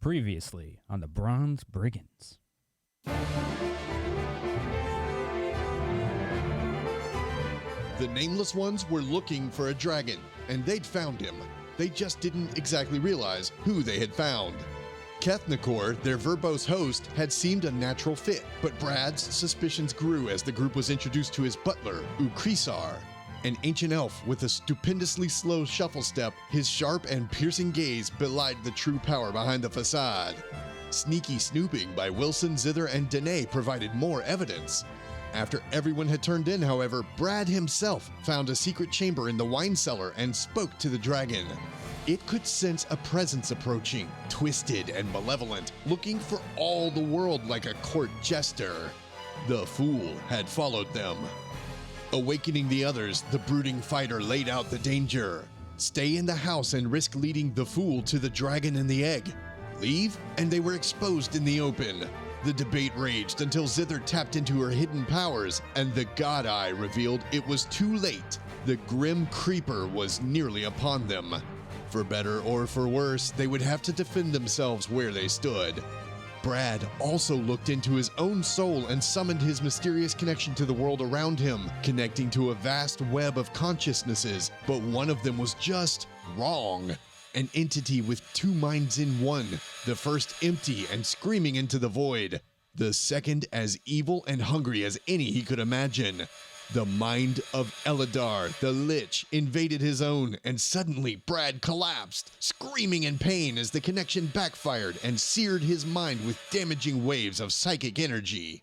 Previously on the Bronze Brigands. The Nameless Ones were looking for a dragon, and they'd found him. They just didn't exactly realize who they had found. Kethnakor, their verbose host, had seemed a natural fit, but Brad's suspicions grew as the group was introduced to his butler, Ukrisar, an ancient elf with a stupendously slow shuffle step. His sharp and piercing gaze belied the true power behind the facade. Sneaky snooping by Wilson, Zither, and Danae provided more evidence. After everyone had turned in, however, Brad himself found a secret chamber in the wine cellar and spoke to the dragon. It could sense a presence approaching, twisted and malevolent, looking for all the world like a court jester. The fool had followed them. Awakening the others, the brooding fighter laid out the danger. Stay in the house and risk leading the fool to the dragon and the egg. Leave, and they were exposed in the open. The debate raged until Zither tapped into her hidden powers, and the God Eye revealed it was too late. The grim creeper was nearly upon them. For better or for worse, they would have to defend themselves where they stood. Brad also looked into his own soul and summoned his mysterious connection to the world around him, connecting to a vast web of consciousnesses, but one of them was just wrong. An entity with two minds in one, the first empty and screaming into the void, the second as evil and hungry as any he could imagine. The mind of Eladar, the Lich, invaded his own, and suddenly Brad collapsed, screaming in pain as the connection backfired and seared his mind with damaging waves of psychic energy.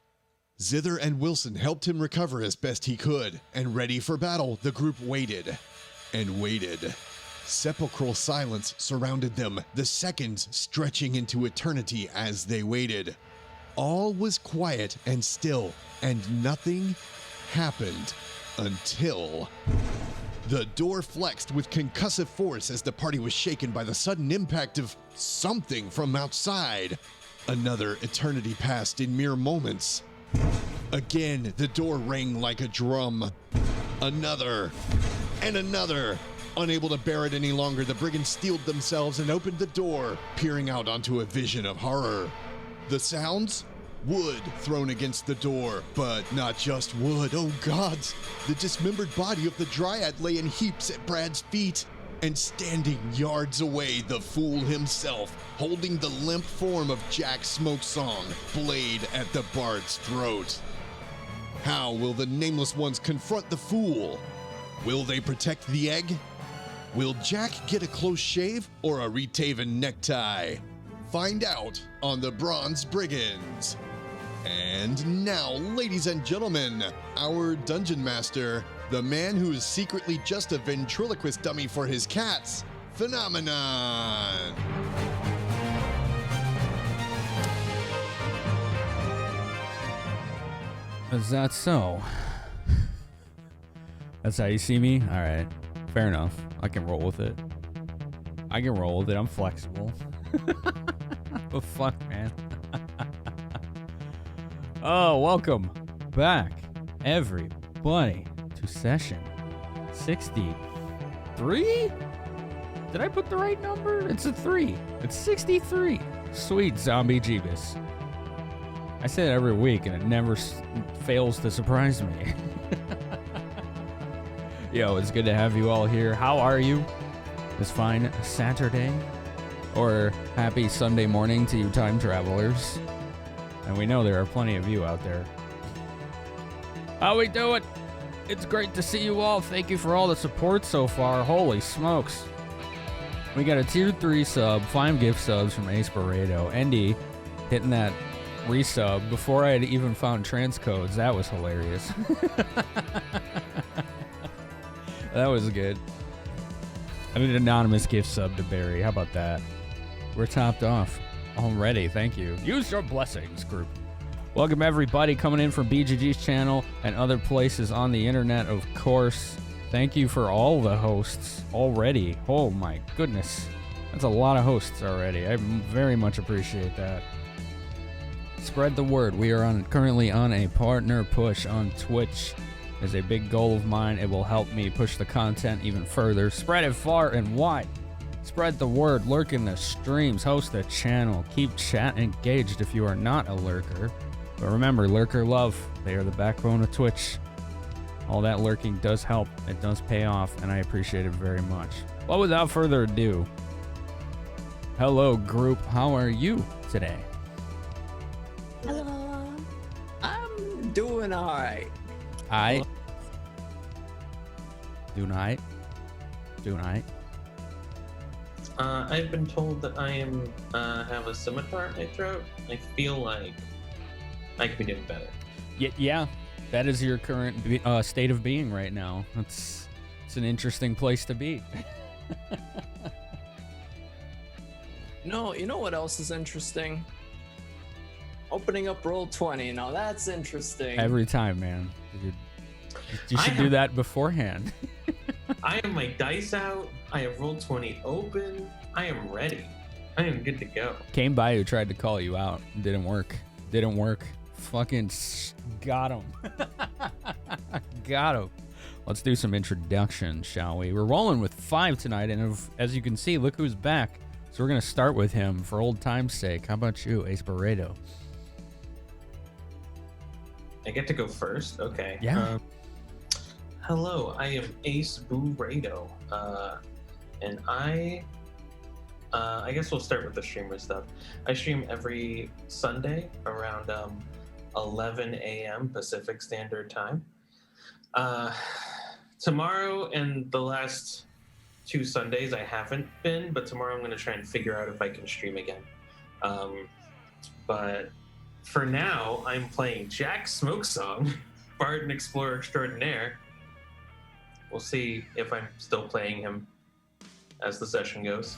Zither and Wilson helped him recover as best he could, and ready for battle, the group waited and waited. Sepulchral silence surrounded them, the seconds stretching into eternity as they waited. All was quiet and still, and nothing happened until the door flexed with concussive force as the party was shaken by the sudden impact of something from outside. Another eternity passed in mere moments. Again, the door rang like a drum. Another and another. Unable to bear it any longer, the brigands steeled themselves and opened the door, peering out onto a vision of horror. The sounds? Wood thrown against the door, but not just wood. Oh gods! The dismembered body of the Dryad lay in heaps at Brad's feet, and standing yards away, the fool himself, holding the limp form of Jack Smokesong, blade at the bard's throat. How will the Nameless Ones confront the fool? Will they protect the egg? Will Jack get a close shave or a Retaven necktie? Find out on the Bronze Brigands. And now, ladies and gentlemen, our Dungeon Master, the man who is secretly just a ventriloquist dummy for his cats, Phenomenon. Is that so? That's how you see me? Alright, fair enough. I can roll with it. I'm flexible. But fuck, man. Oh, welcome back, everybody, to session 63? Did I put the right number? It's a 3. It's 63. Sweet zombie Jeebus. I say that every week, and it never fails to surprise me. Yo, it's good to have you all here. How are you this fine Saturday? Or happy Sunday morning to you time travelers. And we know there are plenty of you out there. How we doing? It's great to see you all. Thank you for all the support so far. Holy smokes. We got a tier 3 sub, 5 gift subs from Ace Barredo. Andy hitting that resub before I had even found transcodes. That was hilarious. That was good. I need an anonymous gift sub to Barry. How about that? We're topped off already. Thank you. Use your blessings, group. Welcome, everybody, coming in from BGG's channel and other places on the internet, of course. Thank you for all the hosts already. Oh, my goodness. That's a lot of hosts already. I very much appreciate that. Spread the word. We are currently on a partner push on Twitch. It's a big goal of mine. It will help me push the content even further. Spread it far and wide. Spread the word, lurk in the streams, host the channel, keep chat engaged if you are not a lurker. But remember, lurker love, they are the backbone of Twitch. All that lurking does help, it does pay off, and I appreciate it very much. Well, without further ado, hello group, how are you today? Hello. I'm doing alright. Do night. I've been told that I am have a scimitar in my throat. I feel like I could be doing better. Yeah, that is your current state of being right now. It's an interesting place to be. No, you know what else is interesting? Opening up Roll20. Now that's interesting. Every time, man. You should do that beforehand. I have my dice out. I have Roll20 open. I am ready. I am good to go. Came by who tried to call you out. Didn't work. Fucking got him. Got him. Let's do some introductions, shall we? We're rolling with 5 tonight, and as you can see, look who's back. So we're going to start with him for old time's sake. How about you, Ace Barredo? I get to go first? Okay. Yeah. Hello, I am Ace Burrito, and I guess we'll start with the streamer stuff. I stream every Sunday around 11 a.m. Pacific Standard Time. Tomorrow and the last 2 Sundays I haven't been, but tomorrow I'm going to try and figure out if I can stream again. But for now, I'm playing Jack Smokesong, Bard and Explorer Extraordinaire. We'll see if I'm still playing him as the session goes.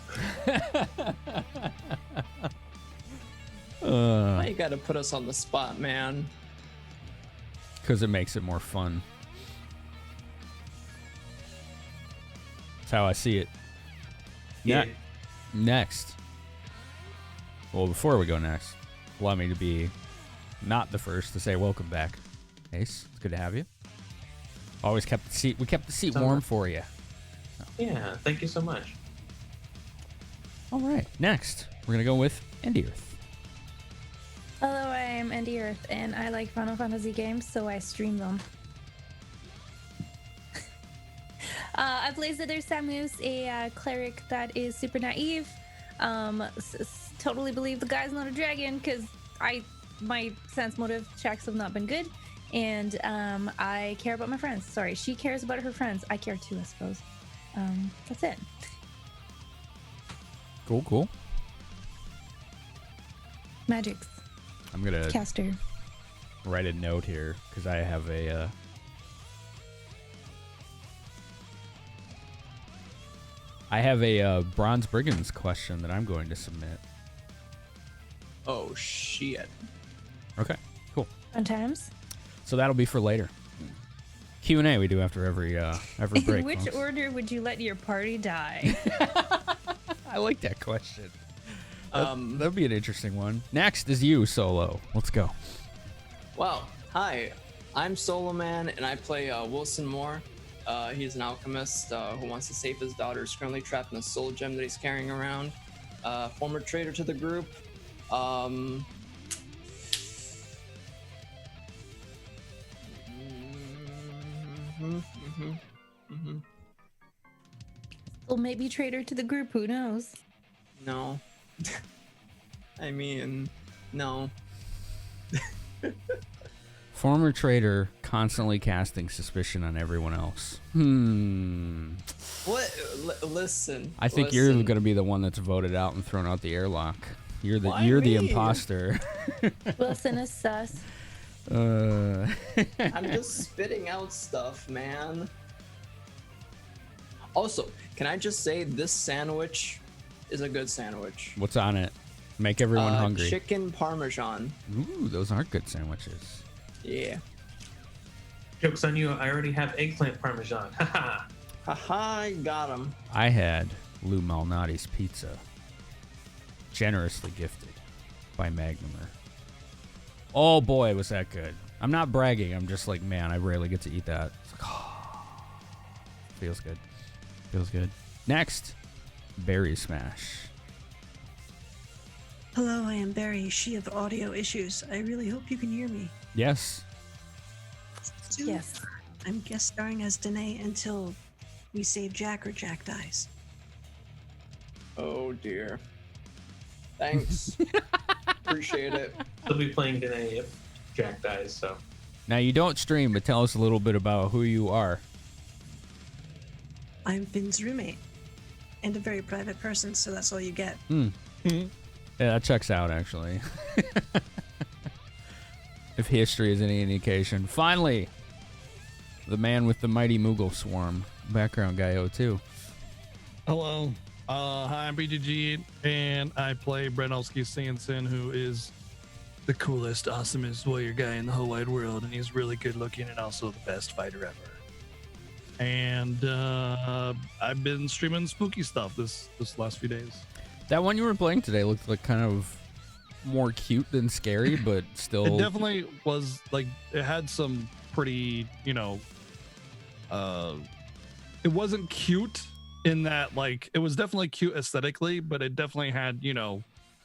Why you gotta put us on the spot, man? Because it makes it more fun. That's how I see it. Yeah. Next. Well, before we go next, allow me to be not the first to say welcome back. Ace, it's good to have you. Always kept the seat. We kept the seat warm for you. Yeah, thank you so much. All right. Next, we're gonna go with Andy Earth. Hello, I am Andy Earth, and I like Final Fantasy games, so I stream them. I play Zither Samus, a cleric that is super naive. Totally believe the guy's not a dragon, because my sense motive checks have not been good. And I care about my friends. Sorry, she cares about her friends. I care too, I suppose. That's it. Cool. Magics. I'm gonna Caster. write a note here because I have a Bronze Brigands question that I'm going to submit. Oh shit. Okay, cool. Fun times. So that'll be for later. Q&A we do after every break. In which folks. order would you let your party die? I like that question. That'd be an interesting one. Next is you, Solo. Let's go. Well, hi. I'm Solo Man, and I play Wilson Moore. He's an alchemist who wants to save his daughter, who's currently trapped in a soul gem that he's carrying around. Former traitor to the group. Well, maybe traitor to the group, who knows? No. I mean, no. Former traitor, constantly casting suspicion on everyone else. What? Listen. I think you're going to be the one that's voted out and thrown out the airlock. You're the imposter. Wilson is sus. I'm just spitting out stuff, man. Also, can I just say this sandwich is a good sandwich. What's on it? Make everyone hungry. Chicken parmesan. Ooh, those are good sandwiches. Yeah. Joke's on you, I already have eggplant parmesan. Haha. Haha, I got him. I had Lou Malnati's pizza. Generously gifted by Magnumer. Oh boy, was that good. I'm not bragging. I'm just like, man, I rarely get to eat that. It's like, oh, feels good. Feels good. Next, Berry Smash. Hello, I am Barry, she of audio issues. I really hope you can hear me. Yes. Yes. I'm guest starring as Danae until we save Jack or Jack dies. Oh dear. Thanks. Appreciate it. He'll be playing Danae if Jack dies, so. Now, you don't stream, but tell us a little bit about who you are. I'm Finn's roommate and a very private person, so that's all you get. Yeah, that checks out, actually. If history is any indication. Finally, the man with the mighty Moogle swarm. Background guy 02. Hello. Hi, I'm BGG, and I play Brenowski Sanson, who is the coolest, awesomest warrior guy in the whole wide world, and he's really good looking and also the best fighter ever. And I've been streaming spooky stuff this last few days. That one you were playing today looked like kind of more cute than scary, but still. It definitely was like it had some pretty, it wasn't cute in that like it was definitely cute aesthetically, but it definitely had,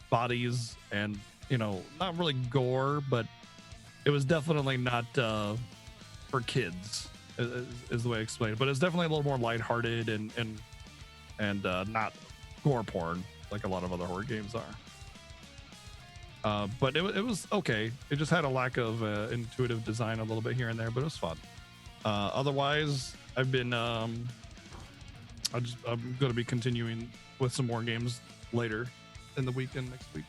bodies and, not really gore, but it was definitely not for kids is the way I explained it. But it's definitely a little more lighthearted and not gore porn like a lot of other horror games are. But it was okay. It just had a lack of intuitive design a little bit here and there, but it was fun. Otherwise, I've been I'm going to be continuing with some more games later in the weekend next week.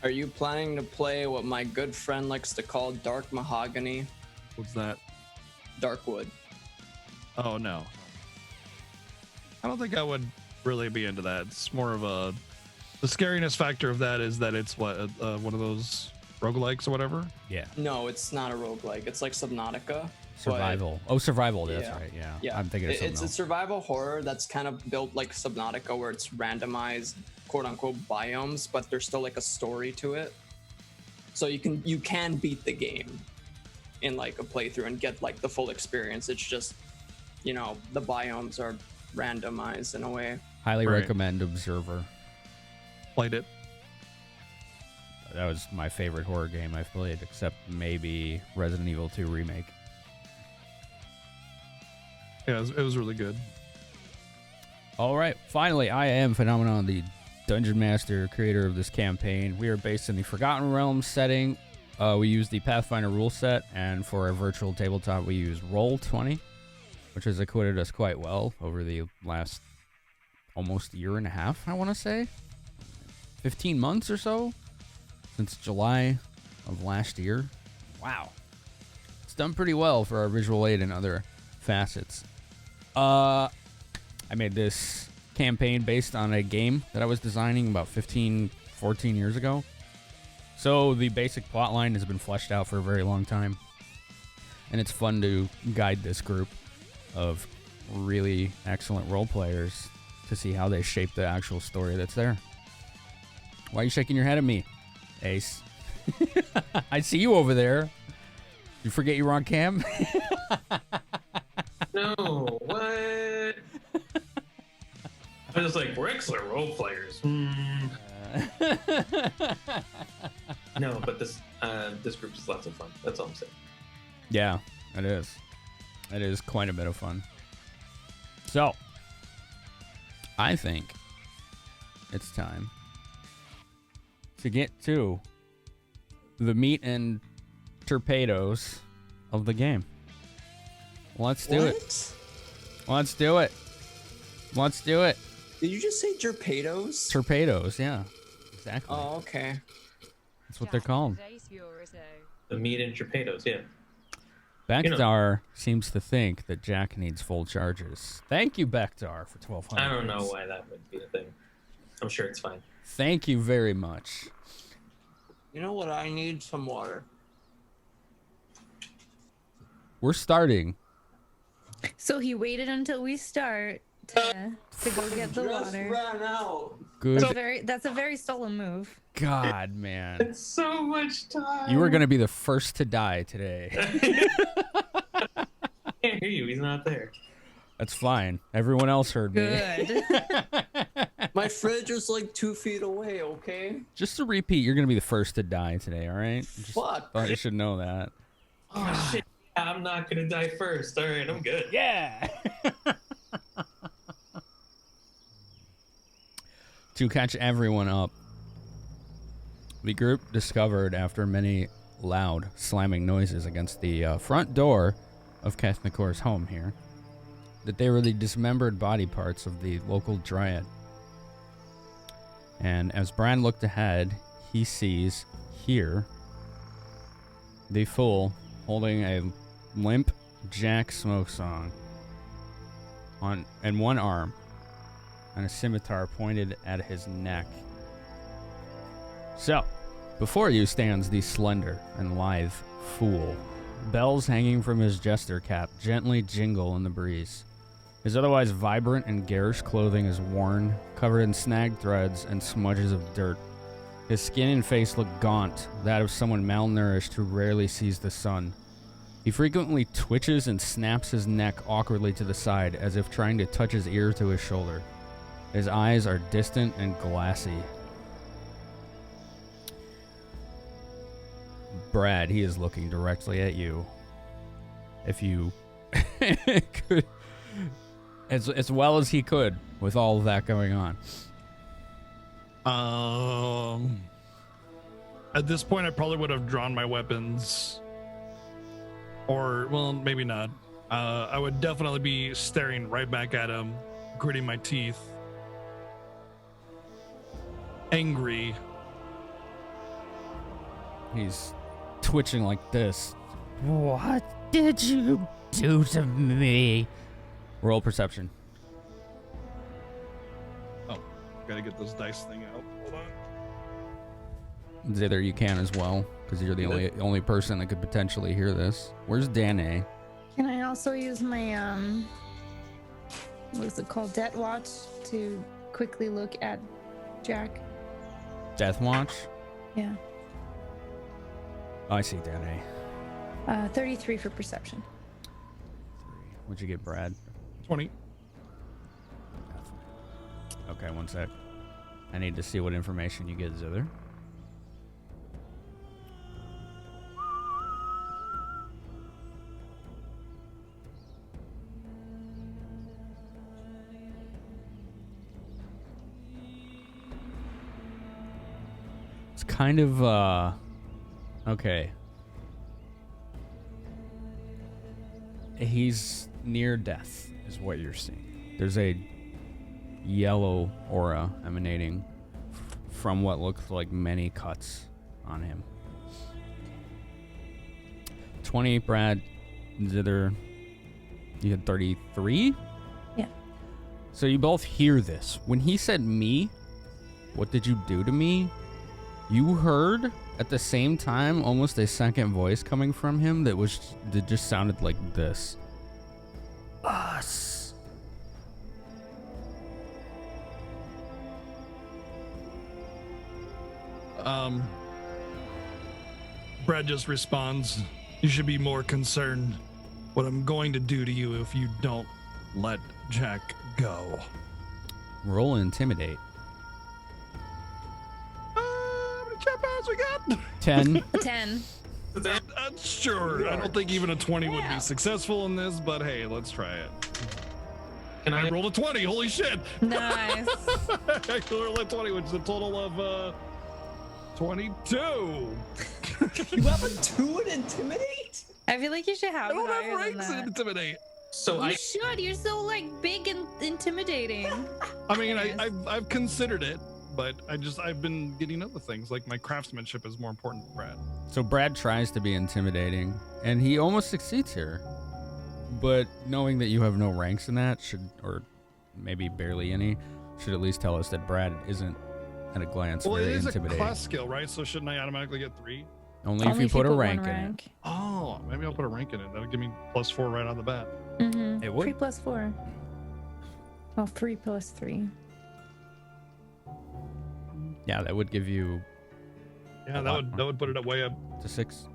Are you planning to play what my good friend likes to call Dark Mahogany? What's that? Darkwood. Oh no, I don't think I would really be into that. It's more of the scariness factor of that is that it's one of those roguelikes or whatever. Yeah. No, it's not a roguelike. It's like Subnautica. Survival. Survival. That's Yeah. right. Yeah. Yeah, I'm thinking of something it's a else. survival horror that's kind of built like Subnautica, where it's randomized, quote unquote, biomes, but there's still like a story to it. So you can beat the game in like a playthrough and get like the full experience. It's just, the biomes are randomized in a way. Highly Right. recommend Observer. Played it. That was my favorite horror game I've played, except maybe Resident Evil 2 Remake. Yeah, it was really good. All right. Finally, I am Phenomenon, the Dungeon Master, creator of this campaign. We are based in the Forgotten Realms setting. We use the Pathfinder rule set, and for our virtual tabletop, we use Roll20, which has acquitted us quite well over the last almost year and a half, I want to say. 15 months or so? Since July of last year. Wow. It's done pretty well for our visual aid and other facets. I made this campaign based on a game that I was designing about 14 years ago. So the basic plot line has been fleshed out for a very long time. And it's fun to guide this group of really excellent role players to see how they shape the actual story that's there. Why are you shaking your head at me, Ace? I see you over there. You forget you were on cam? No, what? I was like, we're excellent role players. No, but this group is lots of fun. That's all I'm saying. Yeah, it is. It is quite a bit of fun. So, I think it's time to get to the meat and torpedoes of the game. Let's do it. Let's do it. Let's do it. Did you just say torpedoes? Torpedoes, yeah. Exactly. Oh, okay. That's what they're called. The meat and torpedoes, yeah. Bektar seems to think that Jack needs full charges. Thank you, Bektar, for 1,200. I don't know why that would be a thing. I'm sure it's fine. Thank you very much. You know what? I need some water. We're starting. So he waited until we start to go get the Just water. ran out. Good That's a very stolen move. God, man. It's so much time. You were going to be the first to die today. I can't hear you. He's not there. That's fine. Everyone else heard me. Good. My fridge is like 2 feet away, okay? Just to repeat, you're gonna be the first to die today, all right? Just Fuck. thought you should know that. Oh shit! I'm not gonna die first. All right, I'm good. Yeah. To catch everyone up, the group discovered after many loud slamming noises against the front door of Kathnakor's home here that they were the dismembered body parts of the local dryad. And as Bran looked ahead, he sees here the fool holding a limp Jack Smokesong in one arm and a scimitar pointed at his neck. So, before you stands the slender and lithe fool. Bells hanging from his jester cap gently jingle in the breeze. His otherwise vibrant and garish clothing is worn, covered in snagged threads and smudges of dirt. His skin and face look gaunt, that of someone malnourished who rarely sees the sun. He frequently twitches and snaps his neck awkwardly to the side as if trying to touch his ear to his shoulder. His eyes are distant and glassy. Brad, he is looking directly at you. If you could, as well as he could with all of that going on. At this point, I probably would have drawn my weapons. Or, well, maybe not. I would definitely be staring right back at him, gritting my teeth. Angry. He's twitching like this. What did you do to me? Roll perception. Oh, gotta get this dice thing out. Hold on. Zither, you can as well, because you're the only person that could potentially hear this. Where's Danae? Can I also use my what's it called, Death Watch, to quickly look at Jack? Death Watch? Yeah. Oh, I see Danae. 33 for perception. What'd you get, Brad? 20. Okay, one sec. I need to see what information you get, Zither. It's kind of, okay. He's near death, is what you're seeing. There's a yellow aura emanating from what looks like many cuts on him. 20, Brad. Zither, you had 33? Yeah. So you both hear this. When he said me, what did you do to me? You heard at the same time almost a second voice coming from him that just sounded like this. Us. Brad just responds, "You should be more concerned what I'm going to do to you if you don't let Jack go." Roll intimidate. How many chat powers we got? 10. 10. Sure. I don't think even a 20 would be successful in this, but hey, let's try it. Can I rolled a 20. Holy shit. Nice. I rolled a 20, which is a total of 22. You have a 2 in intimidate? I feel like you should have I don't it higher have than ranks in that. intimidate. So You should. You're so like big and intimidating. I mean, Yes. I've considered it, but I've been getting other things, like my craftsmanship is more important than Brad. So Brad tries to be intimidating, and he almost succeeds here. But knowing that you have no ranks in that should, or maybe barely any, should at least tell us that Brad isn't, at a glance, Well, it very is a intimidating. class skill, right? So shouldn't I automatically get 3? Only if you put a one rank in it. Oh, maybe I'll put a rank in it. That'll give me +4 right out of the bat. Mm-hmm. It would. 3 plus 4. Well, 3 plus 3. Yeah, that would give you Yeah, A that lot would more. that would put it up way up. to 6.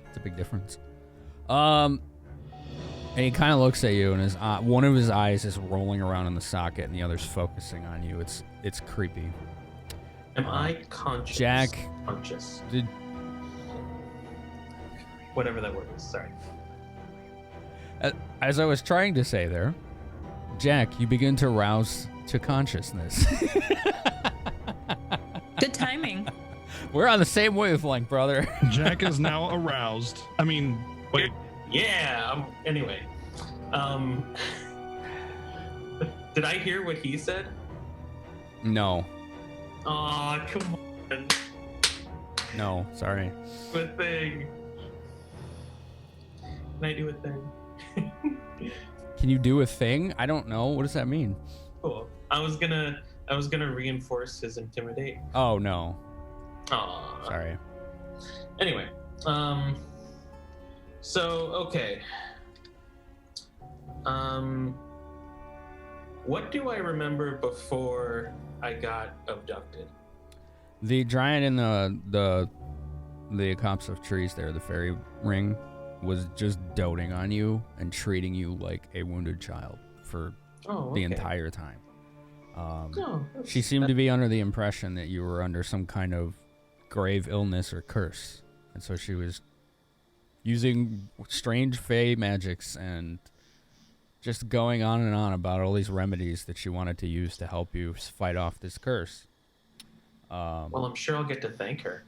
It's a big difference. And he kind of looks at you, and his one of his eyes is rolling around in the socket, and the other's focusing on you. It's creepy. Am I conscious? Jack, Conscious. did Whatever that word is. Sorry. as I was trying to say there, Jack, you begin to rouse to consciousness. Good timing. We're on the same wavelength, brother. Jack is now aroused. I mean, wait. Yeah. Anyway. Did I hear what he said? No, Aw, come on. no, sorry. Do a thing. Can I do a thing? Can you do a thing? I don't know. What does that mean? Cool. I was gonna reinforce his intimidate. Oh no, Aw. sorry. Anyway, so okay. What do I remember before I got abducted? The giant in the copse of trees there, the fairy ring, was just doting on you and treating you like a wounded child for the entire time. She seemed to be under the impression that you were under some kind of grave illness or curse, and so she was using strange fey magics and just going on and on about all these remedies that she wanted to use to help you fight off this curse. Well, I'm sure I'll get to thank her.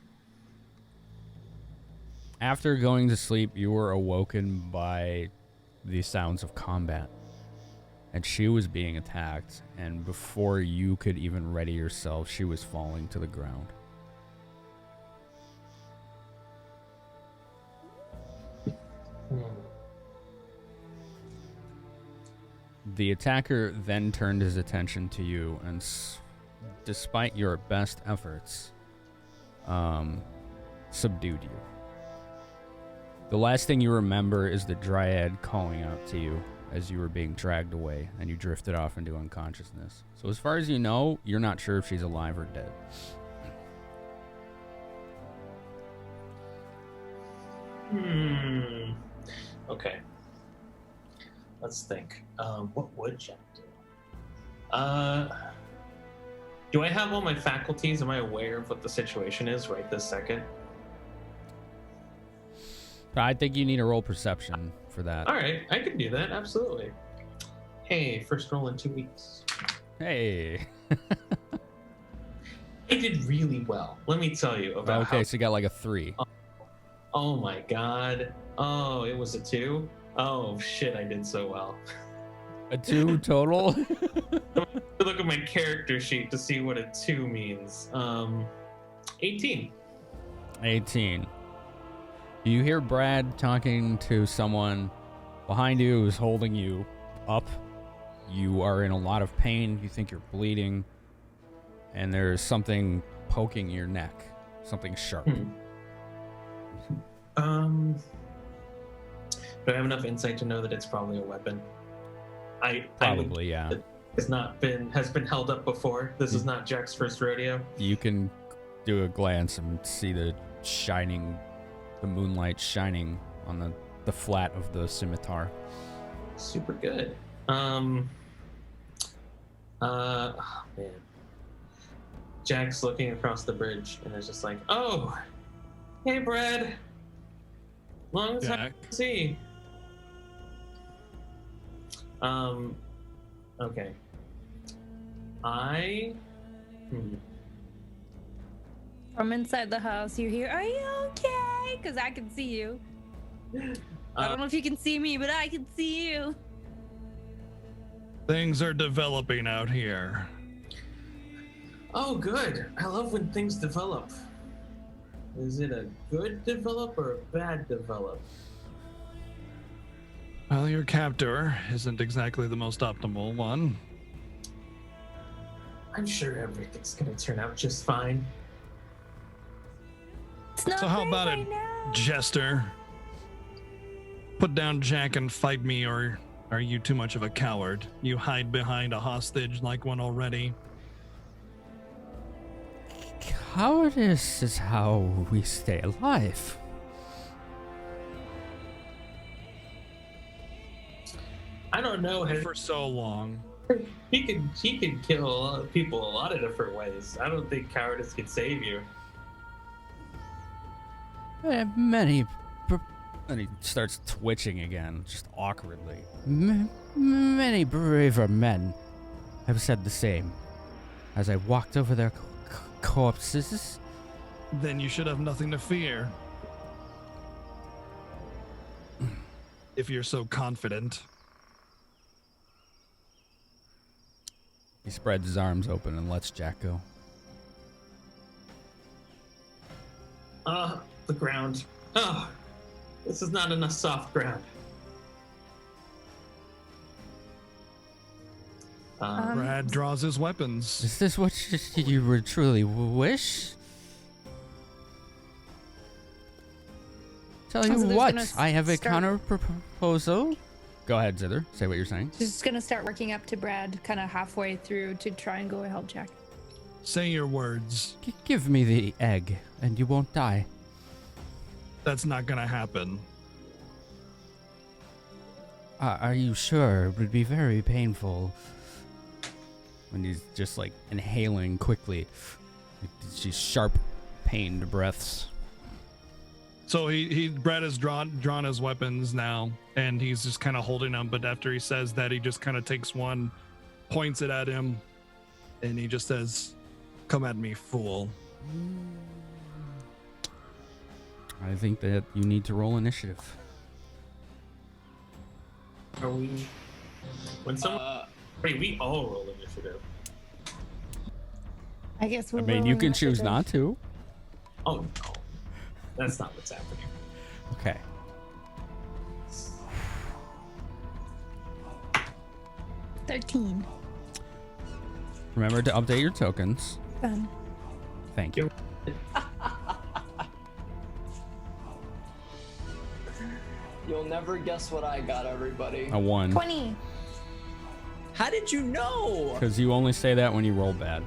After going to sleep, you were awoken by the sounds of combat. And she was being attacked, and before you could even ready yourself, she was falling to the ground. The attacker then turned his attention to you, and despite your best efforts, subdued you. The last thing you remember is the dryad calling out to you as you were being dragged away, and you drifted off into unconsciousness. So as far as you know, you're not sure if she's alive or dead. Okay. Let's think. What would Jack do? Do I have all my faculties? Am I aware of what the situation is right this second? I think you need a roll perception for that. All right, I can do that. Absolutely. Hey, first roll in 2 weeks. Hey. I did really well. Let me tell you about. Okay, so you got like a 3. Oh my god. Oh, it was a 2. Oh shit, I did so well. A 2 total? Look at my character sheet to see what a 2 means. 18. 18. You hear Brad talking to someone behind you who's holding you up. You are in a lot of pain. You think you're bleeding. And there's something poking your neck. Something sharp. Do I have enough insight to know that it's probably a weapon? Probably, yeah. Has been held up before. This is not Jack's first rodeo. You can do a glance and see the moonlight shining on the flat of the scimitar. Super good. Oh, man. Jack's looking across the bridge and is just like, oh, hey, Brad. Long time to see. Okay. From inside the house, you hear, "Are you okay?" Because I can see you. I don't know if you can see me, but I can see you. Things are developing out here. Oh, good. I love when things develop. Is it a good develop or a bad develop? Well, your captor isn't exactly the most optimal one. I'm sure everything's gonna turn out just fine. It's not So how right about right it, now. Jester? Put down Jack and fight me, or are you too much of a coward? You hide behind a hostage like one already. Cowardice is how we stay alive. don't know. For so long. He could kill people a lot of different ways. I don't think cowardice could save you. Many. And he starts twitching again, just awkwardly. Many braver men have said the same. As I walked over their corpses. Then you should have nothing to fear. If you're so confident. He spreads his arms open and lets Jack go. The ground. Oh, this is not enough soft ground. Brad draws his weapons. Is this what you would truly wish? Tell you what, I have a counter proposal. Go ahead, Zither. Say what you're saying. Just gonna start working up to Brad, kind of halfway through to try and go help Jack. Say your words. Give me the egg, and you won't die. That's not gonna happen. Are you sure? It would be very painful. And he's just like inhaling quickly. These sharp, pained breaths. So Brad has drawn his weapons now, and he's just kind of holding them. But after he says that, he just kind of takes one, points it at him, and he just says, "Come at me, fool." I think that you need to roll initiative. Are we? When someone, wait, we all roll initiative. I guess we're. I mean, you can choose not to. Oh no, that's not what's happening. Okay. $13. Remember to update your tokens. Done. Thank you. You'll never guess what I got, everybody. A 1. 20. How did you know? Because you only say that when you roll bad.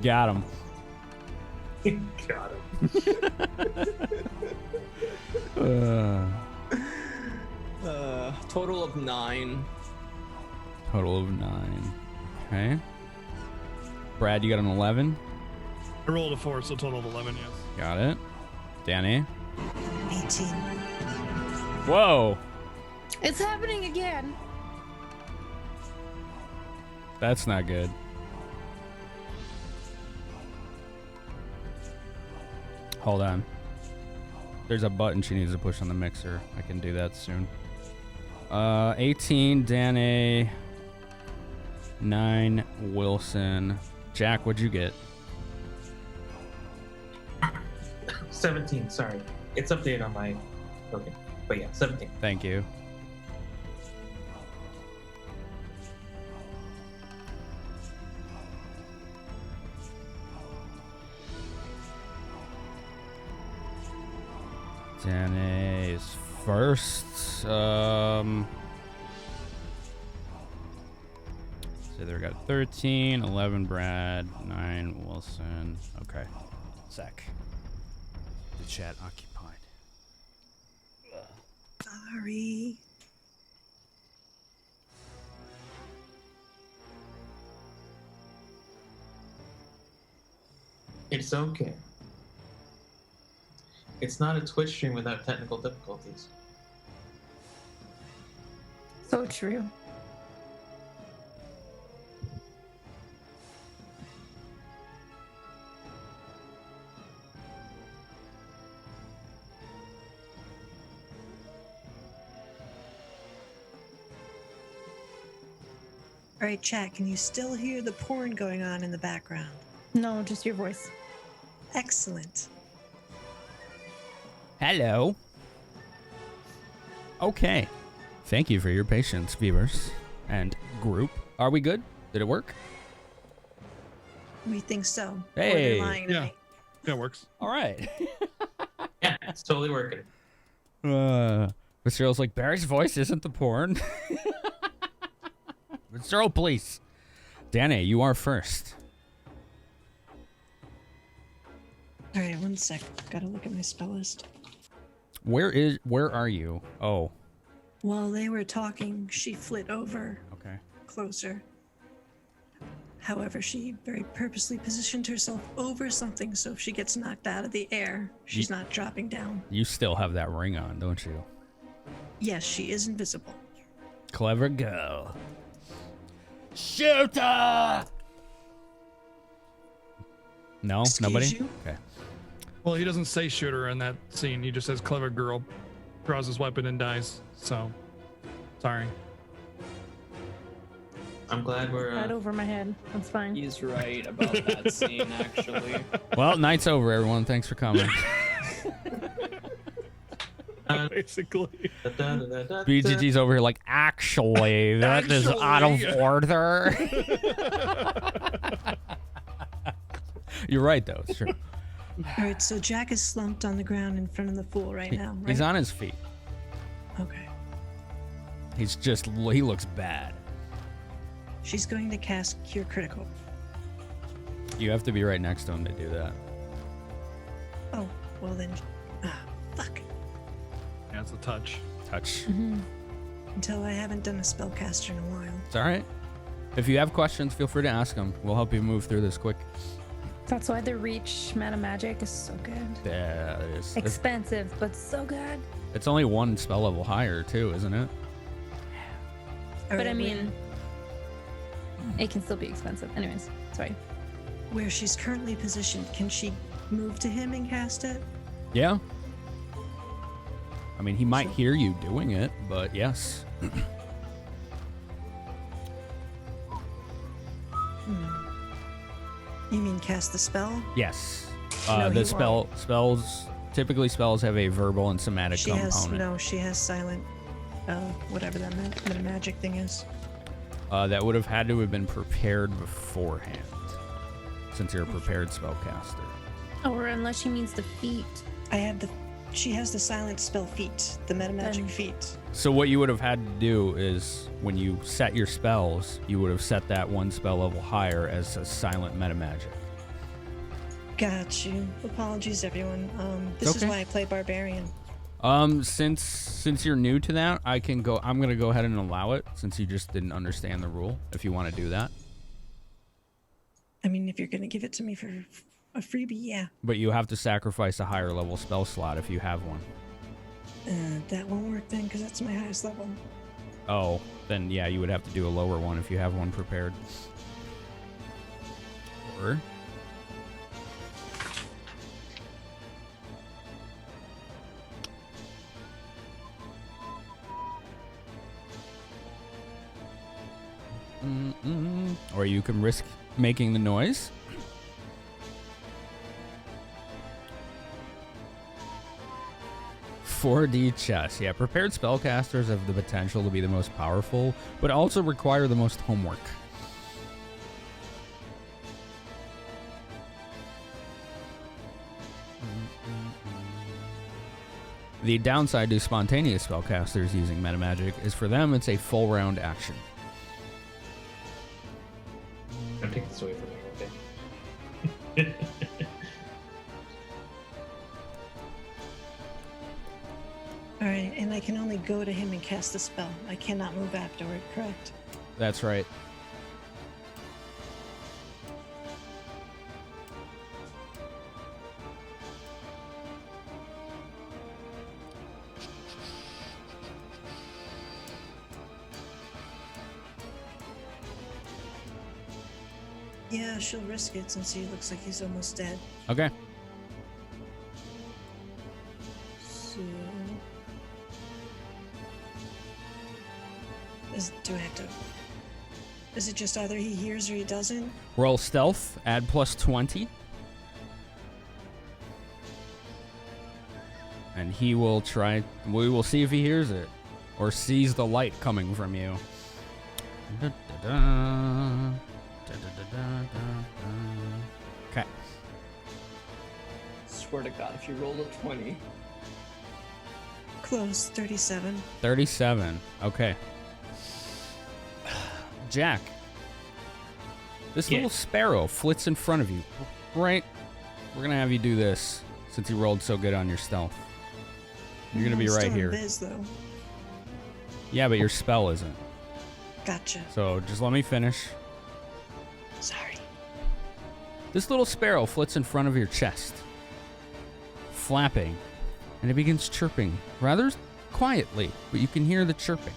Got him. Got him. Total of 9. Total of 9. Okay. Brad, you got an 11? I rolled a 4, so total of 11, yes. Got it. Danny? 18. Whoa! It's happening again. That's not good. Hold on. There's a button she needs to push on the mixer. I can do that soon. 18, Danny. 9, Wilson. Jack, what'd you get? 17. Sorry, it's updated on my token. But yeah, 17. Thank you. Danny is first. So they got 13, 11 Brad, 9 Wilson. Okay. Sec. The chat occupied. Sorry. It's okay. It's not a Twitch stream without technical difficulties. So true. All right, chat, can you still hear the porn going on in the background? No, just your voice. Excellent. Hello. Okay. Thank you for your patience, viewers and group. Are we good? Did it work? We think so. Or Hey. they're lying to Yeah. me. Yeah, it works. All right. Yeah, it's totally working. Mr. Earl's like, Barry's voice isn't the porn. Mr. Earl, please. Danny, you are first. All right, one sec. Gotta look at my spell list. Where are you? Oh. While they were talking, she flit over Okay. closer. However, she very purposely positioned herself over something so if she gets knocked out of the air, she's not dropping down. You still have that ring on, don't you? Yes, she is invisible. Clever girl. Shooter! No? Excuse Nobody? you? Okay. Well, he doesn't say shooter in that scene. He just says clever girl, draws his weapon and dies. So, sorry. I'm glad we're. Right over my head. That's fine. He's right about that scene, actually. Well, night's over, everyone. Thanks for coming. Basically. BGG's over here like, actually, that is out of order. You're right, though. It's true. All right, so Jack is slumped on the ground in front of the fool right now, right? He's on his feet. Okay. He looks bad. She's going to cast Cure Critical. You have to be right next to him to do that. Oh, well then. Fuck. Yeah, it's a touch. Touch. Until I haven't done a spellcaster in a while. It's all right. If you have questions, feel free to ask them. We'll help you move through this quick. That's why the Reach meta magic is so good. Yeah, it is. Expensive, but so good. It's only one spell level higher, too, isn't it? All But right, I mean, it can still be expensive. Anyways, sorry. where she's currently positioned, can she move to him and cast it? Yeah. I mean, he might hear you doing it, but yes. You mean cast the spell? Yes. No, The he spells typically spells have a verbal and somatic She component. has silent, whatever that meta magic thing is. That would have had to have been prepared beforehand, since you're a prepared spellcaster. Or unless she means the feet. She has the silent spell feat, the meta magic Then- feat. So what you would have had to do is, when you set your spells, you would have set that one spell level higher as a silent meta magic. Got you. Apologies, everyone. This is Okay. why I play barbarian. Since you're new to that, I'm gonna go ahead and allow it, since you just didn't understand the rule. If you want to do that, I mean, if you're gonna give it to me for a freebie, yeah. but you have to sacrifice a higher level spell slot if you have one. That won't work then, because that's my highest level. Oh, then yeah, you would have to do a lower one if you have one prepared. Or or you can risk making the noise. .4D chess. Yeah, prepared spellcasters have the potential to be the most powerful, but also require the most homework. The downside to spontaneous spellcasters using metamagic is for them it's a full round action. Don't take this away from me, okay? All right, and I can only go to him and cast the spell. I cannot move afterward, correct? That's right. Yeah, she'll risk it since he looks like he's almost dead. Okay. So, do I have to? Is it just either he hears or he doesn't? Roll stealth, add +20. And he will try. We will see if he hears it or sees the light coming from you. Okay. Swear to God, if you rolled a 20. Close, 37. 37. Okay. Jack. This Yeah. little sparrow flits in front of you. Right. We're going to have you do this since you rolled so good on your stealth. You're going to be I'm right still in here. Biz, though. Yeah, but your spell isn't. Gotcha. So just let me finish. Sorry. This little sparrow flits in front of your chest, flapping, and it begins chirping rather quietly, but you can hear the chirping.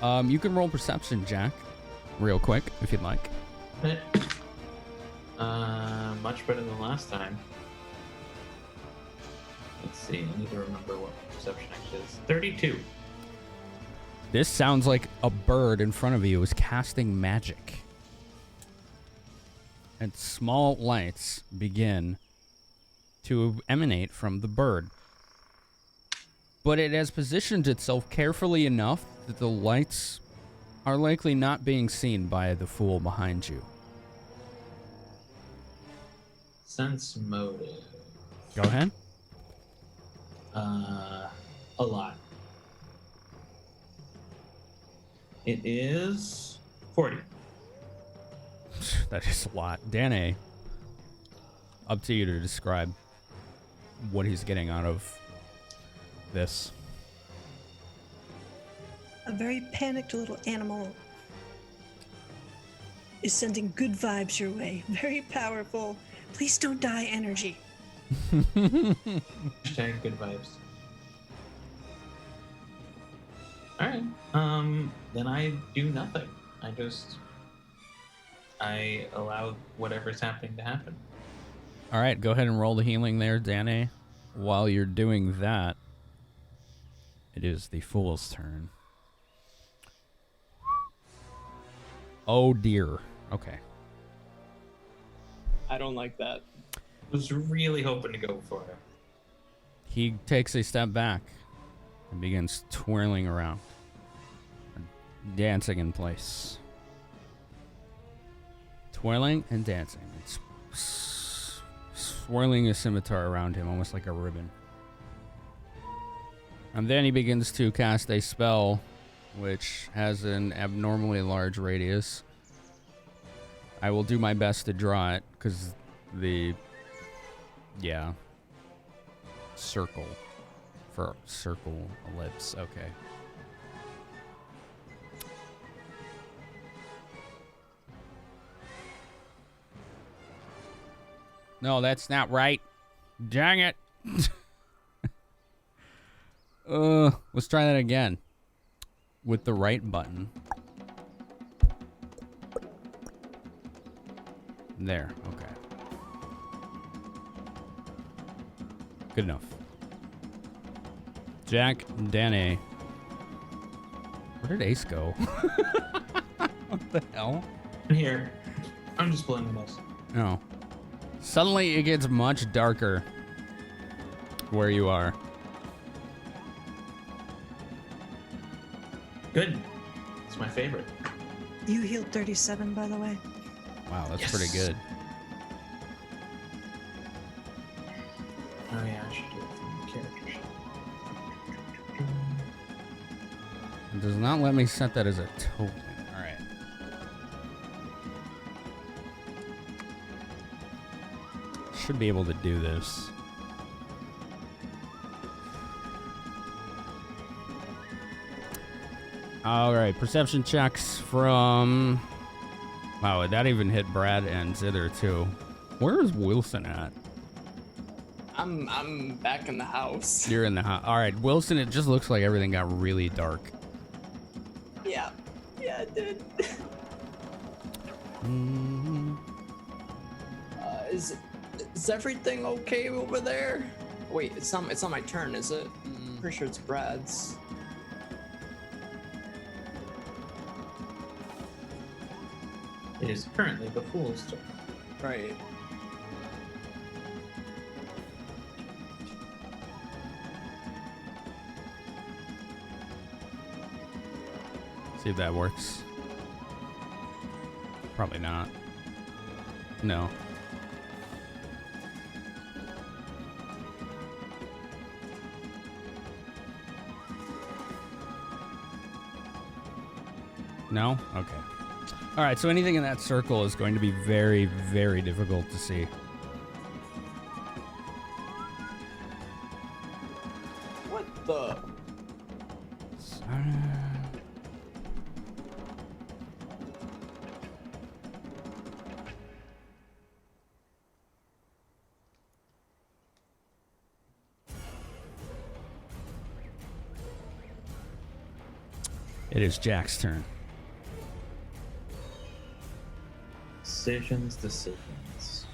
You can roll perception, Jack, real quick, if you'd like. Much better than last time. Let's see. I need to remember what perception actually is. 32. This sounds like a bird in front of you is casting magic. And small lights begin to emanate from the bird. But it has positioned itself carefully enough that the lights are likely not being seen by the fool behind you. Sense motive. Go ahead. A lot. It is 40. That is a lot. Danae, up to you to describe what he's getting out of this. A very panicked little animal is sending good vibes your way. Very powerful. Please don't die energy. Hashtag good vibes. Alright. Then I do nothing. I allow whatever's happening to happen. All right, go ahead and roll the healing there, Danae. While you're doing that, it is the fool's turn. Oh dear. Okay. I don't like that. Was really hoping to go for it. He takes a step back and begins twirling around, dancing in place. Twirling and dancing. It's swirling a scimitar around him, almost like a ribbon. And then he begins to cast a spell which has an abnormally large radius. I will do my best to draw it, because circle. For circle, ellipse, okay. No, that's not right. Dang it. Let's try that again. With the right button. There, okay. Good enough. Jack, Danae. Where did Ace go? What the hell? Here. I'm just blending this. Oh. Suddenly it gets much darker where you are. Good. It's my favorite. You healed 37, by the way. Wow, that's Yes. pretty good. Oh yeah, I should do it from the character sheet. It does not let me set that as a token. Alright. Should be able to do this. Alright, perception checks from... Wow, that even hit Brad and Zither too. Where is Wilson at? I'm back in the house. You're in the house. Alright, Wilson, it just looks like everything got really dark. Yeah, it did. Is everything okay over there? Wait, it's not my turn, is it? Pretty sure it's Brad's. It is currently the fool's turn. Right. See if that works. Probably not. No. No? Okay. All right, so anything in that circle is going to be very, very difficult to see. What the? It is Jack's turn. Decisions.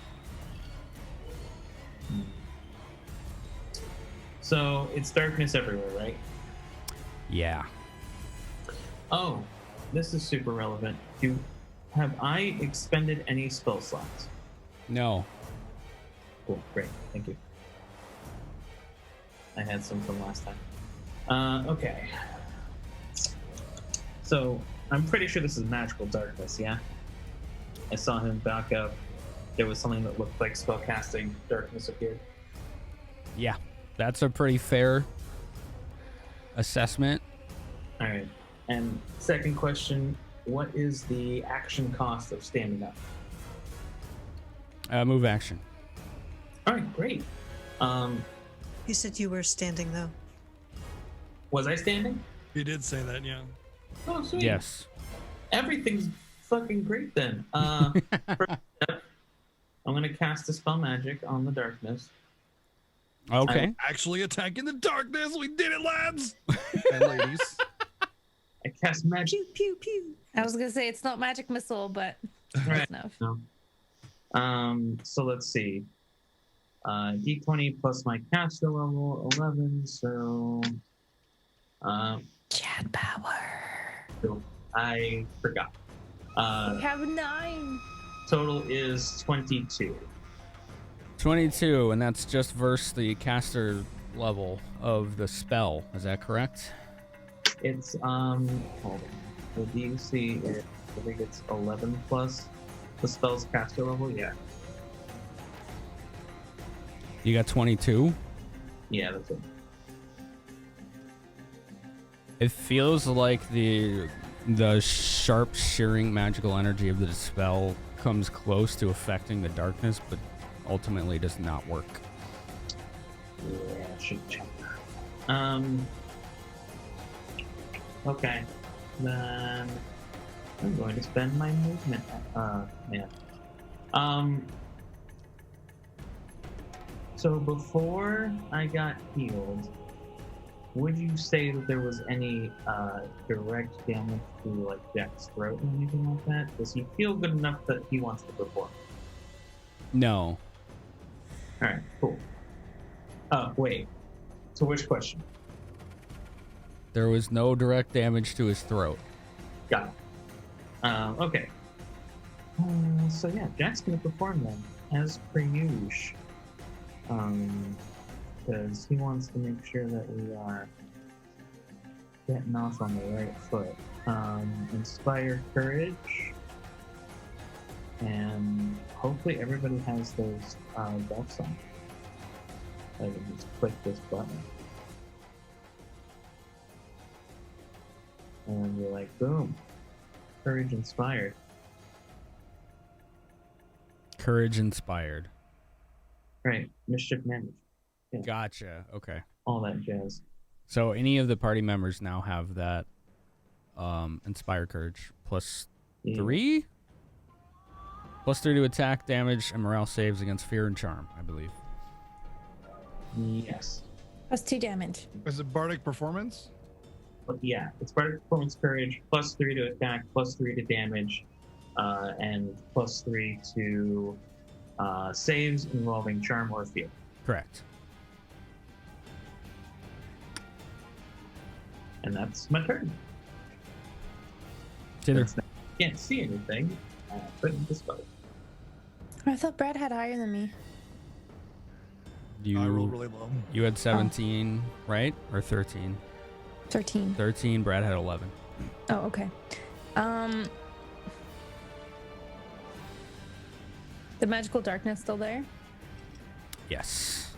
So it's darkness everywhere, right? Yeah. Oh, this is super relevant. Have I expended any spell slots? No. Cool, great, thank you. I had some from last time. Okay. So I'm pretty sure this is magical darkness, yeah? I saw him back up. There was something that looked like spellcasting. Darkness appeared. Yeah. That's a pretty fair assessment. All right. And second question, what is the action cost of standing up? Move action. All right, great. You said you were standing, though. Was I standing? He did say that, yeah. Oh, sweet. Yes. Everything's fucking great then. First step, I'm going to cast a spell magic on the darkness. Okay. Actually attacking the darkness. We did it, lads and ladies. I cast magic. Pew, pew, pew. I was gonna say it's not magic missile, but close Right. enough. No. So let's see. D20 plus my caster level 11. So, Chad power. I forgot. We have 9. Total is 22. 22, and that's just versus the caster level of the spell. Is that correct? It's hold on. The DC is, I think it's 11 plus the spell's caster level. Yeah. You got 22? Yeah, that's it. It feels like the sharp shearing magical energy of the spell comes close to affecting the darkness, but ultimately does not work. Yeah, I should check that. Okay. Then I'm going to spend my movement. So before I got healed, would you say that there was any direct damage to like Jack's throat or anything like that? Does he feel good enough that he wants to perform? No. All right, cool. Oh, wait. So which question? There was no direct damage to his throat. Got it. Okay. So yeah, Jack's gonna perform then, as per usual. Because he wants to make sure that we are getting off on the right foot. Inspire courage. And hopefully everybody has those buffs on. I can just click this button. And you're like, boom. Courage inspired. Courage inspired. Right. Mischief managed. Yeah. Gotcha. Okay. All that jazz. So any of the party members now have that inspire courage plus Yeah. 3? Plus 3 to attack, damage, and morale saves against fear and charm, I believe. Yes. Plus 2 damage. Is it bardic performance? But yeah, it's part of performance courage, plus 3 to attack, plus 3 to damage, and plus 3 to saves involving charm or fear. Correct. And that's my turn. Tither. Since I can't see anything, I couldn't dispel. I thought Brad had higher than me. I rolled You really low. you had 17, right? Or 13? 13. 13, Brad had 11. Oh, okay. The magical darkness still there? Yes.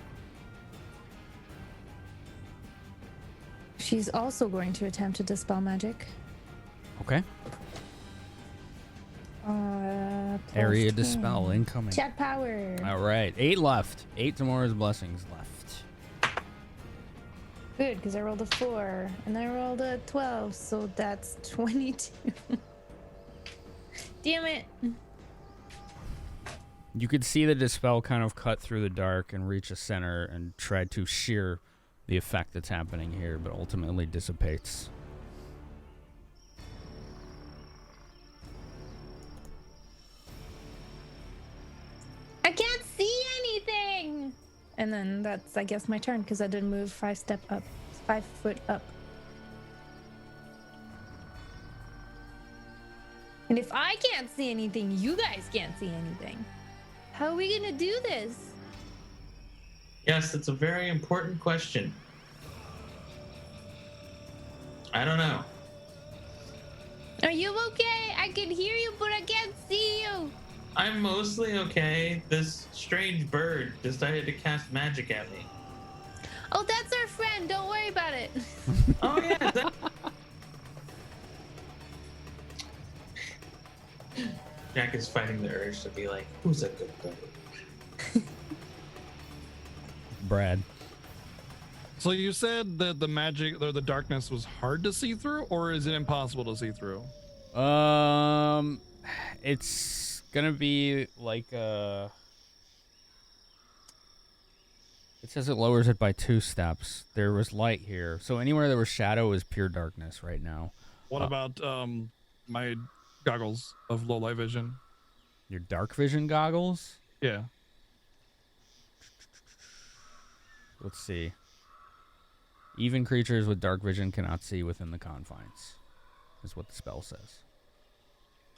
She's also going to attempt to dispel magic. Okay. Plus Area 10. dispel incoming. Chat power. All right. 8 left. 8 tomorrow's blessings left. Good, because I rolled a 4 and I rolled a 12, so that's 22. Damn it. You could see the dispel kind of cut through the dark and reach a center and try to shear the effect that's happening here, but ultimately dissipates. And then that's, I guess, my turn because I didn't move 5 foot up. And if I can't see anything, you guys can't see anything. How are we gonna do this? Yes, it's a very important question. I don't know. Are you okay? I can hear you, but I can't see you. I'm mostly okay. This strange bird decided to cast magic at me. Oh, that's our friend. Don't worry about it. Oh yeah. Jack is fighting the urge to be like, who's a good bird? Brad. So you said that the magic or the darkness was hard to see through, or is it impossible to see through? It's gonna be like it says it lowers it by 2 steps. There was light here, so anywhere there was shadow is pure darkness right now. What about my goggles of low light vision? Your dark vision goggles? Yeah. Let's see. Even creatures with dark vision cannot see within the confines, is what the spell says.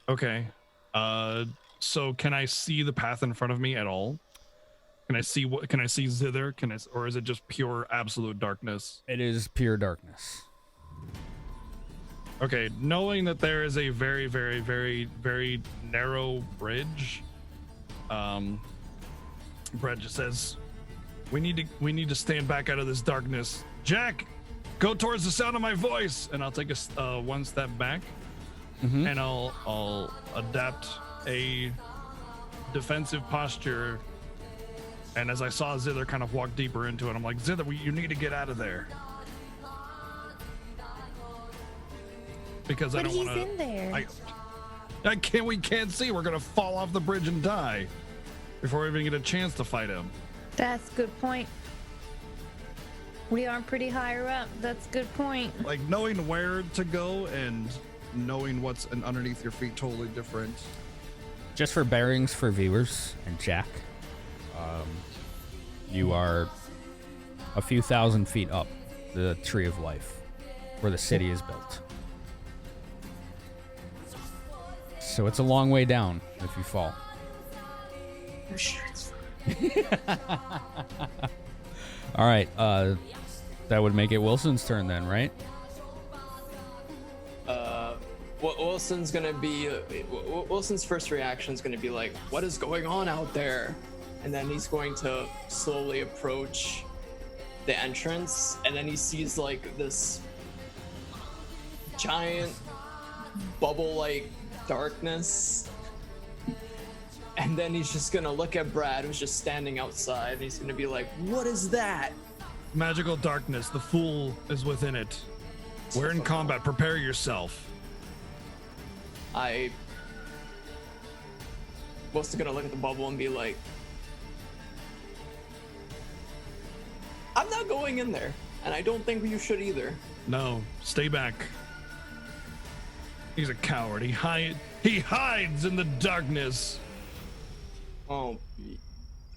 Okay. So can I see the path in front of me at all? Can I see zither? Or is it just pure absolute darkness? It is pure darkness. Okay, knowing that there is a very, very, very, very narrow bridge, Brad just says, we need to stand back out of this darkness. Jack, go towards the sound of my voice, and I'll take a 1 step back, and I'll adapt a defensive posture. And as I saw Zither kind of walk deeper into it, I'm like, Zither, you need to get out of there. Because But I don't he's want to. in there. I can't. We can't see. We're gonna fall off the bridge and die before we even get a chance to fight him. That's a good point. We are pretty higher up. That's a good point. Like knowing where to go and knowing what's underneath your feet, totally different. Just for bearings for viewers and Jack, you are a few thousand feet up the Tree of Life, where the city is built. So it's a long way down if you fall. I'm sure it's fine. All right, that would make it Wilson's turn then, right? Wilson's gonna be Wilson's first reaction is gonna be like, what is going on out there? And then he's going to slowly approach the entrance, and then he sees like this giant bubble-like darkness, and then he's just gonna look at Brad, who's just standing outside, and he's gonna be like, what is that? Magical darkness. The fool is within it. We're in combat. Prepare yourself. Wilson's gonna look at the bubble and be like, I'm not going in there, and I don't think you should either. No, stay back. He's a coward. He hides in the darkness. Oh,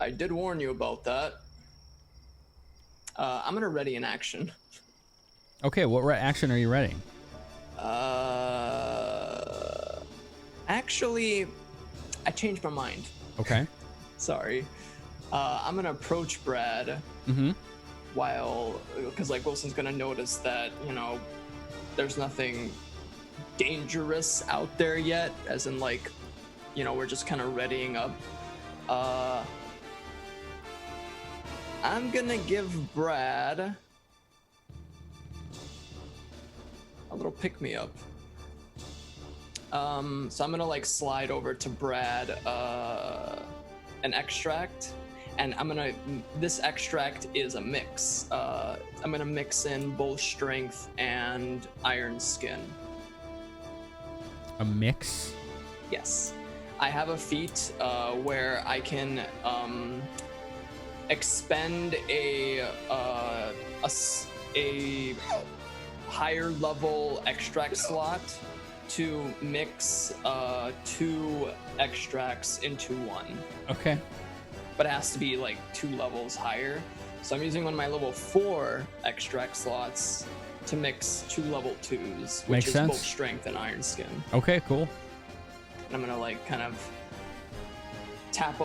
I did warn you about that. I'm gonna ready an action. Okay, what action are you ready? Actually, I changed my mind. Okay. Sorry. I'm gonna approach Brad because like Wilson's gonna notice that, you know, there's nothing dangerous out there yet, as in like, you know, we're just kind of readying up. I'm gonna give Brad a little pick-me-up. So I'm gonna like slide over to Brad an extract, and this extract is a mix. I'm gonna mix in both strength and iron skin. A mix? Yes. I have a feat where I can expend a higher level extract slot to mix 2 extracts into 1. Okay. but it has to be like 2 levels higher. So I'm using one of my level 4 extract slots to mix 2 level 2s, which Makes is sense. both strength and iron skin. Okay, cool. And I'm gonna like kind of tap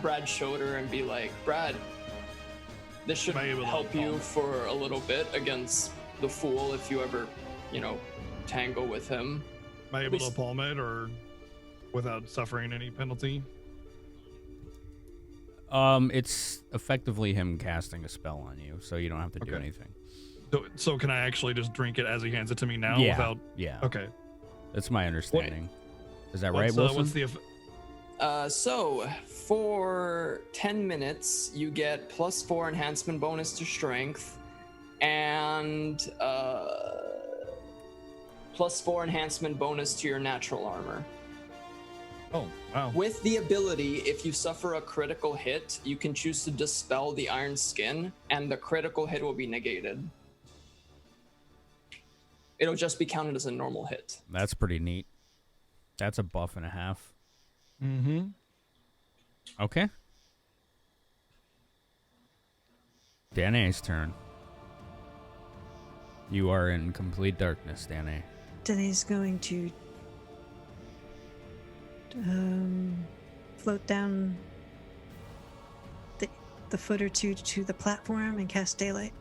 Brad's shoulder and be like, Brad, this should Am I able to help you palm? for a little bit against the fool if you ever, tangle with him. Am I able to palm it or without suffering any penalty? It's effectively him casting a spell on you, so you don't have to do Okay. anything. So can I actually just drink it as he hands it to me now? Yeah, Without. yeah. Okay. That's my understanding. Is that right, What's, Wilson? what's the? So for 10 minutes, you get +4 enhancement bonus to strength and +4 enhancement bonus to your natural armor. Oh wow. With the ability, if you suffer a critical hit, you can choose to dispel the iron skin, and the critical hit will be negated. It'll just be counted as a normal hit. That's pretty neat. That's a buff and a half. Mm-hmm. Okay. Danae's turn. You are in complete darkness, Danae. Denny's going to float down the foot or two to the platform and cast daylight.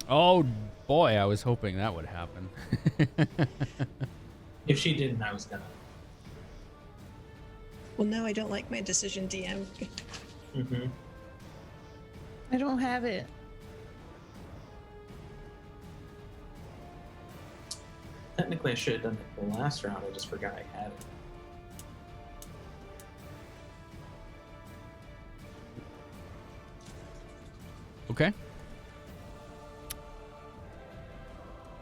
Oh boy, I was hoping that would happen. If she didn't, I was gonna. Well, no, I don't like my decision, DM. Mm-hmm. I don't have it. Technically, I should have done it the last round. I just forgot I had it. Okay.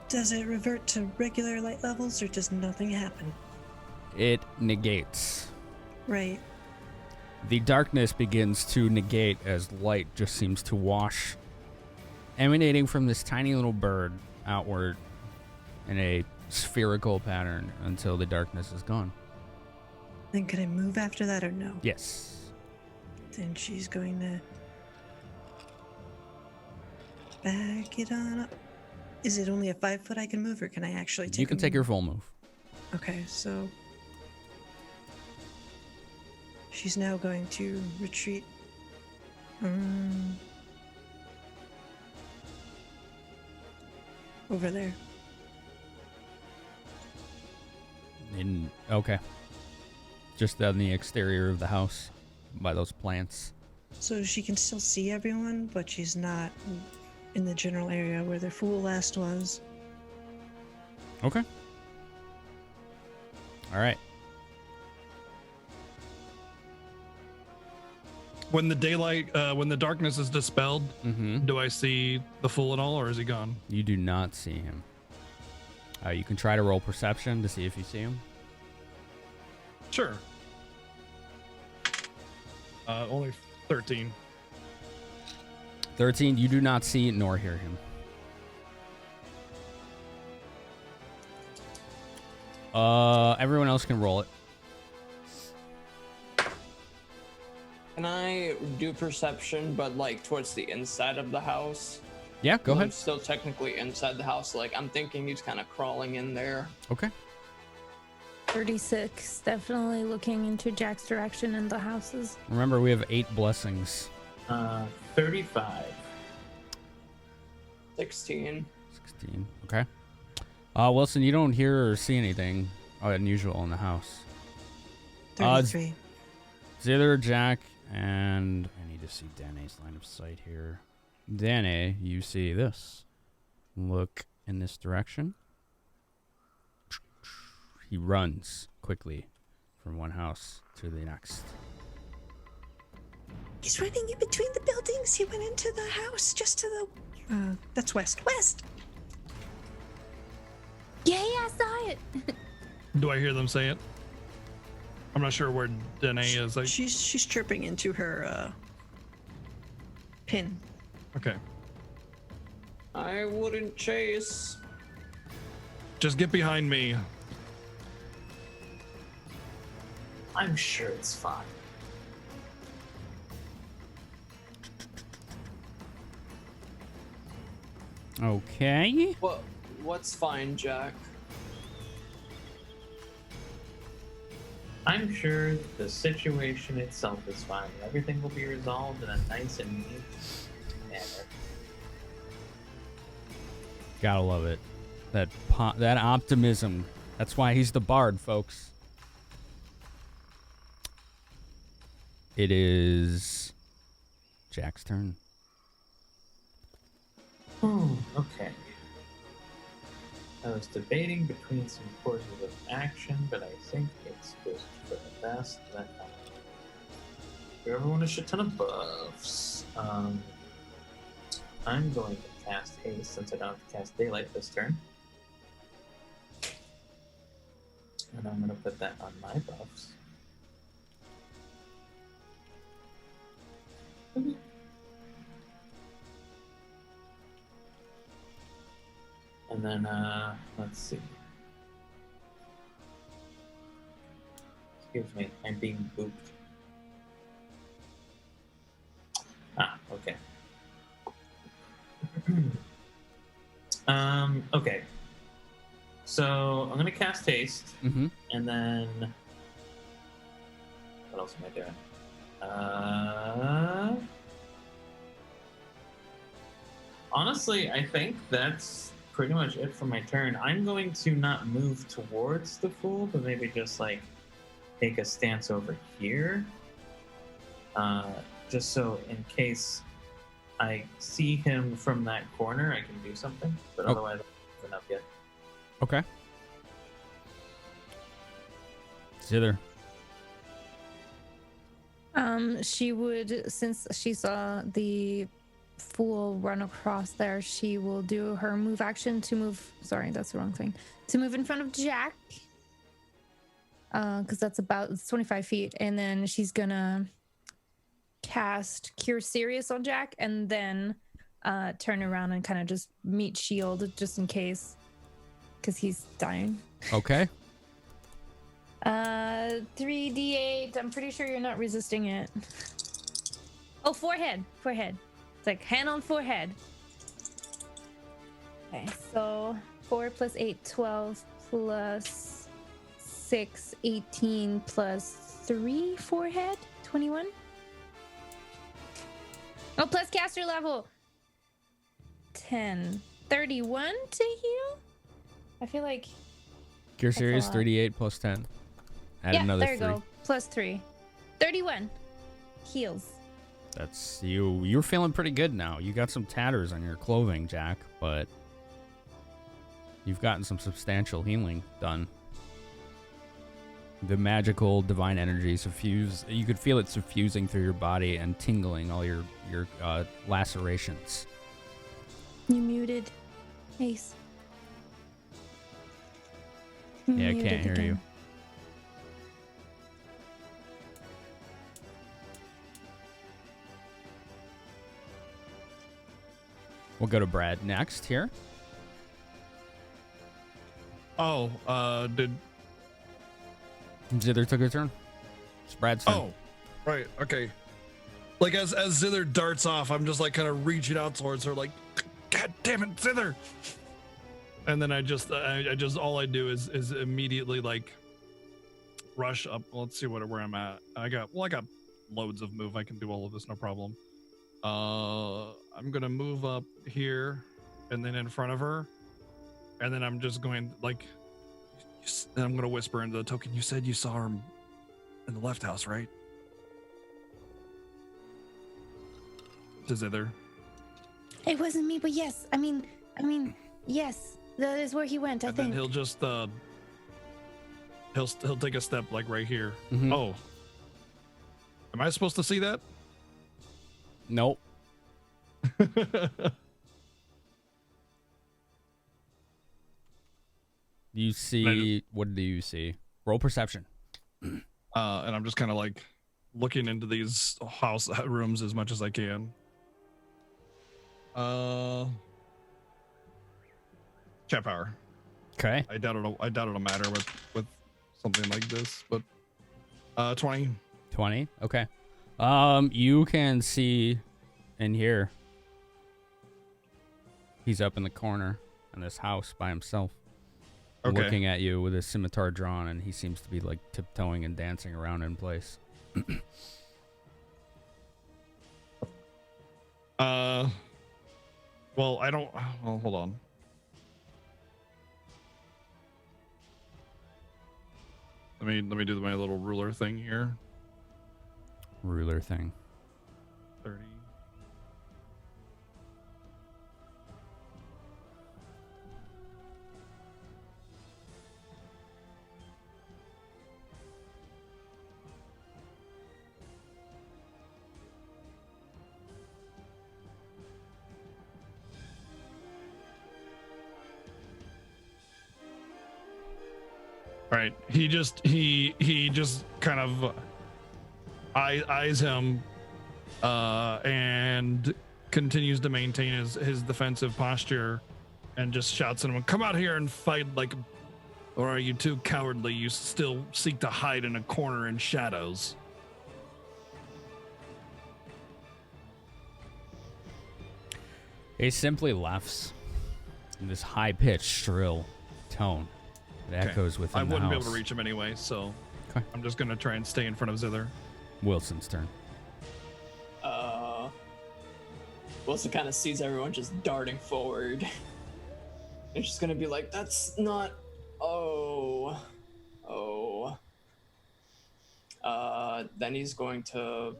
Does it revert to regular light levels, or does nothing happen? It negates. Right. The darkness begins to negate as light just seems to wash, emanating from this tiny little bird outward in a spherical pattern until the darkness is gone. Then could I move after that or no? Yes. Then she's going to back it on up. Is it only a 5 foot I can move, or can I actually take You can a take move? your full move. Okay, so she's now going to retreat. Over there. Okay. Just on the exterior of the house by those plants. So she can still see everyone, but she's not in the general area where the fool last was. Okay. All right. When the daylight, when the darkness is dispelled, Mm-hmm. do I see the fool at all, or is he gone? You do not see him. You can try to roll perception to see if you see him. Sure. Only 13. 13, you do not see nor hear him. Everyone else can roll it. Can I do perception, but like towards the inside of the house? Yeah, go I'm ahead. still technically inside the house. Like I'm thinking he's kind of crawling in there. Okay. 36. Definitely looking into Jack's direction in the houses. Remember, we have 8 blessings. 35. 16. 16. Okay. Wilson, you don't hear or see anything unusual in the house. 33. It's either Jack and I need to see Danae's line of sight here. Danae, you see this. Look in this direction. He runs quickly from one house to the next. He's running in between the buildings. He went into the house just to the... that's west. West! Yeah, I saw it. Do I hear them say it? I'm not sure where Danae is. She's chirping into her pin. Okay. I wouldn't chase. Just get behind me. I'm sure it's fine. Okay. What's fine, Jack? I'm sure the situation itself is fine. Everything will be resolved in a nice and neat manner. Gotta love it. That optimism. That's why he's the bard, folks. It is Jack's turn. Okay. I was debating between some courses of action, but I think it's just for the best that give everyone a shit ton of buffs. I'm going to cast haste since I don't have to cast daylight this turn. And I'm going to put that on my buffs. And then, let's see. Excuse me, I'm being booped. Okay. Okay. So I'm gonna cast haste, Mm-hmm. and then what else am I doing? Honestly, I think that's pretty much it for my turn. I'm going to not move towards the fool, but maybe just like take a stance over here. Just so in case I see him from that corner, I can do something. But otherwise, I'm not yet. Okay. Zither. She would, since she saw the fool run across there, she will do her move action to move. Sorry, that's the wrong thing. To move in front of Jack. Because that's it's 25 feet. And then she's gonna cast Cure Serious on Jack and then turn around and kind of just meet shield just in case. Because he's dying. Okay. 3d8. I'm pretty sure you're not resisting it. Oh, forehead. It's like hand on forehead. Okay, so 4 plus 8, 12 plus 6, 18 plus 3 forehead, 21. Oh, plus caster level 10, 31 to heal. I feel like Cure that's a Series lot. 38 plus 10. Add Yeah, another there you 3. go. Plus 3. 31 heals. That's you. You're feeling pretty good now. You got some tatters on your clothing, Jack, but you've gotten some substantial healing done. The magical divine energy suffuse. You could feel it suffusing through your body and tingling all your lacerations. You muted, Ace. Yeah, I Muted can't hear again. you. We'll go to Brad next here. Oh, did Zither took her turn. It's Brad's turn. Oh, right. Okay. Like as Zither darts off, I'm just like kind of reaching out towards her, like, God damn it, Zither! And then I just all I do is immediately like rush up. Let's see where I'm at. I got loads of move. I can do all of this, no problem. I'm gonna move up here, and then in front of her, and then I'm just going like. And I'm gonna whisper into the token. You said you saw her in the left house, right? To Zither. It wasn't me, but yes. I mean, yes. That is where he went, I And think. then he'll just he'll take a step like right here. Mhm. Oh. Am I supposed to see that? Nope. You see, what do you see? Roll perception. And I'm just kind of like looking into these house rooms as much as I can. Chat power. Okay. I doubt it'll matter with something like this, but 20. 20. Okay. You can see and hear He's up in the corner in this house by himself, Okay. looking at you with his scimitar drawn, and he seems to be like tiptoeing and dancing around in place. Well, I don't. Well, hold on. Let me do my little ruler thing here. Ruler thing. 30. All right. He just kind of eyes him and continues to maintain his defensive posture and just shouts at him, "Come out here and fight, like, or are you too cowardly? You still seek to hide in a corner in shadows." He simply laughs in this high-pitched, shrill tone that echoes within I the wouldn't be house. able to reach him anyway, so Okay. I'm just gonna try and stay in front of Zither. Wilson's turn. Wilson kind of sees everyone just darting forward. It's just gonna be like, that's not. Oh. Then he's going to.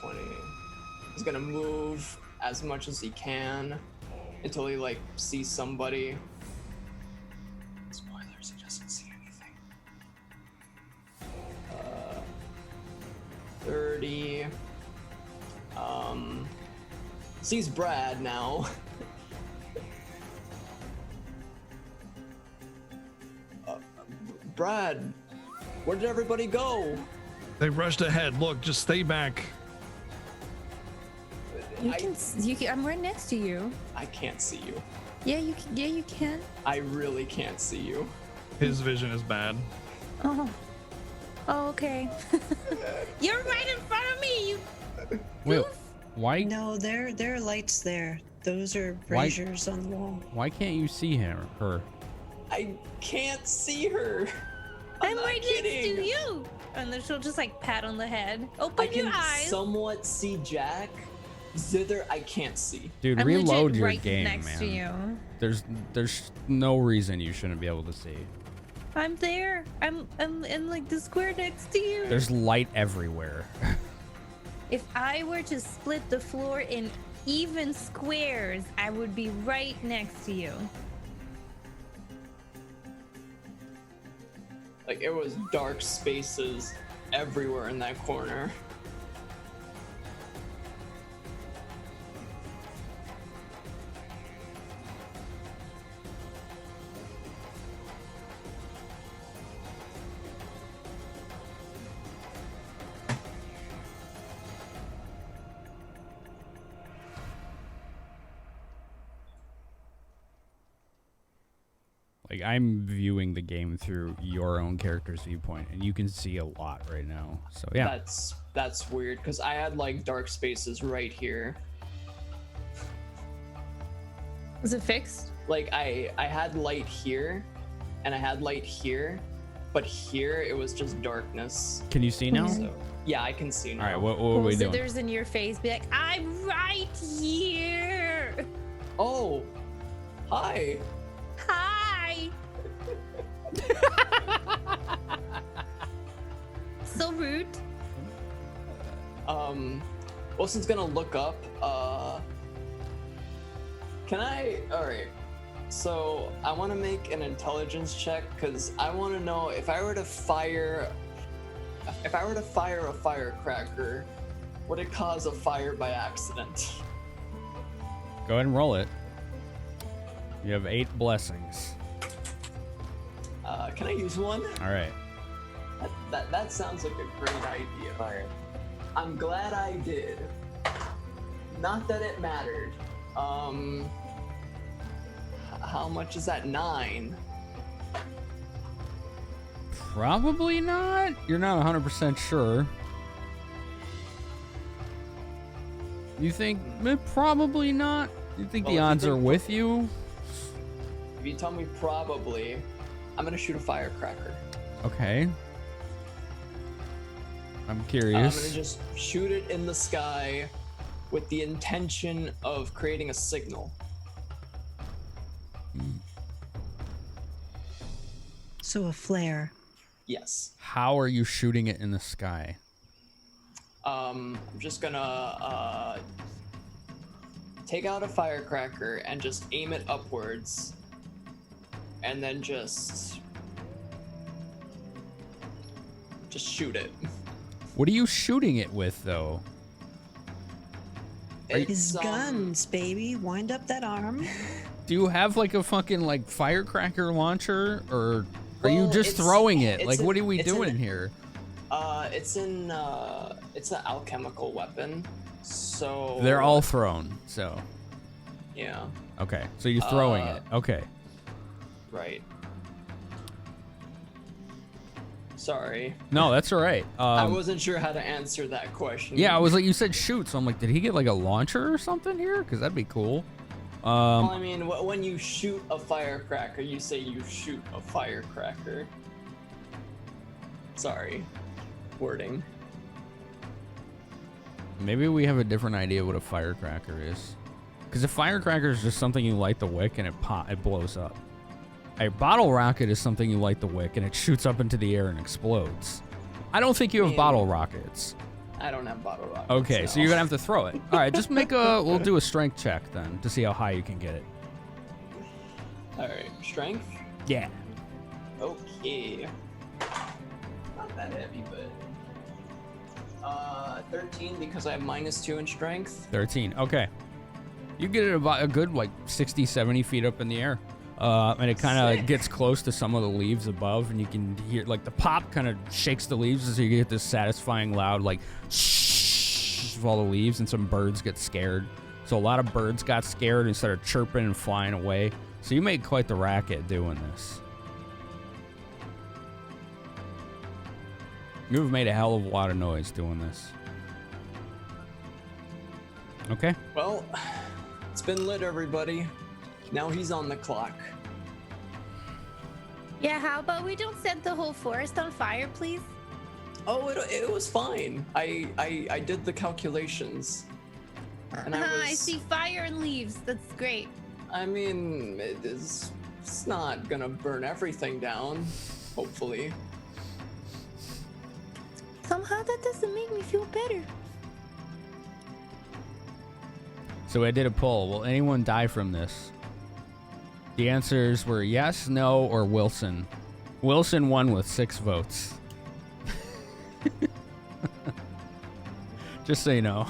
20. He's gonna move as much as he can until he like sees somebody. Spoilers, he doesn't see anything. 30. Sees Brad now. Brad, where did everybody go? They rushed ahead. Look, just stay back. You can. I'm right next to you. I can't see you. Yeah, you can. Yeah, you can. I really can't see you. His vision is bad. Oh. Oh, okay. You're right in front of me. You. Wait, goof. why? No, there are lights there. Those are Why- braziers on the wall. Why can't you see him? Her? I can't see her. I'm not right kidding. next to you. And then she'll just like pat on the head. I Open your can eyes. somewhat see Jack. Zither, I can't see. Dude, I'm reload legit your right game, next man. to you. There's no reason you shouldn't be able to see. I'm there. I'm in like the square next to you. There's light everywhere. If I were to split the floor in even squares, I would be right next to you. Like, it was dark spaces everywhere in that corner. Like, I'm viewing the game through your own character's viewpoint, and you can see a lot right now. So yeah, That's weird, because I had like dark spaces right here. Is it fixed? Like I had light here, and I had light here, but here it was just darkness. can you see now? So yeah, I can see now. All right, what are we doing? Zither's in your face. Be like, I'm right here. Oh, hi. Hi. So rude. Wilson's gonna look up. Can I? All right. So I want to make an intelligence check because I want to know if I were to fire a firecracker, would it cause a fire by accident? Go ahead and roll it. You have 8 blessings. Can I use one? All right. That sounds like a great idea. Fire. I'm glad I did. Not that it mattered. How much is that? 9. Probably not. You're not 100% sure. You think probably not? You think Well, the if you odds are think- with you? If you tell me probably, I'm gonna shoot a firecracker. Okay. I'm I'm curious. gonna just shoot it in the sky with the intention of creating a signal. So a flare. Yes. How are you shooting it in the sky? I'm just gonna take out a firecracker and just aim it upwards, and then just shoot it. What are you shooting it with, though? His It's, guns, baby. Wind up that arm. Do you have like a fucking like firecracker launcher, or are you Well, just it's- throwing it? it's Like, what are we it's doing here? It's an alchemical weapon, so They're all thrown. So yeah, okay, so you're throwing Uh, it. Okay. right. Sorry, No, that's all right. I wasn't sure how to answer that question. Yeah, I was like, you said shoot, so I'm like, did he get like a launcher or something here? Because that'd be cool. Well, I mean, when you shoot a firecracker, you say you shoot a firecracker. Sorry, wording. Maybe we have a different idea what a firecracker is. Because a firecracker is just something you light the wick and it blows up. A bottle rocket is something you light the wick and it shoots up into the air and explodes. I don't think you have Maybe. bottle rockets. I don't have bottle rockets. Okay, no. so you're gonna have to throw it. All right, just we'll do a strength check then to see how high you can get it. All right, strength. Yeah. Okay. Not that heavy, but 13 because I have -2 in strength. 13. Okay. You get it about a good like 60, 70 feet up in the air. And it kind of Sick. gets close to some of the leaves above, and you can hear like the pop kind of shakes the leaves, so you get this satisfying loud like shh of all the leaves, and some birds get scared. So a lot of birds got scared and started chirping and flying away. So you made quite the racket doing this. You've made a hell of a lot of noise doing this. Okay. Well, it's been lit, everybody. Now he's on the clock. Yeah, how about we don't set the whole forest on fire, please? Oh, it was fine. I did the calculations. And I see fire and leaves. That's great. I mean, it's not gonna burn everything down, hopefully. Somehow that doesn't make me feel better. So I did a poll. Will anyone die from this? The answers were yes, no, or Wilson. Wilson won with 6 votes. Just so you know.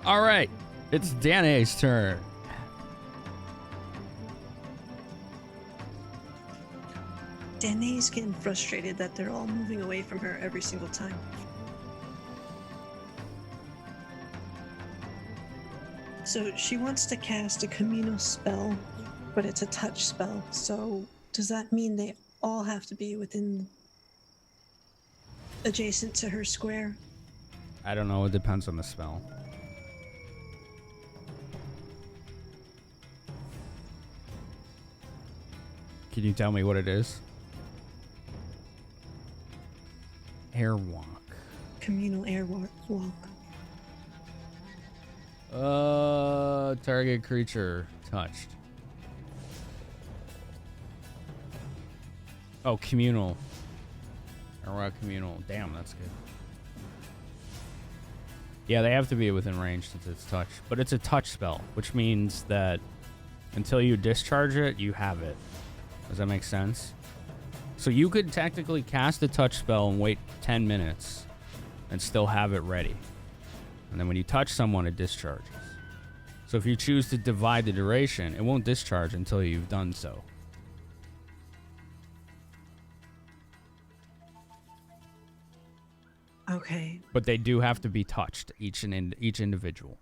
All right. It's Danae's turn. Danae's getting frustrated that they're all moving away from her every single time. So she wants to cast a communal spell, but it's a touch spell. So does that mean they all have to be within adjacent to her square? I don't know. It depends on the spell. Can you tell me what it is? Airwalk. Communal walk. Target creature touched. Oh, communal. Airwalk communal. Damn, that's good. Yeah, they have to be within range since it's touch. But it's a touch spell, which means that until you discharge it, you have it. Does that make sense? So you could technically cast a touch spell and wait 10 minutes and still have it ready. And then when you touch someone, it discharges. So if you choose to divide the duration, it won't discharge until you've done so. Okay. But they do have to be touched, each individual.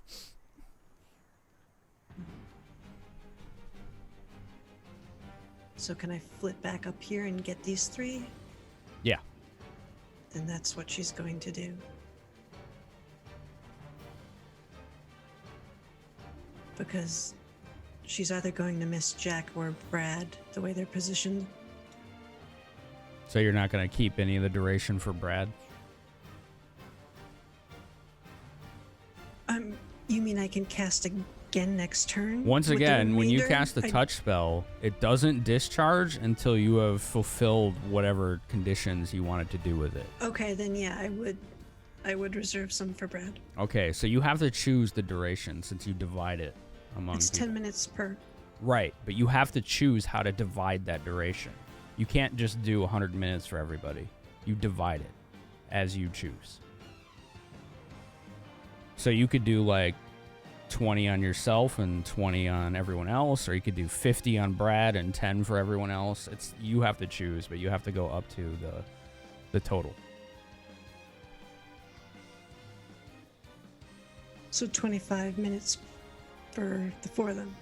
So can I flip back up here and get these 3? Yeah. then that's what she's going to do. Because she's either going to miss Jack or Brad, the way they're positioned. So you're not going to keep any of the duration for Brad? You mean I can cast again next turn? Once with the again, when you remainder? cast a touch spell, it doesn't discharge until you have fulfilled whatever conditions you wanted to do with it. Okay, then yeah, I would reserve some for Brad. Okay, so you have to choose the duration since you divide it among It's people. 10 minutes per. Right, but you have to choose how to divide that duration. You can't just do 100 minutes for everybody. You divide it as you choose. So you could do like 20 on yourself and 20 on everyone else, or you could do 50 on Brad and 10 for everyone else. You have to choose, but you have to go up to the total. So 25 minutes for the four of them.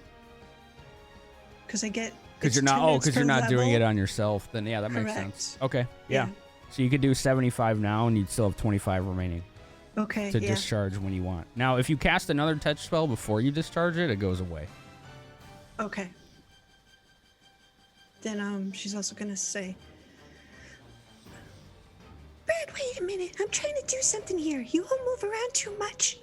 Because I get. Because you're not doing it on yourself. Then yeah, that makes sense. Okay, yeah. So you could do 75 now, and you'd still have 25 remaining Okay. to yeah. discharge when you want. Now, if you cast another touch spell before you discharge it, it goes away. Okay. Then she's also gonna say, Brad, wait a minute. I'm trying to do something here. You all move around too much.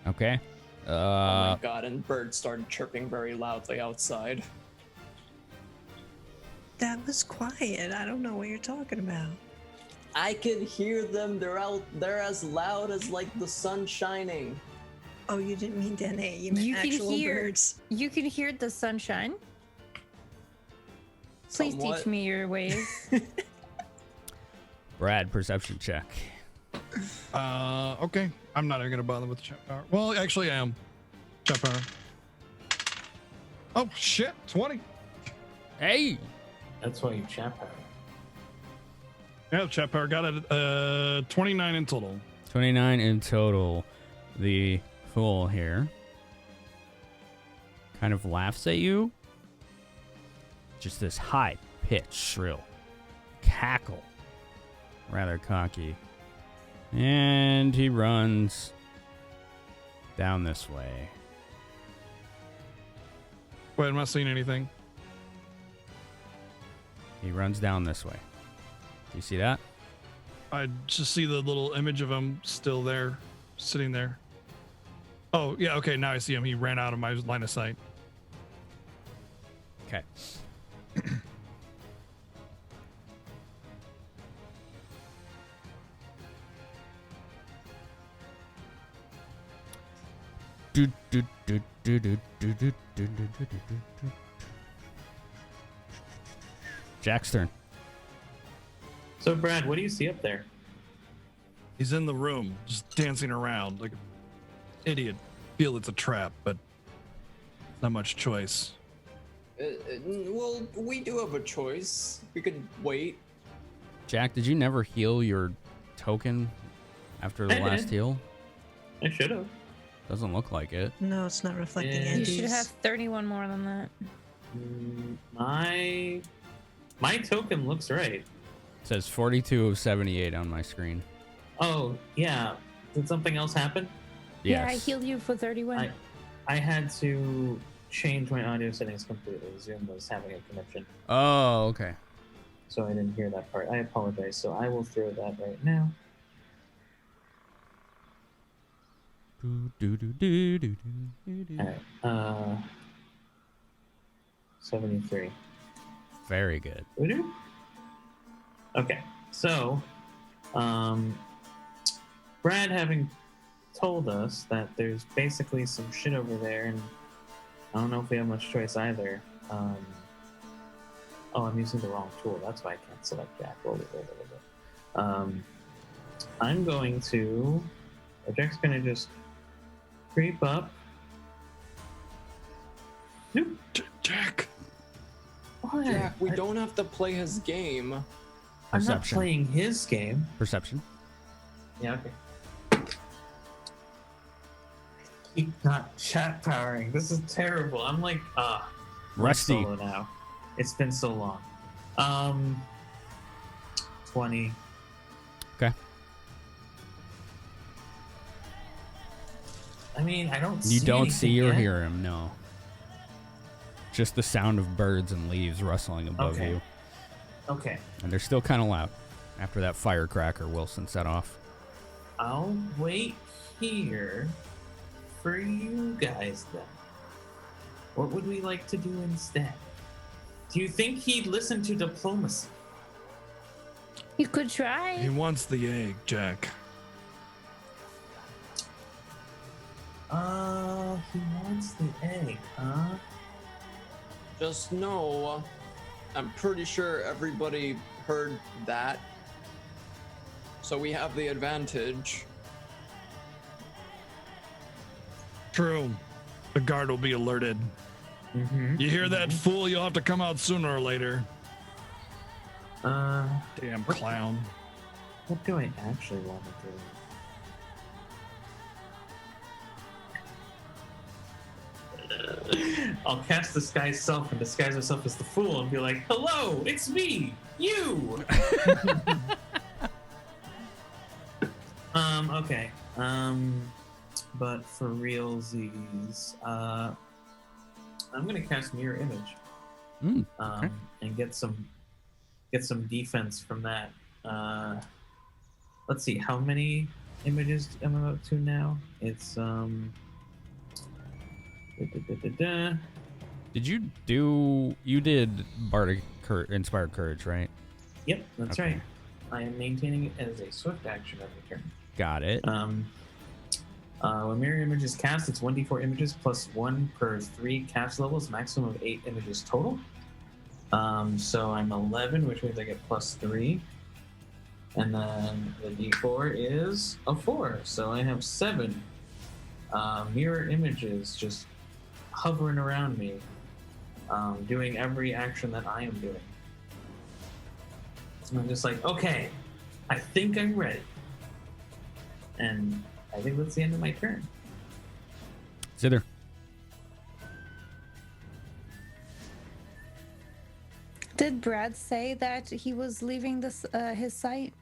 Okay. Oh my god, and birds started chirping very loudly outside. That was quiet. I don't know what you're talking about. I can hear them. They're as loud as like the sun shining. Oh, you didn't mean Danae. You meant actual birds. You can hear the sunshine. Please Somewhat. teach me your ways. Brad, perception check. Okay. I'm not even gonna bother with the chat power. Well, actually, I am. Chat power. Oh shit! 20. Hey. That's why you chat power. Yeah, chat power got it. 29 in total. 29 in total. The fool here kind of laughs at you. Just this high-pitched, shrill cackle. Rather cocky. And he runs down this way. Wait, I'm not seeing anything. He runs down this way. Do you see that? I just see the little image of him still there, sitting there. Oh, yeah, okay, now I see him. He ran out of my line of sight. Okay. Jack's turn. So, Brad, what do you see up there? He's in the room, just dancing around like an idiot. Feel it's a trap, but not much choice. Well, we do have a choice. We could wait. Jack, did you never heal your token after the I last did. heal? I should have. Doesn't look like it. No, it's not reflecting Yeah. You Andy's. should have 31 more than that. My token looks right. It says 42 of 78 on my screen. Oh, yeah. Did something else happen? Yeah, I Yes. healed you for 31. I had to change my audio settings completely. Zoom was having a connection, Oh, okay. so I didn't hear that part. I apologize. So I will throw that right now. All right. 73. Very good. Voodoo? Okay, so, Brad having told us that there's basically some shit over there, and I don't know if we have much choice either. Oh, I'm using the wrong tool. That's why I can't select Jack. I'm going to. Jack's gonna just creep up. Nope. Jack! Why? Jack, we don't have to play his game. I'm not Perception. playing his game. Perception. Yeah, okay. Keep not chat powering. This is terrible. I'm like, Rusty. solo now. It's been so long. 20. Okay. I mean, I don't see You don't anything see or yet. hear him, no. Just the sound of birds and leaves rustling above Okay. you. Okay. And they're still kind of loud after that firecracker Wilson set off. I'll wait here for you guys then. What would we like to do instead? Do you think he'd listen to diplomacy? You could He try. wants the egg, Jack. He wants the egg, huh? Just know, I'm pretty sure everybody heard that. So we have the advantage. True. The guard will be alerted. Mm-hmm. You hear that, fool? You'll have to come out sooner or later. Damn What- clown. What do I actually want to do? I'll cast Disguise Self and disguise myself as the fool and be like, "Hello, it's me, you." Okay. But for realsies, I'm gonna cast Mirror Image. Okay. And get some defense from that. Let's see, how many images am I up to now? It's Did you did Bardic Inspired Courage, right? Yep, that's Okay. right. I am maintaining it as a swift action every turn. Got it. When mirror image is cast, it's 1d4 images plus 1 per 3 cast levels, maximum of 8 images total. So I'm 11, which means I get plus 3. And then the d4 is a 4, so I have 7 mirror images just hovering around me, doing every action that I am doing. And I'm just like, okay, I think I'm ready. And I think that's the end of my turn. Zither. Did Brad say that he was leaving this his site?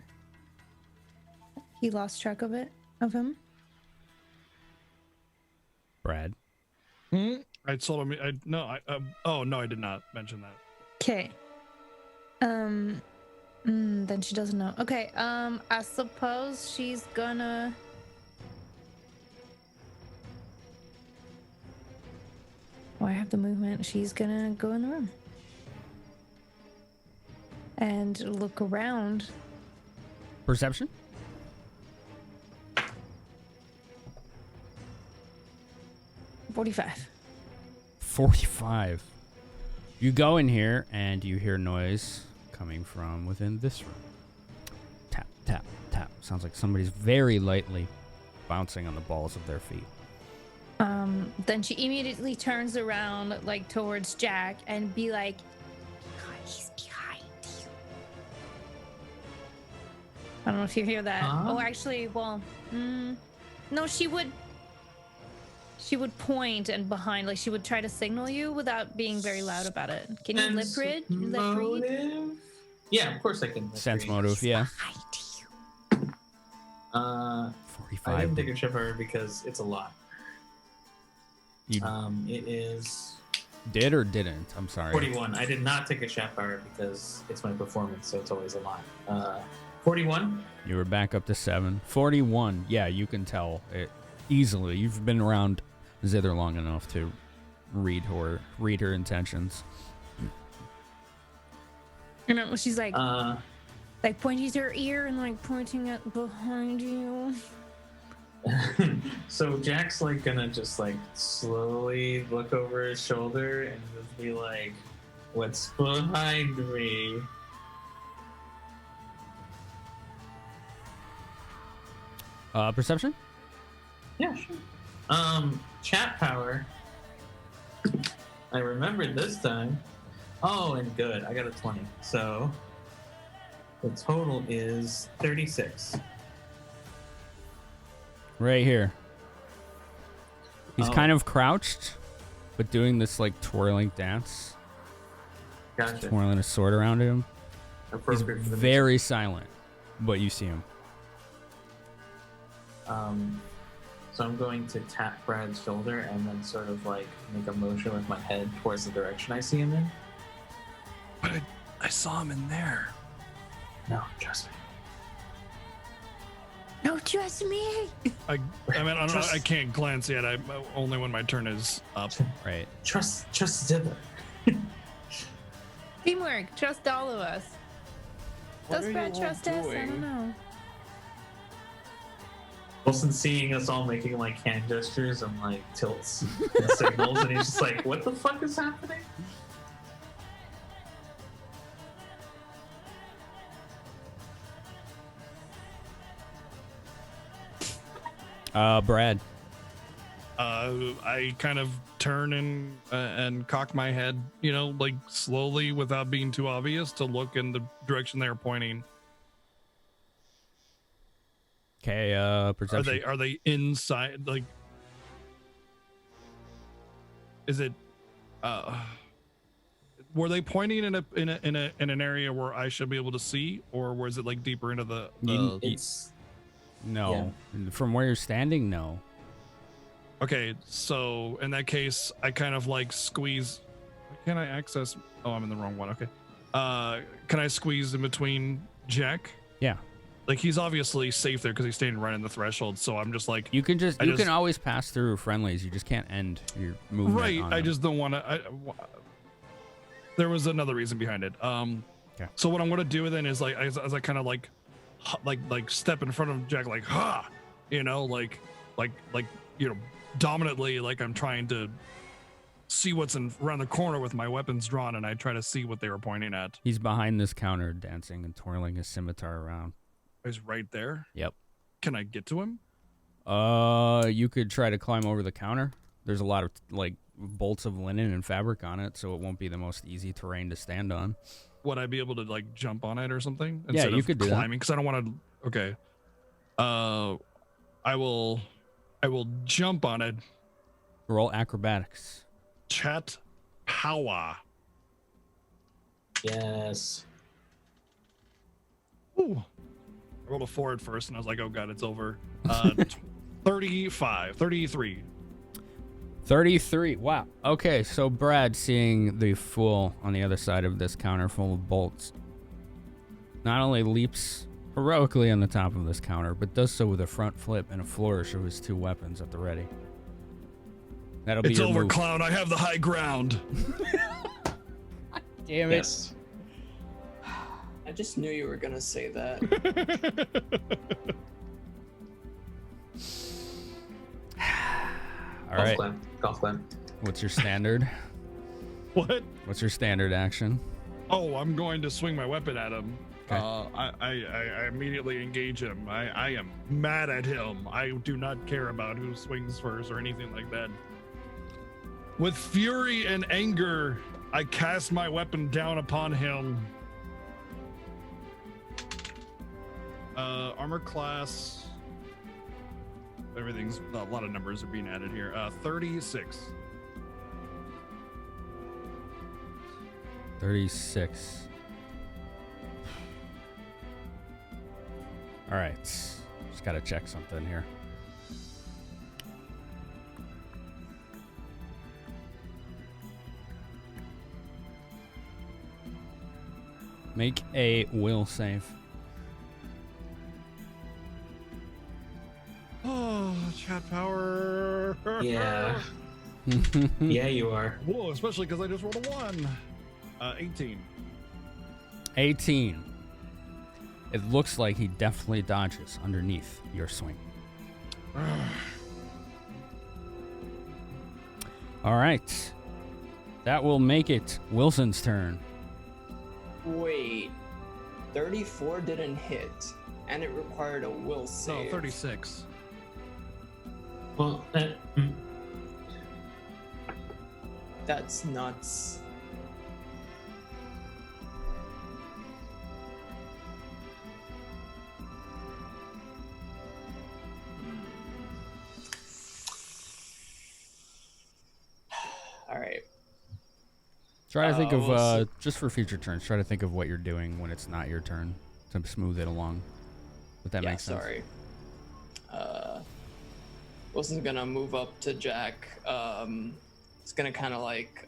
He lost track of him. Brad. I told him. Oh no, I did not mention that. Okay. Then she doesn't know. Okay. I suppose she's gonna. Oh, I have the movement. She's gonna go in the room and look around. Perception? $45. 45. You go in here and you hear noise coming from within this room. Tap, tap, tap. Sounds like somebody's very lightly bouncing on the balls of their feet. Then she immediately turns around, like, towards Jack and be like, he's behind you. I don't know if you hear that. Huh? Oh, actually, well, no, she would point and behind, like, she would try to signal you without being very loud about it. Can you lip read? Motive? Yeah, of course I can. lip Sense read. motive, yeah. I 45. didn't take a shiver because it's a lot. You It is did or didn't? I'm sorry. 41. I did not take a chaper because it's my performance, so it's always a lot. 41. You were back up to 7. 41. Yeah, you can tell it easily. You've been around Zither long enough to read her intentions. You know, she's like Like pointing to her ear and like pointing at behind you. So Jack's like gonna just like slowly look over his shoulder and just be like, "What's behind me?" Perception? Yeah, sure. Chat power. I remembered this time. Oh, and good. I got a 20. So the total is 36. Right here. He's kind of crouched, but doing this like twirling dance. Gotcha. Twirling his sword around him. He's Appropriate for the very silent, but you see him. So I'm going to tap Brad's shoulder and then sort of like make a motion with my head towards the direction I see him in. But I saw him in there. No, trust me. No, trust me. I mean, I don't know. I can't glance yet. Only when my turn is up. Right. Trust Zibber. Teamwork. Trust all of us. What Does are Brad you all trust us? I don't doing? know. Wilson seeing us all making like hand gestures and like tilts and signals, and he's just like, "What the fuck is happening?" Brad. I kind of turn and cock my head, you know, like slowly without being too obvious to look in the direction they're pointing. Okay, perception. Are they inside? Like, is it? Were they pointing in an area where I should be able to see, or was it like deeper into the? It's No. From where you're standing, no. Okay, so in that case, I kind of like squeeze. Can I access? Oh, I'm in the wrong one. Okay. Can I squeeze in between Jack? Yeah. Like he's obviously safe there because he's standing right in the threshold. So I'm just like, You can can always pass through friendlies. You just can't end your movement. right. on I them. just don't want to. There was another reason behind it. Okay. So what I'm gonna do then is like, as I kind of like step in front of Jack, like you know, like you know, dominantly, like I'm trying to see what's around the corner with my weapons drawn, and I try to see what they were pointing at. He's behind this counter, dancing and twirling his scimitar around. He's right there. Yep. Can I get to him? You could try to climb over the counter. There's a lot of like bolts of linen and fabric on it, so it won't be the most easy terrain to stand on. Would I be able to like jump on it or something? Yeah, you could do that. climbing because I don't want to. Okay. I will jump on it. Roll acrobatics. Chat power. yes. Ooh. I rolled a 4 at first, and I was like, oh god, it's over. 33. 33. Wow. Okay, so Brad, seeing the fool on the other side of this counter full of bolts, not only leaps heroically on the top of this counter, but does so with a front flip and a flourish of his two weapons at the ready. That'll be It's your over, move. clown. I have the high ground. Damn it. Yes. I just knew you were gonna say that. All right. Golf clap. What's your standard? What? What's your standard action? Oh, I'm going to swing my weapon at him. Okay. I immediately engage him. I am mad at him. I do not care about who swings first or anything like that. With fury and anger, I cast my weapon down upon him. Armor class. Everything's a lot of numbers are being added here. 36. 36. All right. Just got to check something here. Make a will save. Oh, chat power. Yeah. Yeah, you are. Whoa, especially because I just rolled a 1. 18. 18. It looks like he definitely dodges underneath your swing. All right. That will make it Wilson's turn. Wait, 34 didn't hit, and it required a will save. No, 36. Well, That's nuts. Try to think of, we'll just for future turns, try to think of what you're doing when it's not your turn to smooth it along. If that makes sense. Sorry. Wilson's gonna move up to Jack. It's gonna kind of like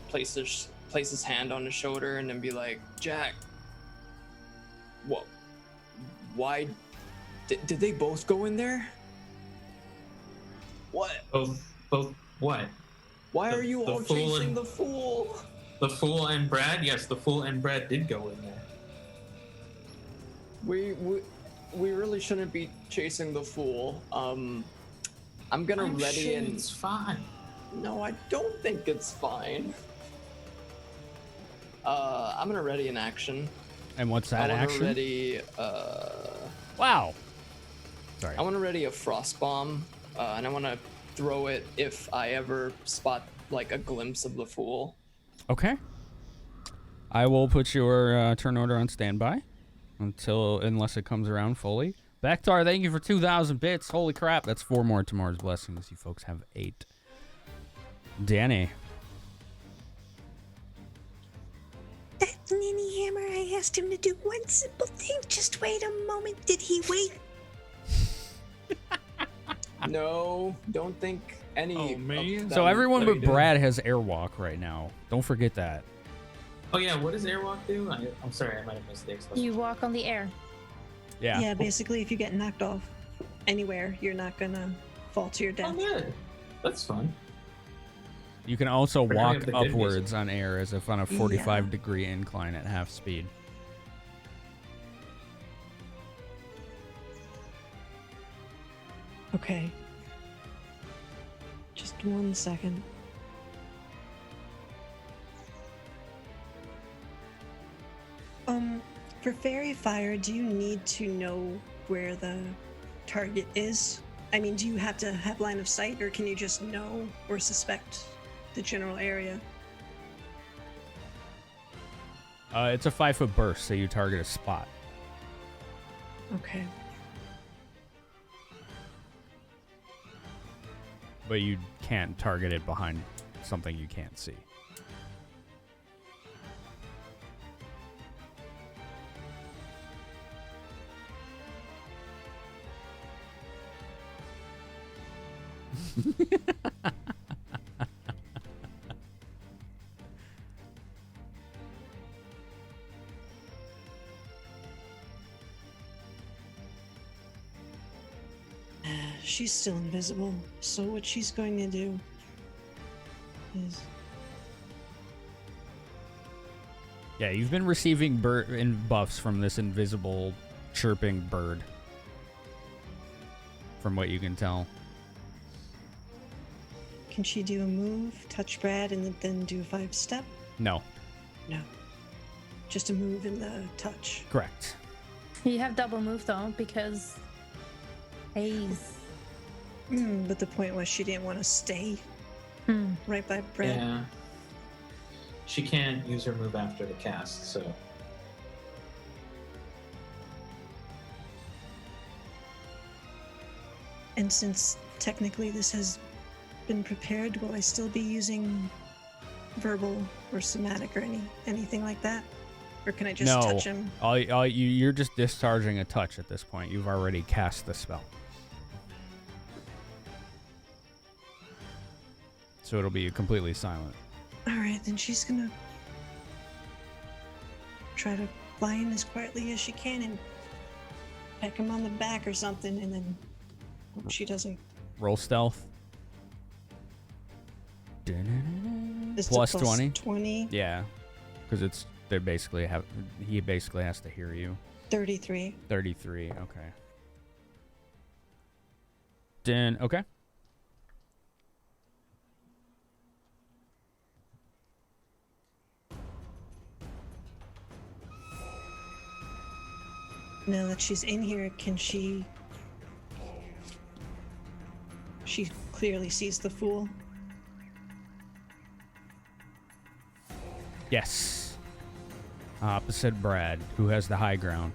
place his hand on his shoulder and then be like, Jack, what? Why did they both go in there? What? Both what? Why The- are you the all fool chasing and- the fool? The Fool and Brad? Yes, the Fool and Brad did go in there. We really shouldn't be chasing the fool. I'm gonna I'm ready sure and it's fine. no, I don't think it's fine. I'm gonna ready an action. And what's that I wanna action? ready. Wow. Sorry. I want to ready a frost bomb, and I want to throw it if I ever spot like a glimpse of the fool. Okay. I will put your turn order on standby unless it comes around fully. Bactar, thank you for 2,000 bits. Holy crap, that's 4 more tomorrow's blessings. You folks have 8. Danny. That ninny hammer, I asked him to do one simple thing. Just wait a moment. Did he wait? No, don't think any. Oh, me? of So them everyone but played it. Brad has airwalk right now. Don't forget that. Oh yeah, what does Airwalk do? I'm sorry, I might have missed the explanation. You walk on the air. Yeah. Yeah, basically, if you get knocked off anywhere, you're not gonna fall to your Oh death. good. That's fun. You can also But now we walk have the good upwards music. on air as if on a 45-degree incline at half speed. Okay. Just 1 second. For fairy fire, do you need to know where the target is? I mean, do you have to have line of sight, or can you just know or suspect the general area? It's a 5-foot burst, so you target a spot. Okay. But you can't target it behind something you can't see. She's still invisible, so what she's going to do is... Yeah, you've been receiving buffs from this invisible chirping bird. From what you can tell. Can she do a move, touch Brad, and then do a 5-step? No. No. Just a move in the touch. Correct. You have double move though, because A's. But the point was she didn't want to stay Hmm. right by Brad. Yeah. She can't use her move after the cast, so. And since technically this has been prepared, will I still be using verbal or somatic or anything like that? Or can I just No. touch him? You're just discharging a touch at this point. You've already cast the spell. So it'll be completely silent. Alright, then she's gonna try to fly in as quietly as she can and peck him on the back or something, and then hope she doesn't. Roll stealth. It's a Plus 20? 20. Yeah. Because he basically has to hear you. 33. 33, okay. Okay. Now that she's in here, can she... She clearly sees the fool. Yes. Opposite Brad, who has the high ground.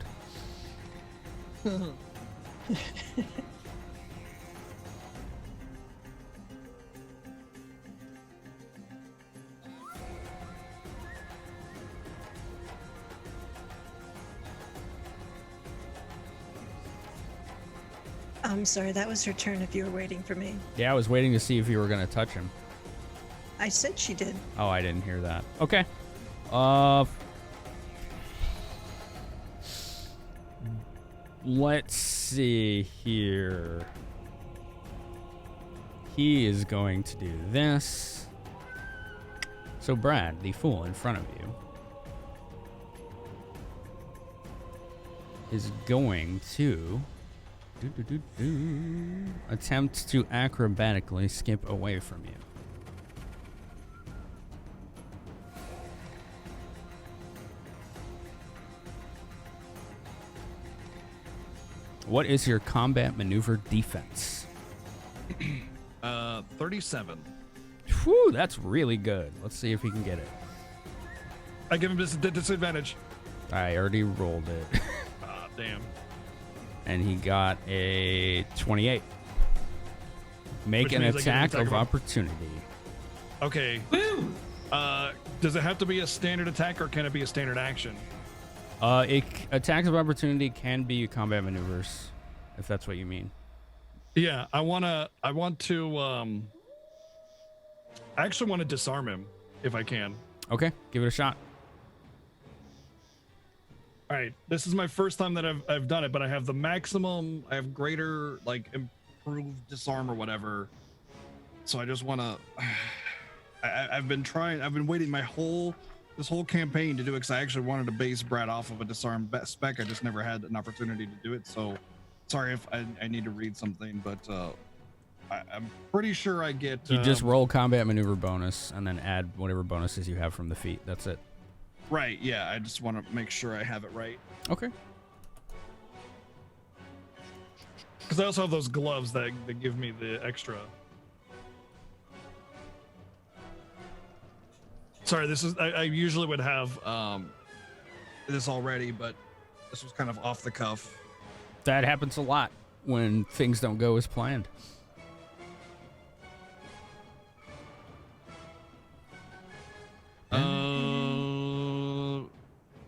I'm sorry, that was her turn if you were waiting for me. Yeah, I was waiting to see if you were gonna touch him. I said she did. Oh, I didn't hear that. Okay. Let's see here. He is going to do this. So Brad, the fool in front of you, is going to attempt to acrobatically skip away from you. What is your combat maneuver defense? 37. Whew, that's really good. Let's see if he can get it. I give him disadvantage. I already rolled it. Ah, damn. And he got a 28. Make Which an means I get an attack attack of of opportunity. Okay. Woo! Does it have to be a standard attack or can it be a standard action? Attacks of opportunity can be combat maneuvers, if that's what you mean. Yeah, I want to I actually want to disarm him if I can. Okay, give it a shot. All right, this is my first time that I've done it, but I have the maximum, I have greater, like, improved disarm or whatever. So I just want to, I've been waiting this whole campaign to do it because I actually wanted to base Brad off of a disarm spec. I just never had an opportunity to do it. So sorry if I need to read something, but I'm pretty sure I get. You just roll combat maneuver bonus and then add whatever bonuses you have from the feat. That's it. Right, yeah, I just want to make sure I have it right. Okay. Because I also have those gloves that give me the extra. Sorry, this is I usually would have this already, but this was kind of off the cuff. That happens a lot when things don't go as planned.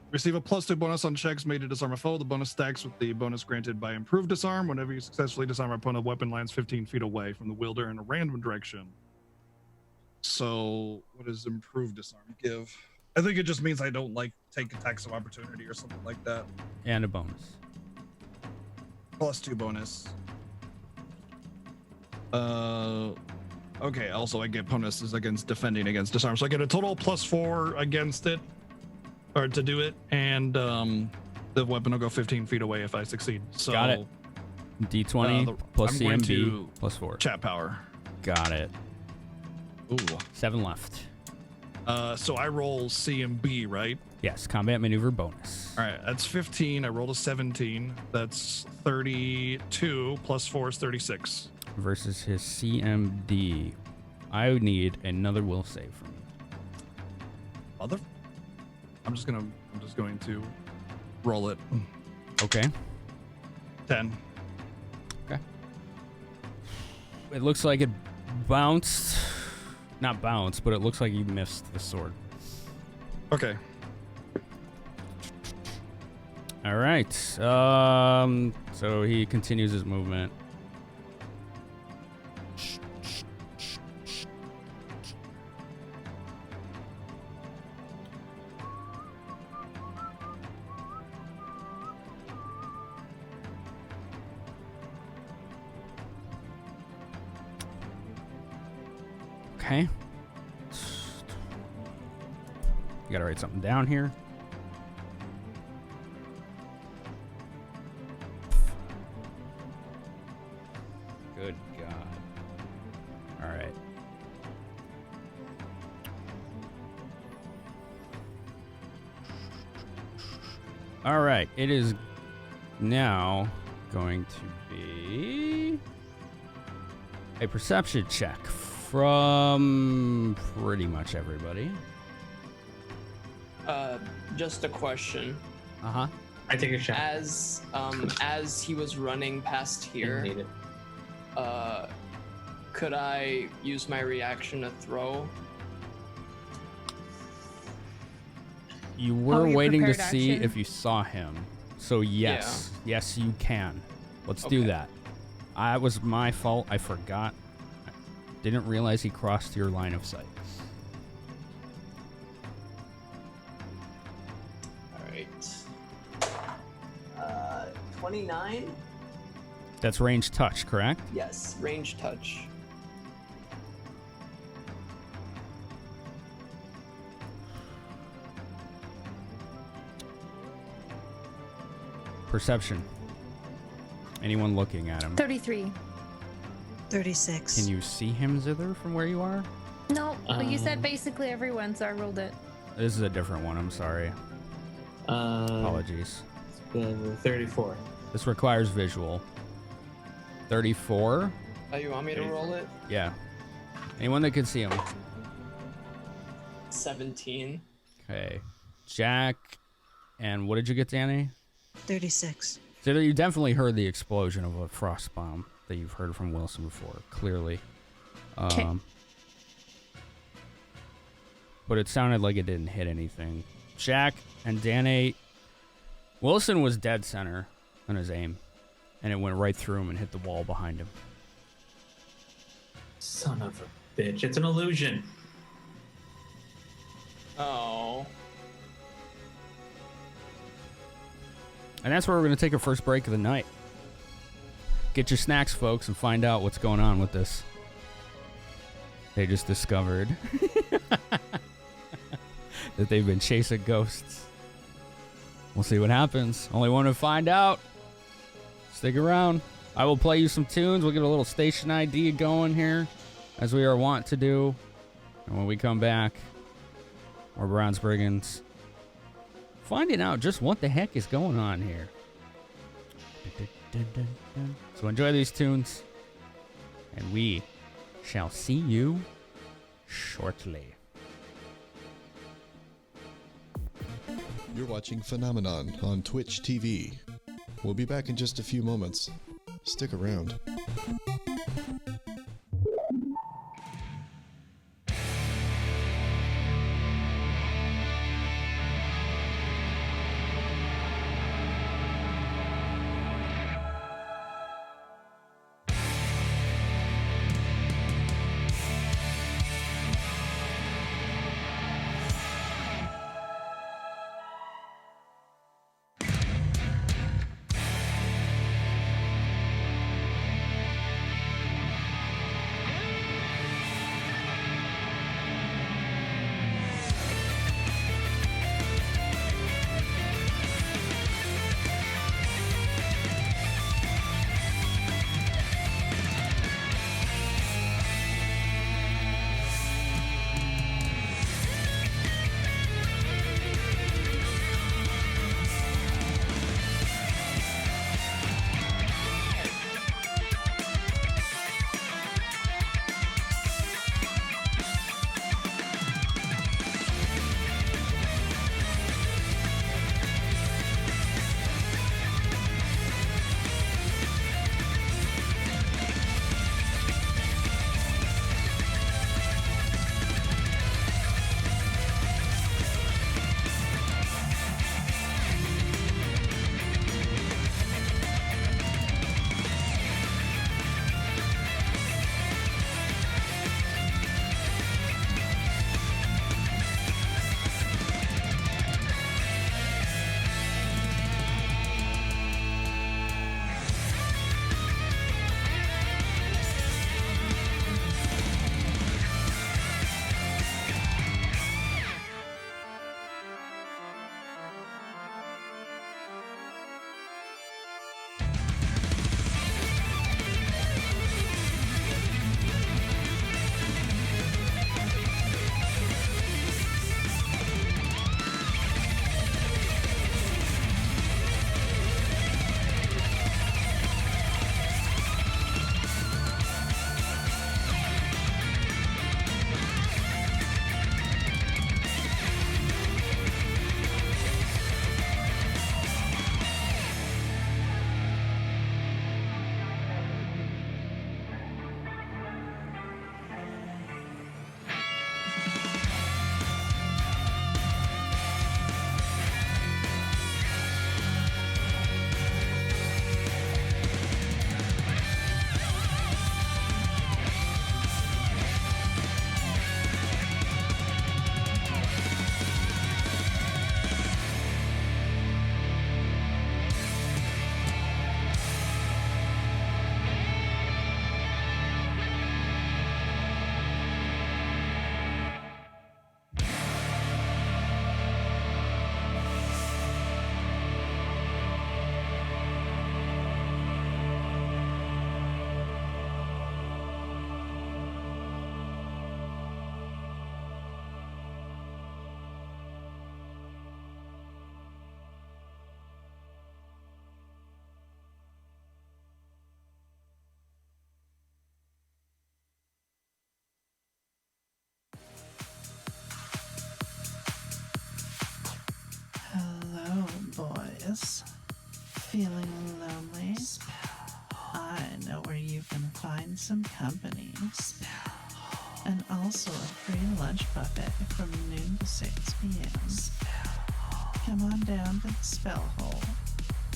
Receive a +2 bonus on checks made to disarm a foe. The bonus stacks with the bonus granted by improved disarm. Whenever you successfully disarm an opponent, the weapon lands 15 feet away from the wielder in a random direction. So, what does improved disarm give? I think it just means I don't take attacks of opportunity or something like that. And a bonus. +2 bonus. Okay. Also, I get bonuses against defending against disarm, so I get a total +4 against it. Or to do it, and the weapon will go 15 feet away if I succeed. So got it. D20 plus I'm going CMB to plus 4. Chat power. Got it. Ooh. 7 left. So I roll CMB, right? Yes, combat maneuver bonus. All right, that's 15. I rolled a 17. That's 32 plus 4 is 36. Versus his CMD. I would need another will save from you. Mother. I'm just going to roll it. Okay. 10. Okay. It looks like it bounced. Not bounced, but it looks like you missed the sword. Okay. All right. So he continues his movement. Okay. You gotta write something down here. Good God. All right. All right. It is now going to be a perception check from pretty much everybody. Just a question. Uh-huh. I take a shot. As he was running past here, Need it. could I use my reaction to throw? You were your waiting to prepared see action? if you saw him. So yes. Yes, you can. Let's do Okay. that. I was my fault. I forgot. I didn't realize he crossed your line of sight. All right. 29. That's range touch, correct? Yes, range touch. Perception. Anyone looking at him? 33. 36. Can you see him, Zither, from where you are? No, but you said basically everyone, so I rolled it. This is a different one. I'm sorry. Apologies. 34. This requires visual. 34? Oh, you want me to roll it? Yeah. Anyone that can see him. 17. Okay. Jack, and what did you get, Danny? 36. So you definitely heard the explosion of a frost bomb that you've heard from Wilson before, clearly. But it sounded like it didn't hit anything. Jack and Danny, Wilson was dead center on his aim, and it went right through him and hit the wall behind him. Son of a bitch. It's an illusion. Oh. And that's where we're going to take our first break of the night. Get your snacks, folks, and find out what's going on with this. They just discovered that they've been chasing ghosts. We'll see what happens. Only one to find out. Stick around. I will play you some tunes. We'll get a little station ID going here, as we are wont to do. And when we come back, more Bronze Brigands, finding out just what the heck is going on here. So enjoy these tunes, and we shall see you shortly. You're watching Phenomenon on Twitch TV. We'll be back in just a few moments. Stick around. Yes. Feeling lonely? I know where you can find some company. And also a free lunch buffet from noon to 6 p.m. Come on down to the Spell Hole,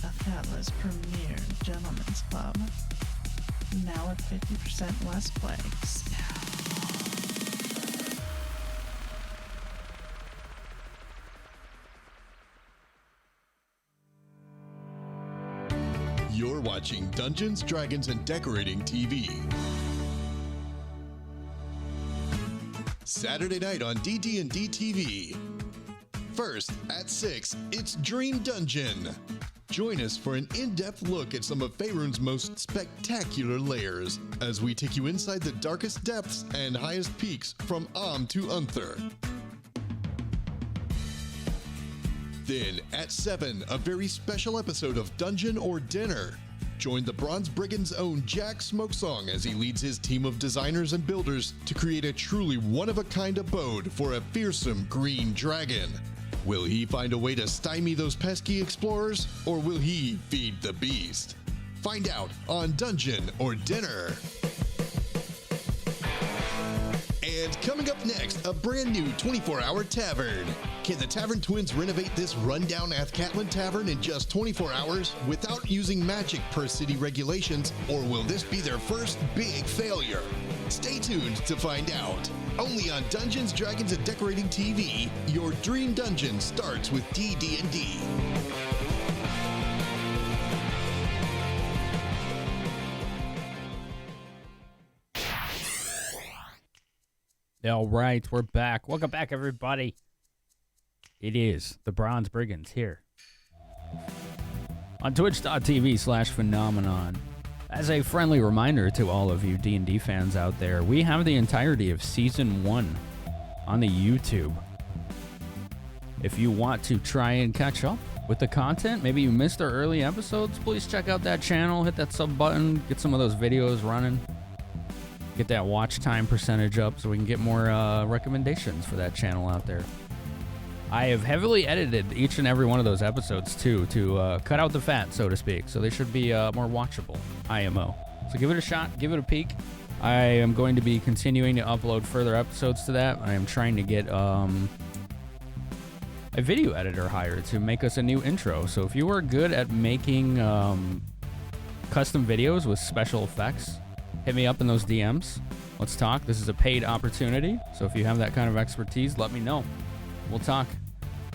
Athatla's premier gentleman's club. Now with 50% less play. You're watching Dungeons, Dragons, and Decorating TV. Saturday night on DD&D TV. First, at 6, it's Dream Dungeon. Join us for an in-depth look at some of Faerun's most spectacular layers as we take you inside the darkest depths and highest peaks from Am to Unther. Then, at 7, a very special episode of Dungeon or Dinner. Join the Bronze Brigands' own Jack Smokesong as he leads his team of designers and builders to create a truly one-of-a-kind abode for a fearsome green dragon. Will he find a way to stymie those pesky explorers, or will he feed the beast? Find out on Dungeon or Dinner. And coming up next, a brand new 24-hour tavern. Can the Tavern Twins renovate this rundown Athkatlan tavern in just 24 hours without using magic per city regulations, or will this be their first big failure? Stay tuned to find out. Only on Dungeons, Dragons, and Decorating TV, your dream dungeon starts with DD&D. All right, we're back. Welcome back, everybody. It is the Bronze Brigands here on twitch.tv/phenomenon. As a friendly reminder to all of you D&D fans out there, we have the entirety of Season 1 on the YouTube. If you want to try and catch up with the content, maybe you missed our early episodes, please check out that channel, hit that sub button, get some of those videos running. Get that watch time percentage up so we can get more recommendations for that channel out there. I have heavily edited each and every one of those episodes too to cut out the fat, so to speak, so they should be more watchable, IMO. So give it a shot, give it a peek. I am going to be continuing to upload further episodes to that. I am trying to get a video editor hired to make us a new intro. So if you are good at making custom videos with special effects, hit me up in those DMs. Let's talk. This is a paid opportunity, so if you have that kind of expertise, let me know. We'll talk.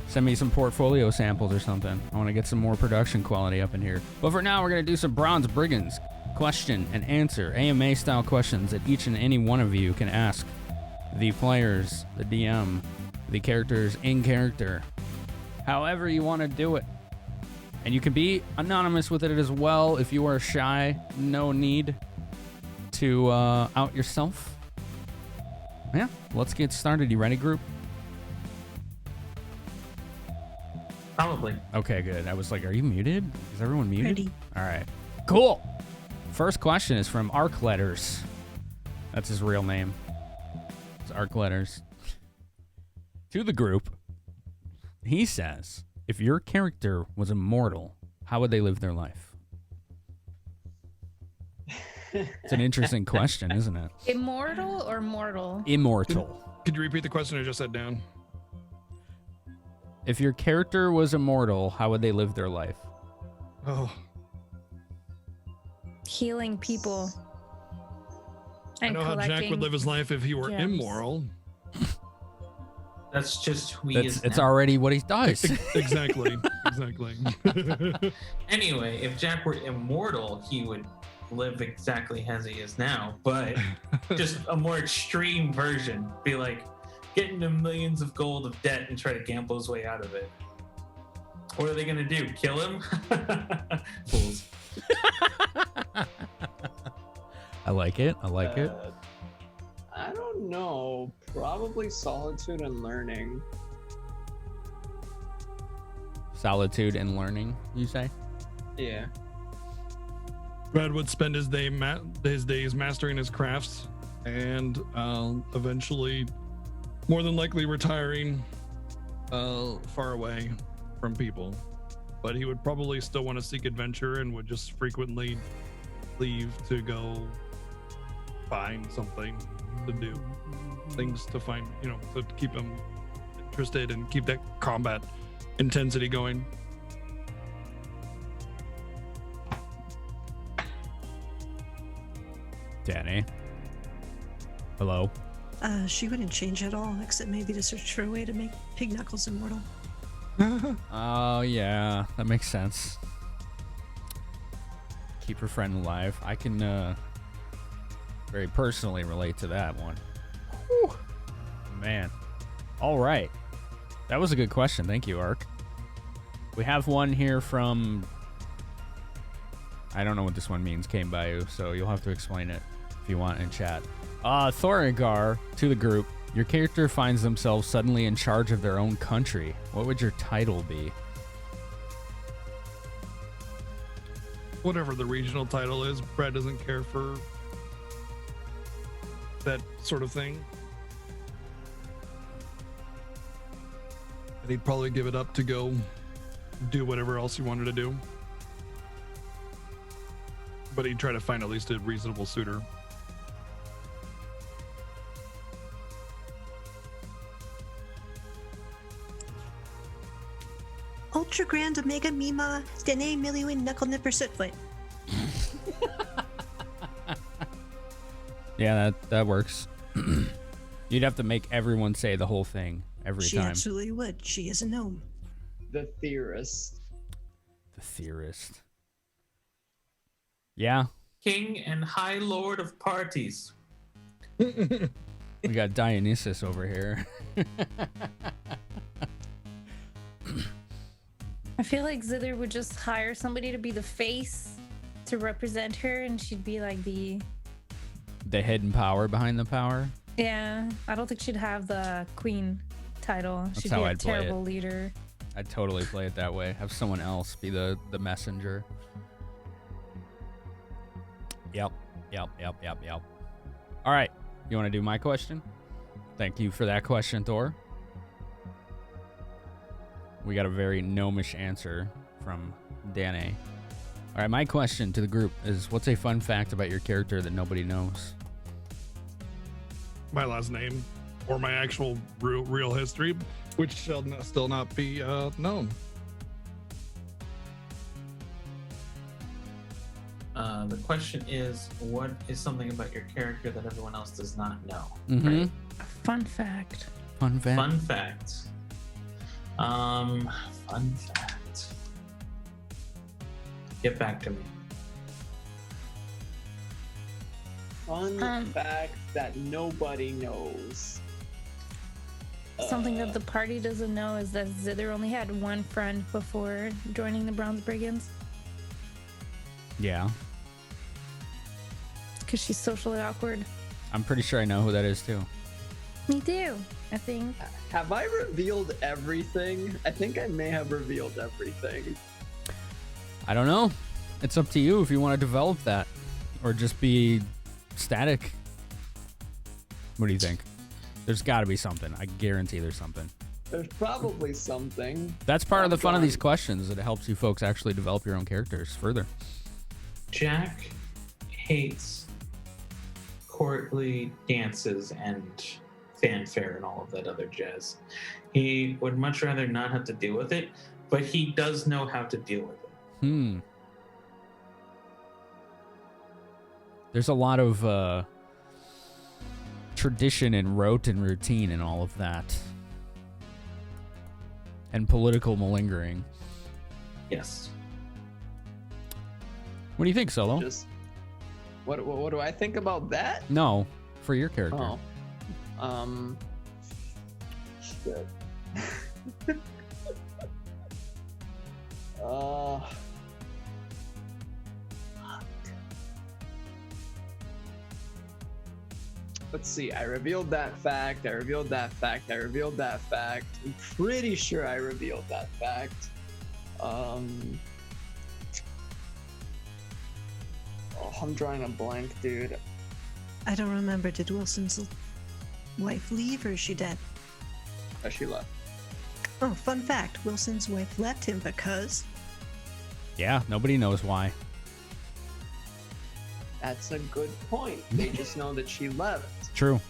Send me some portfolio samples or something. I want to get some more production quality up in here. But for now, we're going to do some Bronze Brigands question and answer, AMA-style questions that each and any one of you can ask the players, the DM, the characters in character, however you want to do it. And you can be anonymous with it as well if you are shy. No need to out yourself. Yeah, let's get started. You ready, group? Probably. Okay, good. I was like, are you muted? Is everyone muted? Ready. All right. Cool. First question is from Arc Letters. That's his real name. It's Arc Letters. To the group, he says, if your character was immortal, how would they live their life? It's an interesting question, isn't it? Immortal or mortal? Immortal. Could you repeat the question I just said down? If your character was immortal, how would they live their life? Oh, Healing people. I And know how Jack would collecting live his life if he were gems. immoral. That's just who he is. It's now. already what he does. Exactly. Exactly. Anyway, if Jack were immortal, he would live exactly as he is now, but just a more extreme version. Be like, get into millions of gold of debt and try to gamble his way out of it. What are they gonna do? Kill him? Fools. I like it. I like it. I don't know. Probably solitude and learning. Solitude and learning, you say? Yeah. Brad would spend his days mastering his crafts and eventually, more than likely, retiring far away from people. but he would probably still want to seek adventure and would just frequently leave to go find something to do, things to find, to keep him interested and keep that combat intensity going. Danny. Hello. She wouldn't change at all, except maybe to search for a way to make Pig Knuckles immortal. Oh, yeah. That makes sense. Keep her friend alive. I can very personally relate to that one. Whew. Man. All right. That was a good question. Thank you, Ark. We have one here from... I don't know what this one means, came by you, so you'll have to explain it if you want in chat. Thorigar, to the group. Your character finds themselves suddenly in charge of their own country. What would your title be? Whatever the regional title is, Brad doesn't care for that sort of thing. And he'd probably give it up to go do whatever else he wanted to do. But he'd try to find at least a reasonable suitor. Ultra Grand Omega Mima Dene Miliwin Knuckle Nipper Sootfoot. Yeah, that works. You'd have to make everyone say the whole thing every She time. absolutely would. She is a gnome. The theorist. The theorist. Yeah. King and High Lord of Parties. We got Dionysus over here. I feel like Zither would just hire somebody to be the face to represent her, and she'd be like the hidden power behind the power. Yeah, I don't think she'd have the queen title. That's She'd how be a I'd play it. terrible leader. I'd totally play it that way. Have someone else be the messenger. Yep. All right. You want to do my question? Thank you for that question, Thor. We got a very gnomish answer from Danae. All right, my question to the group is, what's a fun fact about your character that nobody knows? My last name or my actual real history, which shall still not be known. The question is, what is something about your character that everyone else does not know? Mm-hmm. Right? Fun fact. Fun fact. Fun fact. Fun fact. Get back to me. Fun fact that nobody knows. Something that the party doesn't know is that Zither only had one friend before joining the Bronze Brigands. Yeah. Because she's socially awkward. I'm pretty sure I know who that is, too. Me too, I think. Have I revealed everything? I think I may have revealed everything. I don't know. It's up to you if you want to develop that or just be static. What do you think? There's got to be something. I guarantee there's something. There's probably something. That's part of the fun of trying. these questions. It helps you folks actually develop your own characters further. Jack hates courtly dances and fanfare and all of that other jazz. He would much rather not have to deal with it, but he does know how to deal with it. There's a lot of tradition and rote and routine and all of that. And political malingering. Yes. What do you think, Solo? Just what do I think about that? No, for your character. Oh. Shit. Let's see. I revealed that fact. I revealed that fact. I revealed that fact. I'm pretty sure I revealed that fact. Oh, I'm drawing a blank, dude. I don't remember. Did Wilson's wife leave or is she dead? She left. Oh, fun fact. Wilson's wife left him because Yeah, nobody knows why. That's a good point. They just know that she left. True.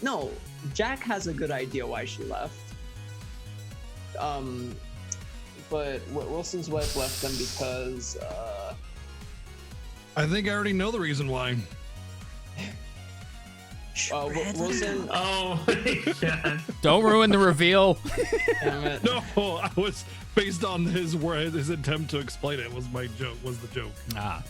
No, Jack has a good idea why she left. But Wilson's wife left them because I think I already know the reason why. Wilson. Oh, yeah. Don't ruin the reveal. Damn it. No, I was based on his attempt to explain it. Was the joke. Ah.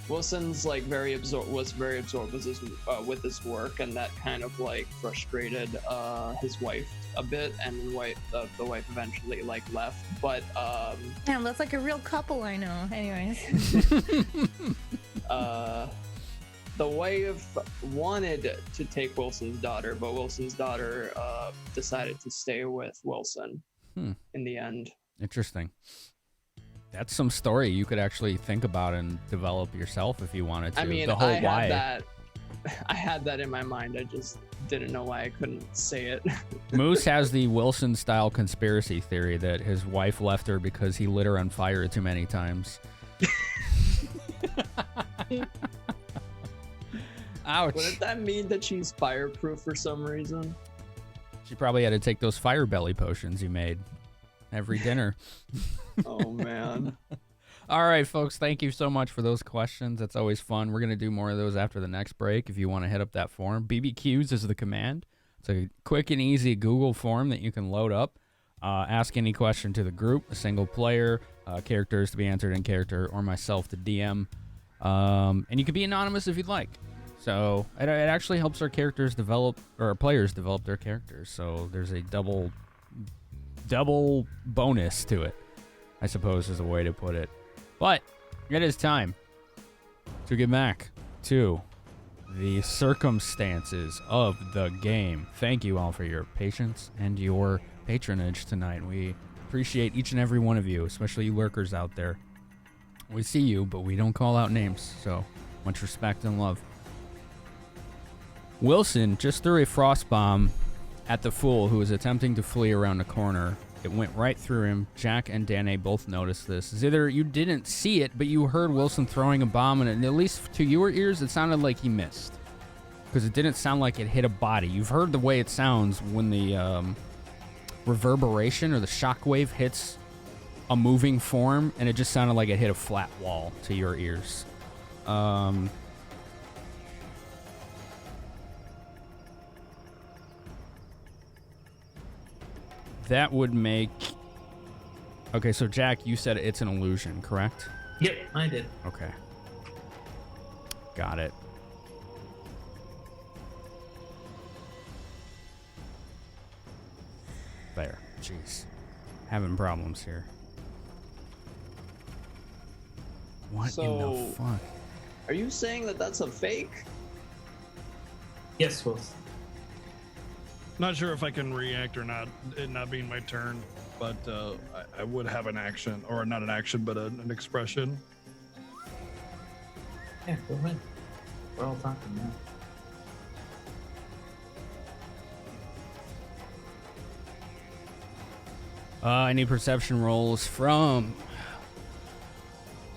Wilson's like was very absorbed with his work, and that kind of like frustrated his wife a bit, and the wife eventually like left. But Damn, that's like a real couple I know. Anyways. the wife wanted to take Wilson's daughter, but Wilson's daughter decided to stay with Wilson in the end. Interesting. That's some story you could actually think about and develop yourself if you wanted to. I mean, the whole I had that in my mind. I just didn't know why I couldn't say it. Moose has the Wilson-style conspiracy theory that his wife left her because he lit her on fire too many times. Ouch. Wouldn't that mean that she's fireproof for some reason? She probably had to take those fire belly potions you made every dinner. Oh, man. All right, folks, thank you so much for those questions. That's always fun. We're going to do more of those after the next break if you want to hit up that form. BBQs is the command. It's a quick and easy Google form that you can load up. Ask any question to the group, a single player, characters to be answered in character, or myself to DM. And you can be anonymous if you'd like. So it actually helps our characters develop, or our players develop their characters. So there's a double bonus to it, I suppose is a way to put it. But it is time to get back to the circumstances of the game. Thank you all for your patience and your patronage tonight. We appreciate each and every one of you, especially you lurkers out there. We see you, but we don't call out names, so much respect and love. Wilson just threw a frost bomb at the fool who was attempting to flee around the corner. It went right through him. Jack and Danae both noticed this. Zither, you didn't see it, but you heard Wilson throwing a bomb, and at least to your ears, it sounded like he missed. Because it didn't sound like it hit a body. You've heard the way it sounds when the reverberation or the shockwave hits a moving form, and it just sounded like it hit a flat wall to your ears. That would make... Okay, so Jack, you said it's an illusion, correct? Yep, I did. Okay. Got it. There. Jeez. Having problems here. What in the fuck? Are you saying that that's a fake? Yes, Wilson. Not sure if I can react or not, it not being my turn, but I would have an action, or not an action, but an expression. Yeah, go ahead. We're all talking now. I need perception rolls from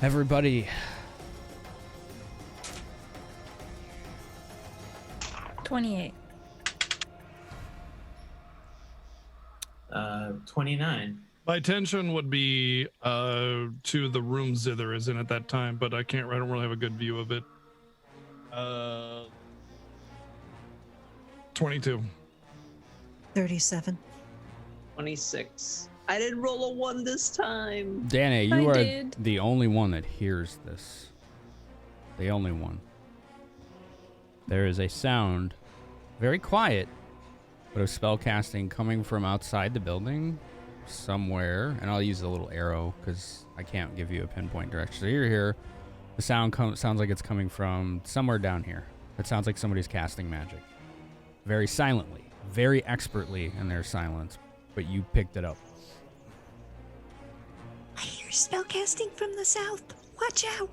everybody. 28. 29. My attention would be to the room Zither is in at that time, but I don't really have a good view of it. 22. 37. 26. I didn't roll a 1 this time. Danae, I you are did. the only one that hears this. The only one. There is a sound, very quiet, but of spell casting coming from outside the building somewhere. And I'll use a little arrow because I can't give you a pinpoint direction. So you're here. The sound sounds like it's coming from somewhere down here. It sounds like somebody's casting magic. Very silently, very expertly in their silence, but you picked it up. I hear spellcasting from the south. Watch out.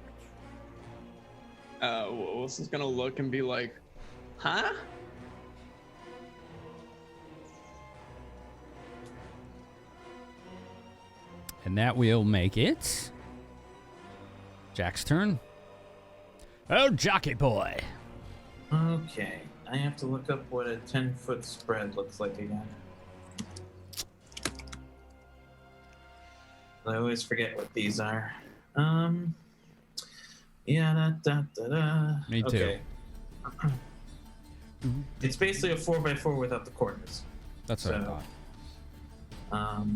Wilson's gonna look and be like, huh? And that will make it Jack's turn. Oh, jockey boy. Okay, I have to look up what a 10-foot spread looks like again. I always forget what these are. Yeah, Me too. Okay. It's basically a 4x4 without the corners. That's what I So- thought.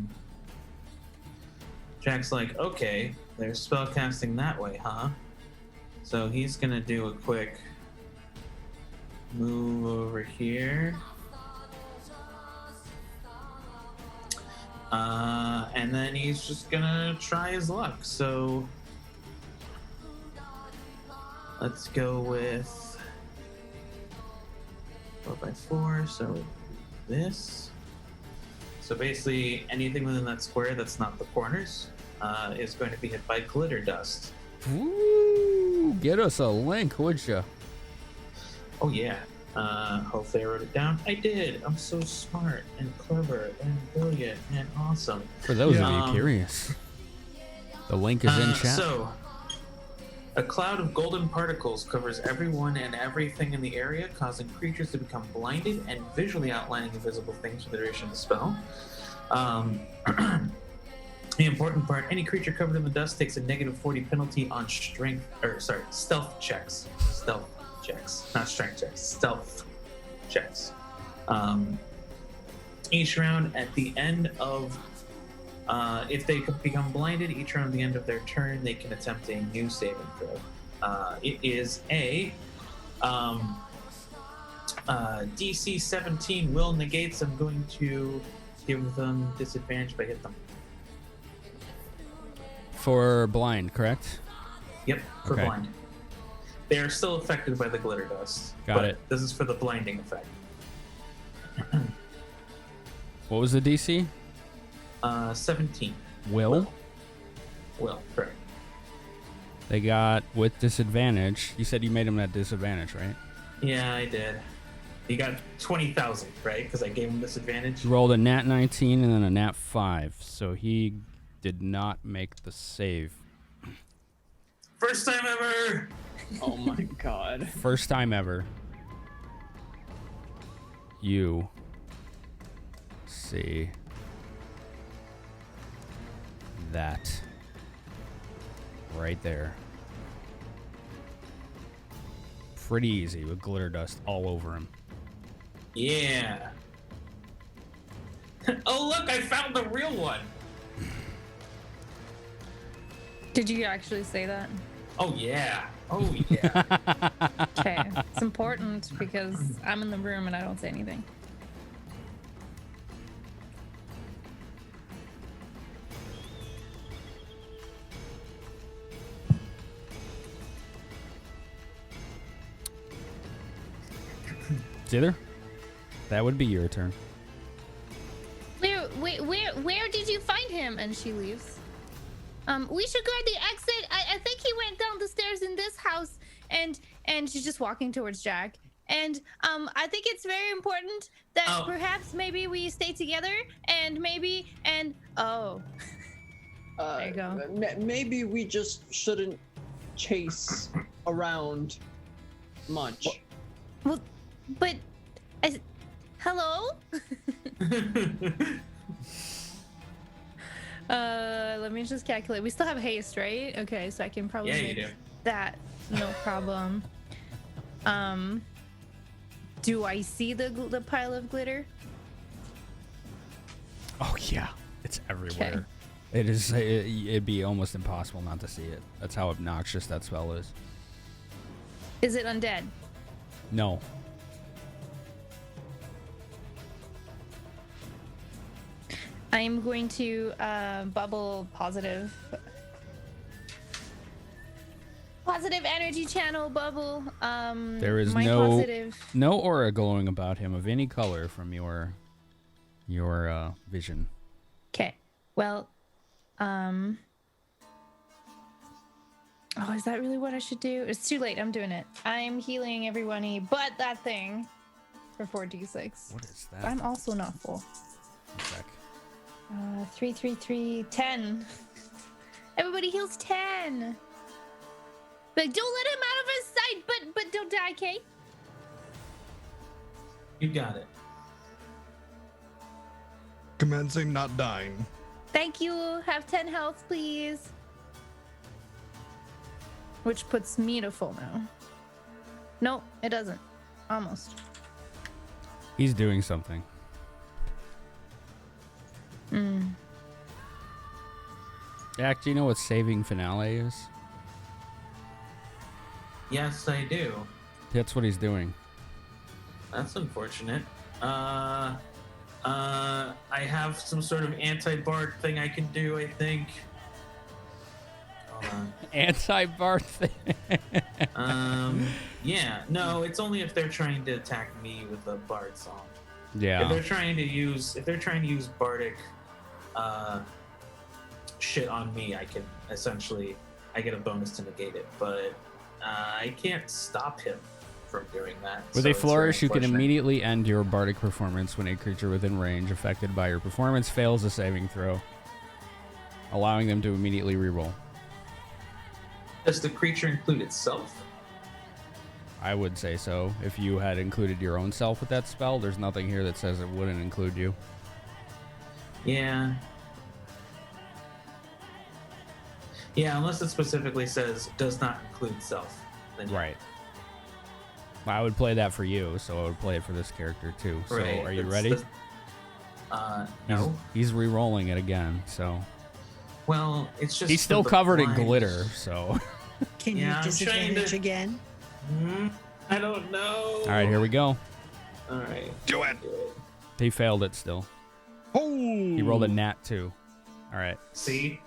Jack's like, okay, there's spell casting that way, huh? So he's gonna do a quick move over here. And then he's just gonna try his luck. So let's go with 4x4. So this. So basically, anything within that square that's not the corners is going to be hit by glitter dust. Ooh, get us a link, would ya? Oh yeah. Hopefully I wrote it down. I did. I'm so smart and clever and brilliant and awesome. For those of you Um, curious, the link is in chat. So, a cloud of golden particles covers everyone and everything in the area, causing creatures to become blinded and visually outlining invisible things for the duration of the spell. The important part: any creature covered in the dust takes a -40 penalty on stealth checks. Stealth checks, not strength checks. Stealth checks. Each round at the end of if they become blinded, each round at the end of their turn, they can attempt a new saving throw. It is a DC 17 will negates. I'm going to give them disadvantage if I hit them. For blind, correct? Yep, for Okay. blind. They are still affected by the glitter dust. Got but it. This is for the blinding effect. What was the DC? 17. Will. Will, correct. They got with disadvantage. You said you made him at disadvantage, right? Yeah, I did. He got 20,000, right? Because I gave him disadvantage. He rolled a nat 19 and then a nat 5, so he did not make the save. First time ever! Oh my god. First time ever. You see that right there. Pretty easy with glitter dust all over him. Yeah. Oh, look, I found the real one. Did you actually say that? Oh, yeah. Oh, yeah. Okay, it's important because I'm in the room and I don't say anything. Zither, that would be your turn. Where did you find him? And she leaves. We should guard the exit. I think he went down the stairs in this house, and she's just walking towards Jack. And I think it's very important that perhaps maybe we stay together, and there you go. Maybe we just shouldn't chase around much. Well, but hello. Let me just calculate. We still have haste, right? Okay, so I can probably Yeah, you make do. that no problem. Do I see the pile of glitter? Oh yeah, it's everywhere. Okay. It is. It'd be almost impossible not to see it. That's how obnoxious that spell is. Is it undead? No. I'm going to bubble positive energy channel bubble. There is my no positive. no aura glowing about him of any color from your vision. Okay. Well, oh, is that really what I should do? It's too late. I'm doing it. I'm healing everyone but that thing for 4d6. What is that? I'm also not full. One sec. 3, 3, 3, 10. Everybody heals 10. But don't let him out of his sight, but don't die, okay? You got it. Commencing, not dying. Thank you. Have 10 health, please. Which puts me to full now. Nope, it doesn't. Almost. He's doing something. Jack, do you know what saving finale is? Yes, I do. That's what he's doing. That's unfortunate. I have some sort of anti-bard thing I can do, I think. Hold on. Anti-Bard thing. Yeah. No, it's only if they're trying to attack me with a bard song. Yeah. If they're trying to use bardic shit on me, I can essentially I get a bonus to negate it, but I can't stop him from doing that. With so a it's flourish, very you can unfortunate. immediately end your bardic performance when a creature within range affected by your performance fails a saving throw, allowing them to immediately reroll. Does the creature include itself? I would say so. If you had included your own self with that spell, there's nothing here that says it wouldn't include you. Yeah. Yeah, unless it specifically says does not include self. Then yeah. Right. I would play that for you, so I would play it for this character too. So Right, are you that's- ready? No. He's re-rolling it again, so Well, it's just he's still for the covered in blinds. glitter, so Can Yeah, you I'm trying disadvantage to- again? I don't know. all right, here we go. All right. Do it. He failed it still. Oh, He rolled a nat 2. All right. See,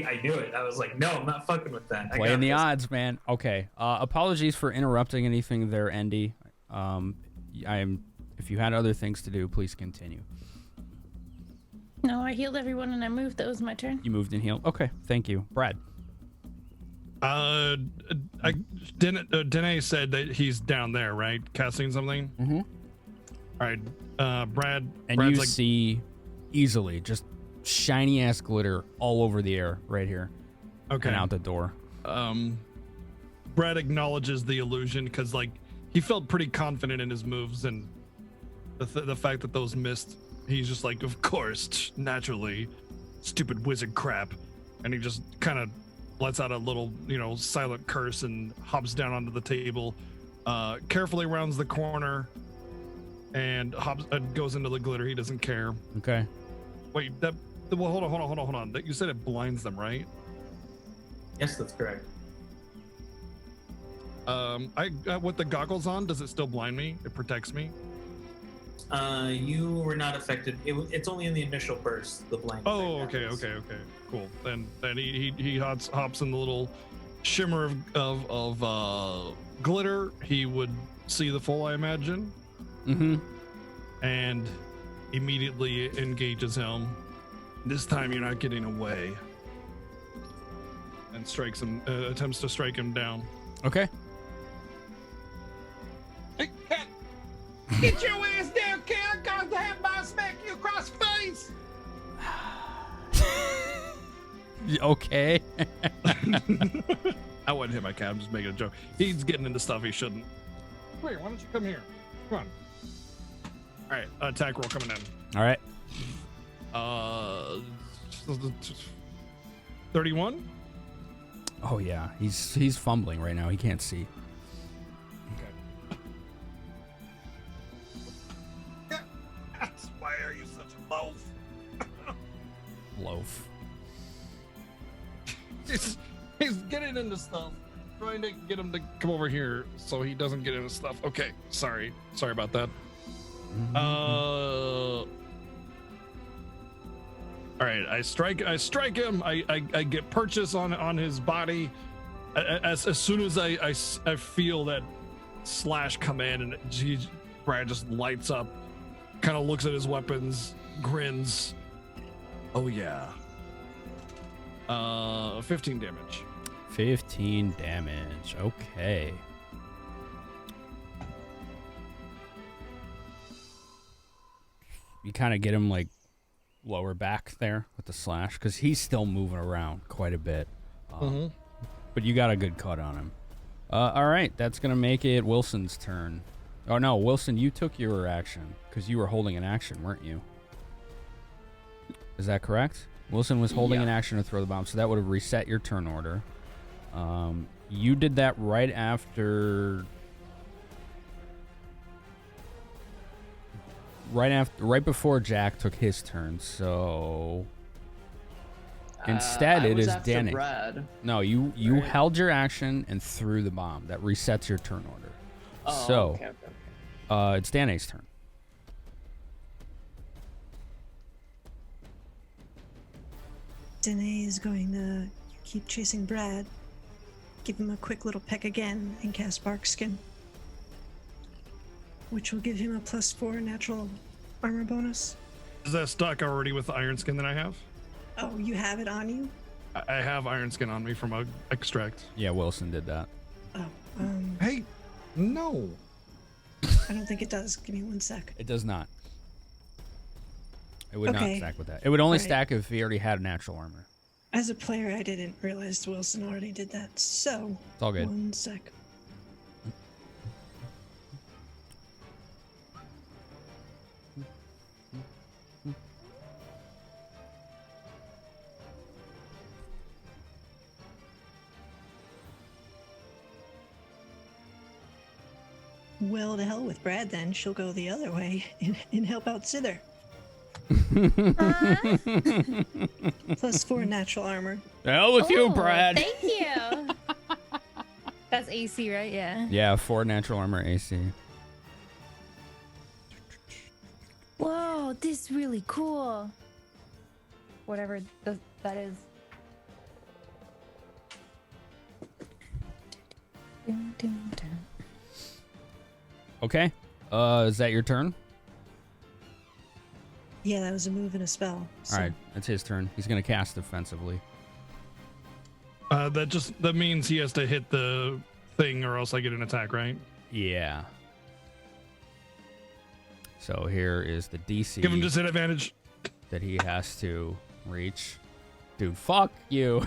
I knew it. I was like, no, I'm not fucking with that. I Playing got the this. odds, man. Okay. Apologies for interrupting anything there, Andy. If you had other things to do, please continue. No, I healed everyone and I moved. That was my turn. You moved and healed. Okay, thank you, Brad. Danae said that he's down there, right? Casting something. Mm-hmm. All right, Brad. And Brad's you like, see easily just shiny ass glitter all over the air right here. okay, And out the door. Brad acknowledges the illusion because, like, he felt pretty confident in his moves, and the fact that those missed, he's just like, of course, naturally, stupid wizard crap, and he just kind of lets out a little, silent curse and hops down onto the table, carefully rounds the corner, and goes into the glitter. He doesn't care. Okay. Wait, well, hold on. That you said it blinds them, right? Yes, that's correct. With the goggles on, does it still blind me? It protects me. You were not affected. It's only in the initial burst. The blind. Oh, effect okay, happens. okay, cool. Then he hops in the little shimmer of glitter. He would see the full, I imagine, Mm-hmm. and immediately engages him. This time you're not getting away, and strikes him. Attempts to strike him down. Okay. Hey, cat! Get your ass down, cat! I'm going to have my smack you across the face. Okay. I wouldn't hit my cat. I'm just making a joke. He's getting into stuff he shouldn't. Wait, why don't you come here? Come on. All right, attack roll coming in. All right. 31. Oh yeah, he's fumbling right now. He can't see. Okay. Why are you such a loaf? Loaf. He's getting into stuff. Trying to get him to come over here so he doesn't get into stuff. Okay, sorry about that. All right, I strike him. I get purchase on his body. As soon as I feel that slash come in, and Brad just lights up, kind of looks at his weapons, grins. Oh yeah. 15 damage. 15 damage. Okay. You kind of get him like lower back there with the slash because he's still moving around quite a bit. But you got a good cut on him. All right, that's going to make it Wilson's turn. Oh, no, Wilson, you took your action because you were holding an action, weren't you? Is that correct? Wilson was holding an action to throw the bomb, so that would have reset your turn order. You did that right after... Right before Jack took his turn, so... Instead, it is Danny. Brad. No, you held your action and threw the bomb. That resets your turn order. Oh, So, okay. it's Danny's turn. Danae is going to keep chasing Brad, give him a quick little peck again, and cast Bark Skin, which will give him a +4 natural armor bonus. Is that stuck already with the iron skin that I have? Oh, you have it on you? I have iron skin on me from a extract. Yeah, Wilson did that. Oh, Hey, no. I don't think it does. Give me 1 sec. It does not. It would not Okay. stack with that. It would only Right. stack if he already had natural armor. As a player, I didn't realize Wilson already did that. So, It's all good. 1 sec. Well, to hell with Brad then. She'll go the other way and help out Sither. +4 natural armor. Hell with you, Oh, Brad. Thank you. That's AC, right? Yeah. Yeah, 4 natural armor AC. Whoa, this is really cool. Whatever that is. Dun, dun, dun. Okay. Is that your turn? Yeah, that was a move and a spell. So. All right, it's his turn. He's going to cast defensively. That means he has to hit the thing or else I get an attack, right? Yeah. So here is the DC Give him disadvantage. that he has to reach. Dude, fuck you.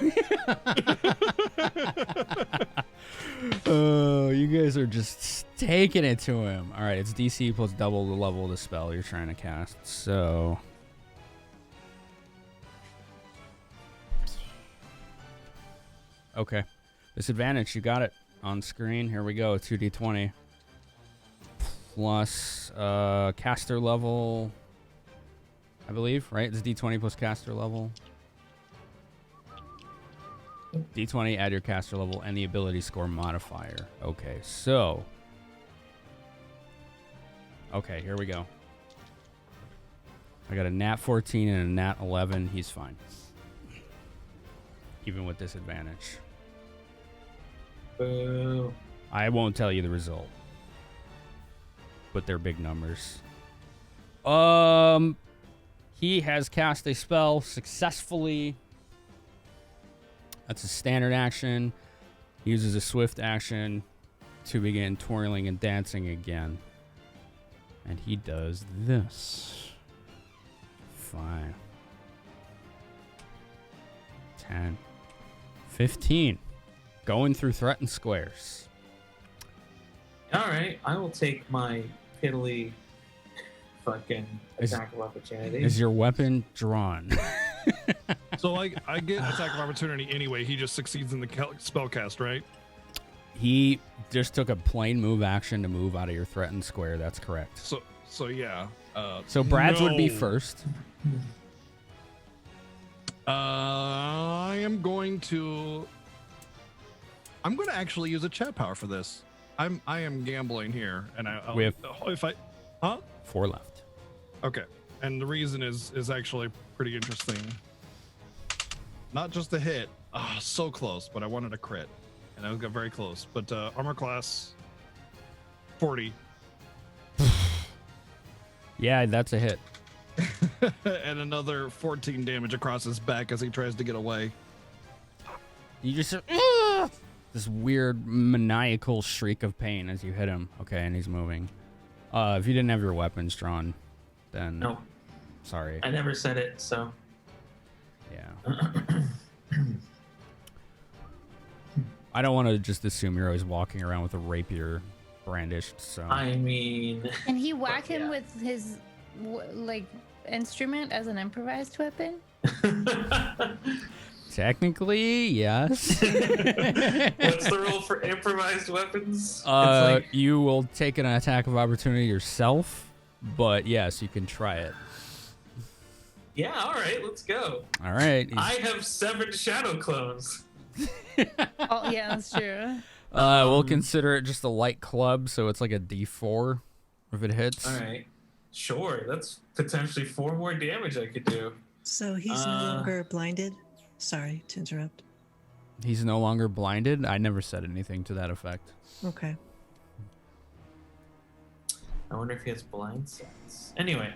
Oh, you guys are just taking it to him. All right, it's DC plus double the level of the spell you're trying to cast. So... Okay. Disadvantage, you got it on screen. Here we go, 2d20. Plus caster level, I believe, right? It's d20 plus caster level. D20, add your caster level and the ability score modifier. Okay, so... Okay, here we go. I got a nat 14 and a nat 11. He's fine. Even with disadvantage. Boo. I won't tell you the result. But they're big numbers. He has cast a spell successfully. That's a standard action. He uses a swift action to begin twirling and dancing again. And he does this. 5, 10, 15. Going through threatened squares. All right, I will take my piddly fucking attack of opportunity. Is your weapon drawn? So I get attack of opportunity anyway. He just succeeds in the spell cast, right? He just took a plain move action to move out of your threatened square. That's correct. So yeah. So Brad's would be no. first. I am going to actually use a chat power for this. I am gambling here, and We have- if I, huh? 4 left. Okay, and the reason is actually pretty interesting. Not just a hit, so close, but I wanted a crit, and I got very close. But armor class 40, Yeah, that's a hit. and another 14 damage across his back as he tries to get away. You just this weird maniacal shriek of pain as you hit him. Okay, and he's moving. If you didn't have your weapons drawn, then No. Sorry. I never said it, so. Yeah. I don't want to just assume you're always walking around with a rapier brandished, so. I mean. Can he whack him yeah. with his instrument as an improvised weapon? Technically, yes. What's the rule for improvised weapons? It's You will take an attack of opportunity yourself, but yes, you can try it. Yeah, all right, let's go. All right. I have 7 shadow clones. Oh, yeah, that's true. We'll consider it just a light club, so it's like a D4 if it hits. All right. Sure, that's potentially 4 more damage I could do. So he's no longer blinded? Sorry to interrupt. He's no longer blinded? I never said anything to that effect. Okay. I wonder if he has blind sense. Anyway,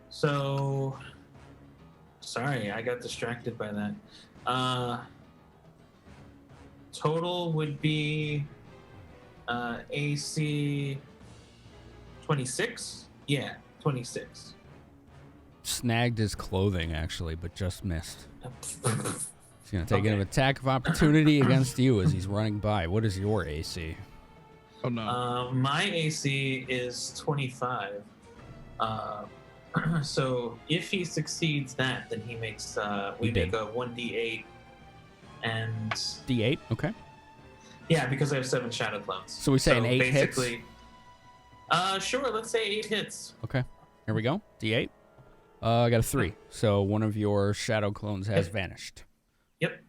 so sorry, I got distracted by that. Total would be AC 26? Yeah, 26. Snagged his clothing, actually, but just missed. He's going to take Okay. an attack of opportunity against you as he's running by. What is your AC? Oh no. My AC is 25. So if he succeeds that, then he makes we He make did. a 1d8, and D8? Okay. yeah, because I have 7 shadow clones. So we say an 8 hits? basically, sure, let's say 8 hits. Okay. Here we go. D8. I got a 3. So one of your shadow clones has vanished. Yep.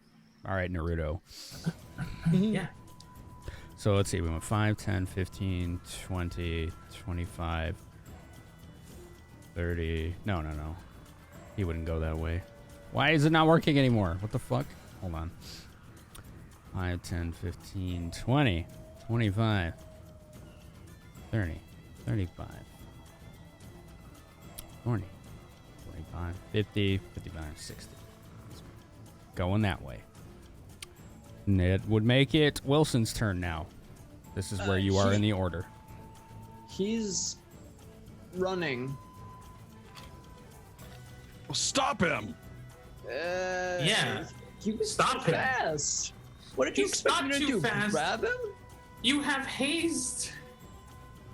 All right, Naruto. Yeah. So let's see. We went 5, 10, 15, 20, 25, 30. No. He wouldn't go that way. Why is it not working anymore? What the fuck? Hold on. 5, 10, 15, 20, 25, 30, 35, 40, 45, 50, 55, 60. Going that way. And it would make it Wilson's turn now. This is where you are in the order. He's running. Well, stop him! Yeah. He was Stop too him. fast. What did you He's expect not me to too do? fast. Grab him? You have haste.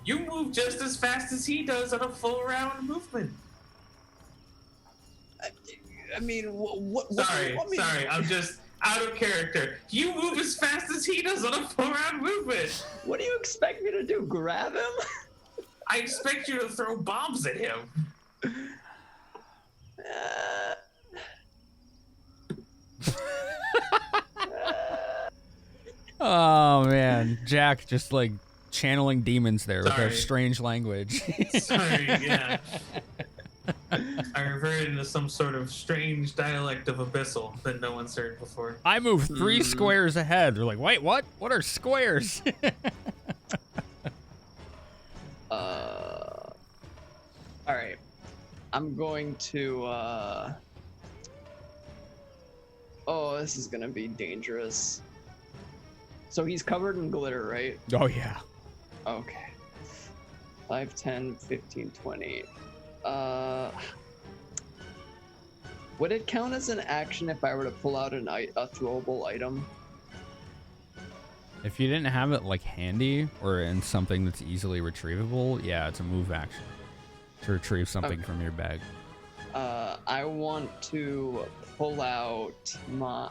You move just as fast as he does on a full round movement. I mean, what? Sorry, what, sorry, I'm just out of character. You move as fast as he does on a full round movement. What do you expect me to do? Grab him? I expect you to throw bombs at him. Oh man, Jack just like channeling demons there with Sorry. our strange language. Sorry, yeah. I reverted into some sort of strange dialect of Abyssal that no one's heard before. I move 3 squares ahead. They're like, wait, what? What are squares? All right. I'm going to. Oh, this is gonna be dangerous. So he's covered in glitter, right? Oh yeah. Okay. 5, 10, 15, 20. Would it count as an action if I were to pull out a throwable item? If you didn't have it like handy or in something that's easily retrievable, yeah, it's a move action to retrieve something from your bag. I want to pull out my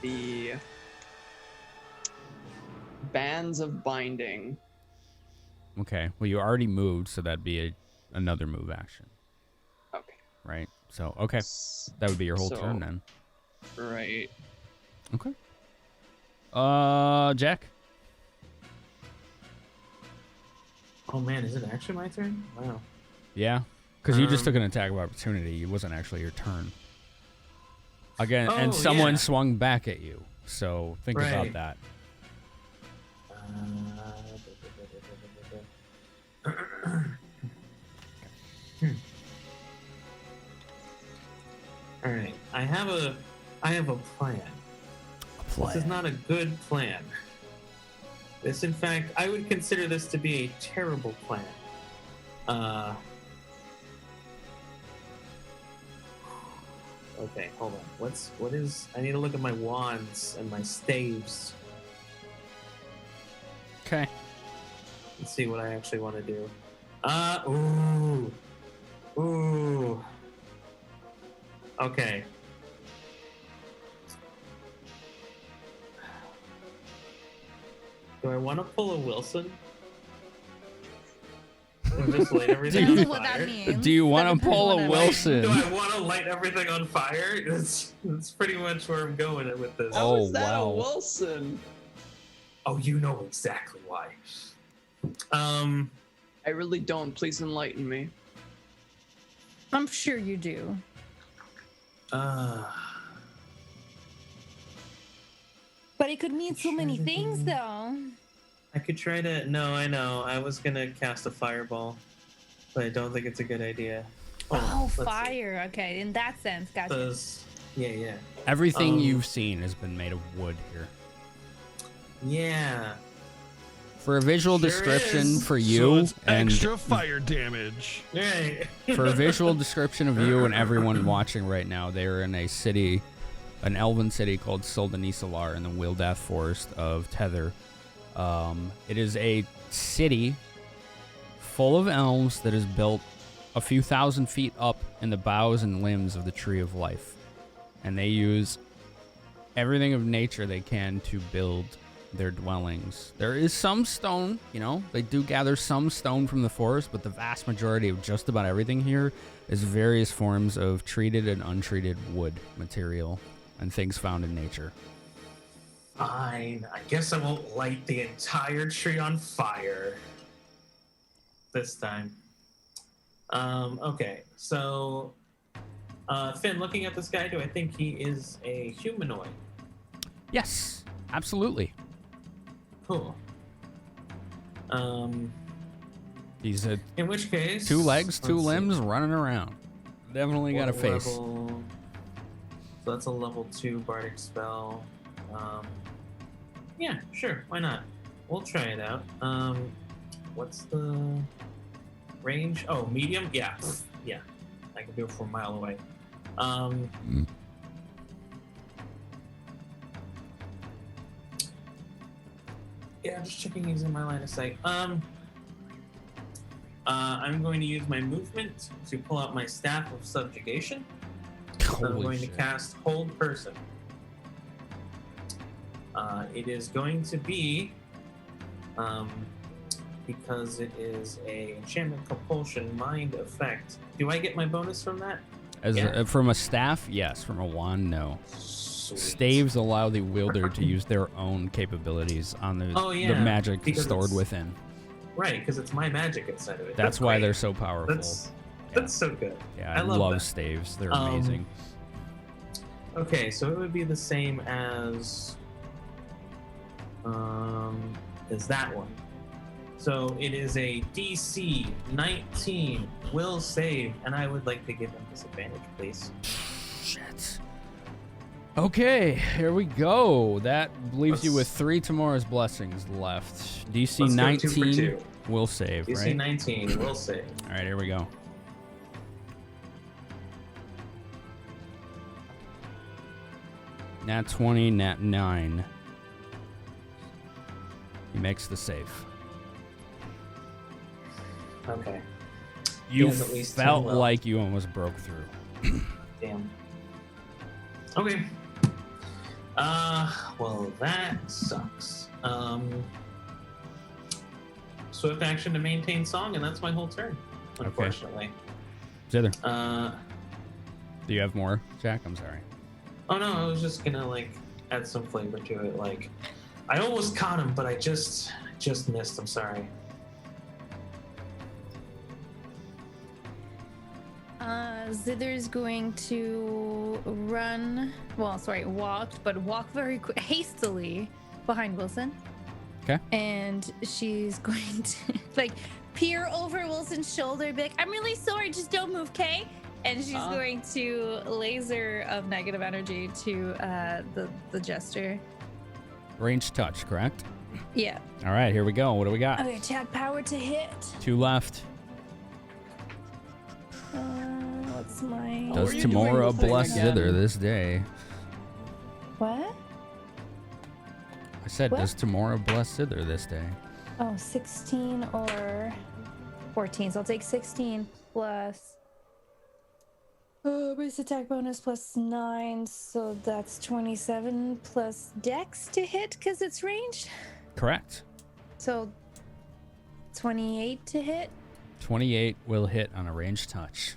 the bands of binding. Okay. Well, you already moved, so that'd be another move action, Okay. right? So okay, that would be your whole So- turn then. Right. Okay. Jack. Oh man, is it actually my turn? Wow. Yeah, because you just took Um, an attack of opportunity. It wasn't actually your turn. Again, Oh, and someone yeah. swung back at you. So think about Right. that. All right, I have a plan. This is not a good plan. This, in fact, I would consider this to be a terrible plan. Okay, hold on. What is? I need to look at my wands and my staves. Okay. Let's see what I actually want to do. Ooh. Okay. Do I want to pull a Wilson? And just light everything Depends on on what that fire? means. Do you want That to depends pull on a what Wilson? Do I want to light everything on fire? That's pretty much where I'm going with this. How Oh, is that wow. a Wilson? Oh, you know exactly why. I really don't. Please enlighten me. I'm sure you do. Uh, But it could mean so many Sure. things, though. I could try to. No, I know. I was gonna cast a fireball, but I don't think it's a good idea. Oh, let's see. fire. Okay, in that sense, gotcha. 'Cause- yeah. Everything you've seen has been made of wood here. Yeah. For a visual Sure description is. for So you it's and extra fire damage. Right. for a visual description of you and everyone watching right now, they are in a city, an elven city called Soldanisalar in the Wildath Forest of Tether. It is a city full of elves that is built a few thousand feet up in the boughs and limbs of the Tree of Life. And they use everything of nature they can to build their dwellings. There is some stone, they do gather some stone from the forest, but the vast majority of just about everything here is various forms of treated and untreated wood material and things found in nature. Fine. I guess I won't light the entire tree on fire this time. Okay. So, Finn, looking at this guy, do I think he is a humanoid? Yes, absolutely. Cool. He's a In which case, 2 legs, 2 let's see. limbs, running around. Definitely got a What face. level- So that's a level 2 bardic spell. Yeah, sure, why not? We'll try it out. What's the range? Oh, medium? Yeah, yeah. I can do it from a mile away. Yeah, I'm just checking he's in my line of sight. I'm going to use my movement to pull out my staff of subjugation. I'm Holy going shit. to cast Hold Person. It is going to be, because it is a enchantment compulsion mind effect. Do I get my bonus from that? From a staff, yes. From a wand, no. Sweet. Staves allow the wielder to use their own capabilities on the, Oh, the yeah, magic because stored it's- within. Right, because it's my magic inside of it. That's why great. they're so powerful. That's so good. Yeah, I I love love that. staves. They're Um, amazing. Okay, so it would be the same as that one. So it is a DC 19 will save, and I would like to give him disadvantage, please. Shit. Okay, here we go. That leaves you with Let's- 3 Tomorrow's Blessings left. DC Let's go 2 for 19 2. will save, DC right? 19 will save. All right, here we go. Nat 20, nat 9. He makes the save. Okay, You has at least 10 felt left. like you almost broke through. damn. Okay. Well, that sucks. Swift action to maintain song, and that's my whole turn, unfortunately. Zither, Uh, do you have more, Jack? I'm sorry. oh no, I was just gonna add some flavor to it. I almost caught him, but I just missed. I'm sorry. Zither's going to walk very hastily behind Wilson. Okay. And she's going to peer over Wilson's shoulder and be like, I'm really sorry, just don't move, okay? And she's going to laser of negative energy to the jester. Range touch, correct? Yeah. All right, here we go. What do we got? Okay, Chad, power to hit. 2 left. Where's my... Does are you doing Tamora this thing bless again? Zither this day? What? I said, What? does Tamora bless Zither this day? Oh, 16 or 14. So I'll take 16 plus... base attack bonus plus 9. So that's 27 plus dex to hit because it's ranged. Correct. So 28 to hit. 28 will hit on a ranged touch.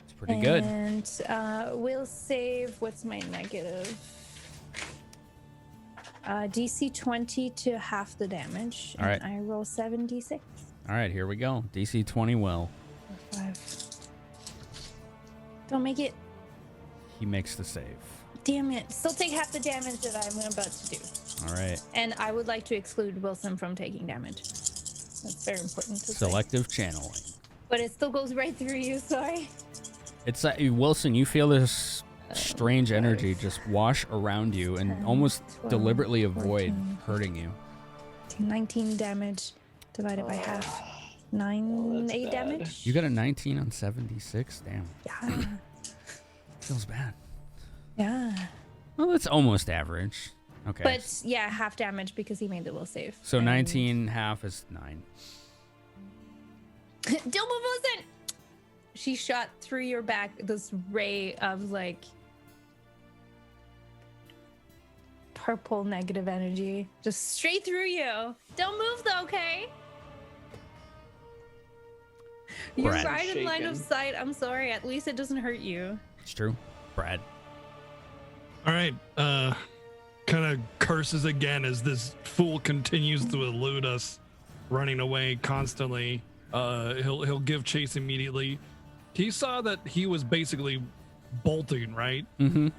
It's pretty good. And will save. What's my negative? DC 20 to half the damage. All right. And I roll 7d6. All right, here we go. DC 20 will. 5. Don't make it. He makes the save. Damn it. Still take half the damage that I'm about to do. All right. And I would like to exclude Wilson from taking damage. That's very important to say. Selective channeling. But it still goes right through you, sorry. It's like, Wilson, you feel this strange energy just wash around you and 10, almost 12, deliberately avoid 14. hurting you. 19 damage divided by half. 8 bad. damage. You got a 19 on 76? Damn. Yeah. Feels bad. Yeah. Well, that's almost average. Okay. But yeah, half damage because he made the will save. So And- 19 half is 9. Don't move, Wilson! She shot through your back this ray of like purple negative energy. Just straight through you. Don't move though, okay? You're Brad. right in line of Shaken. sight. I'm sorry. At least it doesn't hurt you. It's true. Brad. All right. Kind of curses again as this fool continues to elude us, running away constantly. He'll give chase immediately. He saw that he was basically bolting, right? Mm-hmm.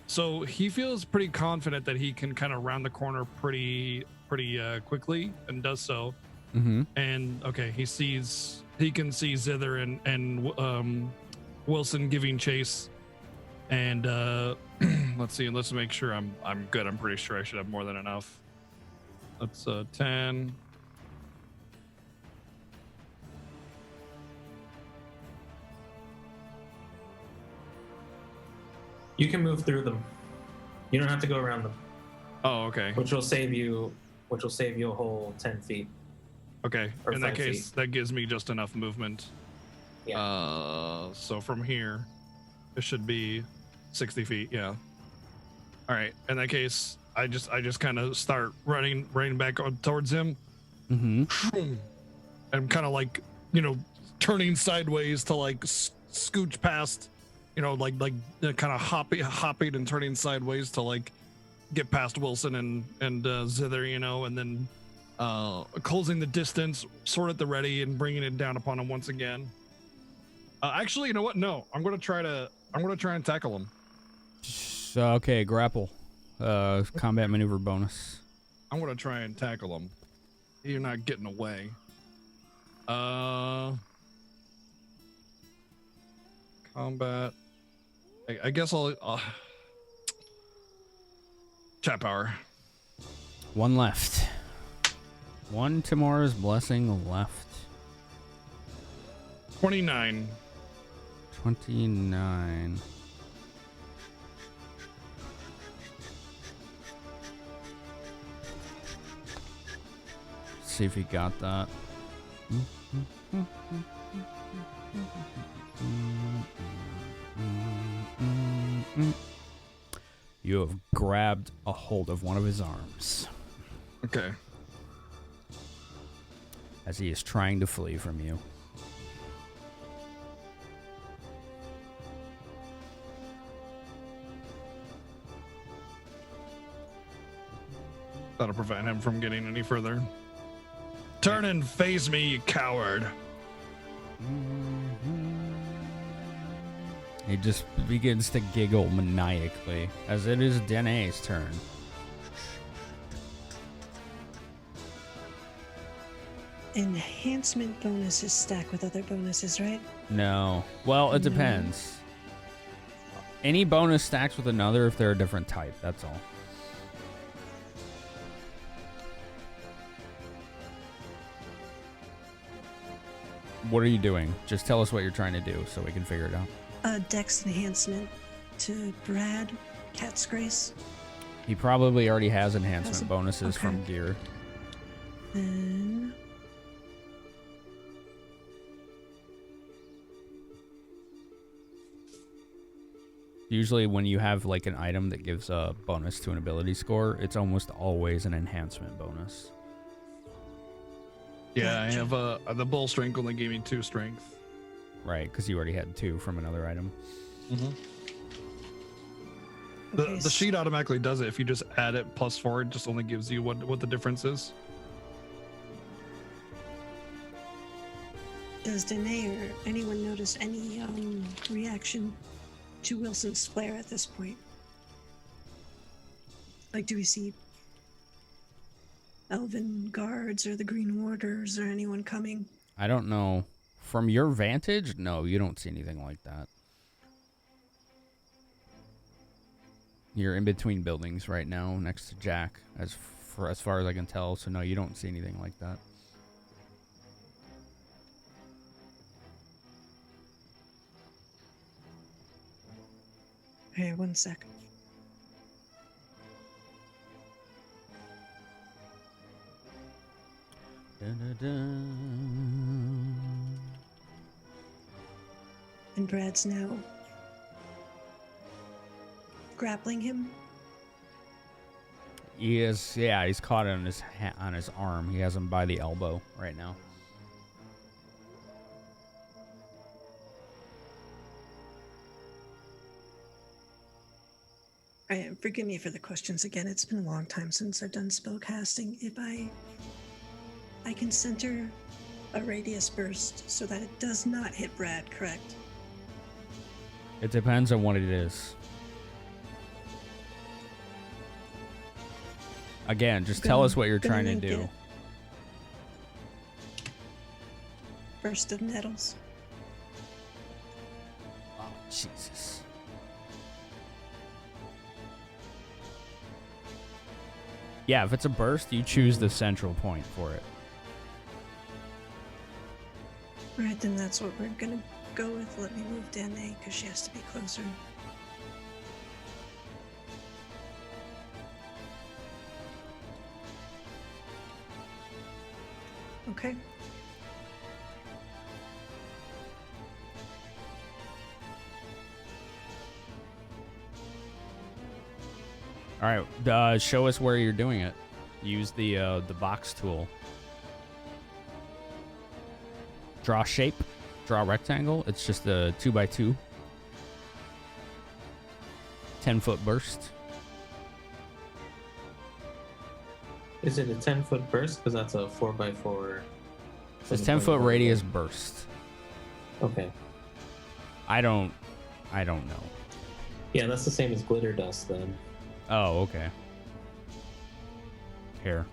So he feels pretty confident that he can kind of round the corner pretty quickly, and does so. Mm-hmm. And okay, he can see Zither and Wilson giving chase. And let's see, let's make sure I'm good. I'm pretty sure I should have more than enough. That's 10. You can move through them. You don't have to go around them, Oh, okay. which will save you a whole 10 feet. Okay. Or In that 5 case, feet. that gives me just enough movement. Yeah. So from here, it should be 60 feet. Yeah. All right. In that case, I just kind of start running back towards him. Mm-hmm. I'm kind of like, turning sideways to like scooch past, like kind of hopping and turning sideways to like get past Wilson and Zither, and then closing the distance, sword at the ready, and bringing it down upon him once again. Actually, you know what? No, I'm gonna try and tackle him. So, okay, grapple. Combat maneuver bonus. I'm gonna try and tackle him. You're not getting away. Combat. I guess I'll chat power. One left. One Tamora's blessing left. 29. 29. See if he got that. You have grabbed a hold of one of his arms Okay. as he is trying to flee from you. That'll prevent him from getting any further. Turn and face me, you coward. He just begins to giggle maniacally as it is Danae's turn. Enhancement bonuses stack with other bonuses, right? No. Well, it No. depends. Any bonus stacks with another if they're a different type, that's all. What are you doing? Just tell us what you're trying to do so we can figure it out. a dex enhancement to Brad, Cat's Grace. He probably already has enhancement Has it? bonuses Okay. from gear. Then Usually when you have like an item that gives a bonus to an ability score, it's almost always an enhancement bonus. Yeah, I Gotcha. have the bull strength only gave me 2 strength. Right, because you already had 2 from another item. okay, The sheet automatically does it. If you just add it +4, it just only gives you what the difference is. Does Danae or anyone notice any reaction to Wilson's flare at this point? Like, do we see elven guards or the green warders or anyone coming? I don't know. From your vantage, no, you don't see anything like that. You're in between buildings right now next to Jack, as far as I can tell, so no, you don't see anything like that. Okay, one sec. And Brad's now grappling him. He is, yeah, he's caught on his on his arm. He has him by the elbow right now. Forgive me for the questions again. It's been a long time since I've done spell casting. If I can center a radius burst so that it does not hit Brad, correct? It depends on what it is. Again, just tell us what you're Gonna trying to make do. it Burst of nettles. Oh, Jesus. Yeah, if it's a burst, you choose the central point for it. Alright, then that's what we're gonna go with. Let me move Danae because she has to be closer. Okay. All right, show us where you're doing it. Use the box tool. Draw shape. Draw rectangle. It's just a 2x2. 10-foot burst. Is it a 10-foot burst? Because that's a 4x4. It's 10-foot radius burst. Okay. I don't know. Yeah, that's the same as glitter dust then. Oh, okay. Here.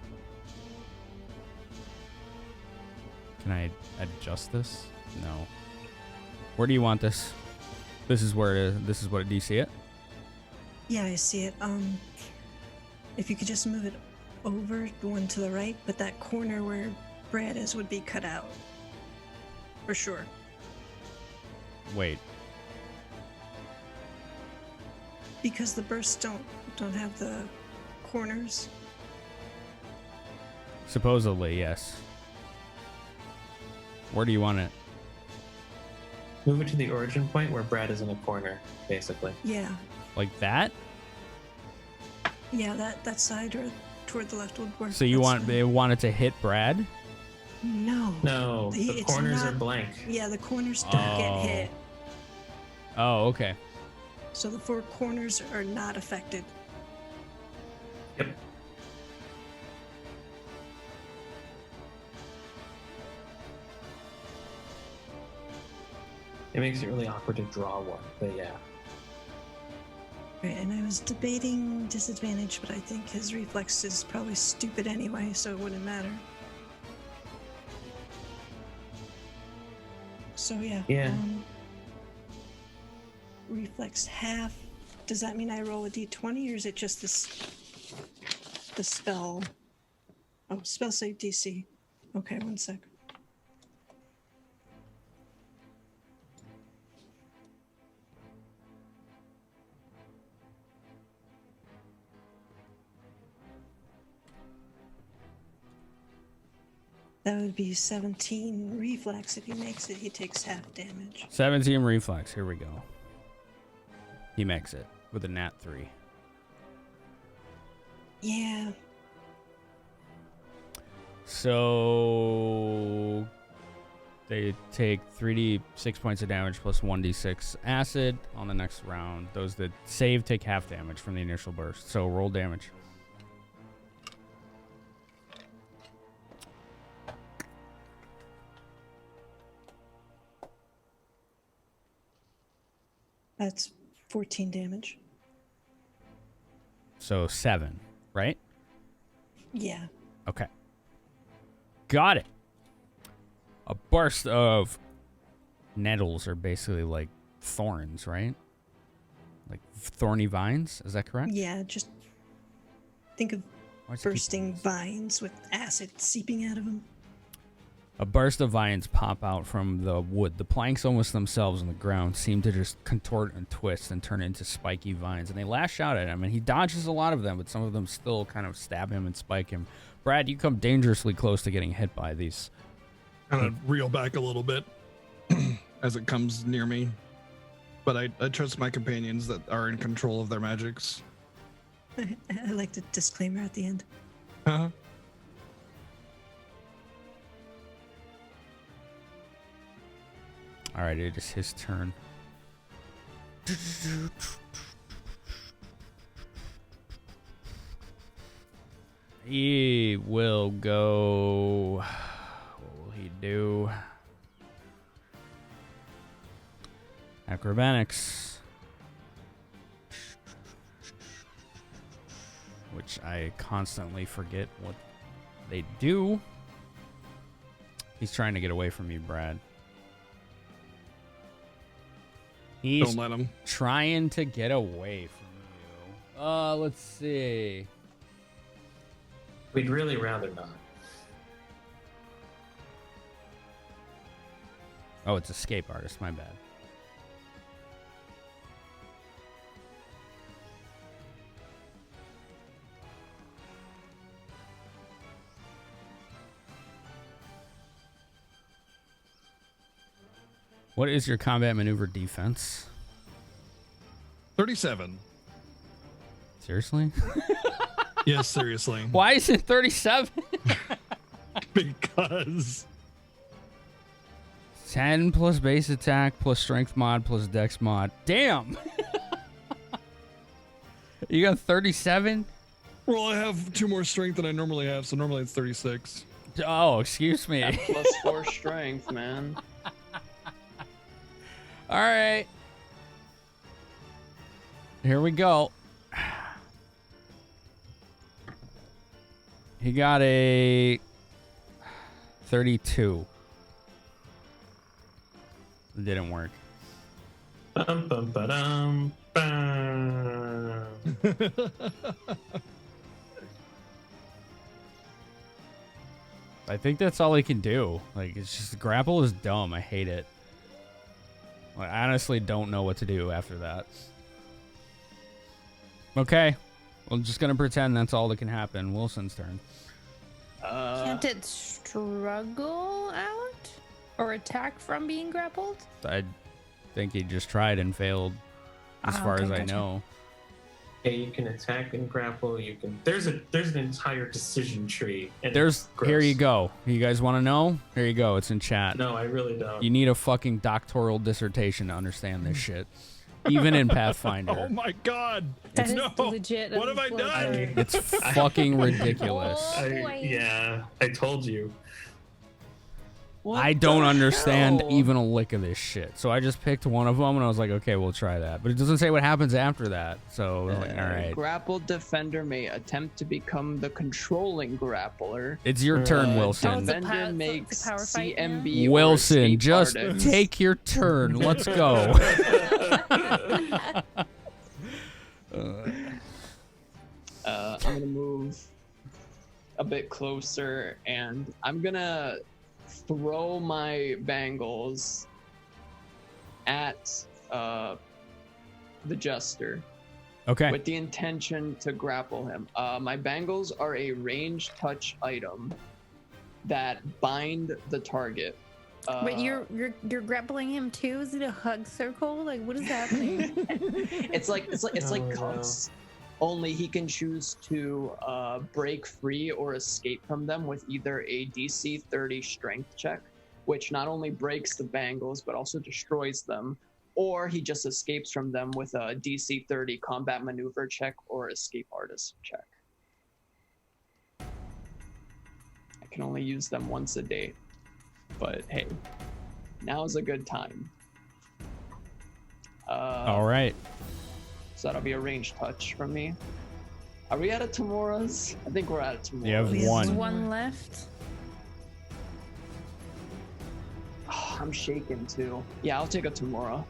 Can I adjust this? No. Where do you want this? This is where this is what, do you see it? Yeah, I see it. If you could just move it over, the one to the right, but that corner where Brad is would be cut out. For sure. Wait. Because the bursts don't have the corners. Supposedly, yes. Where do you want it? Move it to the origin point where Brad is in a corner, basically. Yeah. Like that? Yeah, that side or toward the left would work. So you That's fine. want it to hit Brad? No. No, the It's corners not- are blank. Yeah, the corners don't get hit. Oh, okay. So the 4 corners are not affected. Yep. It makes it really awkward to draw one, but yeah. Right, and I was debating disadvantage, but I think his reflex is probably stupid anyway, so it wouldn't matter. So yeah. Yeah. Reflex half. Does that mean I roll a d20 or is it just the spell? Oh, spell save DC. Okay, one sec. That would be 17 reflex. If he makes it, he takes half damage. 17 reflex. Here we go. He makes it with a nat 3. Yeah. So they take 3d6 points of damage plus 1d6 acid on the next round. Those that save take half damage from the initial burst. So roll damage. That's 14 damage. So 7, right? Yeah. Okay. Got it. A burst of nettles are basically like thorns, right? Like thorny vines. Is that correct? Yeah, just think of Why does it keep bursting doing this? vines with acid seeping out of them. A burst of vines pop out from the wood. The planks almost themselves on the ground seem to just contort and twist and turn into spiky vines, and they lash out at him, and he dodges a lot of them, but some of them still kind of stab him and spike him. Brad, you come dangerously close to getting hit by these. Kind of reel back a little bit as it comes near me. But I trust my companions that are in control of their magics. I like the disclaimer at the end. Huh? All right, it is his turn. He will go. What will he do? Acrobatics. Which I constantly forget what they do. He's trying to get away from you, Brad. He's Don't let him. trying to get away from you. Let's see. We'd really rather not. Oh, it's escape artist. My bad. What is your combat maneuver defense? 37. Seriously? Yes, seriously. Why is it 37? Because 10 plus base attack plus strength mod plus dex mod. Damn. You got 37? well, I have 2 more strength than I normally have, so normally it's 36. Oh, excuse me. At plus 4 strength, man. All right. Here we go. He got a 32. It didn't work. Bum, bum, ba-dum, bum. I think that's all he can do. Like, it's just grapple is dumb. I hate it. Like, I honestly don't know what to do after that. Okay. I'm just going to pretend that's all that can happen. Wilson's turn. Can't it struggle out or attack from being grappled? I think he just tried and failed, as far okay, as I gotcha. know. Yeah, you can attack and grapple. You can. There's an entire decision tree. And There's it's gross. here you go. You guys want to know? Here you go. It's in chat. No, I really don't. You need a fucking doctoral dissertation to understand this shit. Even in Pathfinder. Oh my god. That is No. legit. What have I done? It's fucking ridiculous. Oh, boy. Yeah, I told you. I don't understand hell? even a lick of this shit. So I just picked one of them and I was like, okay, we'll try that. But it doesn't say what happens after that. So I was like, all right. Grappled defender may attempt to become the controlling grappler. It's your turn, Oh, Wilson. it's a Defender pow- it's a makes power fight now? CMB or Wilson, escape just artist. take your turn. Let's go. I'm gonna move a bit closer and I'm gonna throw my bangles at the jester Okay. with the intention to grapple him. My bangles are a ranged touch item. that bind the target. Wait, you're grappling him too? Is it a hug circle? Like, what is happening? it's like Oh, cuffs. Only he can choose to break free or escape from them with either a DC 30 strength check, which not only breaks the bangles but also destroys them, or he just escapes from them with a DC 30 combat maneuver check or escape artist check. I can only use them once a day, but hey, now's a good time. All right. So that'll be a ranged touch from me. Are we out of Tamoras? I think we're out of Tamoras. You have We have one. One left. I'm shaking too. Yeah, I'll take a Tamora.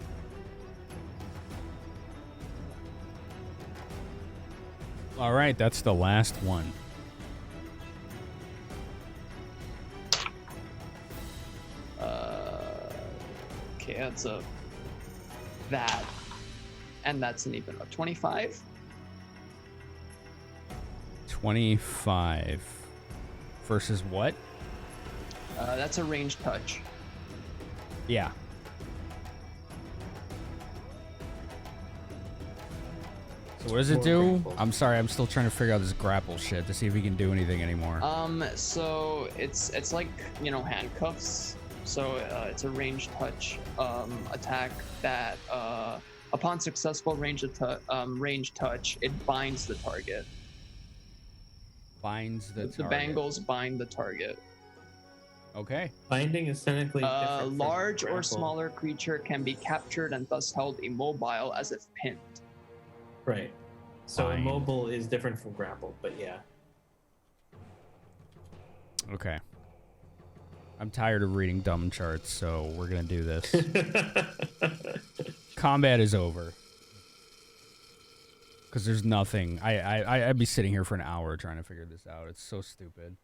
All right, that's the last one. Okay, that's that. And that's an even a 25. 25 versus what? That's a ranged touch. Yeah. So what does it More do? grapple. I'm sorry, I'm still trying to figure out this grapple shit to see if he can do anything anymore. So it's like, you know, handcuffs. So it's a ranged touch attack that upon successful range touch, it binds the target. Binds the The target. bangles bind the target. Okay. Binding is technically A different from large or grapple. smaller creature can be captured and thus held immobile as if pinned. Right. So Bind. immobile is different from grapple, but yeah. Okay. I'm tired of reading dumb charts, so we're gonna do this. Combat is over. Because there's nothing. I'd be sitting here for an hour trying to figure this out. It's so stupid.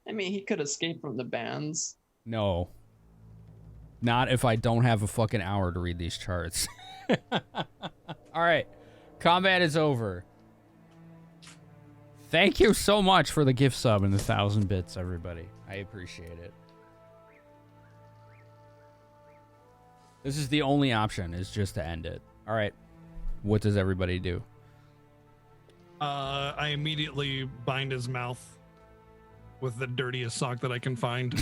I mean, he could escape from the bands. No. Not if I don't have a fucking hour to read these charts. Alright. Combat is over. Thank you so much for the gift sub and the 1,000 bits, everybody. I appreciate it. This is the only option, is just to end it. Alright. What does everybody do? I immediately bind his mouth with the dirtiest sock that I can find.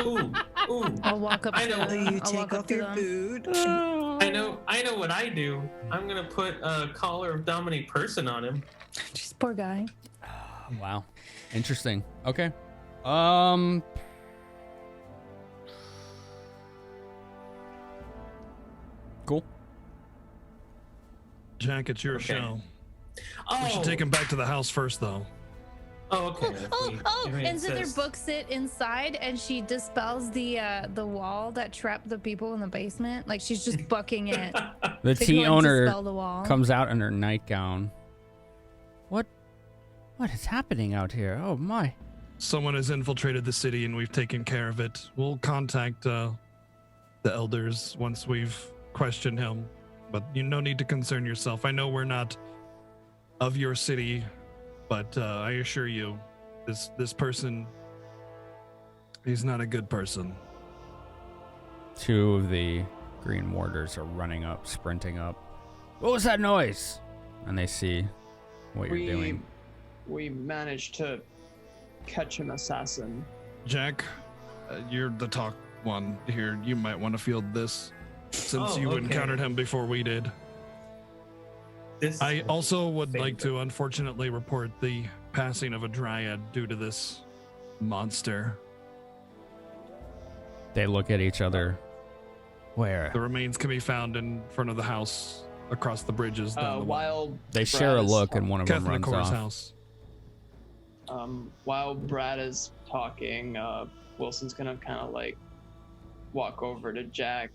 Ooh, ooh. I'll walk up. I know. To You them. I'll take walk up off to your them. boot. I know what I do. I'm gonna put a collar of dominate person on him. Just poor guy. Wow. Interesting. Okay. Cool. Jack, it's your Okay. show. Oh, We should take him back to the house first, though. Oh, okay. if we And so their insist. books sit inside, and she dispels the wall that trapped the people in the basement. Like she's just bucking it. The to tea go and owner dispel the wall. comes out in her nightgown. What is happening out here? Oh my. Someone has infiltrated the city, and we've taken care of it. We'll contact the elders once we've questioned him. But you no need to concern yourself. I know we're not of your city, but I assure you, this person, he's not a good person. Two of the green warders are running up, sprinting up. What was that noise? And they see what you're doing. We managed to catch an assassin. Jack, you're the talk one here. You might want to field this, since Oh, you okay. encountered him before we did. This I also would like to, favorite. unfortunately, report the passing of a dryad due to this monster. They look at each other. Where? The remains can be found in front of the house, across the bridges down the way. While They share a Brad is look and one of them runs Kathnakor's off. house. While Brad is talking, Wilson's gonna kind of like walk over to Jack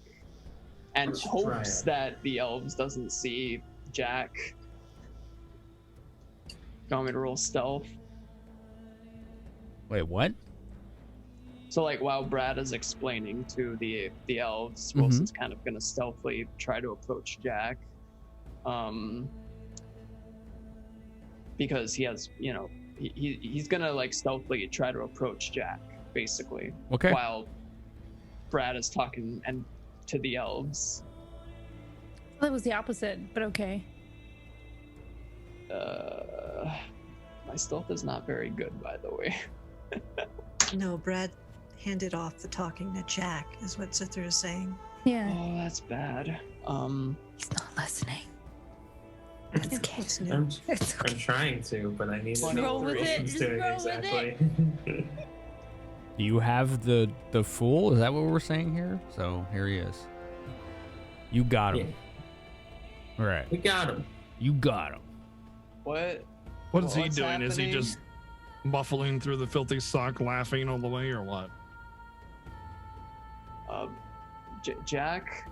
and Let's try hopes it. that the elves doesn't see Jack. You want me to roll stealth? Wait, what? So like while Brad is explaining to the elves, Mhm. Wilson's kind of gonna stealthily try to approach Jack, because he has he's gonna like stealthily try to approach Jack, basically. Okay. While Brad is talking and to the elves. That was the opposite, but okay. My stealth is not very good, by the way. No, Brad handed off the talking to Jack, is what Zither is saying. Yeah. Oh, that's bad. He's not listening. It's okay. It's new. I'm It's okay. trying to, but I need to Just know roll what with it, he's just doing roll with it. exactly. Do you have the fool? Is that what we're saying here? So here he is. You got him. All right. We got him. You got him. What? What is he What's doing? Is he happening? just muffling through the filthy sock, laughing all the way, or what? Jack,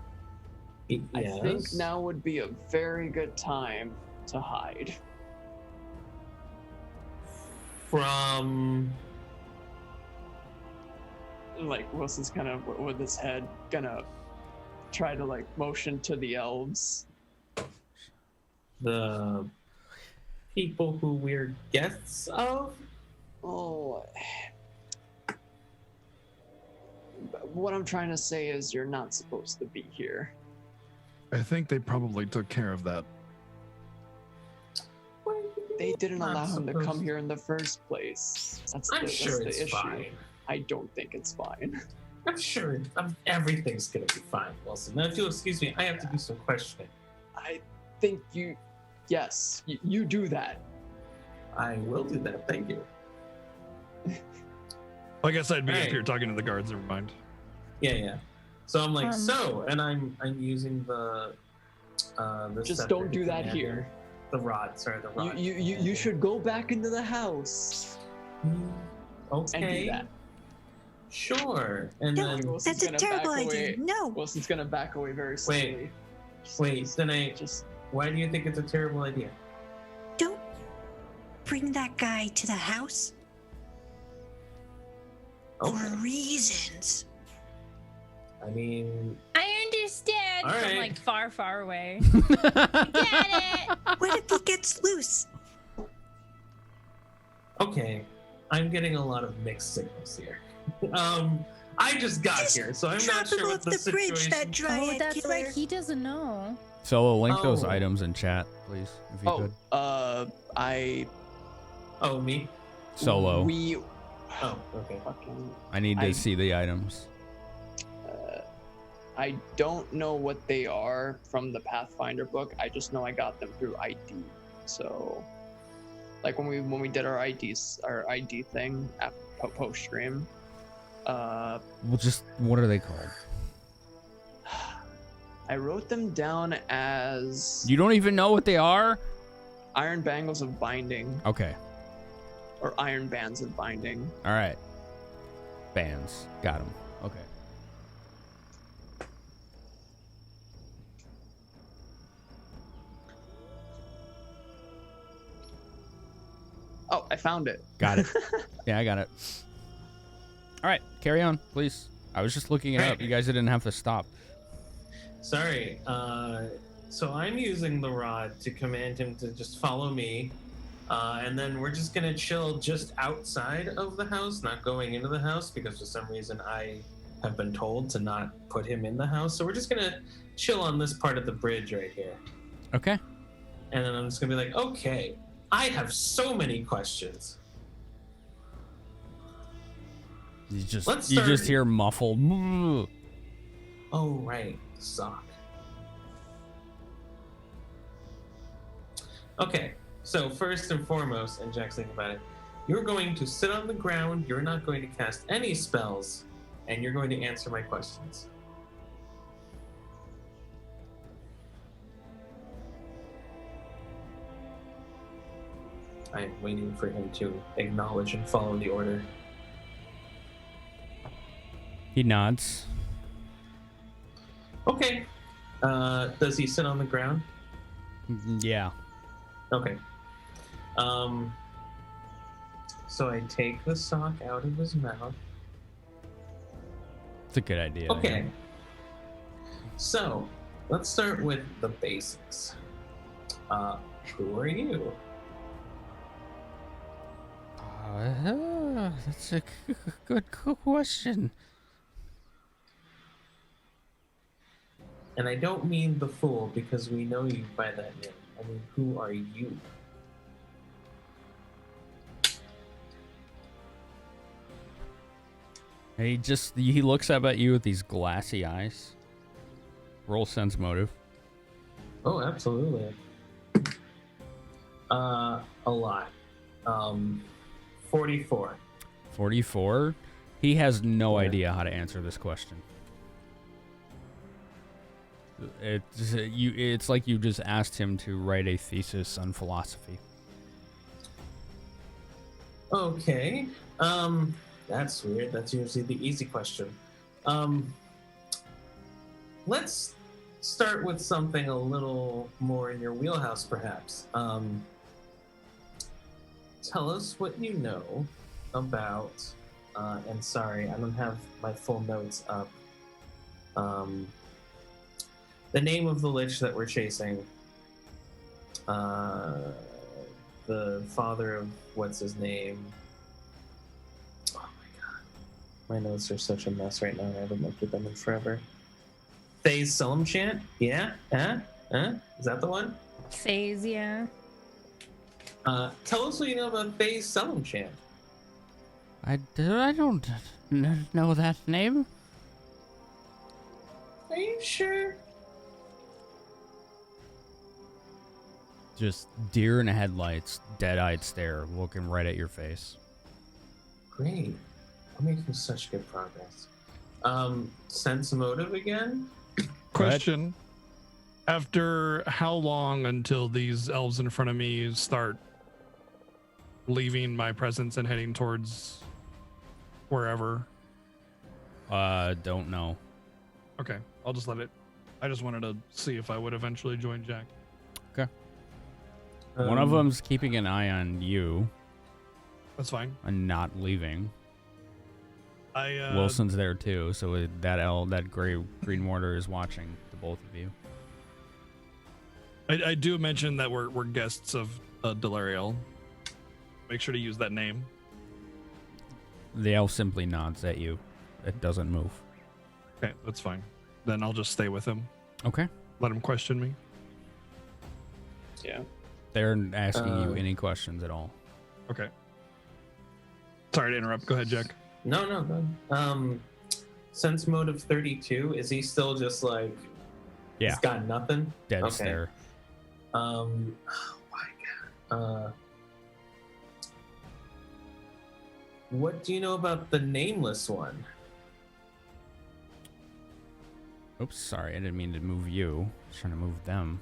Yes. I think now would be a very good time to hide. From Like Wilson's kind of with his head gonna try to like motion to the elves. the people who we're guests of. Oh. What I'm trying to say is you're not supposed to be here. I think they probably took care of that. They didn't Not allow him to come supposed- here in the first place. That's I'm the, sure that's it's the issue. fine. I don't think it's fine. I'm sure everything's gonna be fine, Wilson. Now, if you'll excuse me, I have to do some questioning. I think yes, you do that. I will do that. Thank you. I guess I'd be up Right. here talking to the guards. Never mind. Yeah. So I'm like, Um, and I'm using the Just scepter don't to do that command here. him. The rod, sorry, the rod. You should go back into the house Okay. and do that. Sure. And No, then Wilson's that's a gonna terrible back idea. away. No. Wilson's gonna back away very slowly. wait, then Just why do you think it's a terrible idea? Don't bring that guy to the house Okay. for reasons. I mean, I understand All from right. like far, far away. Get it? What if he gets loose? okay. I'm getting a lot of mixed signals here. I just got Just here, so I'm drop not sure him what off the the situation. bridge, that Oh, dryad that's killer. right. He doesn't know. Solo, link those Oh. items in chat, please, if you could. I Oh, me? Solo. we Oh, okay. fucking I need to I- see the items. I don't know what they are from the Pathfinder book. I just know I got them through ID. So, like when we did our ID thing at post stream. Well, just what are they called? I wrote them down as You don't even know what they are? iron bangles of binding Okay. or iron bands of binding. All right. Bands. Got them. Okay. Oh, I found it. Got it. Yeah, I got it. All right, carry on, please. I was just looking it up. You guys didn't have to stop. Sorry. So I'm using the rod to command him to just follow me. And then we're just going to chill just outside of the house, not going into the house, because for some reason I have been told to not put him in the house. So we're just going to chill on this part of the bridge right here. Okay. And then I'm just going to be like, okay, I have so many questions. You just Let's you just start- hear muffled. Oh, right. Sock. Okay, so first and foremost, and Jack's thinking about it, you're going to sit on the ground, you're not going to cast any spells, and you're going to answer my questions. I am waiting for him to acknowledge and follow the order. He nods. Okay. Does he sit on the ground? Yeah. Okay. So I take the sock out of his mouth. It's a good idea. Okay. So let's start with the basics. Who are you? That's a good question. And I don't mean the fool, because we know you by that name. I mean, who are you? He looks up at you with these glassy eyes. Roll sense motive. Oh, absolutely. A lot. 44. 44. He has no Yeah. idea how to answer this question. It's like you just asked him to write a thesis on philosophy. Okay. That's weird. That's usually the easy question. Let's start with something a little more in your wheelhouse, perhaps. Tell us what you know about, and sorry, I don't have my full notes up. The name of the lich that we're chasing. The father of what's his name? Oh my god. My notes are such a mess right now, and I haven't looked at them in forever. Faye's Solemn Chant? Yeah? Huh? Is that the one? Phase, yeah. Tell us what you know about Faye's Solemn Chant. I don't know that name. Are you sure? Just deer in the headlights, dead-eyed stare, looking right at your face. Great. We're making such good progress. Sense motive again? Question. After how long until these elves in front of me start leaving my presence and heading towards wherever? Don't know. Okay, I'll just let it. I just wanted to see if I would eventually join Jack. Okay. One of them's keeping an eye on you That's fine. and not leaving. I Wilson's there too, so that green mortar is watching the both of you. I do mention that we're guests of Delariel. Make sure to use that name. The elf simply nods at you. It doesn't move. Okay, that's fine. Then I'll just stay with him. Okay. Let him question me. Yeah. They're asking you any questions at all. Okay. Sorry to interrupt. Go ahead, Jack. No. Sense motive 32. Is he still just like? Yeah. He's got nothing. Dead Okay. stare. Oh my god. What do you know about the nameless one? Oops, sorry. I didn't mean to move you. I was trying to move them.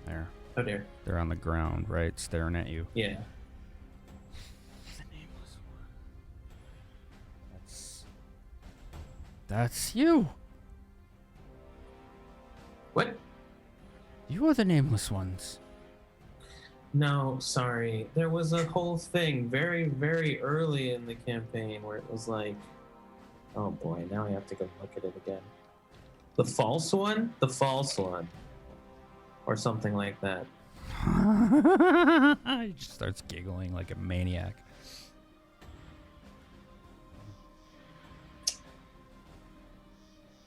There. Oh dear. They're on the ground, right? Staring at you. Yeah. The nameless one. That's you. What? You are the nameless ones. No, sorry. There was a whole thing very, very early in the campaign where it was like, oh boy, now I have to go look at it again. The false one? The false one. Or something like that. He just starts giggling like a maniac.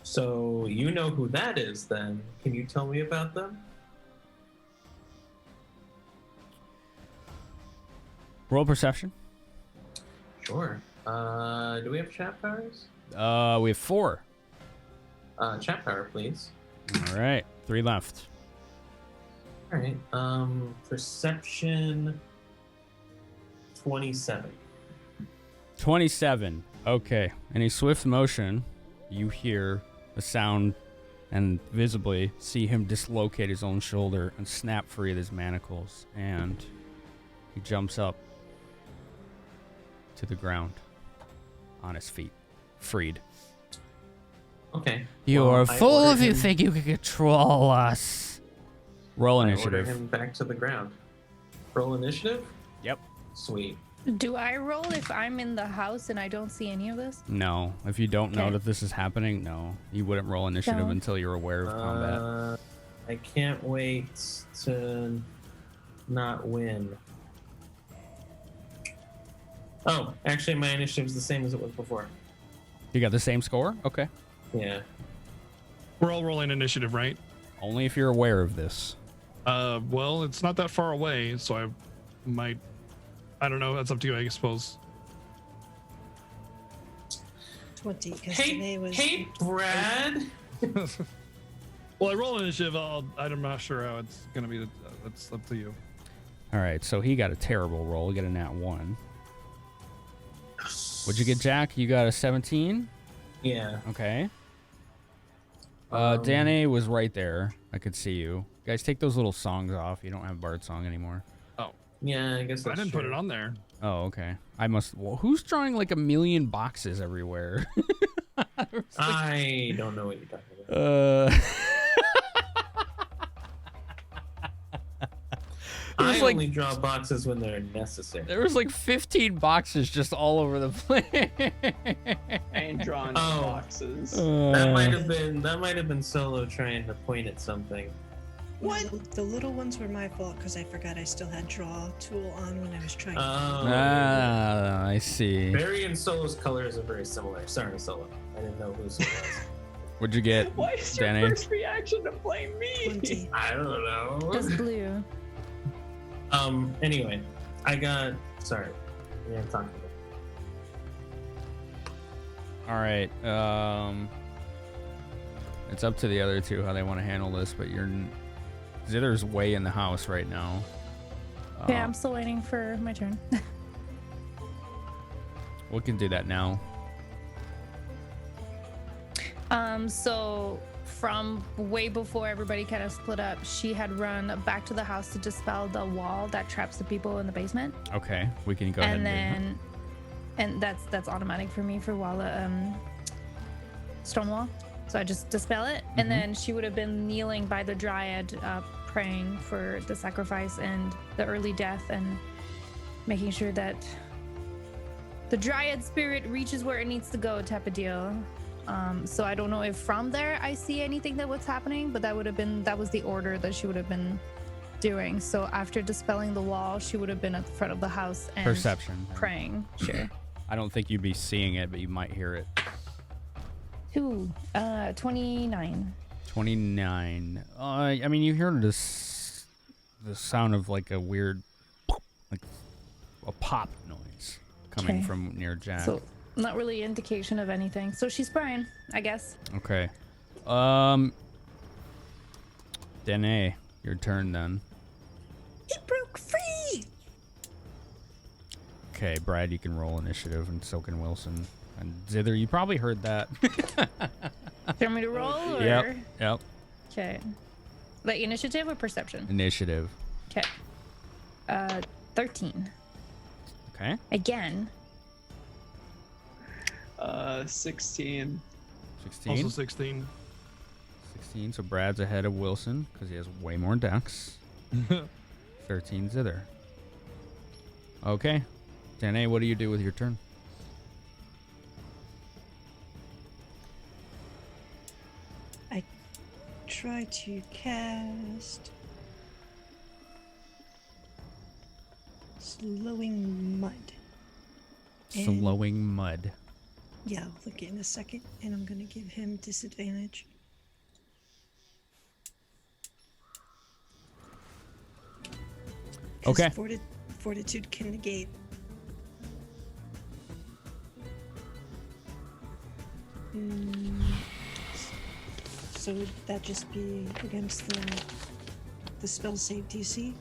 So you know who that is then. Can you tell me about them? Roll perception. Sure. Do we have chat powers? We have 4. Chat power, please. All right. 3 left. All right. Perception 27. 27. Okay. In a swift motion, you hear a sound and visibly see him dislocate his own shoulder and snap free of his manacles. And he jumps up to the ground on his feet, freed. Okay. You Well, are a I fool order if you him- think you can control us. Roll I order initiative. him back to the ground. Roll initiative? Yep. Sweet. Do I roll if I'm in the house and I don't see any of this? No. If you don't know Okay. that this is happening, no. You wouldn't roll initiative No. until you're aware of combat. I can't wait to not win. Oh, actually, my initiative's the same as it was before. You got the same score? Okay. Yeah. We're all rolling initiative, right? Only if you're aware of this. Well, it's not that far away, so I don't know. That's up to you, I suppose. 20, because today was. Hey, Brad. Well, I roll initiative. I'm not sure how it's gonna be. That's up to you. All right, so he got a terrible roll. He got a nat 1. What'd you get, Jack? You got a 17? Yeah. Okay. Danny was right there. I could see you. Guys, take those little songs off. You don't have Bard song anymore. Oh. Yeah, I guess I that's didn't put true. it on there. Oh, okay. I must. Well, who's drawing like a million boxes everywhere? I don't know what you're talking about. I like- only draw boxes when they're necessary. There was like 15 boxes just all over the place. I ain't drawing Oh. boxes. That might have been Solo trying to point at something. What? The little ones were my fault because I forgot I still had draw tool on when I was trying. Ah, I see. Barry and Solo's colors are very similar. Sorry, Solo. I didn't know who Solo was. What'd you get, Why is your Danny? first reaction to blame me? 20. I don't know. Just blue. Anyway, I got. Sorry. Yeah, I'm talking about. All right. It's up to the other two how they want to handle this, but Zither's way in the house right now. Yeah, I'm still waiting for my turn. We can do that now. So from way before everybody kind of split up, she had run back to the house to dispel the wall that traps the people in the basement. Okay, we can go ahead And and do then, and that's automatic for me for Walla, Stonewall. So I just dispel it, and then she would have been kneeling by the dryad, praying for the sacrifice and the early death, and making sure that the dryad spirit reaches where it needs to go, type of deal. So I don't know if from there I see anything that was happening, but that was the order that she would have been doing. So after dispelling the wall, she would have been at the front of the house and Perception. praying. Sure. I don't think you'd be seeing it, but you might hear it. Ooh, 29. 29. I mean, you hear the sound of like a weird, like a pop noise coming Okay. from near Jack. So not really indication of anything. So she's praying, I guess. Okay. Danae, your turn then. It broke free! Okay, Brad, you can roll initiative, and so can Wilson. And Zither, you probably heard that. Do you want me to roll? Or? Yep. Okay. Like initiative or perception? Initiative. Okay. 13. Okay. Again. 16. 16. Also 16. 16, so Brad's ahead of Wilson because he has way more decks. 13 Zither. Okay. Danae, what do you do with your turn? Try to cast Slowing Mud. And- Slowing Mud. Yeah, I'll look in a second, and I'm gonna give him disadvantage. Okay. Fortitude can negate. So would that just be against the spell save DC?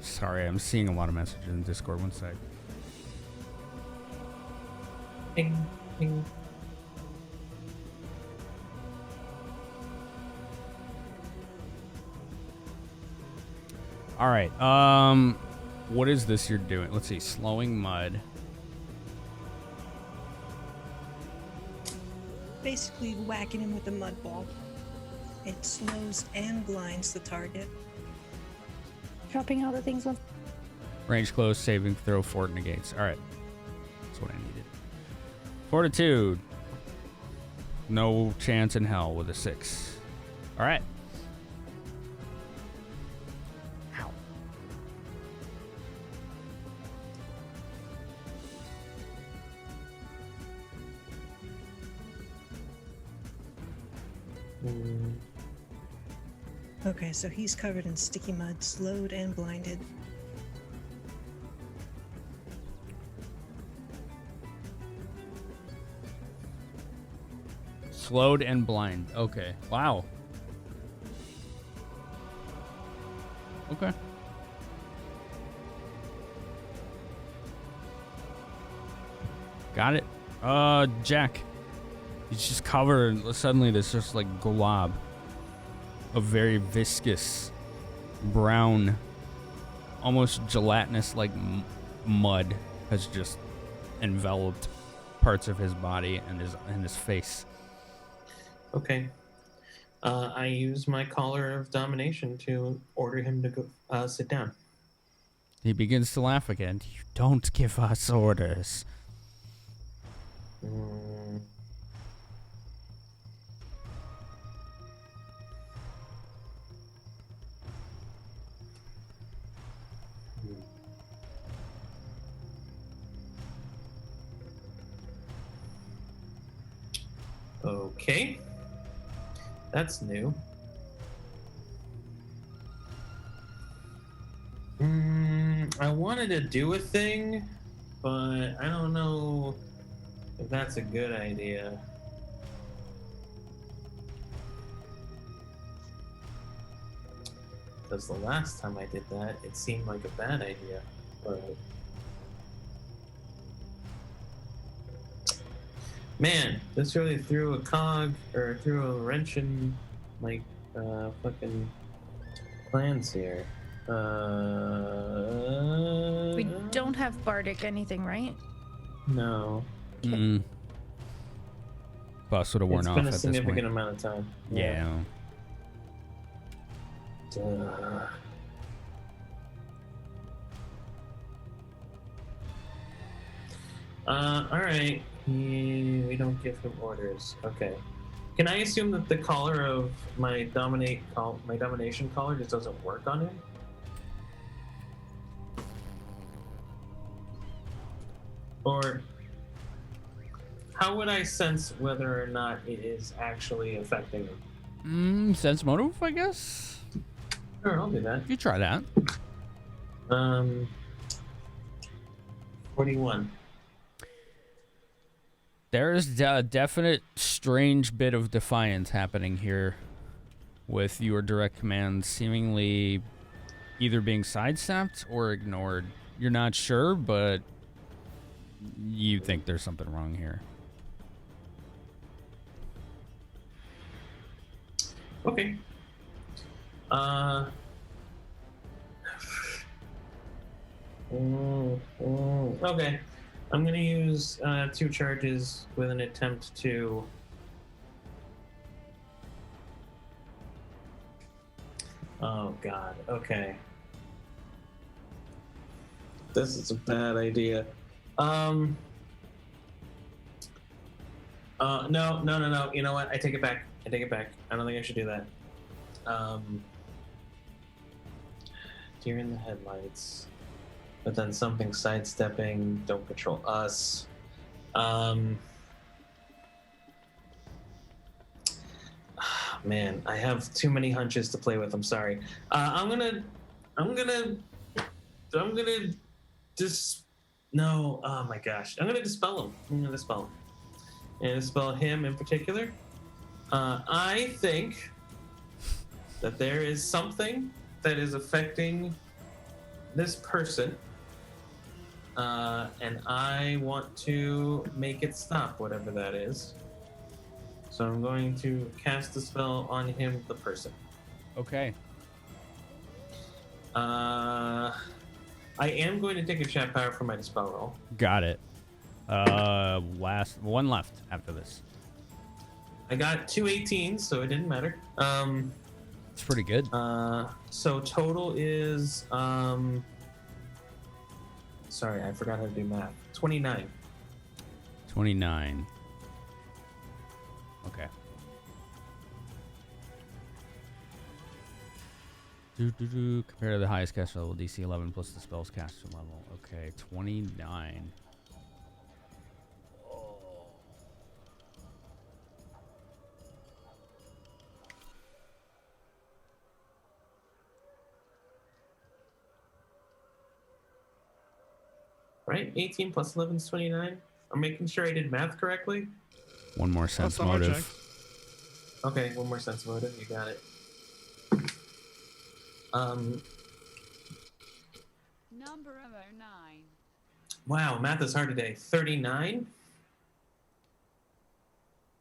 Sorry, I'm seeing a lot of messages in Discord. One sec. Ping, ping. All right. What is this you're doing? Let's see. Slowing Mud. Basically whacking him with a mud ball. It slows and blinds the target. Dropping all the things once. Range close, saving throw, fort negates. All right. That's what I needed. Fortitude. No chance in hell with a 6. All right. Ow. Mm, Okay, so he's covered in sticky mud, slowed and blinded. Slowed and blind. Okay. Wow. Okay. Got it. Jack. He's just covered. Suddenly, there's just like glob of very viscous, brown, almost gelatinous like mud has just enveloped parts of his body and his face. okay. I use my collar of domination to order him to go sit down. He begins to laugh again. You don't give us orders. Mm. Okay. That's new. I wanted to do a thing, but I don't know if that's a good idea. Because the last time I did that, it seemed like a bad idea. But man, this really threw a cog or threw a wrench in my fucking plans here. We don't have bardic anything, right? No. Bus would have worn It's off been a at this significant point. amount of time. Yeah. Duh. All right. We don't give him orders. Okay. Can I assume that the collar of my domination collar just doesn't work on him? Or how would I sense whether or not it is actually affecting him? Sense motive, I guess. Sure, I'll do that. You try that. 41. There's a definite strange bit of defiance happening here with your direct commands seemingly either being sidestepped or ignored. You're not sure, but you think there's something wrong here. Okay. Okay. I'm gonna use 2 charges with an attempt to oh god, okay. This is a bad idea. No. You know what? I take it back. I don't think I should do that. Deer in the headlights. But then something sidestepping, don't control us. Man, I have too many hunches to play with. I'm sorry. I'm gonna just no. Oh my gosh, I'm gonna dispel him. And dispel him in particular. I think that there is something that is affecting this person. And I want to make it stop, whatever that is. So I'm going to cast a spell on him, the person. Okay. I am going to take a chat power for my dispel roll. Got it. Last one left after this. I got 2 18s, so it didn't matter. It's pretty good. So total is sorry, I forgot how to do math. 29. 29. Okay. Compared to the highest cast level, DC 11 plus the spell's caster level. Okay, 29. right? 18 plus 11 is 29. I'm making sure I did math correctly. One more sense Last time I motive. checked. Okay, one more sense motive. You got it. Number 09. Wow, math is hard today. 39?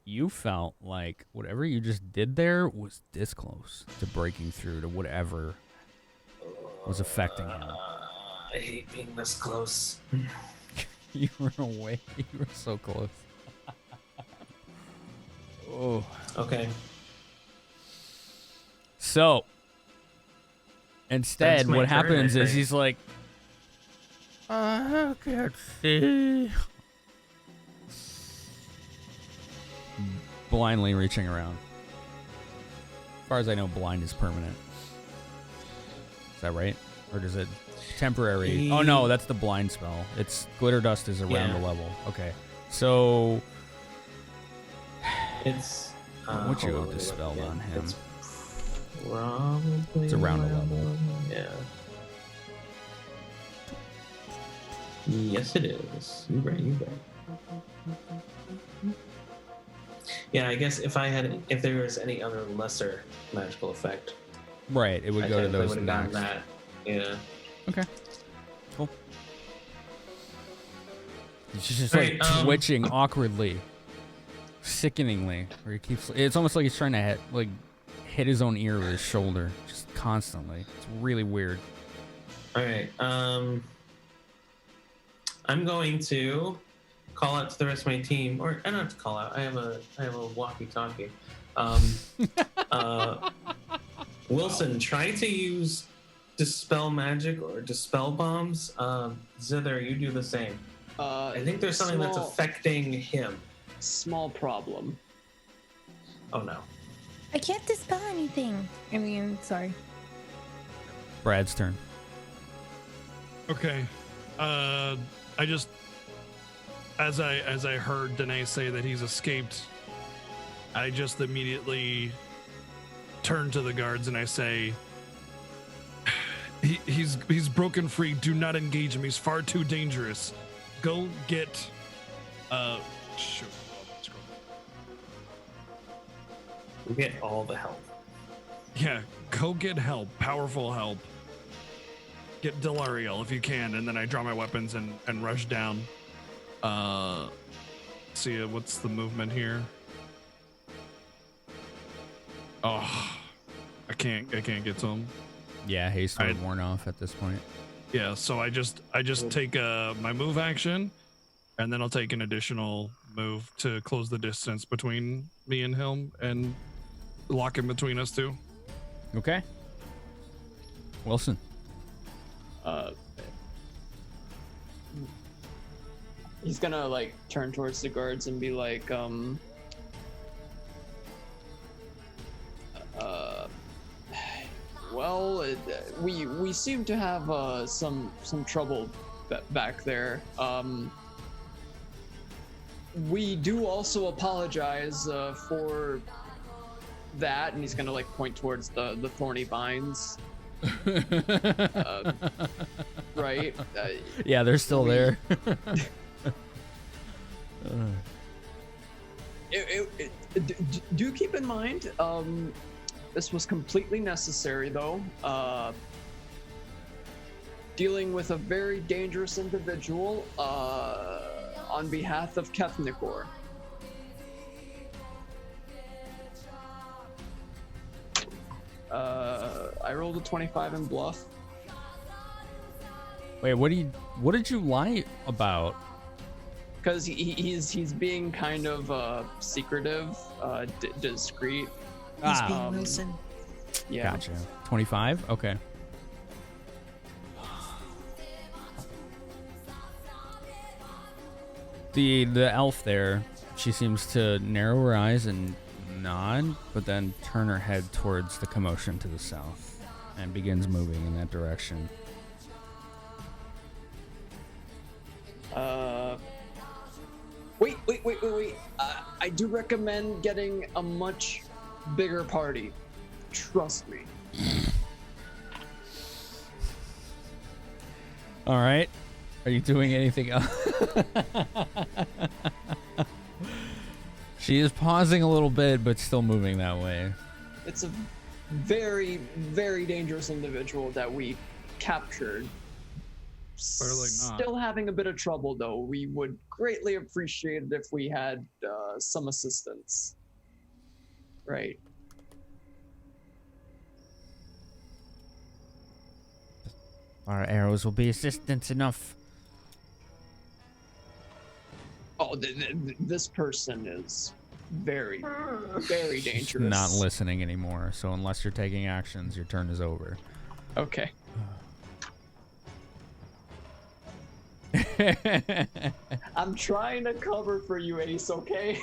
You felt like whatever you just did there was this close to breaking through to whatever was affecting him. I hate being this close. You were away. You were so close. Oh. Okay. So, instead, That's my what turn, happens I is think. he's like, I can't see. Blindly reaching around. As far as I know, blind is permanent. Is that right? Or does it temporary? Oh no, that's the blind spell. It's glitter dust is around Yeah. the level. Okay. So It's. what you hold have on, dispelled let me on look him? again. It's probably It's around the level. Yeah. Yes, it is. You're right. You're right. Yeah, I guess if there was any other lesser magical effect, Right, it would I go to technically those would have gotten next. that. Yeah. Okay. Cool. He's just Alright, like twitching awkwardly, sickeningly, where he keeps. It's almost like he's trying to hit his own ear with his shoulder, just constantly. It's really weird. All right. I'm going to call out to the rest of my team, or I don't have to call out. I have a walkie-talkie. Wilson, try to use dispel magic or dispel bombs. Zither, you do the same. I think there's something that's affecting him. Small problem. Oh no. I can't dispel anything. I mean, sorry. Brad's turn. Okay. I just as I heard Danae say that he's escaped, I just immediately turn to the guards and I say, he's broken free. Do not engage him. He's far too dangerous. Go get shoot. We get all the help. Yeah, go get help. Powerful help. Get Delariel if you can, and then I draw my weapons and rush down. See what's the movement here? Oh, I can't get to him. Yeah, haste would worn off at this point. Yeah, so I just take my move action, and then I'll take an additional move to close the distance between me and him and lock in between us two. Okay. Wilson. He's gonna like turn towards the guards and be like, well, we seem to have some trouble back there. We do also apologize for that, and he's gonna like point towards the thorny vines. Right? Yeah, they're still there. Do keep in mind, this was completely necessary, though. Dealing with a very dangerous individual on behalf of Kethnikor. I rolled a 25 in bluff. Wait, what did you lie about? Because he's being kind of secretive, discreet. He's being Wilson. Yeah. Gotcha. 25? Okay. The elf there, she seems to narrow her eyes and nod, but then turn her head towards the commotion to the south and begins moving in that direction. Wait. I do recommend getting a much bigger party. Trust me. All right. Are you doing anything else? She is pausing a little bit, but still moving that way. It's a very, very dangerous individual that we captured. Clearly not. Still having a bit of trouble, though. We would greatly appreciate it if we had some assistance. Right. Our arrows will be assistance enough. Oh, this person is very, very dangerous. Not listening anymore. So unless you're taking actions, your turn is over. Okay. I'm trying to cover for you, Ace, okay?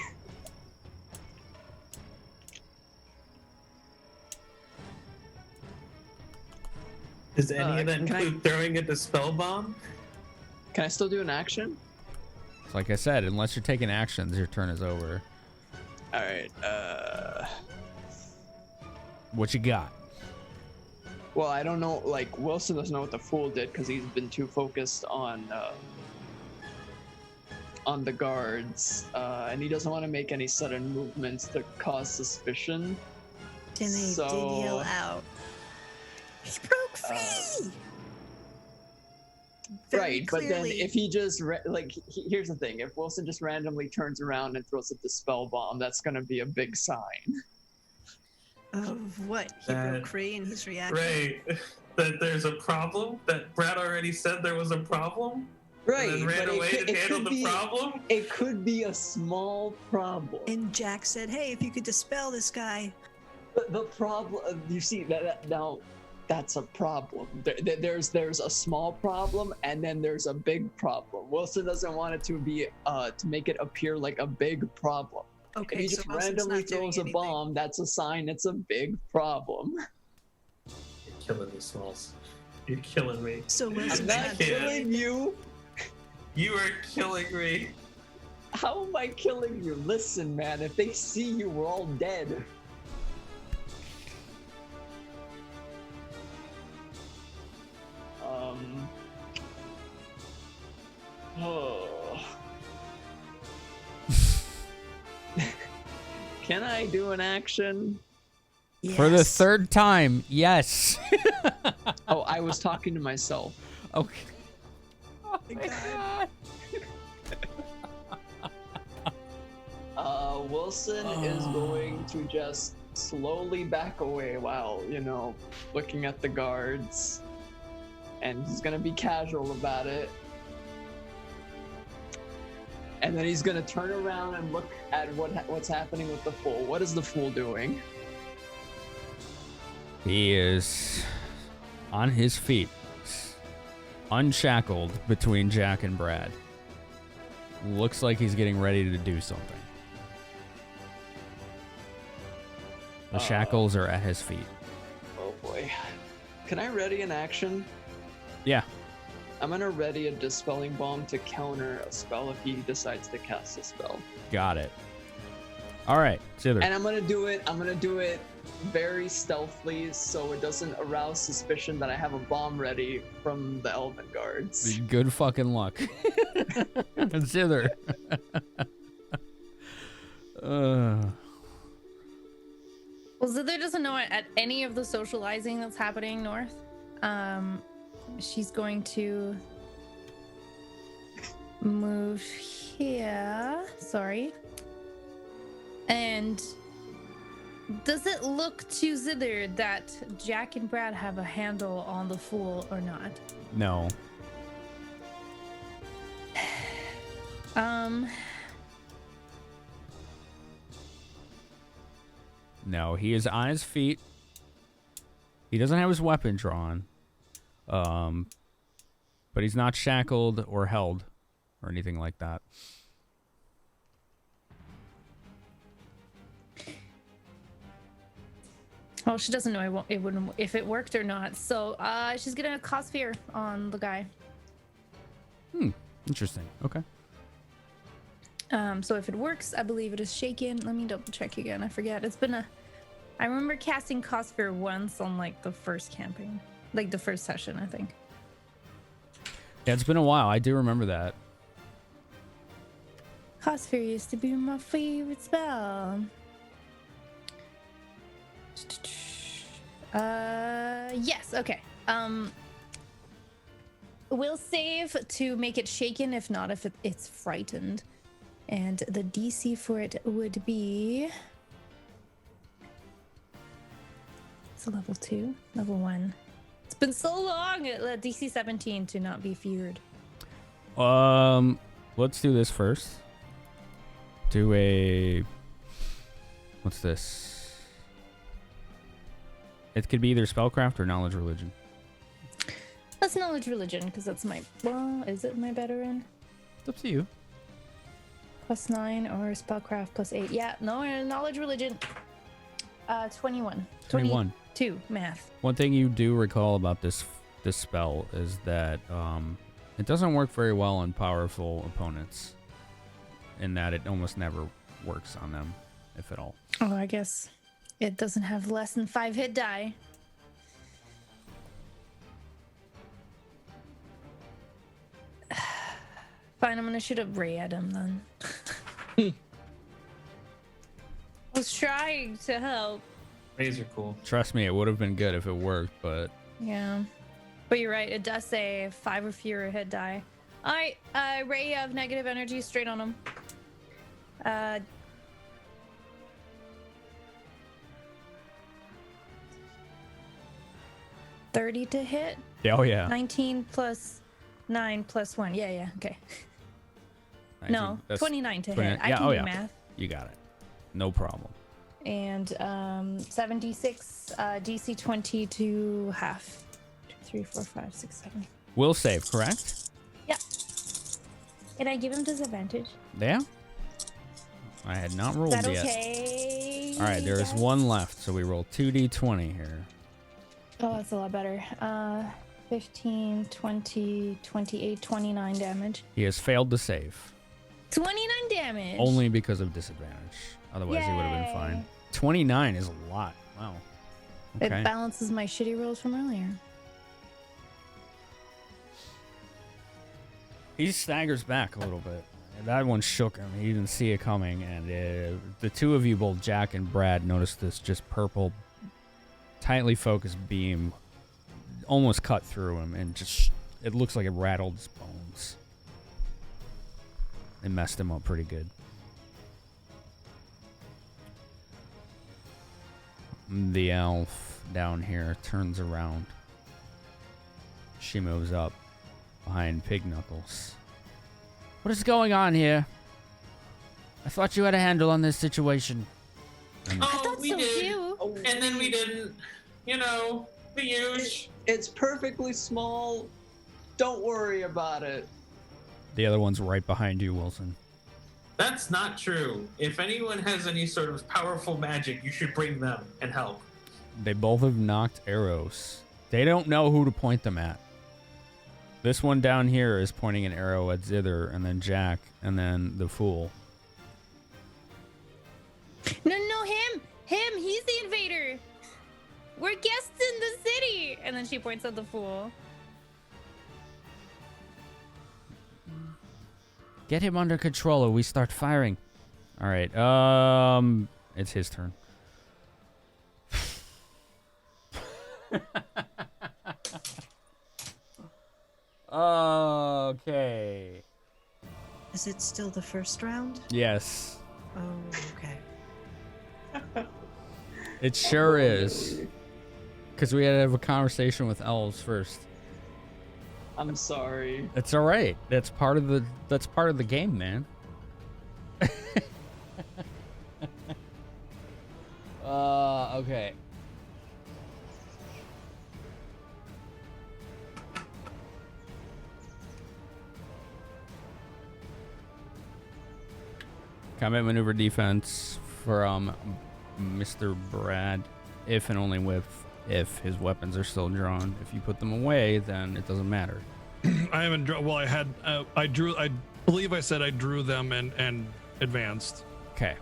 Does any of that include throwing a dispel bomb? Can I still do an action? Like I said, unless you're taking actions, your turn is over. All right. What you got? Well, I don't know. Like Wilson doesn't know what the fool did because he's been too focused on the guards, and he doesn't want to make any sudden movements to cause suspicion. Then they did yell out. He broke free. Right, but then if he just here's the thing: if Wilson just randomly turns around and throws a dispel bomb, that's gonna be a big sign. Of what? He broke free and he's reacting. Right, that there's a problem. That Brad already said there was a problem. Right, and then ran away to handle the problem. It could be a small problem. And Jack said, "Hey, if you could dispel this guy." The problem, you see that now. That's a problem. There's a small problem and then there's a big problem. Wilson doesn't want it to be to make it appear like a big problem. Okay, if he just randomly throws a bomb, that's a sign it's a big problem. You're killing me, Smalls. You're killing me. So I'm not killing you. You are killing me. How am I killing you? Listen, man, if they see you, we're all dead. Oh. Can I do an action? Yes. For the third time, yes. Oh, I was talking to myself. Okay. Oh my God. Wilson is going to just slowly back away while, looking at the guards. And he's gonna be casual about it. And then he's gonna turn around and look at what's happening with the fool. What is the fool doing? He is on his feet, unshackled between Jack and Brad. Looks like he's getting ready to do something. The shackles are at his feet. Oh boy. Can I ready an action? Yeah. I'm gonna ready a dispelling bomb to counter a spell if he decides to cast a spell. Got it. All right, Zither. And I'm gonna do it very stealthily so it doesn't arouse suspicion that I have a bomb ready from the Elven guards. Good fucking luck. Zither. Well, Zither doesn't know at any of the socializing that's happening north. She's going to move here. Sorry. And does it look to Zither that Jack and Brad have a handle on the fool or not? No. No, he is on his feet. He doesn't have his weapon drawn. But he's not shackled or held or anything like that. Well, she doesn't know it wouldn't if it worked or not. So she's gonna cause fear on the guy. Interesting. Okay. So if it works, I believe it is shaken. Let me double check again. I forget. I remember casting cause fear once on like the first campaign. Like the first session, I think. Yeah, it's been a while. I do remember that. Cossphere used to be my favorite spell. Yes, okay. We'll save to make it shaken, if not, if it's frightened. And the DC for it would be... It's a level 2, level 1. It's been so long, DC 17 to not be feared. Let's do this first. Do a... What's this? It could be either spellcraft or knowledge religion. Let's knowledge religion, because that's my... Well, is it my better in? It's up to you. +9 or spellcraft +8. Yeah, no, knowledge religion. 21. 21. 22 math. One thing you do recall about this spell is that it doesn't work very well on powerful opponents, in that it almost never works on them, if at all. Oh, I guess it doesn't have less than 5 hit die. Fine, I'm gonna shoot a ray at him then. I was trying to help. Rays are cool. Trust me, it would have been good if it worked, but... Yeah. But you're right, it does say 5 or fewer hit die. Alright, ray of negative energy straight on him. 30 to hit. Oh, yeah. 19 plus 9 plus 1. Yeah, okay. 19, No, that's 29 to 29. hit. I Yeah, can oh, do yeah. math. You got it. No problem. And 76 DC 20 to half. 2, 3, 4, 5, 6, 7. Will save, correct? Yeah. Can I give him disadvantage? Yeah? I had not rolled Is that yet. okay? All right, there is one left, so we roll 2d20 here. Oh, that's a lot better. 15, 20, 28, 29 damage. He has failed to save. 29 damage. Only because of disadvantage. Otherwise, he would have been fine. 29 is a lot. Wow. Okay. It balances my shitty rolls from earlier. He staggers back a little bit. That one shook him. He didn't see it coming. And the two of you, both Jack and Brad, noticed this just purple, tightly focused beam almost cut through him. And just, it looks like it rattled his bones. It messed him up pretty good. The elf down here turns around. She moves up behind Pig Knuckles. What is going on here? I thought you had a handle on this situation. Oh, thought we so did. too. And then we didn't. You know, the huge. It's perfectly small. Don't worry about it. The other one's right behind you, Wilson. That's not true. If anyone has any sort of powerful magic, you should bring them and help. They both have knocked arrows. They don't know who to point them at. This one down here is pointing an arrow at Zither, and then Jack, and then the fool. No, him! He's the invader! We're guests in the city! And then she points at the fool. Get him under control or we start firing. All right. It's his turn. Okay. Is it still the first round? Yes. Oh, okay. It sure is. Because we had to have a conversation with elves first. I'm sorry. It's all right. That's part of the game, man. Okay. Combat maneuver defense from Mr. Brad, if and only if his weapons are still drawn. If you put them away, then it doesn't matter. I haven't drawn. Well, I had. I drew. I believe I said I drew them and advanced. Okay.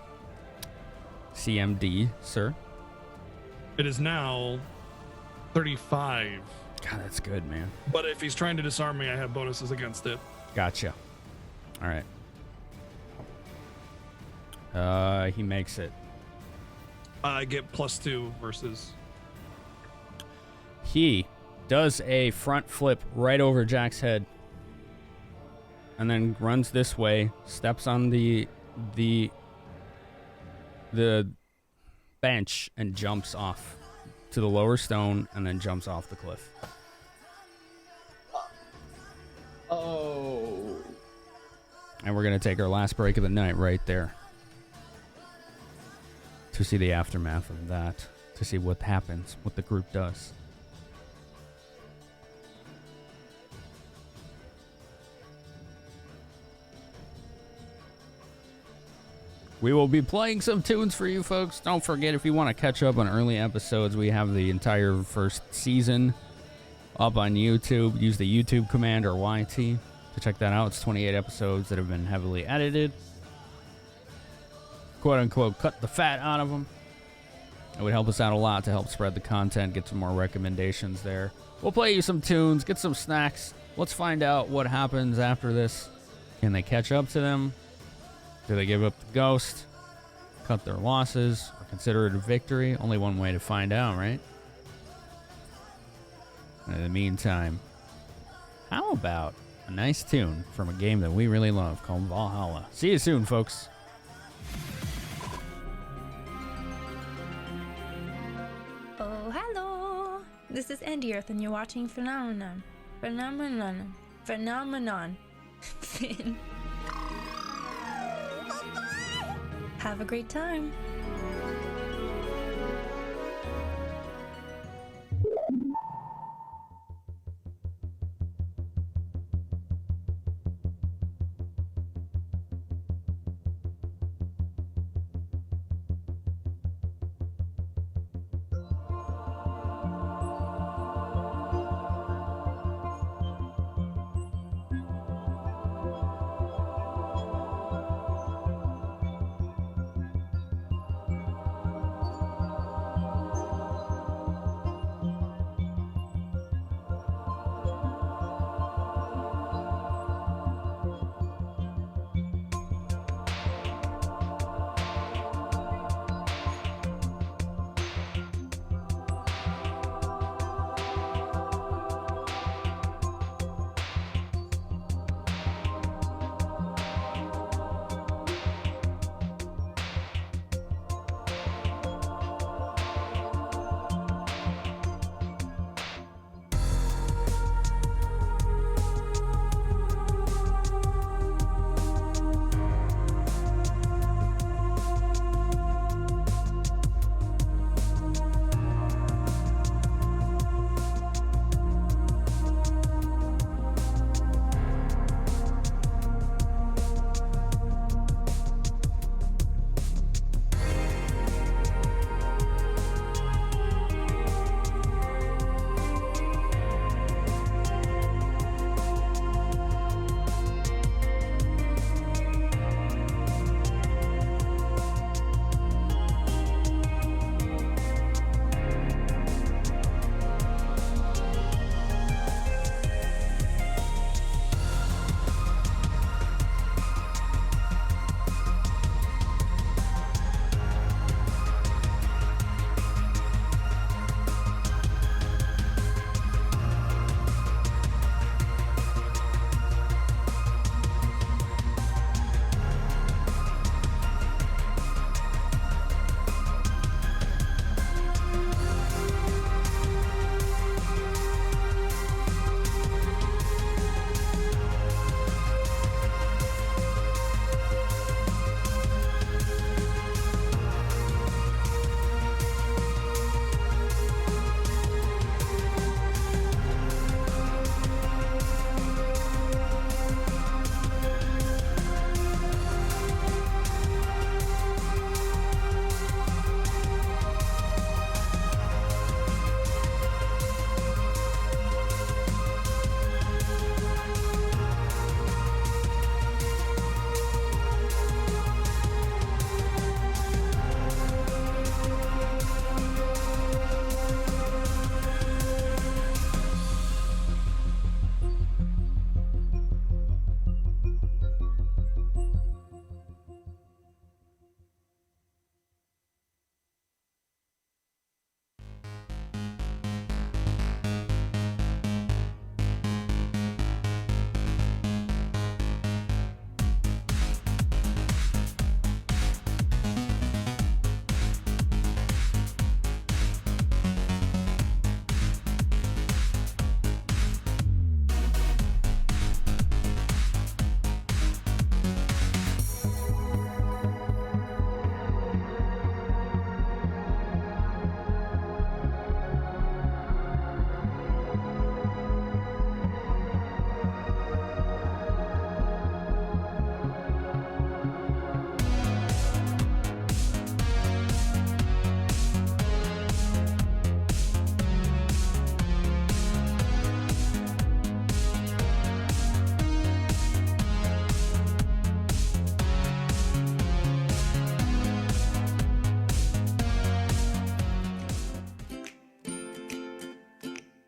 CMD, sir. It is now 35. God, that's good, man. But if he's trying to disarm me, I have bonuses against it. Gotcha. All right. He makes it. I get +2 versus. He does a front flip right over Jack's head, and then runs this way, steps on the bench, and jumps off to the lower stone, and then jumps off the cliff. Oh. And we're gonna take our last break of the night right there to see the aftermath of that, to see what happens, what the group does. We will be playing some tunes for you folks. Don't forget, if you want to catch up on early episodes, we have the entire first season up on YouTube. Use the YouTube command or YT to check that out. It's 28 episodes that have been heavily edited. Quote unquote, cut the fat out of them. It would help us out a lot to help spread the content, get some more recommendations there. We'll play you some tunes, get some snacks. Let's find out what happens after this. Can they catch up to them? Do they give up the ghost, cut their losses, or consider it a victory? Only one way to find out, right? In the meantime, how about a nice tune from a game that we really love called Valhalla? See you soon, folks. Oh, hello! This is Andy Earth, and you're watching Phenomenon. Finn. Have a great time.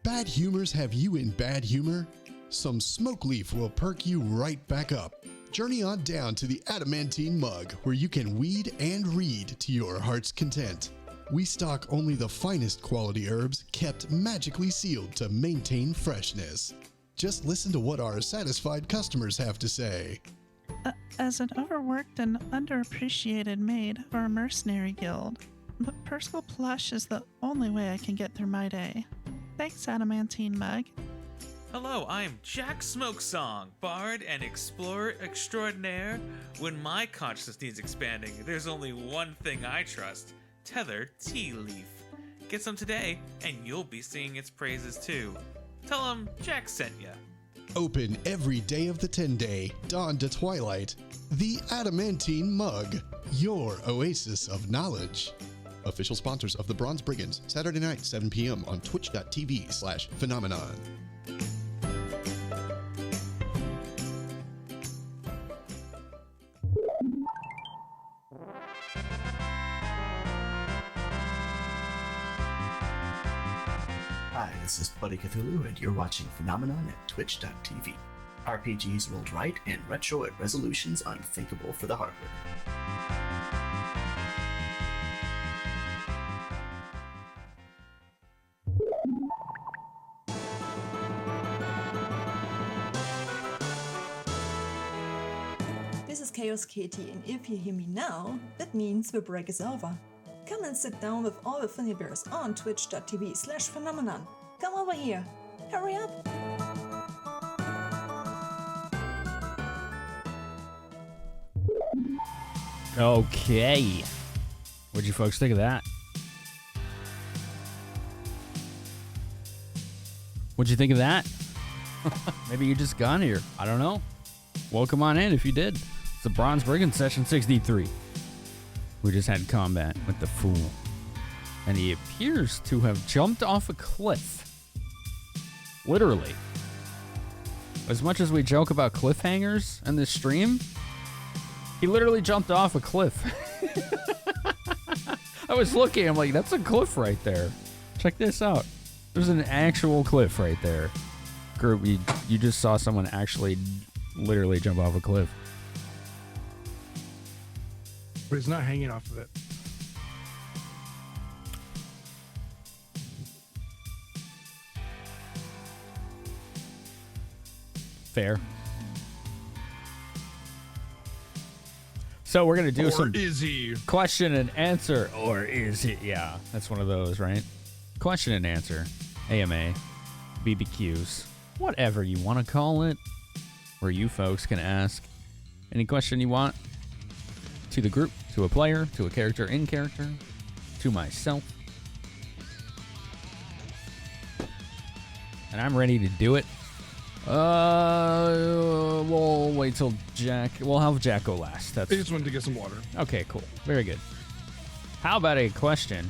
bad humors have you in bad humor, some smoke leaf will perk you right back up. Journey on down to the Adamantine Mug, where you can weed and read to your heart's content. We stock only the finest quality herbs kept magically sealed to maintain freshness. Just listen to what our satisfied customers have to say. As an overworked and underappreciated maid for a mercenary guild, but Percival Plush is the only way I can get through my day. Thanks, Adamantine Mug. Hello, I'm Jack Smokesong, bard and explorer extraordinaire. When my consciousness needs expanding, there's only one thing I trust: Tether Tea Leaf. Get some today, and you'll be singing its praises too. Tell them Jack sent ya. Open every day of the 10-day, dawn to twilight. The Adamantine Mug, your oasis of knowledge. Official sponsors of the Bronze Brigands, Saturday night, 7 p.m. on twitch.tv/phenomenon. Hi, this is Buddy Cthulhu, and you're watching Phenomenon at twitch.tv. RPGs rolled right and retro at resolutions unthinkable for the hardware. This is Chaos Katie, and if you hear me now, that means the break is over. Come and sit down with all the funny bears on twitch.tv/phenomenon. Come over here. Hurry up. Okay. What'd you folks think of that? What'd you think of that? Maybe you just got here. I don't know. Welcome on in if you did. It's the Bronze Brigand Session 63. We just had combat with the Fool. And he appears to have jumped off a cliff. Literally. As much as we joke about cliffhangers in this stream, he literally jumped off a cliff. I was looking, I'm like, that's a cliff right there. Check this out. There's an actual cliff right there. Group, you just saw someone actually literally jump off a cliff. But he's not hanging off of it. Fair. So we're gonna do some is he? question and answer, or is it? Yeah, that's one of those, right? Question and answer, AMA, BBQs, whatever you want to call it, where you folks can ask any question you want to the group, to a player, to a character in character, to myself, and I'm ready to do it. We'll wait till Jack. We'll have Jack go last. I just wanted to get some water. Okay, cool. Very good. How about a question?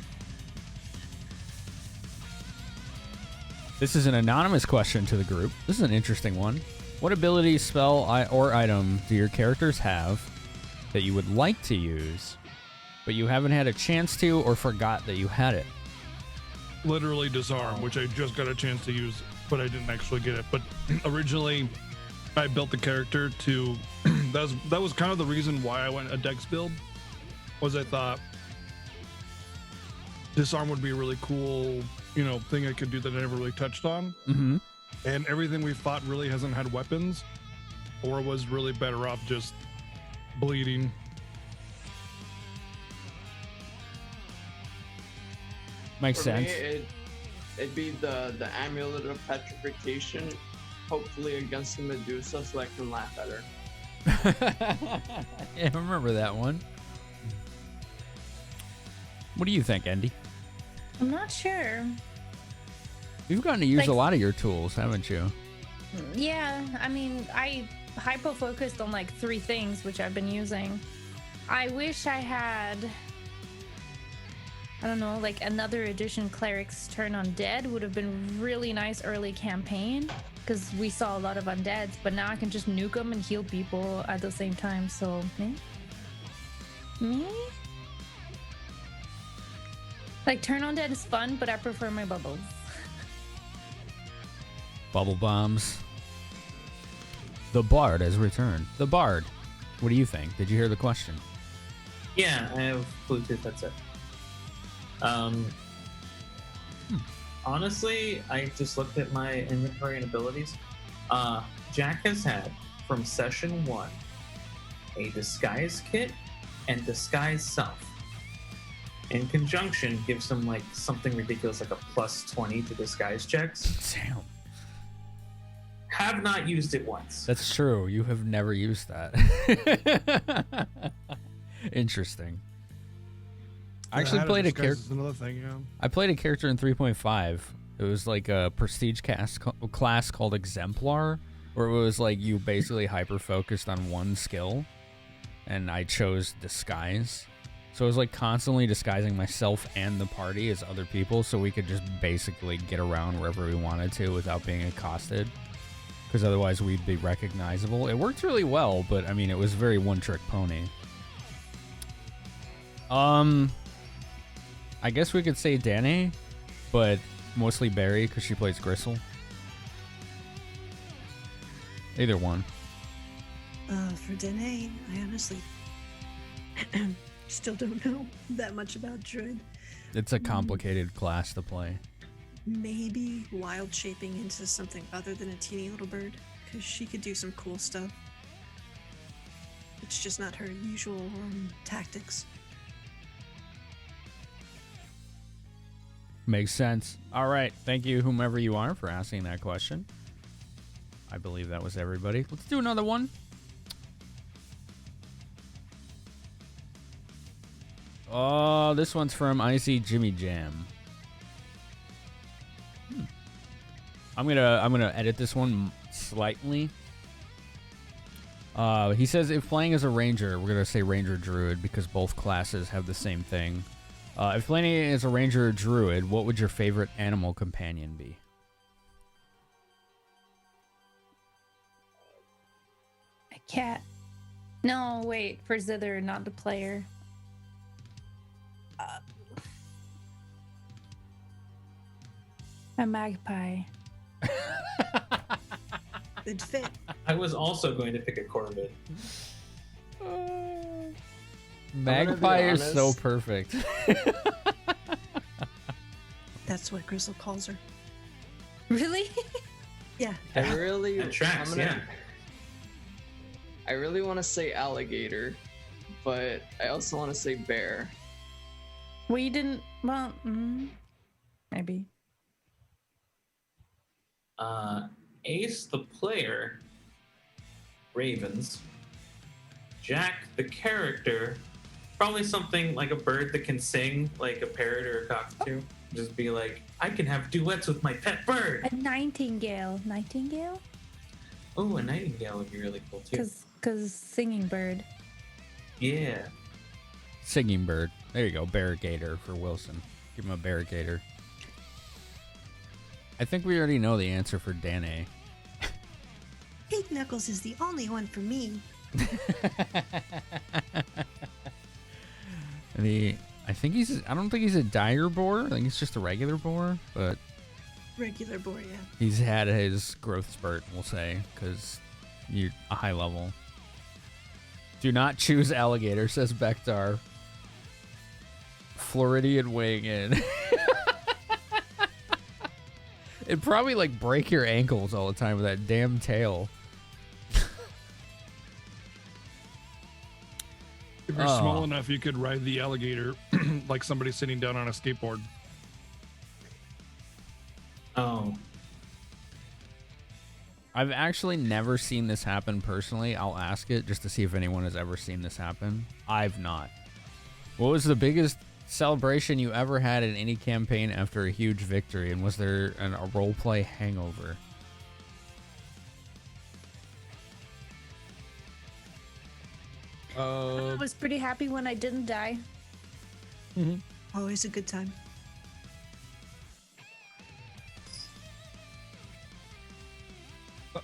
This is an anonymous question to the group. This is an interesting one. What ability, spell, or item do your characters have that you would like to use, but you haven't had a chance to or forgot that you had it? Literally disarm, which I just got a chance to use, but I didn't actually get it. But originally, I built the character to. that was kind of the reason why I went a dex build. Was I thought disarm would be a really cool, thing I could do that I never really touched on. Mm-hmm. And everything we fought really hasn't had weapons, or was really better off just bleeding. Makes For sense. me, it'd be the amulet of petrification, hopefully against the Medusa, so I can laugh at her. Yeah, I remember that one. What do you think, Andy? I'm not sure. You've gotten to use a lot of your tools, haven't you? Yeah, I mean, I hypo-focused on like 3 things, which I've been using. I wish I had, I don't know, like another edition Cleric's Turn Undead would have been really nice early campaign, because we saw a lot of undeads, but now I can just nuke them and heal people at the same time, so me? Like, Turn Undead is fun, but I prefer my bubbles. Bubble bombs. The Bard has returned. The Bard. What do you think? Did you hear the question? Yeah, I have Bluetooth headset. Honestly, I just looked at my inventory and abilities. Jack has had, from session 1, a disguise kit and disguise self. In conjunction, gives him like something ridiculous like a plus 20 to disguise checks. Damn. Have not used it once. That's true. You have never used that. Interesting. I actually played a character. Another thing, yeah. I played a character in 3.5. It was like a prestige class called Exemplar, where it was like you basically hyper focused on one skill, and I chose disguise. So I was like constantly disguising myself and the party as other people, so we could just basically get around wherever we wanted to without being accosted. Because otherwise we'd be recognizable. It worked really well, but I mean, it was very one-trick pony. I guess we could say Danae, but mostly Barry because she plays Gristle. Either one. For Danae, I honestly still don't know that much about Druid. It's a complicated class to play. Maybe wild shaping into something other than a teeny little bird, because she could do some cool stuff. It's just not her usual tactics. Makes sense. All right. Thank you, whomever you are, for asking that question. I believe that was everybody. Let's do another one. Oh, this one's from Icy Jimmy Jam. I'm gonna edit this one slightly. He says if playing as a ranger, we're gonna say ranger druid because both classes have the same thing. If playing as a ranger or druid, what would your favorite animal companion be? A cat. No, wait, for Zither, not the player. A magpie. It'd fit. I was also going to pick a Corvid. Magpie is so perfect. That's what Gristle calls her. Really? Yeah. I really, That tracks, yeah. I really want to say alligator, but I also want to say bear. Well, you didn't. Well, maybe. Ace the player, ravens. Jack the character, probably something like a bird that can sing, like a parrot or a cockatoo. Just be like, I can have duets with my pet bird. A nightingale. Nightingale? Oh, a nightingale would be really cool too. Cause singing bird. Yeah. Singing bird. There you go. Barrigator for Wilson. Give him a barrigator. I think we already know the answer for Danae. Pink Knuckles is the only one for me. I don't think he's a dire boar. I think he's just a regular boar, but Regular boar, yeah. he's had his growth spurt, we'll say, because you're a high level. Do not choose alligator, says Bektar. Floridian weighing in. It'd probably like break your ankles all the time with that damn tail. If you're small enough, you could ride the alligator like somebody sitting down on a skateboard. Oh. I've actually never seen this happen personally. I'll ask it just to see if anyone has ever seen this happen. I've not. What was the biggest celebration you ever had in any campaign after a huge victory, and was there a roleplay hangover? I was pretty happy when I didn't die. Always a good time.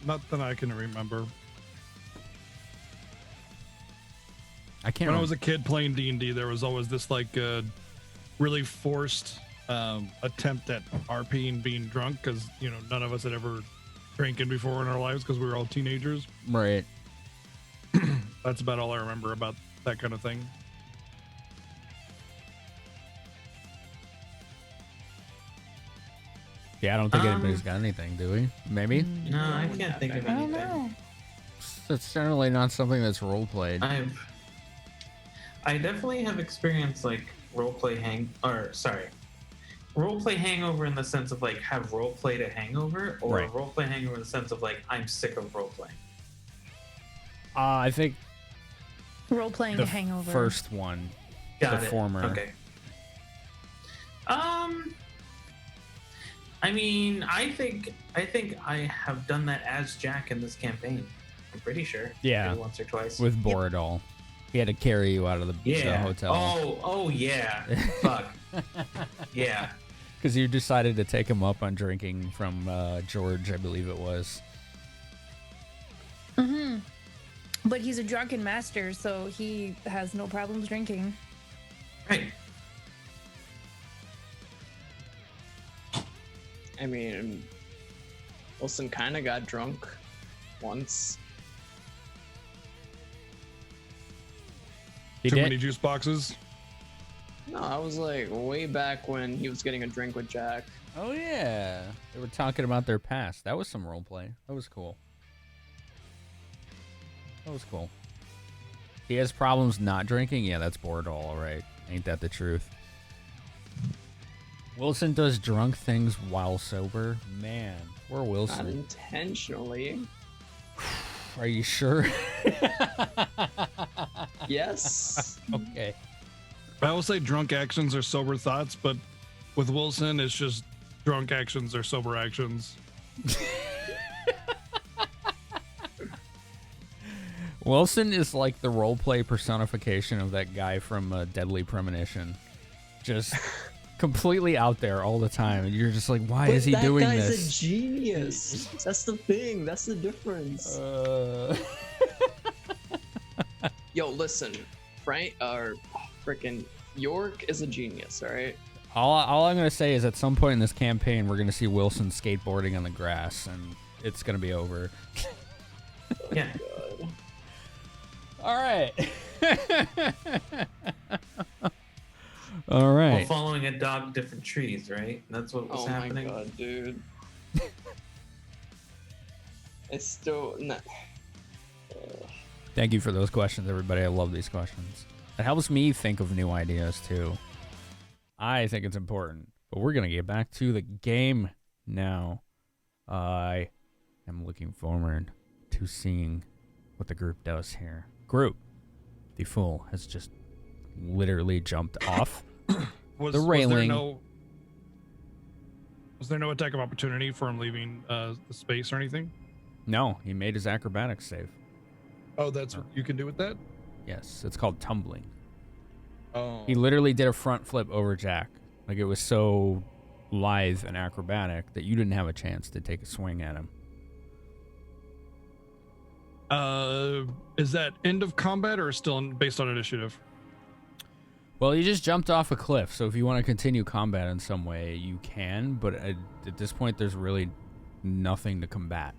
Not that I can remember. I can't. When I was a kid playing D&D, there was always this like really forced attempt at RPing being drunk because none of us had ever drinking before in our lives because we were all teenagers. Right. That's about all I remember about that kind of thing. Yeah, I don't think anybody's got anything, do we? Maybe? No, I can't think of I don't anything. know. It's generally not something that's role played. I definitely have experienced like roleplay hangover in the sense of like have roleplayed a hangover, or Right. roleplay hangover in the sense of like I'm sick of roleplaying. I think Role playing the a hangover. first one, Got the it. former. Okay. I mean, I think I have done that as Jack in this campaign. I'm pretty sure. Yeah. Maybe once or twice. With Boradol. He had to carry you out of the hotel. Oh yeah. Fuck. Yeah. Because you decided to take him up on drinking from George, I believe it was. Mm-hmm. But he's a drunken master, so he has no problems drinking. Right. I mean, Wilson kind of got drunk once. He Too did? many juice boxes. No, I was like way back when he was getting a drink with Jack. Oh, yeah. They were talking about their past. That was some role play. That was cool. That was cool. He has problems not drinking? Yeah, that's Boradol, all right. Ain't that the truth? Wilson does drunk things while sober? Man, poor Not Wilson. intentionally. Are you sure? Yes. Okay. I will say drunk actions are sober thoughts, but with Wilson, it's just drunk actions are sober actions. Wilson is like the roleplay personification of that guy from Deadly Premonition. Just completely out there all the time. And you're just like, why is he doing That guy's this? a genius. That's the thing. That's the difference. Yo, listen, Frank or freaking York is a genius. All right. All I'm going to say is at some point in this campaign, we're going to see Wilson skateboarding on the grass, and it's going to be over. Yeah. All right. All right. Well, following a dog, different trees, right? That's what was Oh happening. my god, dude. It's still not. Thank you for those questions, everybody. I love these questions. It helps me think of new ideas, too. I think it's important. But we're going to get back to the game now. I am looking forward to seeing what the group does here. Group, the fool has just literally jumped off the railing. Was there no attack of opportunity for him leaving the space or anything? No, he made his acrobatics save. Oh, that's what you can do with that? Yes, it's called tumbling. Oh. He literally did a front flip over Jack. Like, it was so lithe and acrobatic that you didn't have a chance to take a swing at him. Is that end of combat or still based on initiative? Well, you just jumped off a cliff, so if you want to continue combat in some way, you can, but at this point, there's really nothing to combat.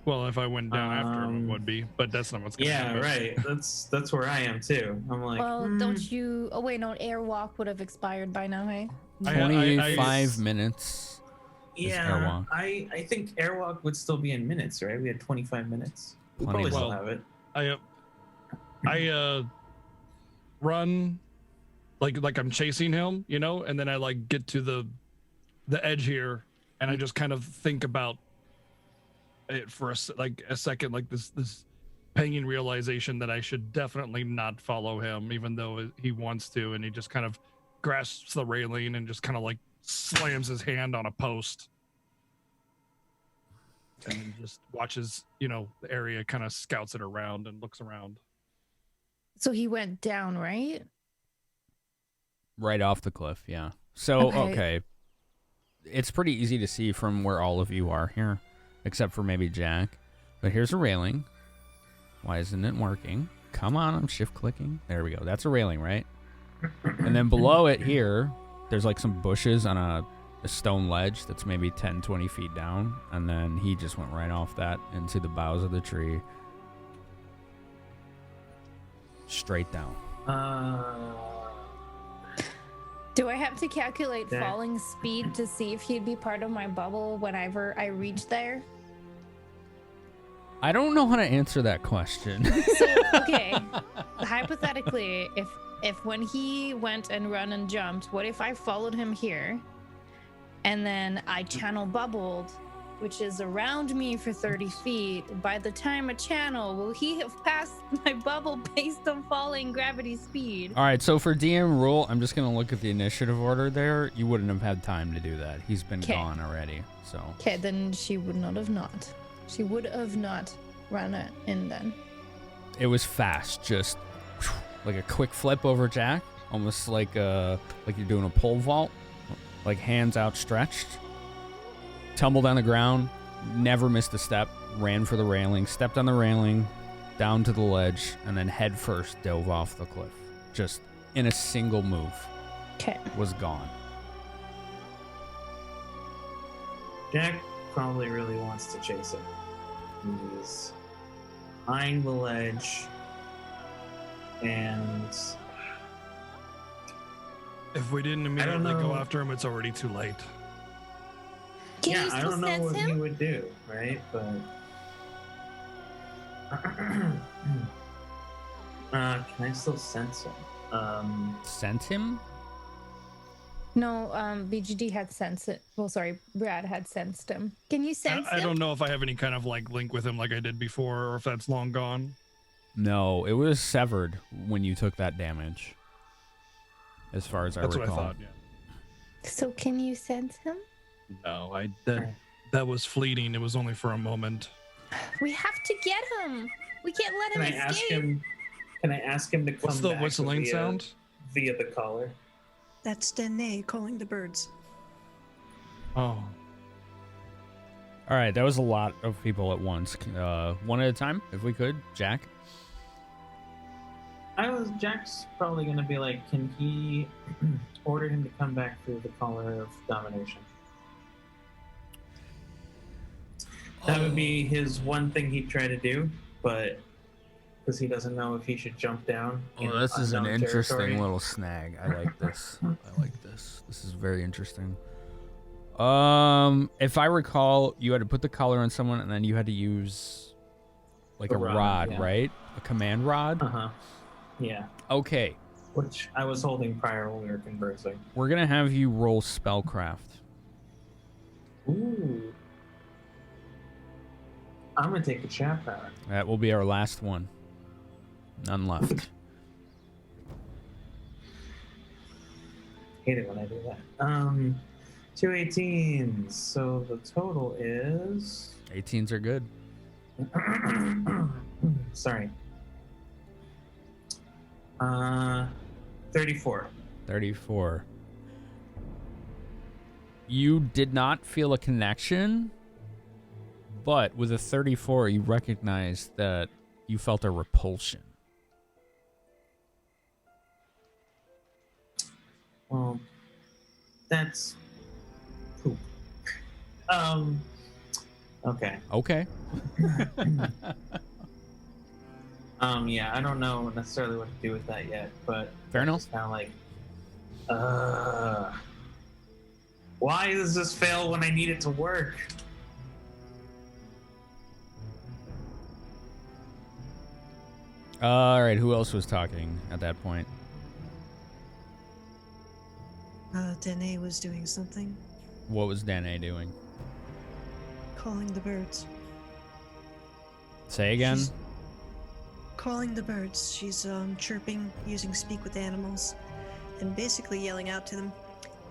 Well, if I went down after him, it would be, but that's not what's going to Yeah, happen. right. That's where I am too. I'm like, Well, don't you? Oh wait, no. Airwalk would have expired by now, hey? 25 minutes. is yeah. Airwalk. I think Airwalk would still be in minutes, right? We had 25 minutes. We Plenty probably of still time. have it. I run like I'm chasing him, you know, and then I like get to the edge here, and I just kind of think about it for a second, like this panging realization that I should definitely not follow him, even though he wants to, and he just kind of grasps the railing and just kind of like slams his hand on a post. And then just watches, you know, the area, kind of scouts it around and looks around. So he went down, right? Right off the cliff, yeah. So, Okay. okay. It's pretty easy to see from where all of you are here, except for maybe Jack. But here's a railing. Why isn't it working? Come on, I'm shift clicking. There we go. That's a railing, right? And then below it here, there's like some bushes on a a stone ledge that's maybe 10, 20 feet down, and then he just went right off that into the boughs of the tree. Straight down. Do I have to calculate Yeah. falling speed to see if he'd be part of my bubble whenever I reach there? I don't know how to answer that question. So, okay, hypothetically, if when he went and run and jumped, what if I followed him here and then I channel bubbled, which is around me for 30 feet? By the time I channel, will he have passed my bubble based on falling gravity speed? All right, so for DM rule, I'm just going to look at the initiative order there. You wouldn't have had time to do that. He's been 'Kay. gone already, so. Okay, then she would not have not. She would have not run it in then. It was fast, just like a quick flip over Jack, almost like you're doing a pole vault, like hands outstretched. Tumbled on the ground, never missed a step, ran for the railing, stepped on the railing, down to the ledge, and then head first dove off the cliff. Just in a single move. Okay. Was gone. Jack probably really wants to chase it. He's eyeing the ledge, and If we didn't immediately go after him, it's already too late. Can yeah, you I still don't know sense what him? he would do, right? But can I still sense him? Sense him? No, BGD had sensed it. Well, sorry, Brad had sensed him. Can you sense I him? don't know if I have any kind of like link with him like I did before, or if that's long gone. No, it was severed when you took that damage. As far as I That's recall. what I thought. Yeah. So can you sense him? No, that was fleeting. It was only for a moment. We have to get him. We can't let Can him I ask escape. him? Can I ask him to come back What's the lane via- sound? via the collar? That's Danae calling the birds. Oh. All right, that was a lot of people at once. One at a time, if we could. Jack? Jack's probably gonna be like, can he order him to come back through the collar of domination? That would be his one thing he'd try to do, but because he doesn't know if he should jump down. in Oh, this is an unknown interesting territory. little snag. I like this. I like this. This is very interesting. If I recall, you had to put the collar on someone, and then you had to use like A a rod, rod, yeah. right? A command rod. Uh-huh. Yeah. Okay, Which I was holding prior when we were conversing. we're gonna have you roll spellcraft. Ooh. I'm gonna take a chat power. That will be our last one. None left. Hate it when I do that. 2 18s. So the total is 18s are good. sorry. 34. 34. You did not feel a connection, but with a 34, you recognize that you felt a repulsion. Well, that's poop. Okay. Okay. Yeah, I don't know necessarily what to do with that yet, but Fair enough. it's kind of like, why does this fail when I need it to work? All right, who else was talking at that point? Danae was doing something, What was Danae doing? calling the birds. Say again? She's calling the birds. She's chirping, using speak with animals, and basically yelling out to them.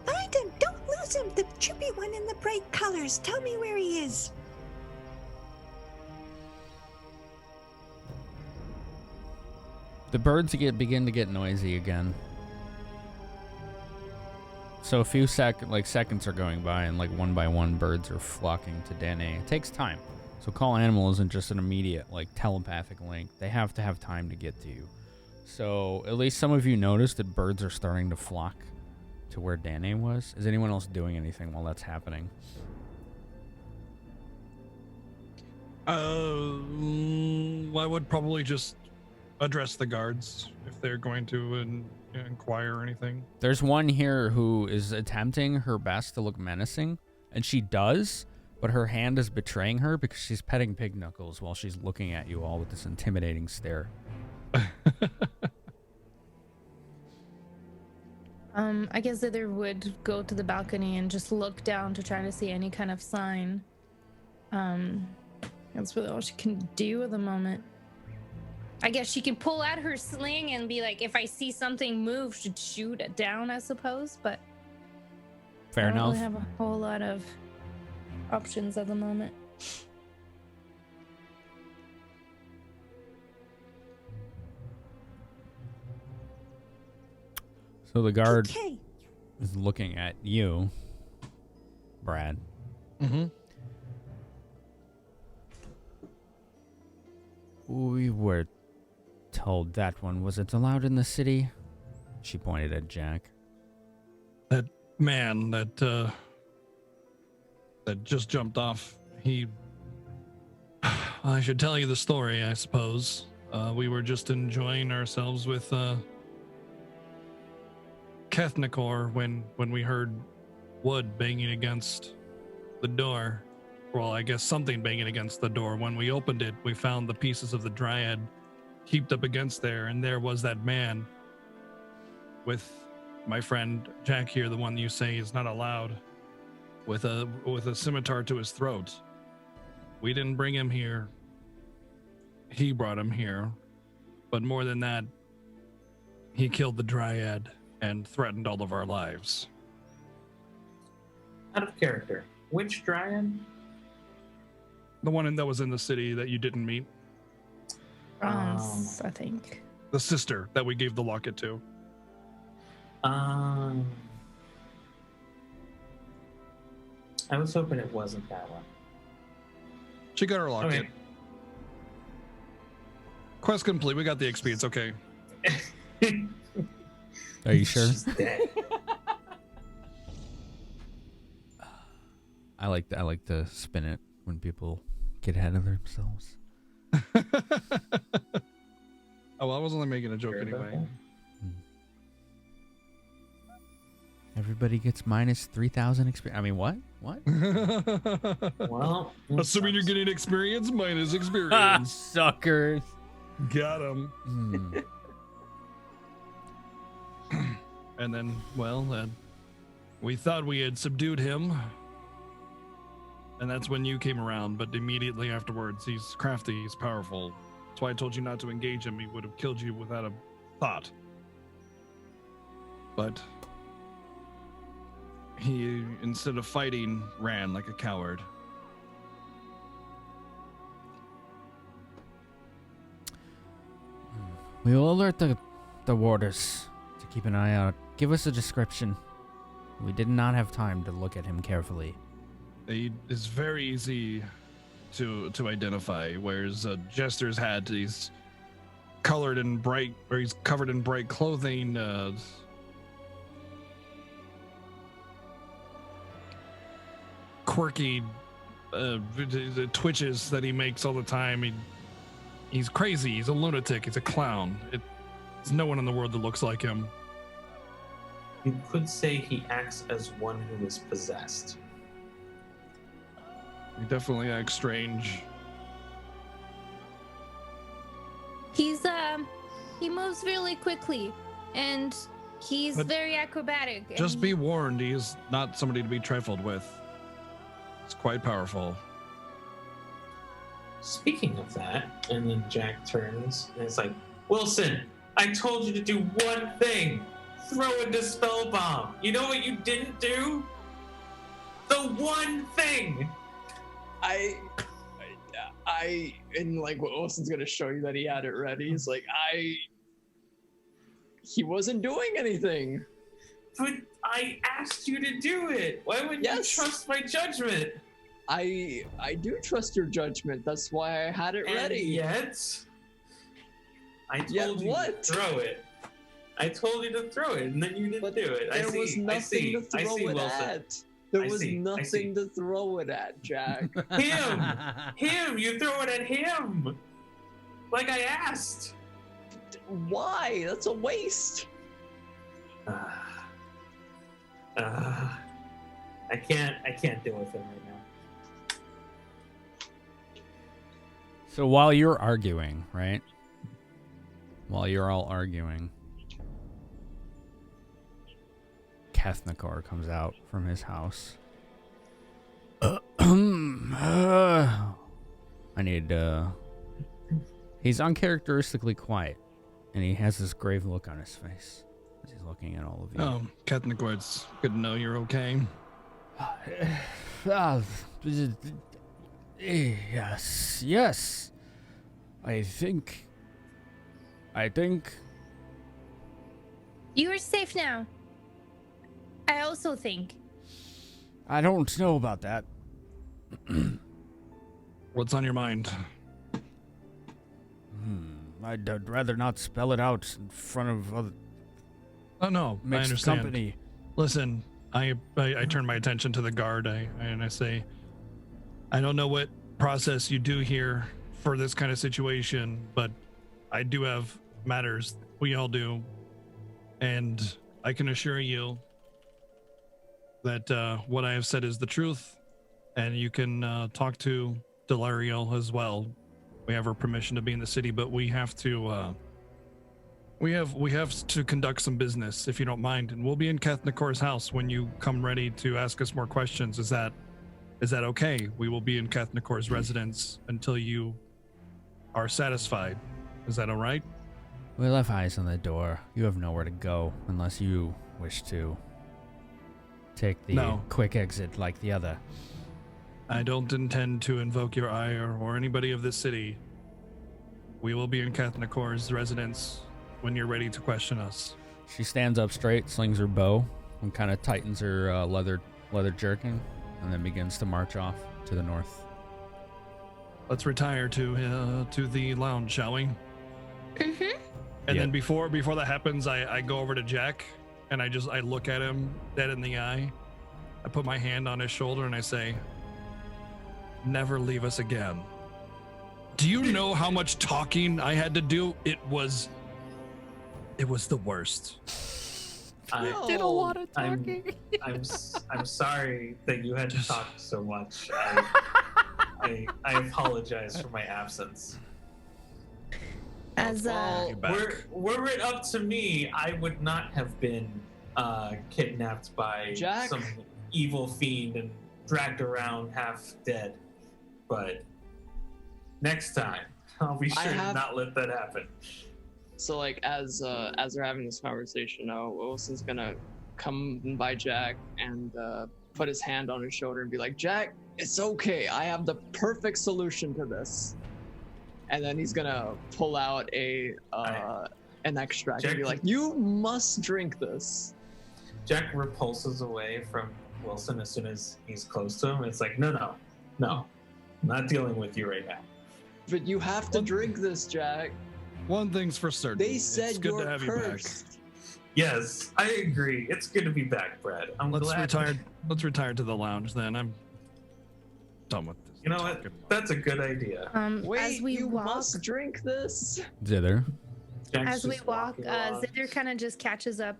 Find him! Don't lose him! The chippy one in the bright colors. Tell me where he is. The birds begin to get noisy again. So a few seconds are going by, and like one by one, birds are flocking to Danae. It takes time. So call animal isn't just an immediate telepathic link. They have to have time to get to you. So at least some of you notice that birds are starting to flock to where Danae was? Is anyone else doing anything while that's happening? I would probably just address the guards if they're going to inquire or anything. There's one here who is attempting her best to look menacing, and she does, but her hand is betraying her because she's petting Pig Knuckles while she's looking at you all with this intimidating stare. I guess the other would go to the balcony and just look down to try to see any kind of sign. That's really all she can do at the moment. I guess she can pull out her sling and be like, if I see something move, should shoot it down, I suppose, but Fair I don't enough. really have a whole lot of options at the moment. So the guard Okay. is looking at you, Brad. Mm-hmm. We were told that one wasn't allowed in the city. She pointed at Jack. That man that just jumped off, I should tell you the story, I suppose. We were just enjoying ourselves with Kethnikor when we heard wood banging against the door. Well, I guess something banging against the door. When we opened it, we found the pieces of the dryad heaped up against there, and there was that man with my friend Jack here, the one you say is not allowed, with a scimitar to his throat. We didn't bring him here. He brought him here. But more than that, he killed the dryad and threatened all of our lives. Out of character, which dryad? The one that was in the city that you didn't meet. Bronze, I think. The sister that we gave the locket to. I was hoping it wasn't that one. She got her locket. Okay. Quest complete. We got the XP. It's okay. Are you sure? She's dead. I like to spin it when people get ahead of themselves. Oh, well, I was only making a joke Sure about anyway. Everybody gets minus 3,000 experience. I mean, what? What? Well, Assuming you're getting experience, minus Ah, experience. suckers. Got him. Hmm. And then, well, we thought we had subdued him. And that's when you came around, but immediately afterwards, he's crafty, he's powerful. That's why I told you not to engage him. He would have killed you without a thought. But he, instead of fighting, ran like a coward. We will alert the warders to keep an eye out. Give us a description. We did not have time to look at him carefully. He is very easy to identify. Wears a jester's hat. He's covered in bright clothing. Quirky the twitches that he makes all the time. He's crazy. He's a lunatic. He's a clown. There's no one in the world that looks like him. you could say he acts as one who is possessed. He definitely acts strange. He moves really quickly, and he's But very acrobatic. and Just be warned, he is not somebody to be trifled with. It's quite powerful. Speaking of that, and then Jack turns and it's like, Wilson, I told you to do one thing. Throw a dispel bomb. You know what you didn't do? The one thing. And like Wilson's gonna show you that he had it ready. He's like, he wasn't doing anything. But I asked you to do it. Why wouldn't you trust my judgment? I do trust your judgment. That's why I had it ready. And yet, I told you to throw it. I told you to throw it, and then you didn't do it. There was nothing to throw it Wilson. at. There I was see, nothing to throw it at, Jack. Him! You throw it at him! Like I asked! Why? That's a waste. I can't deal with him right now. So while you're arguing, right? While you're all arguing, Kethnikor comes out from his house. He's uncharacteristically quiet, and he has this grave look on his face as he's looking at all of you. Oh, Kethnikor, it's good to know you're okay. Yes. I think You are safe now. I also think. I don't know about that. What's on your mind? I'd rather not spell it out in front of other Oh no, I mixed understand. company. Listen, I turn my attention to the guard and I say, I don't know what process you do here for this kind of situation, but I do have matters. We all do. And I can assure you that what I have said is the truth, and you can talk to Delario as well. We have her permission to be in the city, but we have to we have to conduct some business, if you don't mind, and we'll be in Kethnikor's house when you come ready to ask us more questions. Is that okay? We will be in Kethnikor's residence until you are satisfied. Is that all right? We left eyes on the door. You have nowhere to go unless you wish to take the quick exit like the other. I don't intend to invoke your ire or anybody of this city. We will be in Kethnikor's residence when you're ready to question us. She stands up straight, slings her bow, and kind of tightens her leather jerkin, and then begins to march off to the north. Let's retire to the lounge, shall we? Mm-hmm. And then before that happens, I go over to Jack, and I look at him dead in the eye. I put my hand on his shoulder and I say, never leave us again. Do you know how much talking I had to do? It was the worst. I did a lot of talking. I'm sorry that you had to talk so much. I apologize for my absence. As were it up to me, I would not have been kidnapped by Jack? some evil fiend and dragged around half dead. But next time, I'll be sure to not let that happen. So like as they're having this conversation, Wilson's gonna come by Jack and put his hand on his shoulder and be like, Jack, it's okay. I have the perfect solution to this. And then he's gonna pull out an extract and be like, you must drink this. Jack repulses away from Wilson as soon as he's close to him. It's like, no. I'm not dealing with you right now. But you have to drink this, Jack. One thing's for certain. They said it's good you're to have cursed. you back. Yes, I agree. It's good to be back, Brad. Let's retire to the lounge then. I'm done with this. You know what? That's a good idea. Wait, as we you walk, must drink this. Zither. As we walk, Zither kind of just catches up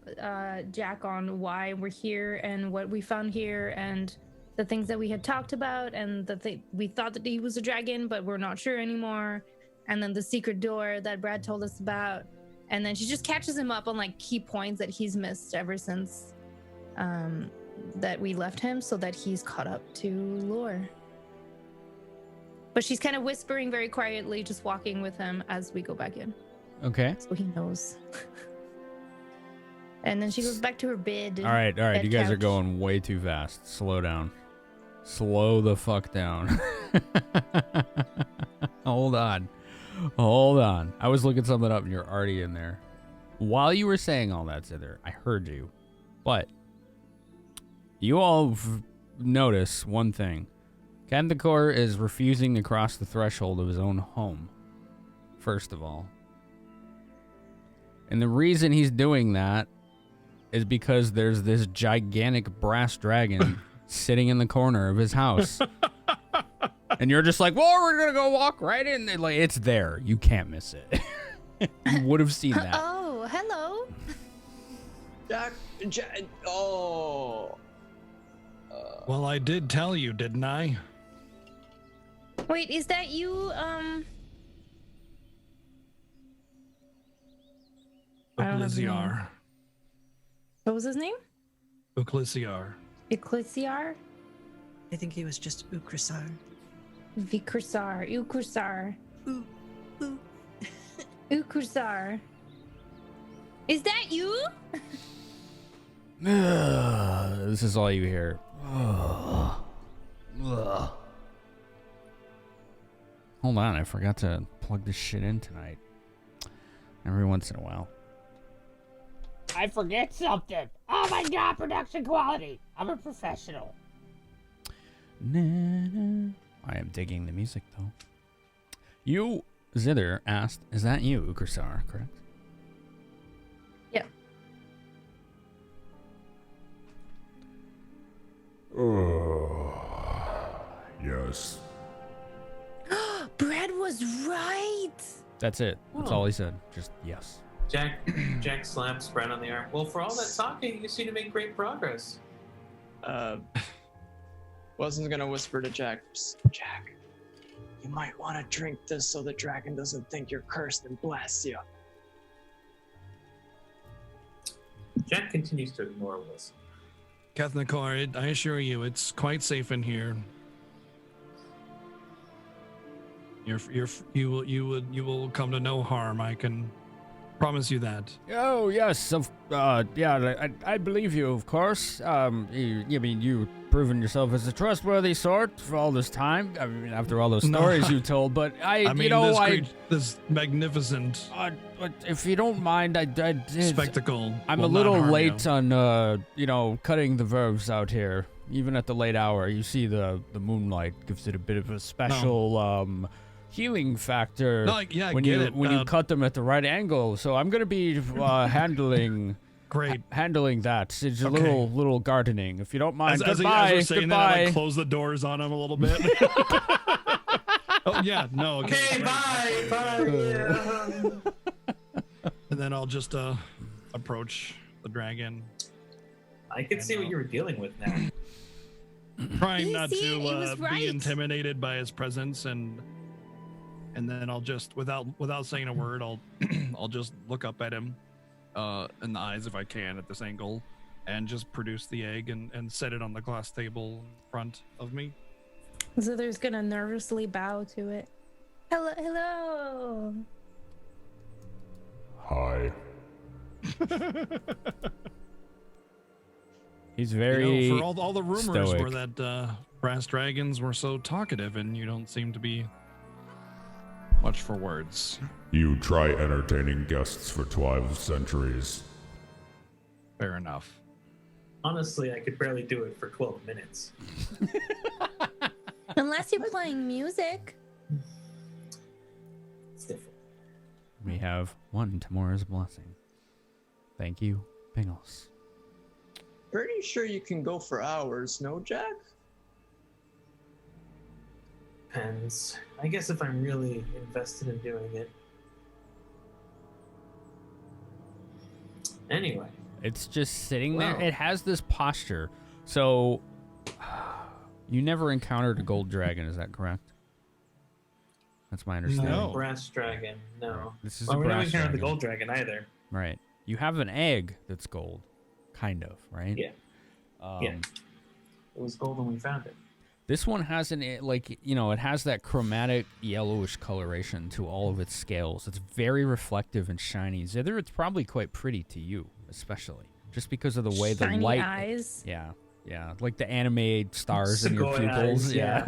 Jack on why we're here and what we found here and the things that we had talked about and we thought that he was a dragon, but we're not sure anymore. And then the secret door that Brad told us about. And then she just catches him up on like key points that he's missed ever since that we left him, so that he's caught up to lore. But she's kind of whispering very quietly, just walking with him as we go back in. Okay. So he knows. And then she goes back to her bed. All right. You guys are couch. going way too fast. Slow down. Slow the fuck down. Hold on. I was looking something up and you're already in there. While you were saying all that, Zither, I heard you. But you all notice one thing. Kethnikor is refusing to cross the threshold of his own home. First of all. And the reason he's doing that is because there's this gigantic brass dragon sitting in the corner of his house. And you're just like, well, we're going to go walk right in. And like, it's there. You can't miss it. You would have seen that. Oh, hello. Jack. Oh. Well, I did tell you, didn't I? Wait, is that you? I don't have the name. Uclisiar. What was his name? Uclisiar. Eclisiar? I think he was just Ukrasar. Ukursar. Ooh. Ukursar. Is that you? This is all you hear. Hold on, I forgot to plug this shit in tonight. Every once in a while. I forget something. Oh my god, production quality. I'm a professional. I am digging the music, though. You, Zither, asked, is that you, Ukursar, correct? Yeah. Yes. Brad was right. That's it. That's all he said. Just yes. Jack slaps Brad on the arm. Well, for all that talking, you seem to make great progress. Wilson's gonna whisper to Jack. Psst, Jack, you might want to drink this so the dragon doesn't think you're cursed and blast you. Jack continues to ignore Wilson. Kathnikor, I assure you, it's quite safe in here. You will come to no harm. I can promise you that. Oh yes, I believe you, of course. You've proven yourself as a trustworthy sort for all this time. I mean, after all those stories you told, but this magnificent. But if you don't mind, I spectacle. I'm a little late on cutting the verbs out here. Even at the late hour, you see the moonlight gives it a bit of a special healing factor when you cut them at the right angle. So I'm gonna be handling that. It's a little gardening, if you don't mind. As we're saying that, I close the doors on him a little bit. Oh yeah, no. Okay, bye. And then I'll just approach the dragon. I can see what you were dealing with now. Trying not to be intimidated by his presence, and then I'll just without saying a word, I'll just look up at him in the eyes if I can at this angle, and just produce the egg and set it on the glass table in front of me. Zither's gonna nervously bow to it. Hello. Hi. He's very for all the rumors stoic. were that brass dragons were so talkative, and you don't seem to be much for words. You try entertaining guests for 12 centuries. Fair enough. Honestly, I could barely do it for 12 minutes. Unless you're playing music. It's different. We have one Tamora's blessing. Thank you, Pingles. Pretty sure you can go for hours, no, Jack? Depends. I guess if I'm really invested in doing it. Anyway. It's just sitting there. It has this posture. So, you never encountered a gold dragon, is that correct? That's my understanding. No. Brass dragon, no. Right. This is we a brass never encountered dragon. the gold dragon either. Right. You have an egg that's gold. Kind of, right? Yeah. It was gold when we found it. This one has it has that chromatic yellowish coloration to all of its scales. It's very reflective and shiny. Zither, it's probably quite pretty to you, especially just because of the way shiny the light. Eyes. Yeah, like the anime stars in your Segoy pupils. eyes, yeah.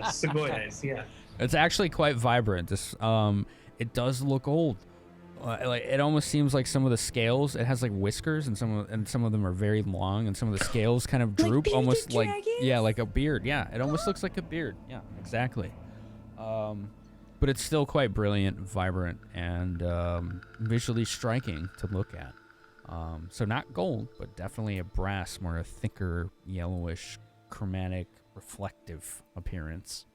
Segoy eyes, yeah. It's actually quite vibrant. This it does look old. Like it almost seems like some of the scales. It has like whiskers, and some of them are very long, and some of the scales kind of droop, almost like like a beard. Yeah, it almost looks like a beard. Yeah, exactly. but it's still quite brilliant, vibrant, and visually striking to look at. So not gold, but definitely a brass, more a thicker, yellowish, chromatic, reflective appearance.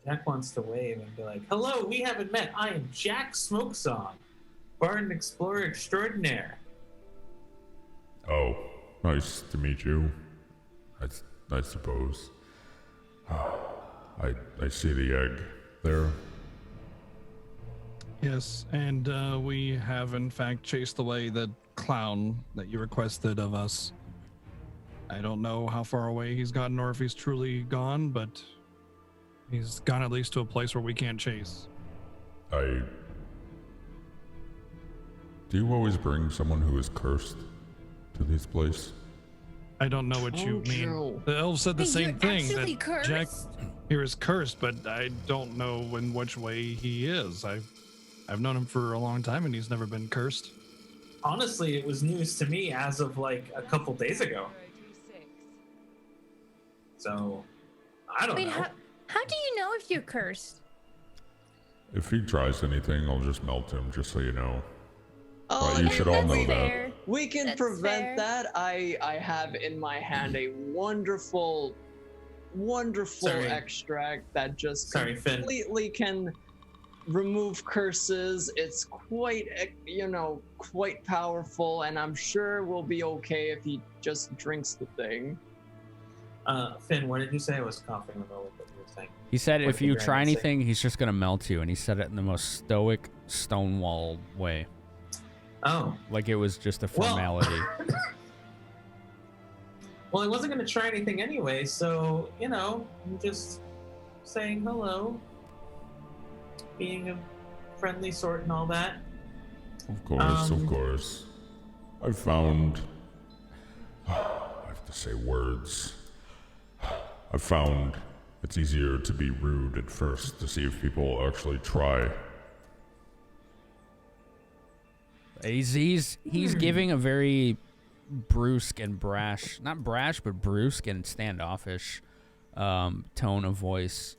Jack wants to wave and be like, "Hello, we haven't met. I am Jack Smokesong, Bard and Explorer Extraordinaire." Oh, nice to meet you. I suppose. I see the egg there. Yes, and we have in fact chased away the clown that you requested of us. I don't know how far away he's gotten or if he's truly gone, but he's gone at least to a place where we can't chase. Do you always bring someone who is cursed to this place? I don't know what you mean. The elf said the same thing, that cursed? Jack here is cursed, but I don't know in which way he is. I've known him for a long time and he's never been cursed. Honestly, it was news to me as of like a couple days ago. So, I don't know. How do you know if you're cursed? If he tries anything, I'll just melt him, just so you know. Oh, you should all know that. We can prevent that. I have in my hand a wonderful extract that just completely can remove curses. It's quite, quite powerful, and I'm sure we'll be okay if he just drinks the thing. Finn, what did you say? I was coughing in the middle of what you were saying. He said What if did you the try dragon say? anything, he's just gonna melt you, and he said it in the most stoic, stonewall way. Oh. Like it was just a formality. Well, I wasn't going to try anything anyway, so, I'm just saying hello, being a friendly sort and all that. Of course. I found... I have to say words. I found it's easier to be rude at first to see if people actually try. He's giving a very brusque and brash, not brash, but brusque and standoffish tone of voice.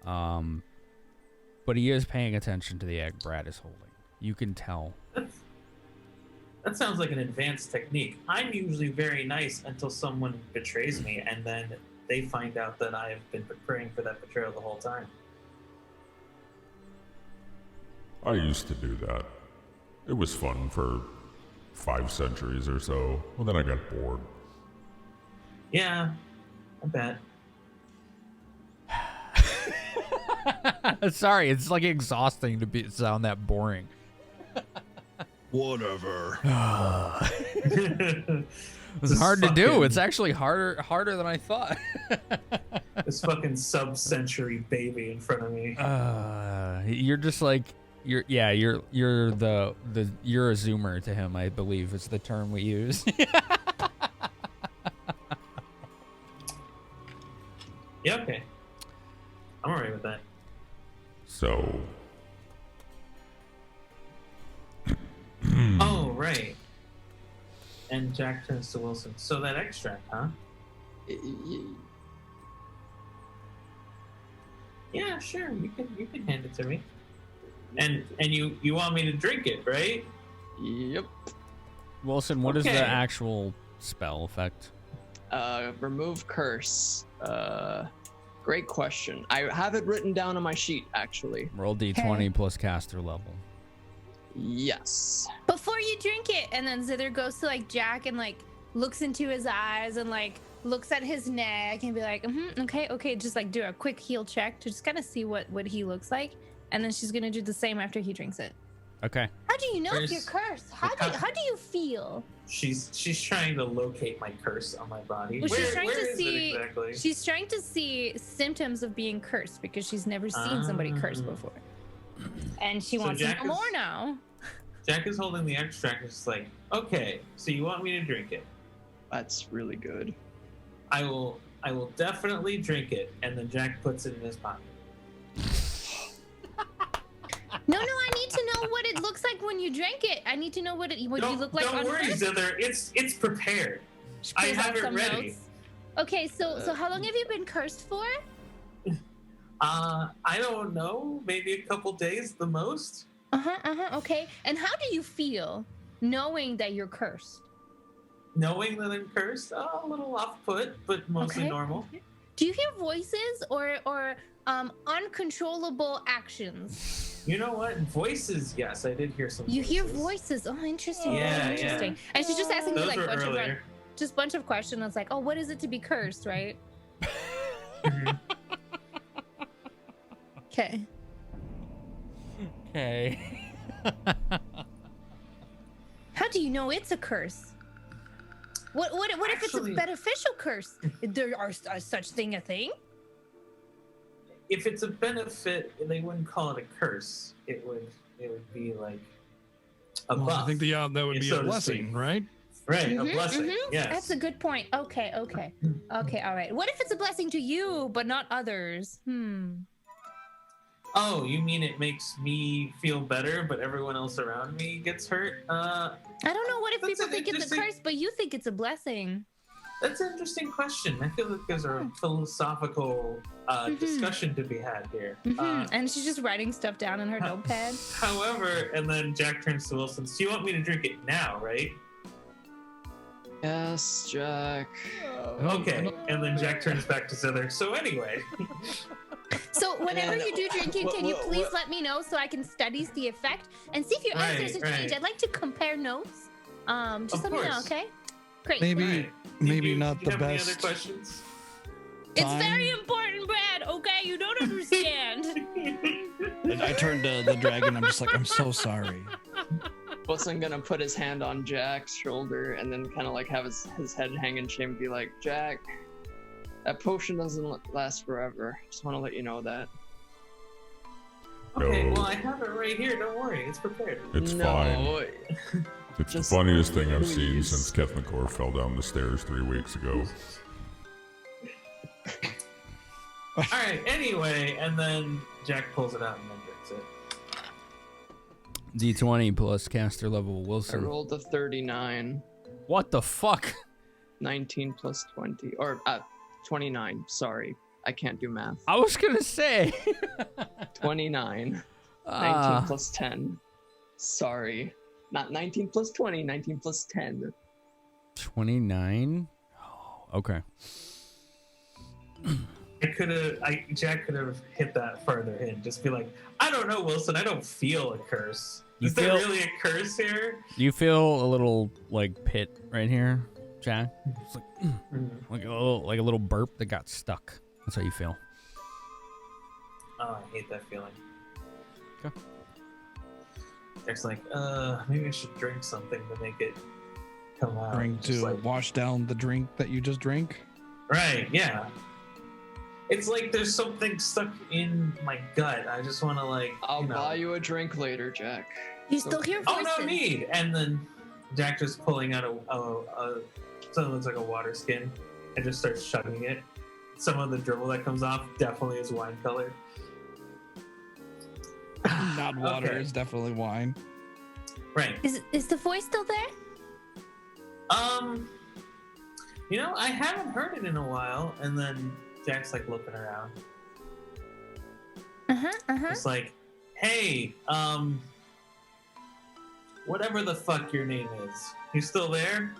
But he is paying attention to the egg Brad is holding. You can tell. That sounds like an advanced technique. I'm usually very nice until someone betrays me, and then they find out that I've been preparing for that betrayal the whole time. I used to do that. It was fun for 5 centuries or so. Well, then I got bored. Yeah, I bet. Sorry, it's like exhausting to sound that boring. Whatever. It's hard to do. It's actually harder than I thought. This fucking sub-century baby in front of me. You're just like you're a zoomer to him, I believe is the term we use. Yeah, okay. I'm alright with that. So. Oh, right. And Jack turns to Wilson. So that extract, huh? Yeah, sure. You can hand it to me. And you want me to drink it, right? Yep. Wilson, what is the actual spell effect? Remove curse. Great question. I have it written down on my sheet, actually. Roll d20 plus caster level. Yes. Before you drink it, and then Zither goes to like Jack and like looks into his eyes and like looks at his neck and be like, okay, just like do a quick heal check to just kind of see what he looks like, and then she's gonna do the same after he drinks it. Okay. How do you know if you're cursed? How do you feel? She's trying to locate my curse on my body. Well, she's trying where to is see. it exactly? She's trying to see symptoms of being cursed because she's never seen somebody cursed before, and she wants to know more now. Jack is holding the extract. And it's like, okay, so you want me to drink it? That's really good. I will definitely drink it. And then Jack puts it in his pocket. No, I need to know what it looks like when you drink it. I need to know what you look like. Don't on worry, first. Zither. It's prepared. I have it ready. Notes. Okay, so how long have you been cursed for? I don't know. Maybe a couple days, the most. Okay. And how do you feel knowing that you're cursed? Knowing that I'm cursed, a little off put, but mostly normal. Do you hear voices or uncontrollable actions? You know what? Voices, yes, I did hear some. You voices. hear voices. Oh, interesting. Yeah, interesting. yeah. And she's just asking me Those like were bunch earlier. of bunch of questions. It's like, oh, what is it to be cursed, right? Okay. Okay. How do you know it's a curse? What if it's a beneficial curse? There are such thing a thing? If it's a benefit, they wouldn't call it a curse. It would be like a buff. I think that would be so a to blessing, speak. right? Right, a blessing. Yes. That's a good point. Okay. All right. What if it's a blessing to you but not others? Oh, you mean it makes me feel better, but everyone else around me gets hurt? I don't know. What if people think it's a curse, but you think it's a blessing? That's an interesting question. I feel like there's a philosophical discussion to be had here. And she's just writing stuff down in her notepad. However, and then Jack turns to Wilson. So you want me to drink it now, right? Yes, Jack. Okay. And then Jack turns back to Zither. So anyway. So whenever you do drinking, can you please let me know so I can study the effect and see if your answers have changed? I'd like to compare notes. Just let me know, okay? Great. Maybe not the Any other best. questions? It's very important, Brad. Okay, you don't understand. And I turned to the dragon. I'm just like, I'm so sorry. Wilson gonna put his hand on Jack's shoulder and then kind of like have his head hang in shame and be like, Jack, that potion doesn't last forever. Just want to let you know that. Okay, well, I have it right here. Don't worry. It's prepared. It's fine. It's the funniest thing I've seen since Kethnikor fell down the stairs 3 weeks ago. All right, anyway, and then Jack pulls it out and then drinks it. D20 plus caster level I Wilson. rolled a 39. What the fuck? 19 plus 20. Or 29. Sorry. I can't do math. I was gonna say. 29. 19 plus 10. Sorry. Not 19 plus 20, 19 plus 10. 29? Oh, okay. Jack could have hit that further in. Just be like, I don't know, Wilson. I don't feel a curse. Is there really a curse here? You feel a little like pit right here, Jack? It's like like a little burp that got stuck. That's how you feel. Oh, I hate that feeling. Okay. Jack's like, maybe I should drink something to make it come out. Drink Just to like, wash down the drink that you just drank. right, yeah. It's like there's something stuck in my gut. I just want to like. I'll buy you a drink later, Jack. You still hear voices. Oh, no need. And then Jack just pulling out something that looks like a water skin and just starts chugging it. Some of the dribble that comes off definitely is wine colored. Not water. Okay. It's definitely wine. Right. Is the voice still there? You know, I haven't heard it in a while. And then Jack's like looking around. It's like, hey, whatever the fuck your name is, you still there?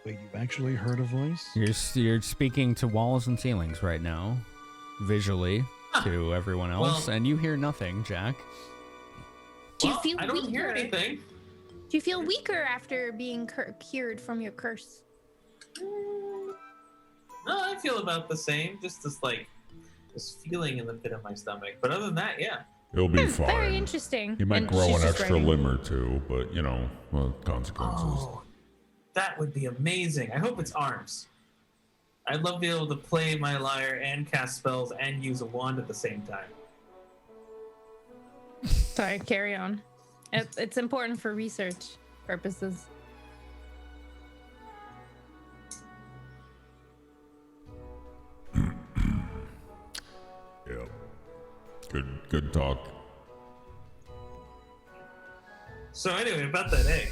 Wait, you've actually heard a voice? You're speaking to walls and ceilings right now, visually to everyone else, and you hear nothing, Jack. Do you feel I don't weaker? hear anything. Do you feel weaker after being cured from your curse? No, I feel about the same. Just this feeling in the pit of my stomach. But other than that, yeah. It'll be fine. Very interesting. You might And grow she's an just extra writing. limb or two, but consequences. Oh, that would be amazing. I hope it's arms. I'd love to be able to play my lyre and cast spells and use a wand at the same time. Sorry, carry on. It's important for research purposes. Yeah. Good talk. So anyway, about that egg.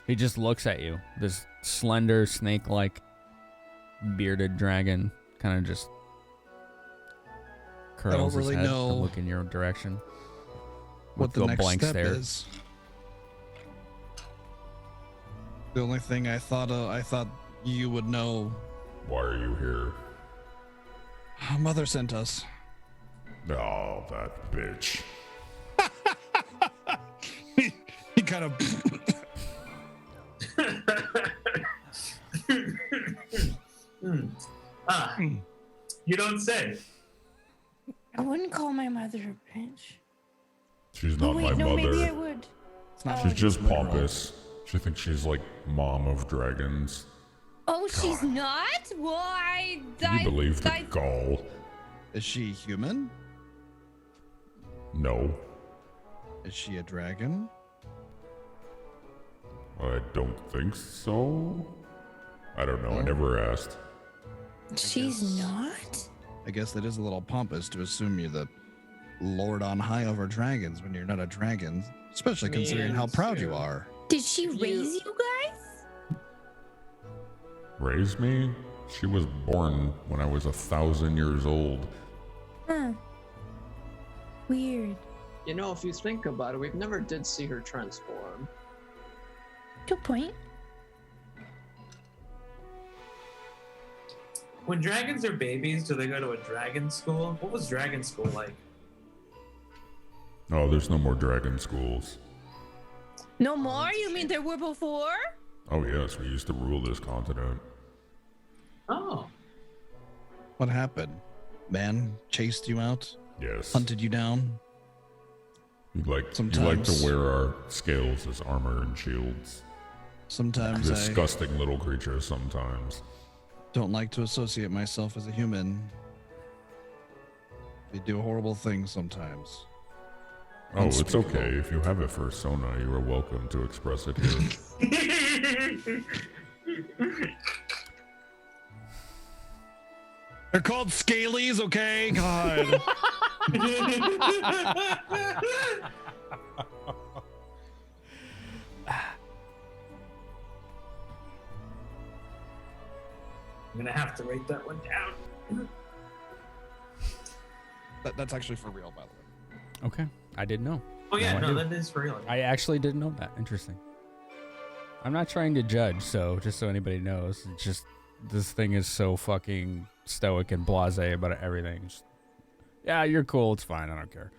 He just looks at you. This slender, snake-like, bearded dragon kind of just curls really his head know to look in your direction. what the with a next blank step stare. is. The only thing I thought you would know. Why are you here? Mother sent us. Oh, that bitch. He kind of. You don't say. I wouldn't call my mother a bitch. She's Oh, not wait, my no, mother. maybe I would. She's just pompous. She thinks she's like mom of dragons. Oh, she's not? Why? Do you believe the gall? Is she human? No, Is she a dragon? I don't think so. I don't know. I never asked. She's not? I guess that is a little pompous to assume you're the Lord on high over dragons when you're not a dragon, especially considering how proud you are. Did she raise you guys? Raised me? She was born when I was 1,000 years old. Huh. Weird. You know, if you think about it, we've never did see her transform. Good point. When dragons are babies, do they go to a dragon school? What was dragon school like? Oh, there's no more dragon schools. No more? You mean there were before? Oh yes, we used to rule this continent. Oh. What happened? Man chased you out? Yes. Hunted you down? You like to Sometimes. wear our scales as armor and shields. Sometimes Disgusting little creatures sometimes. don't like to associate myself as a human. They do horrible things sometimes. Oh, it's Unspeakable. okay. If you have a fursona, you are welcome to express it here. They're called scalies, okay? God. I'm gonna have to write that one down. That's actually for real, by the way. Okay, I didn't know. Oh yeah, Now I no, do. that is for real. I actually didn't know that. Interesting. I'm not trying to judge, so just so anybody knows, it's just this thing is so fucking stoic and blasé about everything. Just, yeah, you're cool. It's fine. I don't care.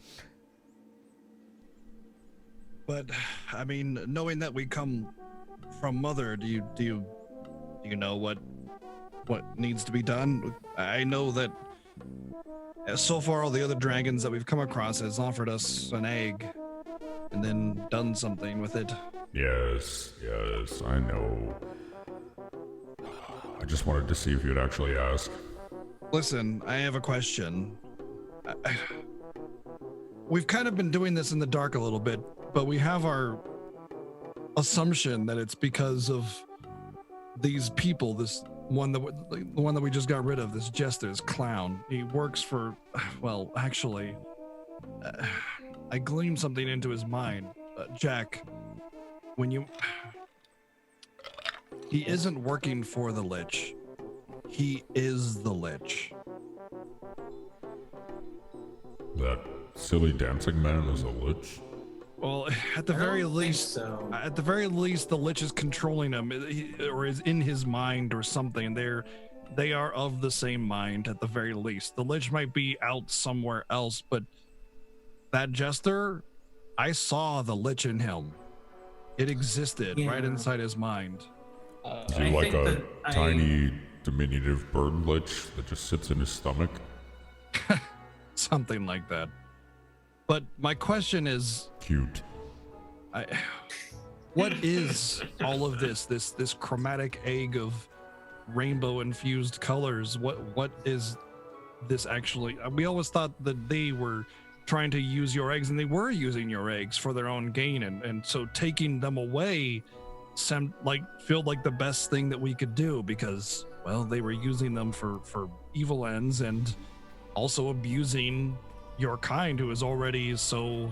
But I mean, knowing that we come from Mother, do you know what needs to be done? I know that so far all the other dragons that we've come across has offered us an egg and then done something with it. Yes, I know. I just wanted to see if you'd actually ask. Listen, I have a question. We've kind of been doing this in the dark a little bit, but we have our assumption that it's because of these people, the one that we just got rid of, this jester, this clown. He works for, well, actually, I gleaned something into his mind. Jack, he isn't working for the Lich. He is the Lich. That silly dancing man is a lich? Well, at the very least, the Lich is controlling him, or is in his mind or something. They are of the same mind at the very least. The Lich might be out somewhere else, but that jester, I saw the Lich in him. It existed right inside his mind. Is he like a tiny, diminutive bird lich that just sits in his stomach? Something like that. But my question is, cute. What is all of this chromatic egg of rainbow infused colors? What is this actually? We always thought that they were trying to use your eggs, and they were using your eggs for their own gain, and so taking them away felt like the best thing that we could do, because, well, they were using them for evil ends and also abusing your kind, who is already so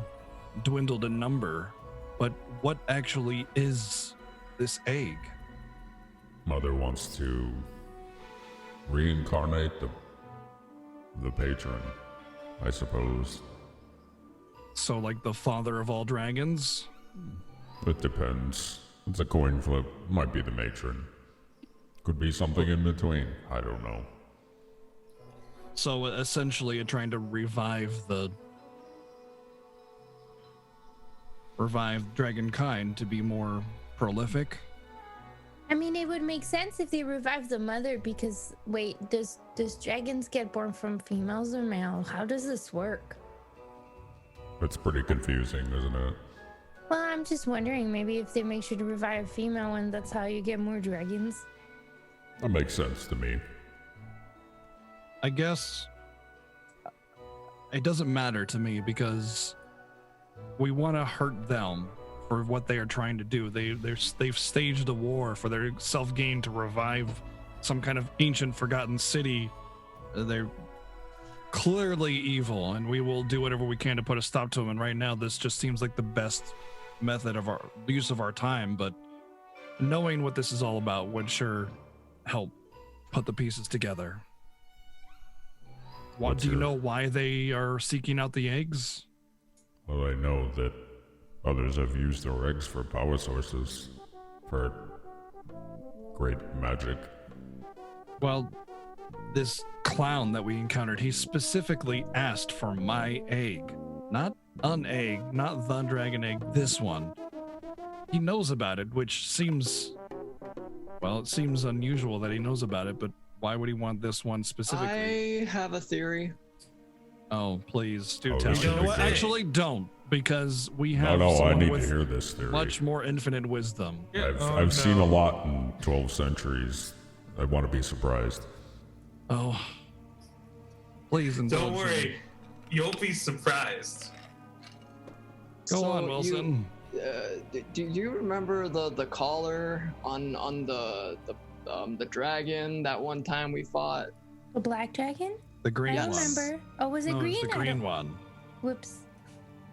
dwindled in number. But what actually is this egg? Mother wants to reincarnate the patron, I suppose. So, like the father of all dragons? It depends. It's a coin flip. Might be the matron. Could be something in between. I don't know. So essentially, you're trying to revive dragonkind to be more prolific. I mean, it would make sense if they revive the mother because, wait, does dragons get born from females or male? How does this work? It's pretty confusing, isn't it? Well, I'm just wondering, maybe if they make sure to revive a female one, that's how you get more dragons. That makes sense to me. I guess it doesn't matter to me because we want to hurt them for what they are trying to do. They've staged a war for their self-gain to revive some kind of ancient forgotten city. They're clearly evil, and we will do whatever we can to put a stop to them. And right now, this just seems like the best method of our use of our time. But knowing what this is all about would sure help put the pieces together. Do you know why they are seeking out the eggs? Well, I know that others have used their eggs for power sources, for great magic. Well, this clown that we encountered, he specifically asked for my egg. Not an egg, not the dragon egg, this one. He knows about it, which seems... Well, it seems unusual that he knows about it, but why would he want this one specifically? I have a theory. Oh, please, do tell Oh, me. You know what? Actually, don't, because we have No, I someone need to with hear this theory. much more infinite wisdom. I've seen a lot in 12 centuries. I want to be surprised. Oh, please indulge Don't me. worry, you'll be surprised. Go on, Wilson. Do you remember the collar on the dragon that one time we fought? The black dragon? The green I one. remember. Oh, was it No, green? It was the I green don't- one. Whoops.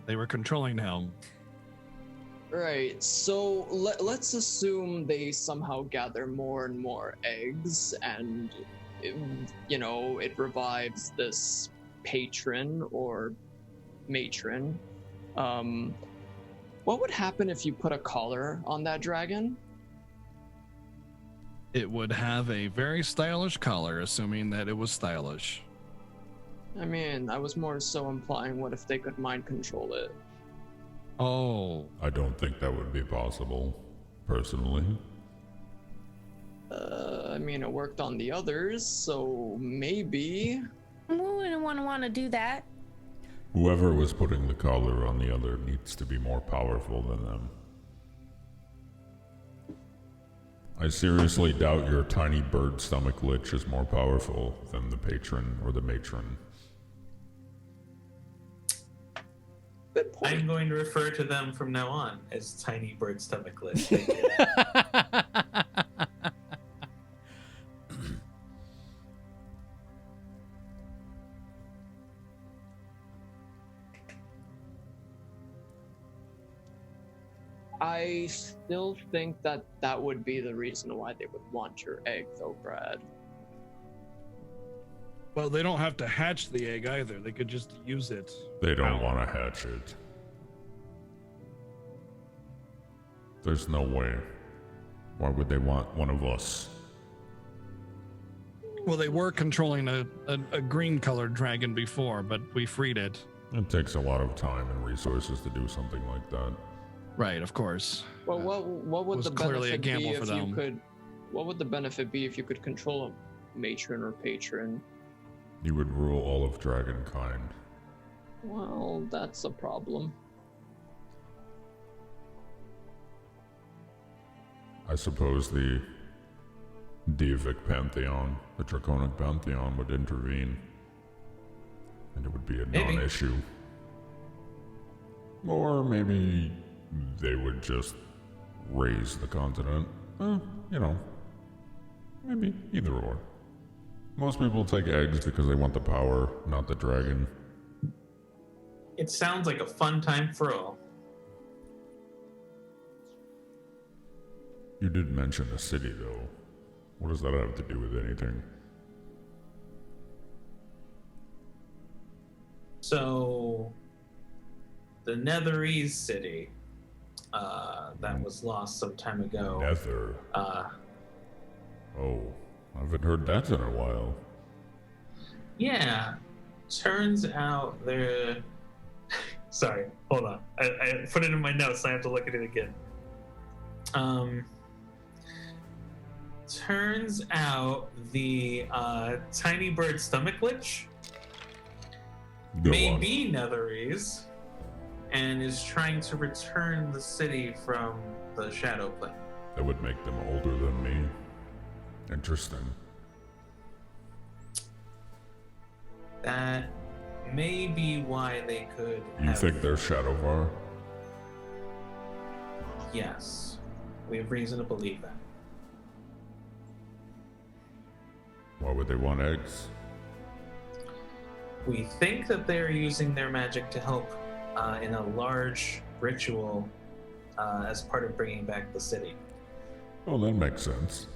They were controlling him. Right. So let's assume they somehow gather more and more eggs, and it revives this patron or matron. What would happen if you put a collar on that dragon? It would have a very stylish collar, assuming that it was stylish. I mean, I was more so implying, what if they could mind control it? Oh. I don't think that would be possible, personally. I mean, it worked on the others, so maybe. We wouldn't want to do that. Whoever was putting the collar on the other needs to be more powerful than them. I seriously doubt your tiny bird stomach lich is more powerful than the patron or the matron. I'm going to refer to them from now on as Tiny Bird Stomach Lich. Thank you. I still think that would be the reason why they would want your egg, though, Brad. Well, they don't have to hatch the egg either. They could just use it. They don't want to hatch it. There's no way. Why would they want one of us? Well, they were controlling a green-colored dragon before, but we freed it. It takes a lot of time and resources to do something like that. Right, of course. Well, what would was the clearly a benefit gamble be for if them. you could? What would the benefit be if you could control a matron or patron? You would rule all of dragonkind. Well, that's a problem. I suppose the deific pantheon, the draconic pantheon, would intervene, and it would be a Maybe. non-issue. Or maybe they would just raise the continent. Maybe either or. Most people take eggs because they want the power, not the dragon. It sounds like a fun time for all. You did mention a city, though. What does that have to do with anything? So, the Netherese city that was lost some time ago. Nether. Oh, I haven't heard that in a while. Yeah, turns out there. Sorry, hold on. I put it in my notes. I have to look at it again. Turns out the tiny bird stomach lich may be Netherese and is trying to return the city from the Shadow Plane. That would make them older than me. Interesting. That may be why they could. You think they're Shadowvar? Yes, we have reason to believe that. Why would they want eggs? We think that they're using their magic to help in a large ritual as part of bringing back the city. Well, that makes sense.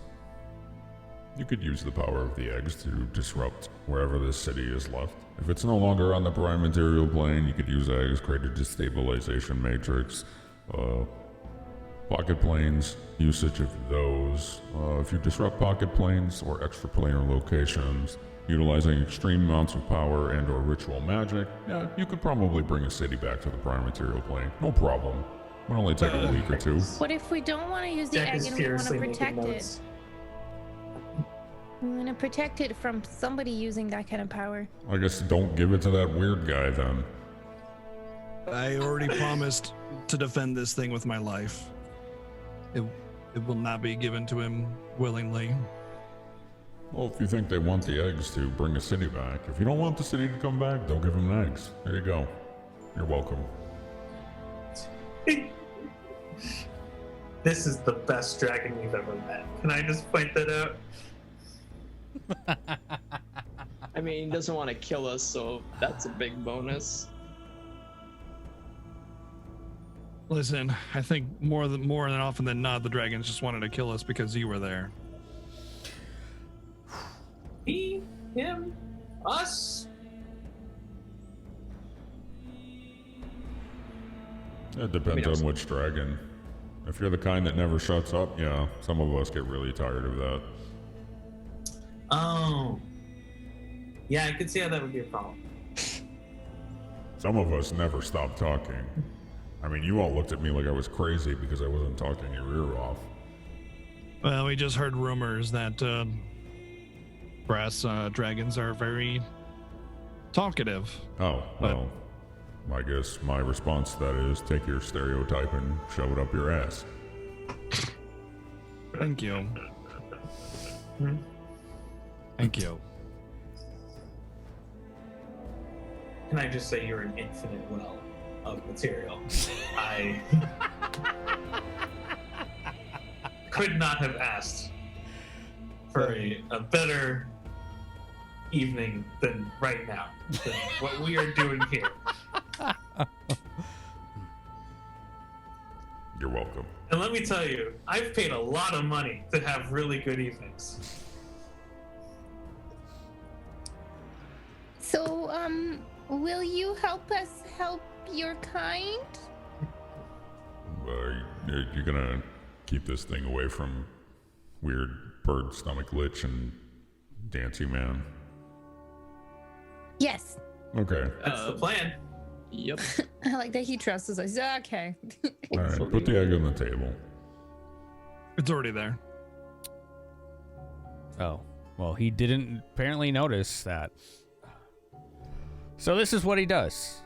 You could use the power of the eggs to disrupt wherever this city is left. If it's no longer on the prime material plane, you could use eggs, create a destabilization matrix, pocket planes, usage of those. If you disrupt pocket planes or extraplanar locations, utilizing extreme amounts of power and or ritual magic, yeah, you could probably bring a city back to the prime material plane. No problem. It would only take a week or two. What if we don't want to use the egg and we want to protect it? We want to protect it from somebody using that kind of power. I guess don't give it to that weird guy then. I already promised to defend this thing with my life. It will not be given to him willingly. Well, if you think they want the eggs to bring a city back, if you don't want the city to come back, don't give them eggs. There you go. You're welcome. This is the best dragon we've ever met. Can I just point that out? I mean, he doesn't want to kill us, so that's a big bonus. Listen, I think more than often than not, the dragons just wanted to kill us because you were there. Me, him, us. It depends on which dragon. If you're the kind that never shuts up, yeah, some of us get really tired of that. Oh. Yeah, I could see how that would be a problem. Some of us never stop talking. I mean, you all looked at me like I was crazy because I wasn't talking your ear off. Well, we just heard rumors that brass dragons are very talkative. Oh, well, I guess my response to that is take your stereotype and shove it up your ass. Thank you. Thank you. Can I just say you're an infinite well of material? I could not have asked for a better evening than right now, than what we are doing here. You're welcome. And let me tell you, I've paid a lot of money to have really good evenings. So, will you help us help your kind? You're gonna keep this thing away from weird bird stomach lich and Dancy Man? Yes. Okay. That's the plan. Yep. I like that he trusts us. I said, okay. All right, put the egg on the table. It's already there. Oh, well, he didn't apparently notice that. So this is what he does.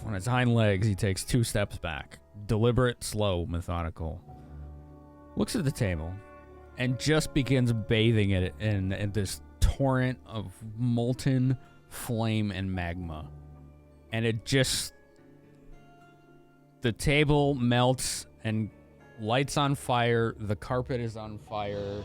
On his hind legs, he takes 2 steps back. Deliberate, slow, methodical. Looks at the table and just begins bathing it in this torrent of molten flame and magma. And it just... The table melts and lights on fire. The carpet is on fire.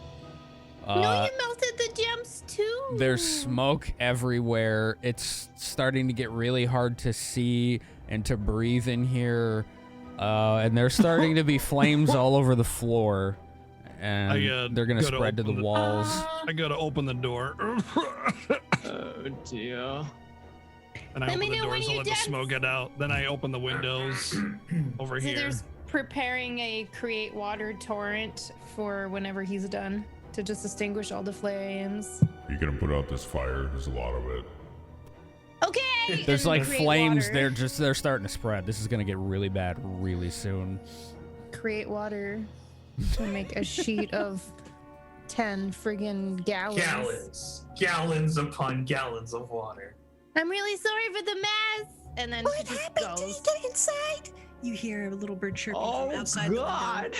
No, you melted the gems too. There's smoke everywhere. It's starting to get really hard to see and to breathe in here. And there's starting to be flames all over the floor, and they're gonna spread to the walls. I gotta open the door. Oh dear. And I open the doors to let the smoke get out. Then I open the windows over So here. there's preparing a create water torrent for whenever he's done to just extinguish all the flames. Are you gonna put out this fire? There's a lot of it. Okay. There's and like create flames. water. They're starting to spread. This is gonna get really bad really soon. Create water to make a sheet of 10 friggin' gallons. Gallons upon gallons of water. I'm really sorry for the mess. And then What happened? Did he get inside? You hear a little bird chirping from outside the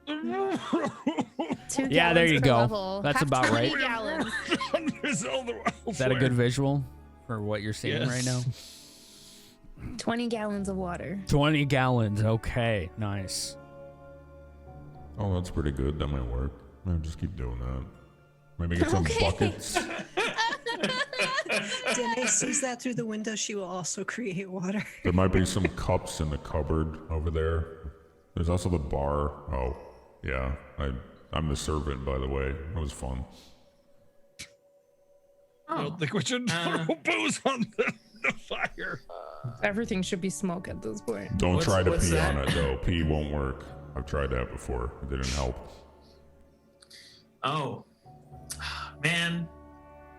window. 2 Yeah, there gallons you per go. level. That's Have about 20 right. gallons. Is that a good visual for what you're seeing right now? 20 gallons of water. 20 gallons. Okay, nice. Oh, that's pretty good. That might work. Maybe just keep doing that. Maybe get some buckets. Danae sees that through the window. She will also create water. There might be some cups in the cupboard over there. There's also the bar. Oh, yeah. I'm the servant, by the way. It was fun. I don't think we should throw booze on the fire. Everything should be smoke at this point. Don't try to pee on it, though. Pee won't work. I've tried that before. It didn't help. Oh, man.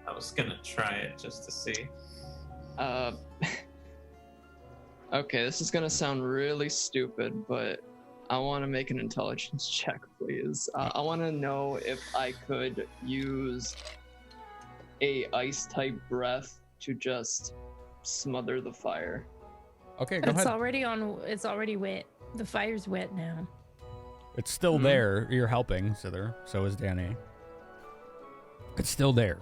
I was gonna try it just to see. Okay, this is gonna sound really stupid, but I want to make an intelligence check, please. I want to know if I could use a ice type breath to just smother the fire. Okay, go It's ahead. It's already wet. The fire's wet now. It's still there. You're helping, Sither. So is Danny. It's still there.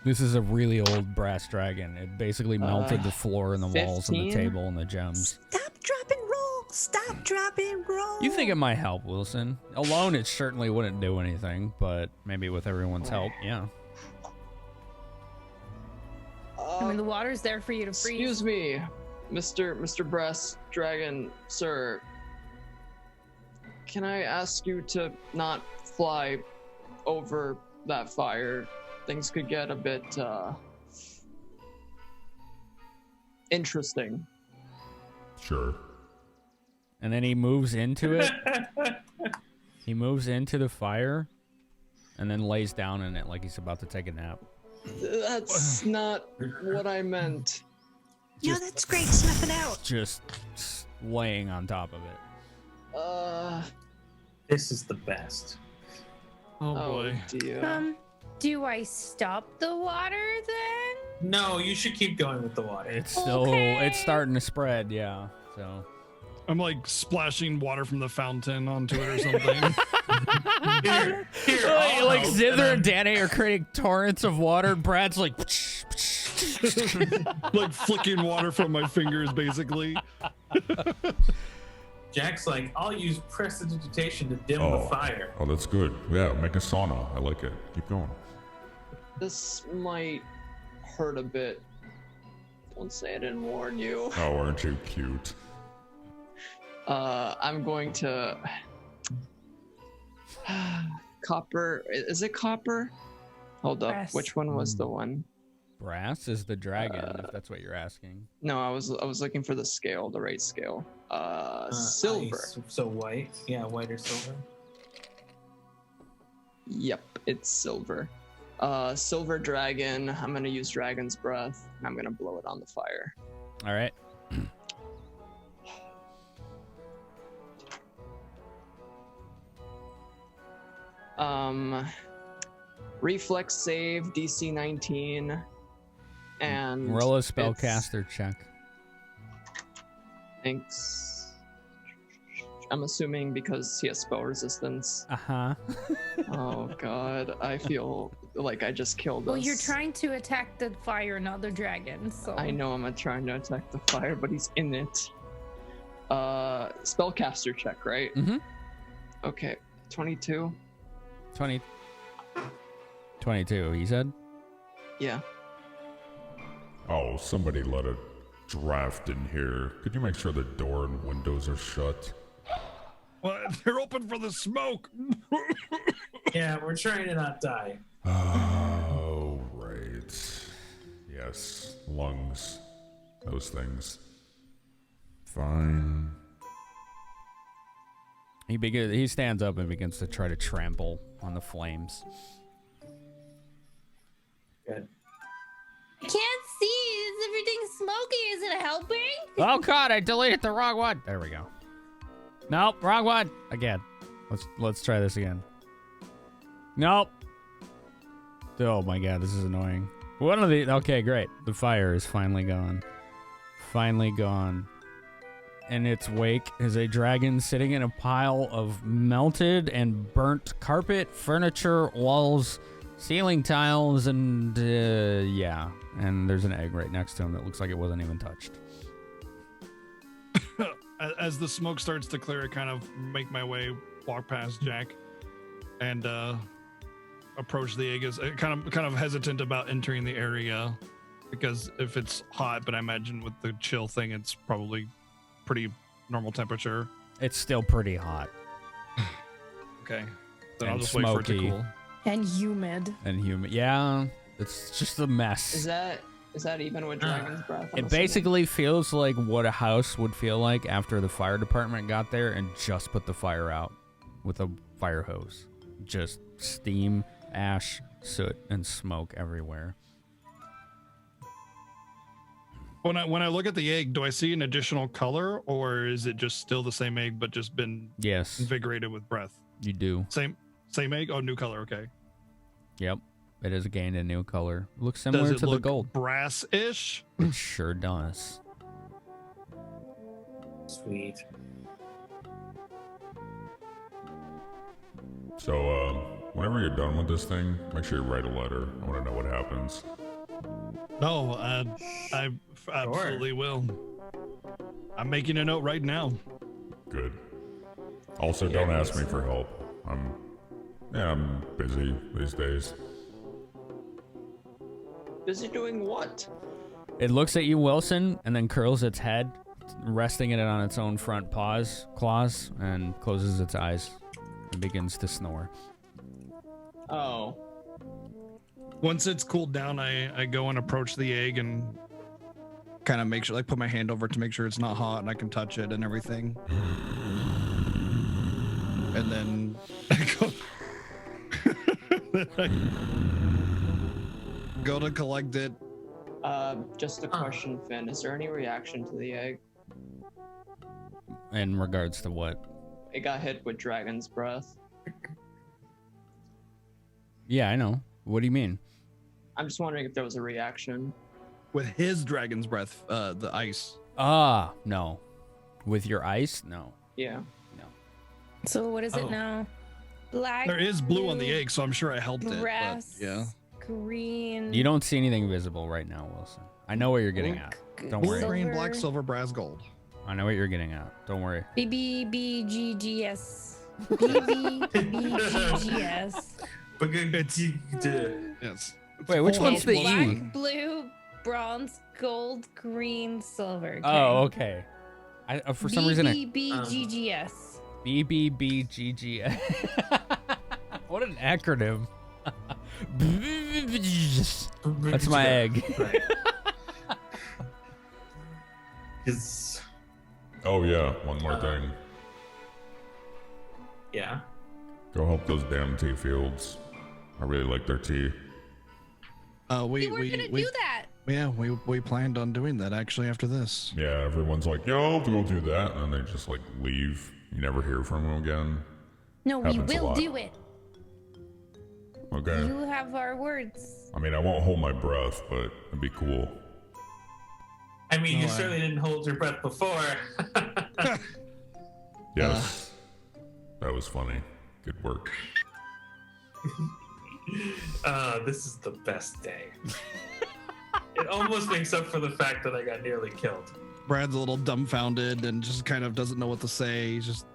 This is a really old brass dragon. It basically melted the floor and the walls and the 15? table and the gems. Stop, drop, and roll. Stop, drop, and roll. You think it might help, Wilson? Alone, it certainly wouldn't do anything, but maybe with everyone's help, yeah. I mean, the water's there for you to freeze. Excuse me, Mr. Brass Dragon, sir. Can I ask you to not fly over that fire? Things could get a bit interesting. Sure. And then he moves into it. He moves into the fire and then lays down in it like he's about to take a nap. That's not what I meant. No, that's great. Snuff it out. Just laying on top of it. This is the best. Oh boy. Dear. Do I stop the water then? No, you should keep going with the water. It's still, it's starting to spread, yeah. So I'm like splashing water from the fountain onto it or something. like Zither and Danny are creating torrents of water. And Brad's like, like flicking water from my fingers, basically. Jack's like, I'll use prestidigitation to dim the fire. Oh, that's good. Yeah, make a sauna. I like it. Keep going. This might hurt a bit. Don't say I didn't warn you. Oh, aren't you cute? I'm going to copper. Is it copper? Hold up. Brass. Which one was the one? Brass is the dragon, if that's what you're asking. No, I was looking for the scale, the right scale. Silver. Ice, so white. Yeah, white or silver. Yep, it's silver. Silver dragon. I'm gonna use dragon's breath, and I'm gonna blow it on the fire. All right. Reflex save DC 19, and Roll a it's- spellcaster check. Thanks. I'm assuming because he has spell resistance. Uh-huh. Oh god, I feel like I just killed Well, us. you're trying to attack the fire, not the dragon, so. I know I'm trying to attack the fire, but he's in it. Spellcaster check, right? Mm-hmm. Okay, 22. 22, he said? Yeah. Oh, somebody let it draft in here. Could you make sure the door and windows are shut? Well, they're open for the smoke. Yeah, we're trying to not die. Oh, right. Yes, lungs. Those things. Fine. He stands up and begins to try to trample on the flames. Good. I can't see. Is everything smoky? Is it helping? Oh God, I deleted the wrong one. There we go. Nope, wrong one. Again. Let's try this again. Nope. Oh my God, this is annoying. One of the okay, great. The fire is finally gone. Finally gone. In its wake is a dragon sitting in a pile of melted and burnt carpet, furniture, walls, ceiling tiles, and yeah. And there's an egg right next to him that looks like it wasn't even touched. As the smoke starts to clear, I kind of make my way, walk past Jack, and approach the egg. Is kind of hesitant about entering the area because if it's hot, but I imagine with the chill thing, it's probably pretty normal temperature. It's still pretty hot. Okay, then And I'll just wait for it to smoky. cool. And humid. And humid. Yeah, it's just a mess. Is that even with Dragon's Breath? I'm It assuming? basically feels like what a house would feel like after the fire department got there and just put the fire out with a fire hose. Just steam, ash, soot, and smoke everywhere. When I look at the egg, do I see an additional color, or is it just still the same egg but just been Yes, invigorated with breath? you do. Same egg? Oh, new color. Okay. Yep, it has gained a new color. Looks Does similar it to the look gold. brass-ish? It sure does. Sweet. So, whenever you're done with this thing, make sure you write a letter. I want to know what happens. No, I absolutely will. I'm making a note right now. Good. Also, don't ask me for help. I'm busy these days. Busy doing what? It looks at you, Wilson, and then curls its head, resting it on its own front claws, and closes its eyes and begins to snore. Oh. Once it's cooled down, I go and approach the egg and kind of make sure, like, put my hand over it to make sure it's not hot and I can touch it and everything. And then go to collect it. Just a question, Finn. Is there any reaction to the egg? In regards to what? It got hit with Dragon's Breath. Yeah, I know. What do you mean? I'm just wondering if there was a reaction. With his dragon's breath, the ice. Ah, no. With your ice? No. Yeah. So what is it now? Black. There is blue on the egg, so I'm sure I helped it. Brass. But yeah. Green. You don't see anything visible right now, Wilson. I know what you're getting at. Don't Blue, worry. green, black, silver, brass, gold. I know what you're getting at. Don't worry. BBBGGS. BBBGGS. Yes. Wait, which one's the Black, E? blue, bronze, gold, green, silver. Oh, okay. For some reason, BBBGGS. BBBGGS. What an acronym. That's my egg. Oh yeah, one more thing. Yeah. Go help those damn tea fields. I really like their tea. We were gonna do that. Yeah, we planned on doing that actually after this. Yeah, everyone's like, "Yo, I'll go do that," and then they just like leave. You never hear from them again. No, we Happens a will lot. do it. Okay. You have our words. I mean, I won't hold my breath, but it'd be cool. I mean, you certainly didn't hold your breath before. Yes. That was funny. Good work. This is the best day. It almost makes up for the fact that I got nearly killed. Brad's a little dumbfounded and just kind of doesn't know what to say. He's just,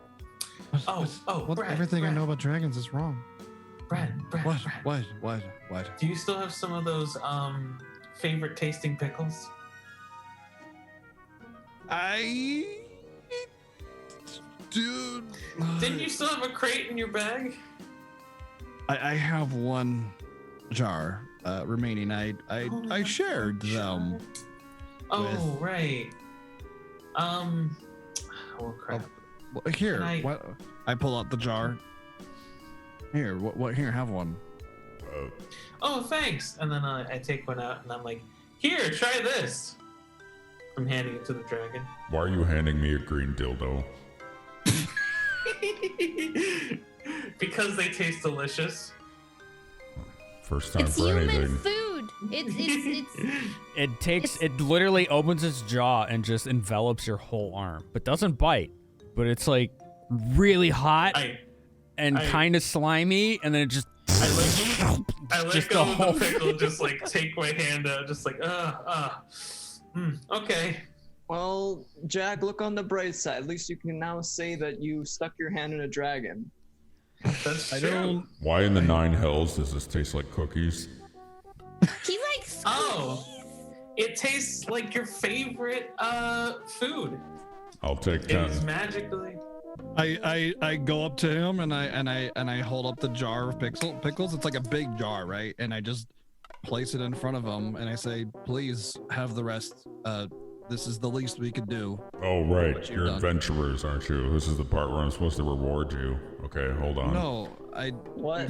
Brad, everything I Brad. know about dragons is wrong. Brad, What? Do you still have some of those favorite tasting pickles? Dude. Didn't you still have a crate in your bag? I have one jar remaining. I shared them. Oh, right. Oh crap. Here, Can what? I pull out the jar. Here, what? Here, have one. Oh, thanks. And then I take one out and I'm like, here, try this. I'm handing it to the dragon. Why are you handing me a green dildo? Because they taste delicious. First time It's for human anything. food. It literally opens its jaw and just envelops your whole arm, but doesn't bite. But it's like really hot and kind of slimy, and then it just. I let just go the of whole- the pickle, just like take my hand out, just like, okay. Well, Jack, look on the bright side. At least you can now say that you stuck your hand in a dragon. That's I don't. Why in the 9 hells does this taste like cookies? He likes. Oh, it tastes like your favorite food. I'll take 10. It's magically. I go up to him and I hold up the jar of pickles. It's like a big jar, right? And I just place it in front of him and I say, "Please have the rest. This is the least we could do." Oh, right. What you've You're done. adventurers, aren't you? This is the part where I'm supposed to reward you. Okay, hold on. No, I. What?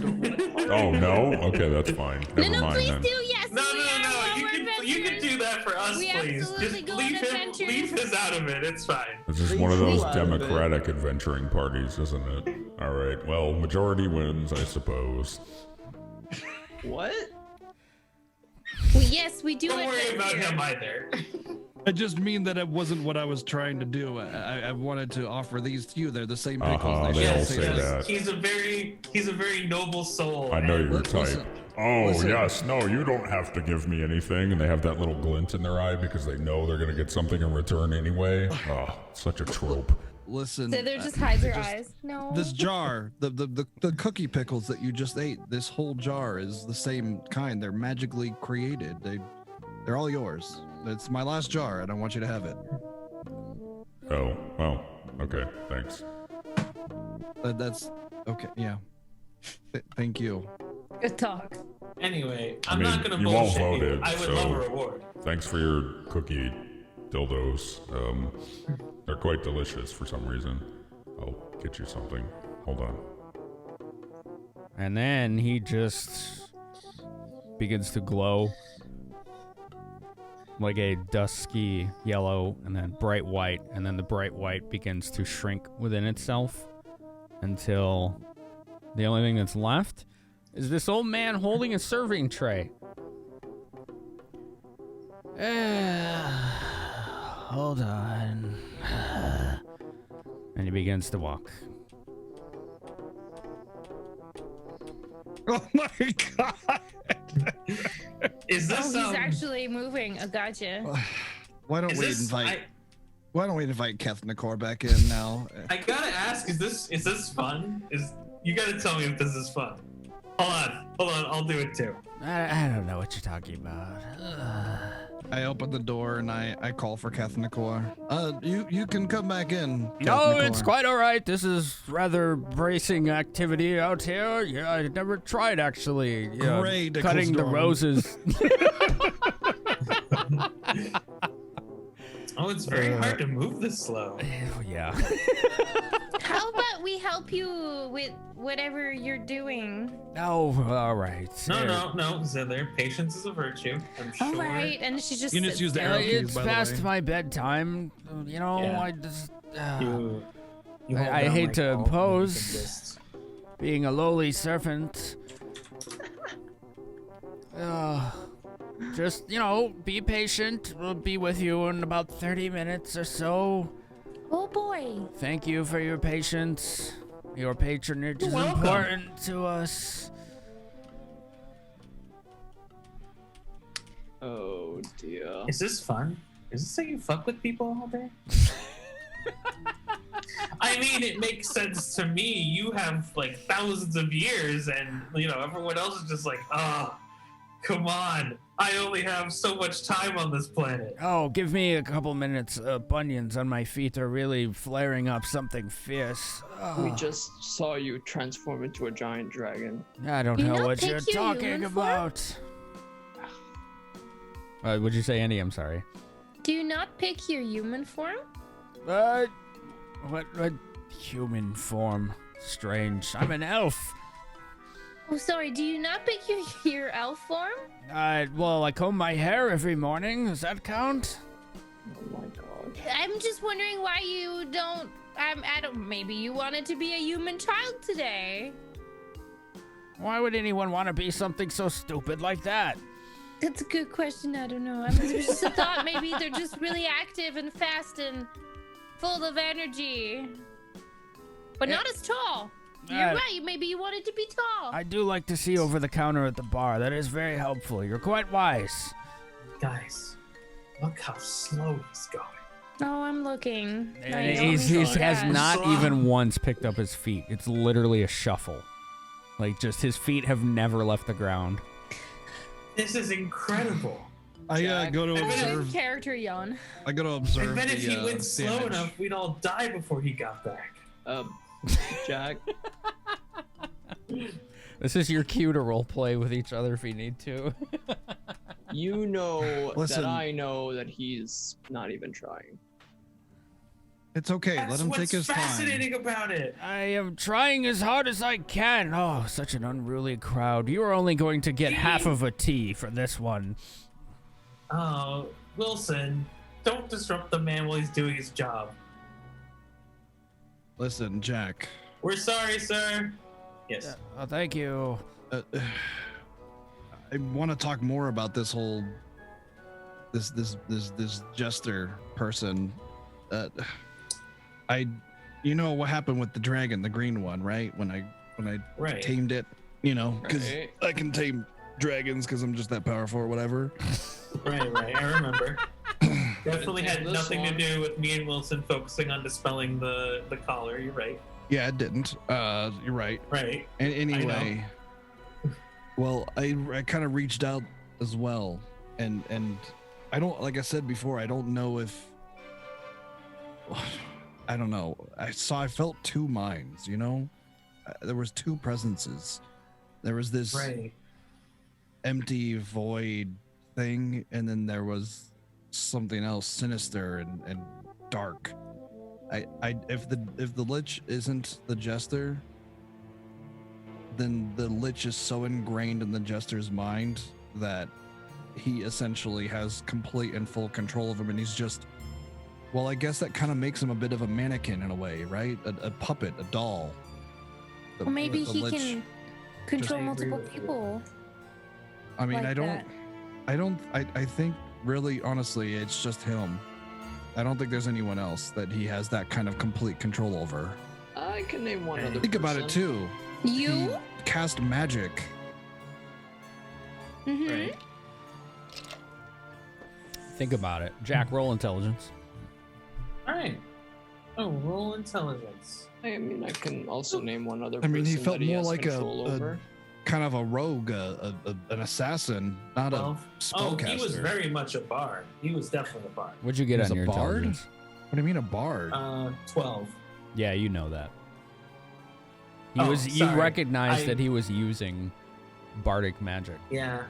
Oh, no? Okay, that's fine. Never mind please then. do. Yes. No. You can do that for us, We please. absolutely Just go on leave adventures. his out of it. It's fine. This is one of those democratic adventuring parties, isn't it? All right. Well, majority wins, I suppose. What? Well, yes, we do. Don't worry adventure. about him either. I just mean that it wasn't what I was trying to do. I wanted to offer these to you. They're the same pickles. They all Yes, say yes. that. He's a very noble soul. I know and- your type. Listen. Oh, Listen. yes. No, you don't have to give me anything. And they have that little glint in their eye because they know they're going to get something in return anyway. Oh, such a trope. Listen. So they're just hide their eyes. No. This jar, the cookie pickles that you just ate, this whole jar is the same kind. They're magically created. They're all yours. It's my last jar, and I want you to have it. Oh, well, okay, thanks. That's okay. Yeah. Thank you. Good talk. Anyway, I I'm mean, not gonna you all bullshit you. voted, I would so love a reward. thanks for your cookie dildos. They're quite delicious for some reason. I'll get you something. Hold on. And then he just begins to glow like a dusky yellow and then bright white, and then the bright white begins to shrink within itself until the only thing that's left is this old man holding a serving tray. Hold on. And he begins to walk. Oh my god! Is this? He's actually moving. I gotcha. Why don't Is we this- invite? Why don't we invite Kethnikor back in now? I gotta ask: Is this fun? You gotta tell me if this is fun? Hold on. I'll do it too. I don't know what you're talking about. I open the door and I call for Kethnikor. You can come back in. No, Kethnikor. it's quite all right. This is rather bracing activity out here. Yeah, I never tried actually. Yeah, Great, cutting the Nicholstorm. roses. Oh, it's very hard to move this slow. Yeah. How about we help you with whatever you're doing? Oh, all right. No, Zither. Patience is a virtue. I'm sure. All right, and she just You just sits use the down. arrow keys, It's by the past way. my bedtime. You know, Yeah. I just. You hold I down hate my to call and you can impose just- being a lowly servant. Just, be patient. We'll be with you in about 30 minutes or so. Oh boy. Thank you for your patience. Your patronage You're is welcome. important to us. Oh dear. Is this fun? Is this how you fuck with people all day? I mean, it makes sense to me. You have like thousands of years, and everyone else is just like, oh, come on. I only have so much time on this planet. Oh, give me a couple minutes. Bunions on my feet are really flaring up something fierce. We just saw you transform into a giant dragon. I don't You know not what pick you're your talking human form? about. What'd you say, Andy? I'm sorry. Do you not pick your human form? What human form? Strange. I'm an elf. Oh, sorry. Do you not pick your elf form? Well, I comb my hair every morning. Does that count? Oh my god. I'm just wondering why you don't. I don't. Maybe you wanted to be a human child today. Why would anyone want to be something so stupid like that? That's a good question. I don't know. I mean, there's just a thought. Maybe they're just really active and fast and full of energy, but not as tall. You're right. Maybe you wanted to be tall. I do like to see over the counter at the bar. That is very helpful. You're quite wise. Guys, look how slow he's going. Oh, I'm looking. He has not even once picked up his feet. It's literally a shuffle. Like, just his feet have never left the ground. This is incredible. I go to observe. Character yawn. I go to observe. I bet if he went the slow damage. enough, we'd all die before he got back. Jack. This is your cue to roleplay with each other if you need to. You know Listen. that I know that he's not even trying. It's okay. That's Let him what's take his time. fascinating about it. I am trying as hard as I can. Oh, such an unruly crowd. You are only going to get half of a tea for this one. Oh, Wilson, don't disrupt the man while he's doing his job. Listen, Jack. We're sorry, sir. Yes. Oh, thank you. I want to talk more about this whole this jester person. You know what happened with the dragon, the green one, right? When I Right. tamed it, you know, because Right. I can tame dragons because I'm just that powerful or whatever. Right. I remember. Definitely had This nothing to one. do with me and Wilson focusing on dispelling the collar. You're right. Yeah, it didn't. You're right. Right. And anyway, well, I kind of reached out as well, and I don't, like I said before, I don't know if I don't know. I felt two minds. You know, there was two presences. There was this Right. empty void thing, and then there was something else sinister and dark. If the lich isn't the jester, then the lich is so ingrained in the jester's mind that he essentially has complete and full control of him, and he's just, well, I guess that kind of makes him a bit of a mannequin in a way, right? A puppet, a doll. Well, maybe the he lich can control I agree multiple with you. people. I mean, like I think really, honestly, it's just him. I don't think there's anyone else that he has that kind of complete control over. I can name one other. Think about it too. You? He cast magic. Mm-hmm. Right. Think about it. Jack, roll intelligence. All right. Oh, roll intelligence. I mean, I can also name one other I mean, he person felt that he more has like control over. kind of a rogue, an assassin, not a Oh, spellcaster. he was very much a bard. He was definitely a bard. What'd you get He's on a your bard? intelligence? What do you mean a bard? 12. Yeah, you know that. Oh, You sorry. recognized I- that he was using bardic magic. Yeah.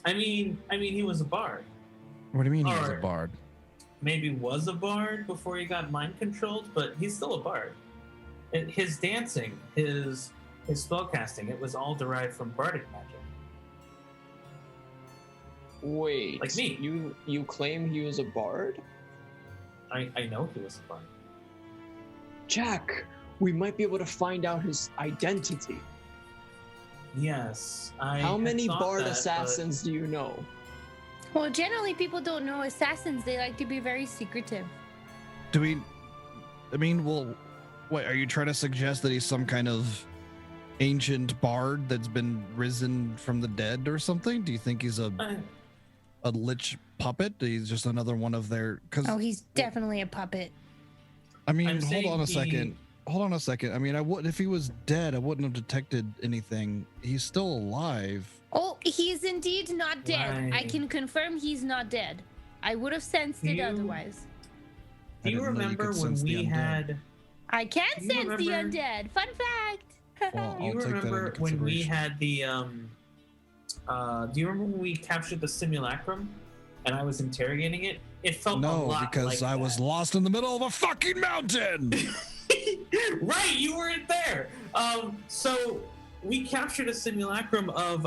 I mean, he was a bard. What do you mean he was a Or- bard? Maybe was a bard before he got mind controlled, but he's still a bard. His dancing, his spellcasting, it was all derived from bardic magic. Wait, Like me. You claim he was a bard? I know he was a bard. Jack, we might be able to find out his identity. Yes. How had many thought bard that, assassins do you know? Well, generally, people don't know assassins. They like to be very secretive. Do we? I mean, well, what are you trying to suggest that he's some kind of ancient bard that's been risen from the dead or something? Do you think he's a lich puppet? He's just another one of their? Because Oh, he's definitely a puppet. I mean, I'm hold saying on a he- second. Hold on a second. I mean, I would if he was dead, I wouldn't have detected anything. He's still alive. Oh, he's indeed not dead. I Right. can confirm he's not dead. I would have sensed it otherwise. Do you remember when we had? I can Do you sense the remember- undead. Fun fact. Do you remember when we had the do you remember when we captured the simulacrum and I was interrogating it? It felt a No, lot because like I was lost in the middle of a fucking mountain. Right, you weren't there. So we captured a simulacrum of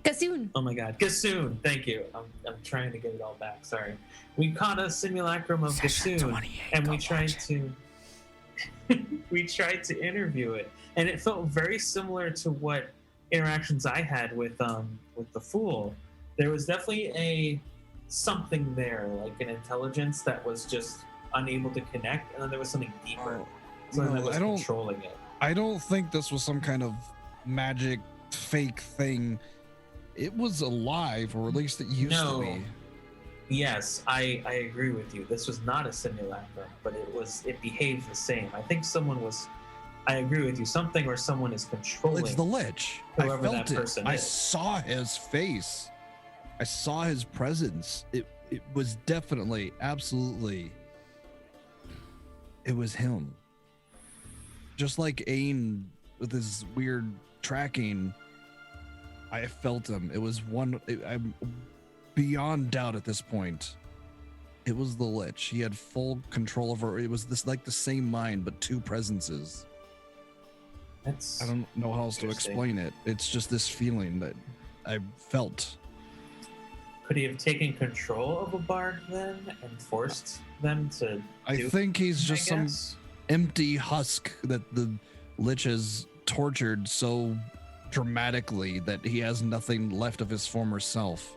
Gassoon. Oh my god, Gassoon. Thank you. I'm trying to get it all back. Sorry. We caught a simulacrum of Gassoon, and we tried to we tried to interview it, and it felt very similar to what interactions I had with the Fool. There was definitely a something there, like an intelligence that was just unable to connect, and then there was something deeper, something that was controlling it. I don't think this was some kind of magic fake thing. It was alive, or at least it used to be. Yes, I agree with you. This was not a simulacrum, but it behaved the same. I think I agree with you. Something or someone is controlling. It's the Lich. I Whoever felt that it. person I is. saw his face. I saw his presence. It was definitely, absolutely. It was him. Just like Ain with his weird tracking, I felt him. It was I'm beyond doubt at this point. It was the Lich. He had full control over. It was like the same mind, but two presences. I don't know how else to explain it. It's just this feeling that I felt. Could he have taken control of a bard then and forced them to? I think he's just some empty husk that the Lich has tortured so dramatically that he has nothing left of his former self.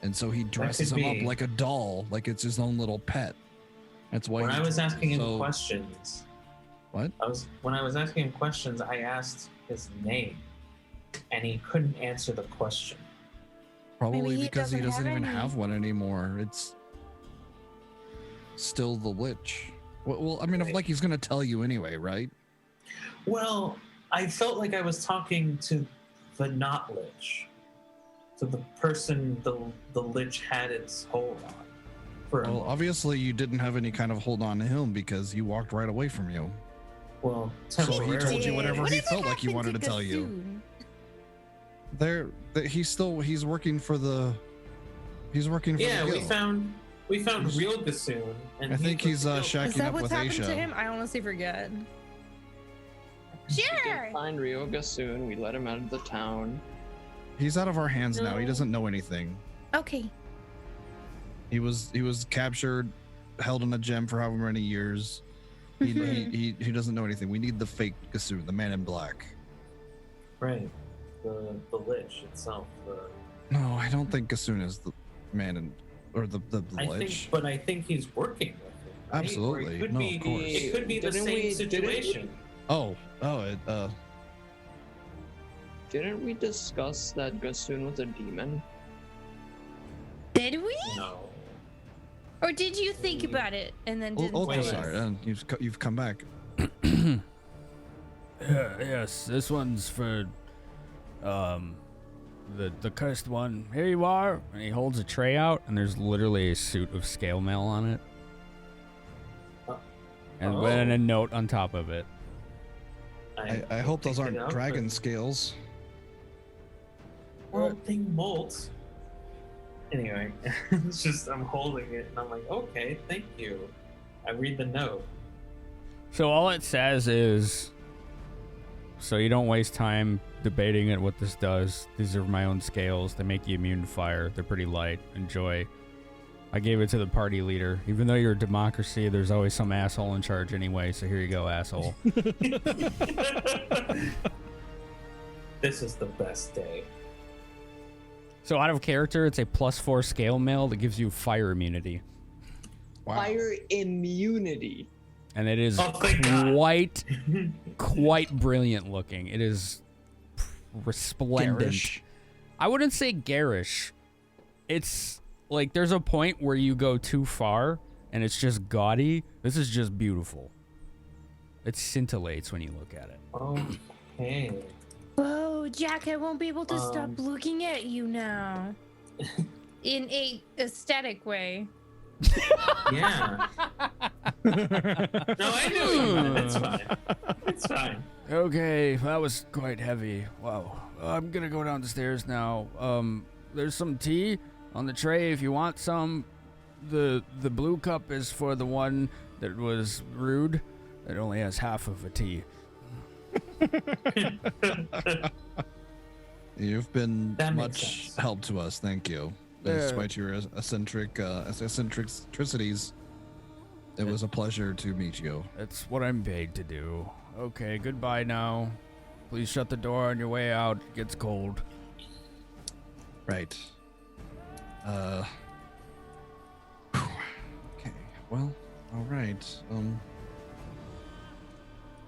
And so he dresses him up like a doll, like it's his own little pet. That's why When I was asking him so- questions, What? When I was asking him questions, I asked his name, and he couldn't answer the question. Probably Maybe he because he doesn't doesn't have even any. have one anymore. It's still the Lich. Well, I mean, like he's gonna tell you anyway, right? Well, I felt like I was talking to the not Lich, to the person the Lich had its hold on. Well, obviously you didn't have any kind of hold on to him because he walked right away from you. Well, so he told you temporarily. whatever he felt like he wanted to tell you. He's working for the. He's working for Yeah, the we guild. found real Gassoon, and I think he's Is shacking that up what's with happened Aisha. to him? I honestly forget. We did find Ryoga soon. We let him out of the town. He's out of our hands now. He doesn't know anything. Okay. He was captured, held in a gem for however many years. He doesn't know anything. We need the fake Gassoon, the man in black. Right, the Lich itself. No, I don't think Gassoon is the man in, or the I Lich. think he's working with it. Right? Or Absolutely. it could No, be, of course. It could be the same situation. Didn't we discuss that Gassoon was a demon? Did we? No. Or did you think about it and then didn't tell us? sorry, you've come back. Yes, this one's for the cursed one. Here you are. And he holds a tray out, and there's literally a suit of scale mail on it, and then a note on top of it. I hope those aren't up, dragon but- scales. Well, they molt. Anyway, it's just I'm holding it and I'm like, okay, thank you. I read the note. So all it says is, so you don't waste time debating it what this does. These are my own scales. They make you immune to fire. They're pretty light. Enjoy. I gave it to the party leader. Even though you're a democracy, there's always some asshole in charge anyway, so here you go, asshole. This is the best day. So out of character, it's a +4 scale mail that gives you fire immunity. Fire immunity. And it is Oh, thank God. quite brilliant looking. It is resplendent. Garish? I wouldn't say garish. It's like there's a point where you go too far and it's just gaudy. This is just beautiful. It scintillates when you look at it. Okay. Whoa, Oh, Jack, I won't be able to stop looking at you now. In a aesthetic way. Yeah. No, I know you meant it. It's fine. It's fine. Okay, that was quite heavy. Wow. I'm gonna go down the stairs now. There's some tea on the tray if you want some. The blue cup is for the one that was rude. It only has half of a tea. You've been much help to us, thank you. Despite your eccentricities, it was a pleasure to meet you. That's what I'm paid to do. Okay, goodbye now. Please shut the door on your way out. It gets cold. Right. Okay. Well, all right.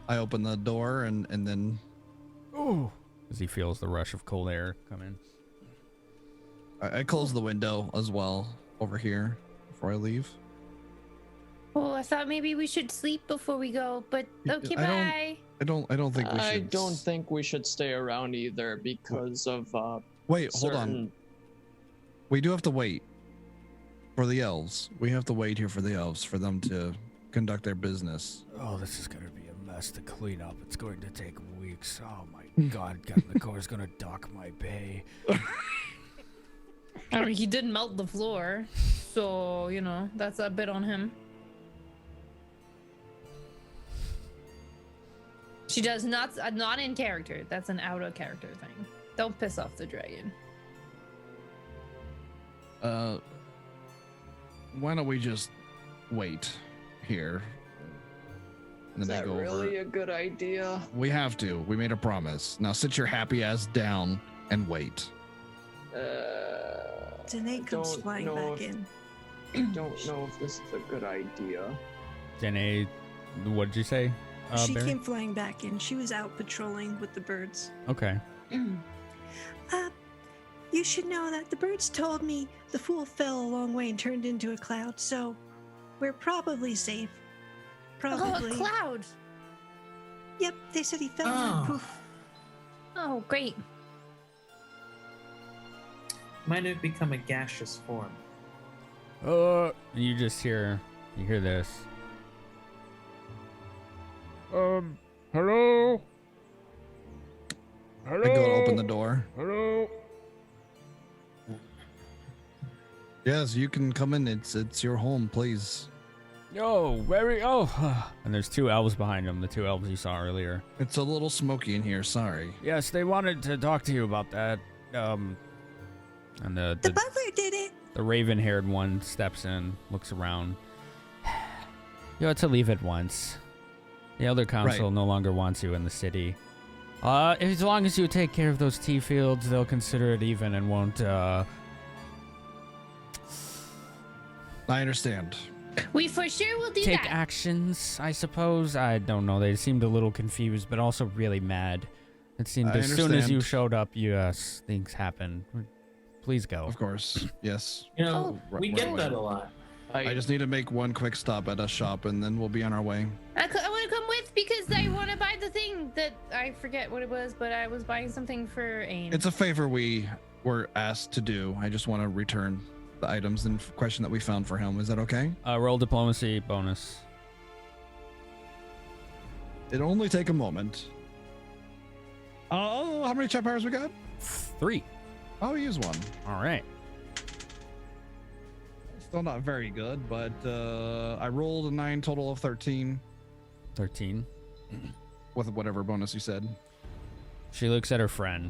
I open the door and then. Ooh. As he feels the rush of cold air come in. I close the window as well over here before I leave. Oh, I thought maybe we should sleep before we go, but okay, bye. I don't think we should. I don't think we should stay around either because of Wait, hold on. We do have to wait for the elves. We have to wait here for the elves for them to conduct their business. Oh, this is gonna be a mess to clean up. It's going to take weeks. Oh my God, Captain McCoy is gonna dock my pay. I mean, he did melt the floor, so you know that's a bit on him. She does not in character. That's an out of character thing. Don't piss off the dragon. Why don't we just wait here? And Is then that go really over. a good idea? We have to. We made a promise. Now sit your happy ass down and wait. Danae comes flying back in. I don't know if this is a good idea. Danae, what did you say? She Barry? came flying back in. She was out patrolling with the birds. Okay. You should know that the birds told me the fool fell a long way and turned into a cloud, so we're probably safe. Probably. Oh, a cloud. Yep, they said he fell and poof. Oh, great. Might have become a gaseous form. You just hear this. Hello? Hello? I go to open the door. Hello? Yes, you can come in. It's your home, please. And there's two elves behind him, the two elves you saw earlier. It's a little smoky in here, sorry. Yes, they wanted to talk to you about that. And the butler did it. The raven-haired one steps in, looks around. You ought to leave at once. The Elder Council no longer wants you in the city. As long as you take care of those tea fields, they'll consider it even and won't, I understand. We for sure will do take that. actions, I suppose. I don't know. They seemed a little confused, but also really mad. It seemed as soon as you showed up, yes, things happened. Please go. Of course, yes. You know, we get that a lot. I just need to make one quick stop at a shop, and then we'll be on our way. I want to come with because I want to buy the thing that I forget what it was, but I was buying something for Aim. It's a favor we were asked to do. I just want to return the items in question that we found for him. Is that okay? Roll diplomacy bonus. It'll only take a moment. Oh, how many chat powers we got? 3. I'll use one. All right. Still not very good, but I rolled a 9, total of 13. 13. With whatever bonus you said. She looks at her friend.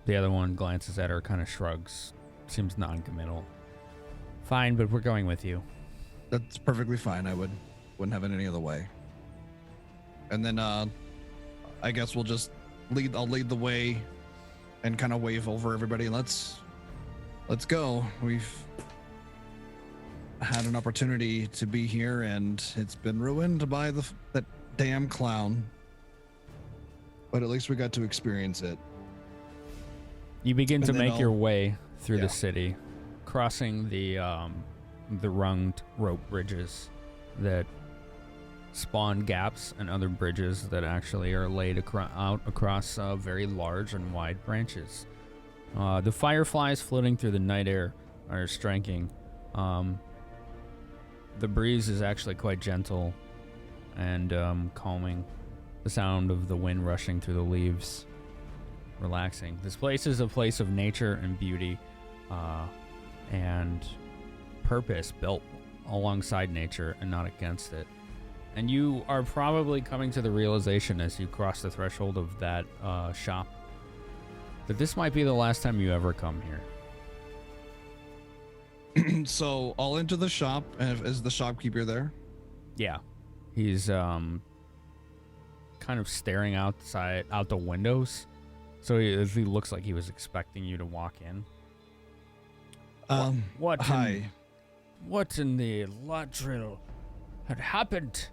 The other one glances at her, kind of shrugs. Seems non-committal. Fine, but we're going with you. That's perfectly fine. I wouldn't have it any other way. And then I guess we'll just I'll lead the way and kind of wave over everybody. Let's go. We've had an opportunity to be here, and it's been ruined by that damn clown. But at least we got to experience it. You begin to make your way through the city, crossing the runged rope bridges that spawn gaps and other bridges that actually are laid out across very large and wide branches. The fireflies floating through the night air are striking. The breeze is actually quite gentle and calming. The sound of the wind rushing through the leaves, relaxing. This place is a place of nature and beauty and purpose, built alongside nature and not against it. And you are probably coming to the realization as you cross the threshold of that shop that this might be the last time you ever come here. So I'll enter the shop. And is the shopkeeper there? Yeah. He's kind of staring out the windows. So he looks like he was expecting you to walk in. What hi. What in the Ladrill had happened?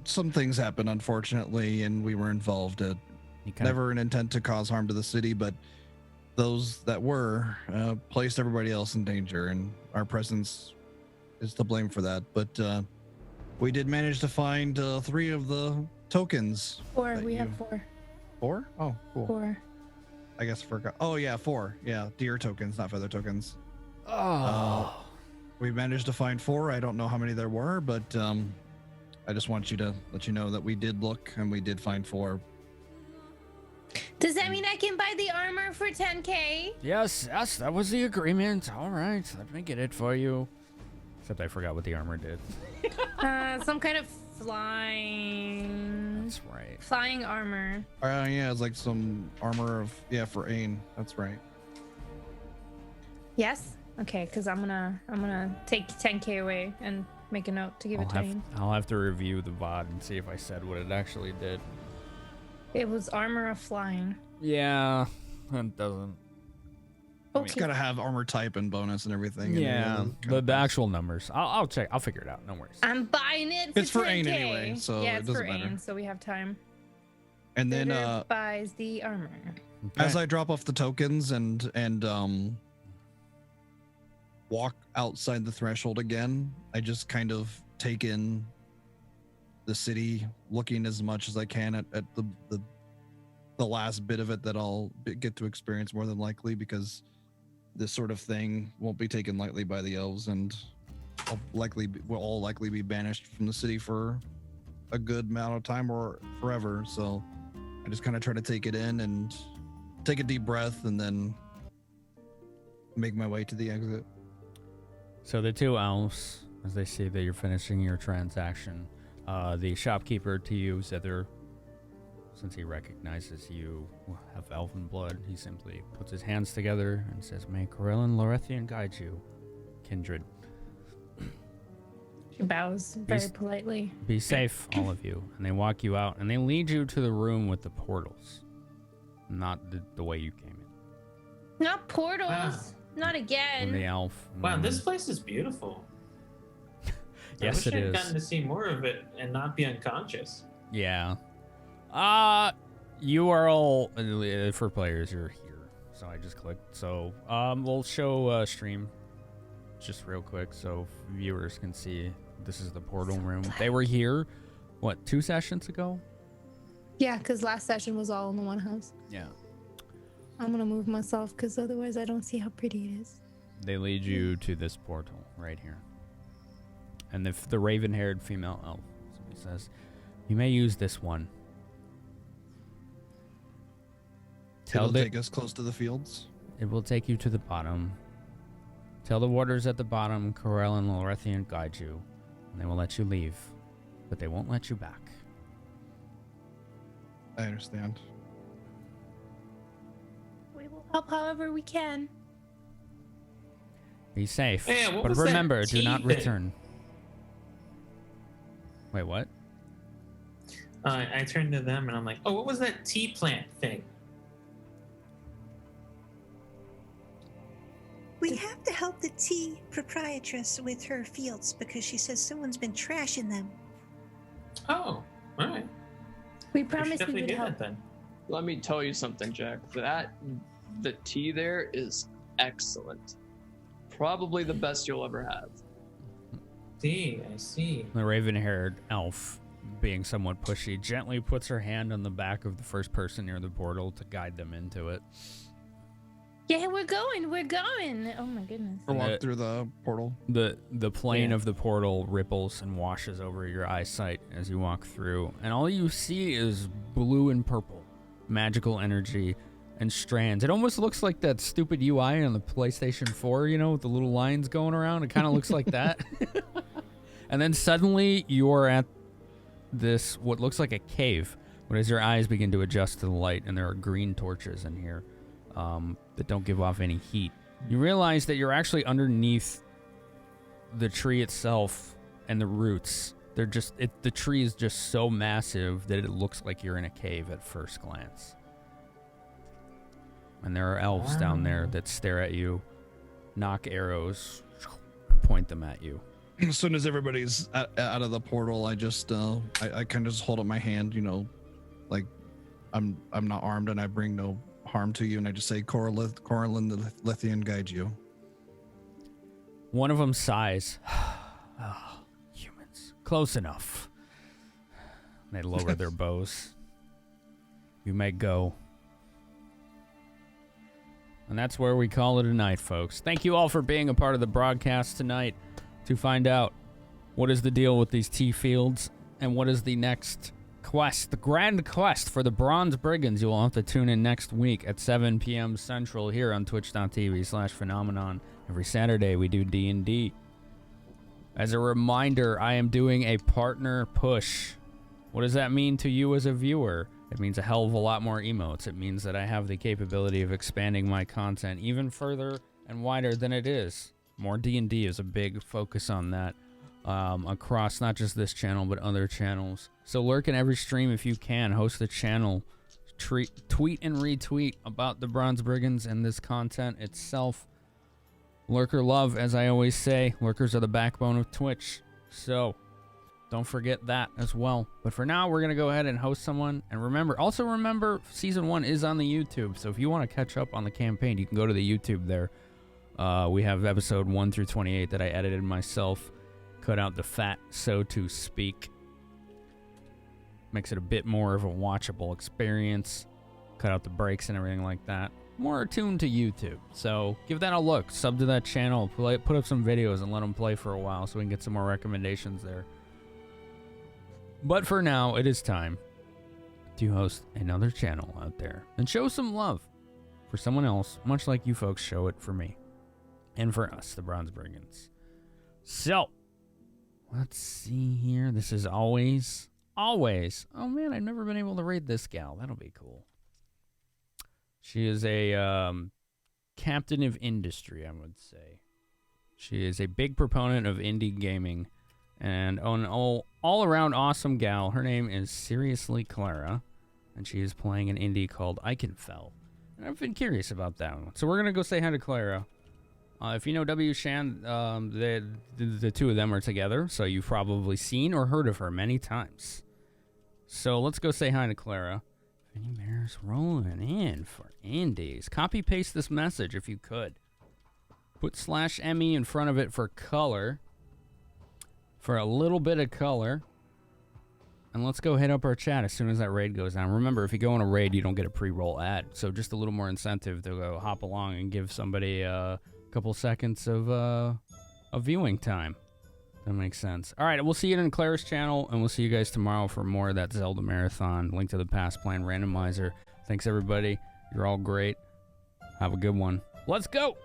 Some things happened, unfortunately, and we were involved. Never an intent to cause harm to the city, but those that were placed everybody else in danger, and our presence is to blame for that. But we did manage to find 3 of the tokens. 4. We have 4. 4? Oh, cool. 4. I guess I forgot. Oh, yeah, 4. Yeah, deer tokens, not feather tokens. Oh. We managed to find 4. I don't know how many there were, but I just want you to let you know that we did look and we did find 4. Does that mean I can buy the armor for 10K? Yes, that was the agreement. All right, let me get it for you. Except I forgot what the armor did. Some kind of flying. That's right. Flying armor. Yeah, it's like some armor for Ain. That's right. Yes. Okay, because I'm gonna take 10K away and make a note to give it to him. I'll have to review the VOD and see if I said what it actually did. It was armor of flying. Yeah, it doesn't. Okay. It's gotta have armor type and bonus and everything. Yeah, the actual numbers. I'll check. I'll figure it out. No worries. I'm buying it for It's for 10K. Ain anyway, so yeah, it it's doesn't for matter. Ain, so we have time. And then Bitter buys the armor. as I drop off the tokens and walk outside the threshold again, I just kind of take in the city, looking as much as I can at the last bit of it that I'll get to experience more than likely, because this sort of thing won't be taken lightly by the elves, and will all likely be banished from the city for a good amount of time or forever. So I just kind of try to take it in and take a deep breath and then make my way to the exit. So the 2 elves, as they see that you're finishing your transaction, the shopkeeper to you, Zither, since he recognizes you have elven blood, he simply puts his hands together and says, "May Corell and Lorethian guide you, kindred." She bows very politely. Be safe, all of you. And they walk you out, and they lead you to the room with the portals. Not the way you came in. Not portals. Wow. Not again. And the elf. Wow, this place is beautiful. Yes, it I wish is. I'd gotten to see more of it and not be unconscious. Yeah. You are all, for players, you're here. So I just clicked. So we'll show stream just real quick so viewers can see this is the portal room. They were here, what, 2 sessions ago? Yeah, because last session was all in the one house. Yeah. I'm gonna move myself because otherwise I don't see how pretty it is. They lead you to this portal right here. And the raven-haired female elf simply says, "You may use this one. It'll take us close to the fields. It will take you to the bottom. Tell the warders at the bottom, Corell and Lorethian guide you, and they will let you leave, but they won't let you back." I understand. We will help however we can. Be safe, Hey, what but was that remember, do tea not thing? return. Wait, what? I turned to them and I'm like, "Oh, what was that tea plant thing?" We have to help the tea proprietress with her fields because she says someone's been trashing them. Oh, all right. We We should promised we definitely would do help. that then. Let me tell you something, Jack. The tea there is excellent. Probably the best you'll ever have. I see. The raven-haired elf, being somewhat pushy, gently puts her hand on the back of the first person near the portal to guide them into it. Yeah, we're going. Oh my goodness. Or walk through the portal. The plane of the portal ripples and washes over your eyesight as you walk through, and all you see is blue and purple, magical energy and strands. It almost looks like that stupid UI on the PlayStation 4, you know, with the little lines going around. It kind of looks like that. And then suddenly you're at this, what looks like a cave, but as your eyes begin to adjust to the light, and there are green torches in here that don't give off any heat, you realize that you're actually underneath the tree itself and the roots. They're just, the tree is just so massive that it looks like you're in a cave at first glance. And there are elves down there that stare at you, knock arrows, and point them at you. As soon as everybody's out of the portal, I just I kind of just hold up my hand, you know, like I'm not armed and I bring no harm to you, and I just say, Corlin the Lithian guide you. One of them sighs. Oh, humans, close enough. They lower their bows. You may go. And that's where we call it a night, folks. Thank you all for being a part of the broadcast tonight. To find out what is the deal with these T-fields and what is the next quest, the grand quest for the Bronze Brigands, you will have to tune in next week at 7 p.m. Central here on twitch.tv/phenomenon. Every Saturday we do D&D. As a reminder, I am doing a partner push. What does that mean to you as a viewer? It means a hell of a lot more emotes. It means that I have the capability of expanding my content even further and wider than it is. More D&D is a big focus on that across not just this channel, but other channels. So lurk in every stream if you can. Host the channel. Tweet and retweet about the Bronze Brigands and this content itself. Lurker love, as I always say. Lurkers are the backbone of Twitch. So don't forget that as well. But for now, we're going to go ahead and host someone. And remember, Season 1 is on the YouTube. So if you want to catch up on the campaign, you can go to the YouTube there. We have episode 1 through 28 that I edited myself. Cut out the fat, so to speak. Makes it a bit more of a watchable experience. Cut out the breaks and everything like that. More attuned to YouTube. So give that a look. Sub to that channel. Put up some videos and let them play for a while so we can get some more recommendations there. But for now, it is time to host another channel out there and show some love for someone else, much like you folks show it for me. And for us, the Bronze Brigands. So, let's see here. This is always. Oh man, I've never been able to raid this gal. That'll be cool. She is a captain of industry, I would say. She is a big proponent of indie gaming and an all-around awesome gal. Her name is Seriously Clara, and she is playing an indie called Eichenfell. And I've been curious about that one. So we're going to go say hi to Clara. If you know W. Shan, the two of them are together, so you've probably seen or heard of her many times. So let's go say hi to Clara. Vinny Bear's rolling in for indies. Copy-paste this message if you could. Put /ME in front of it for color. For a little bit of color. And let's go hit up our chat as soon as that raid goes down. Remember, if you go on a raid, you don't get a pre-roll ad. So just a little more incentive to go hop along and give somebody couple seconds of viewing time. That makes sense. All right, we'll see you in Claire's channel, and we'll see you guys tomorrow for more of that Zelda Marathon. Link to the Past Plan Randomizer. Thanks, everybody. You're all great. Have a good one. Let's go!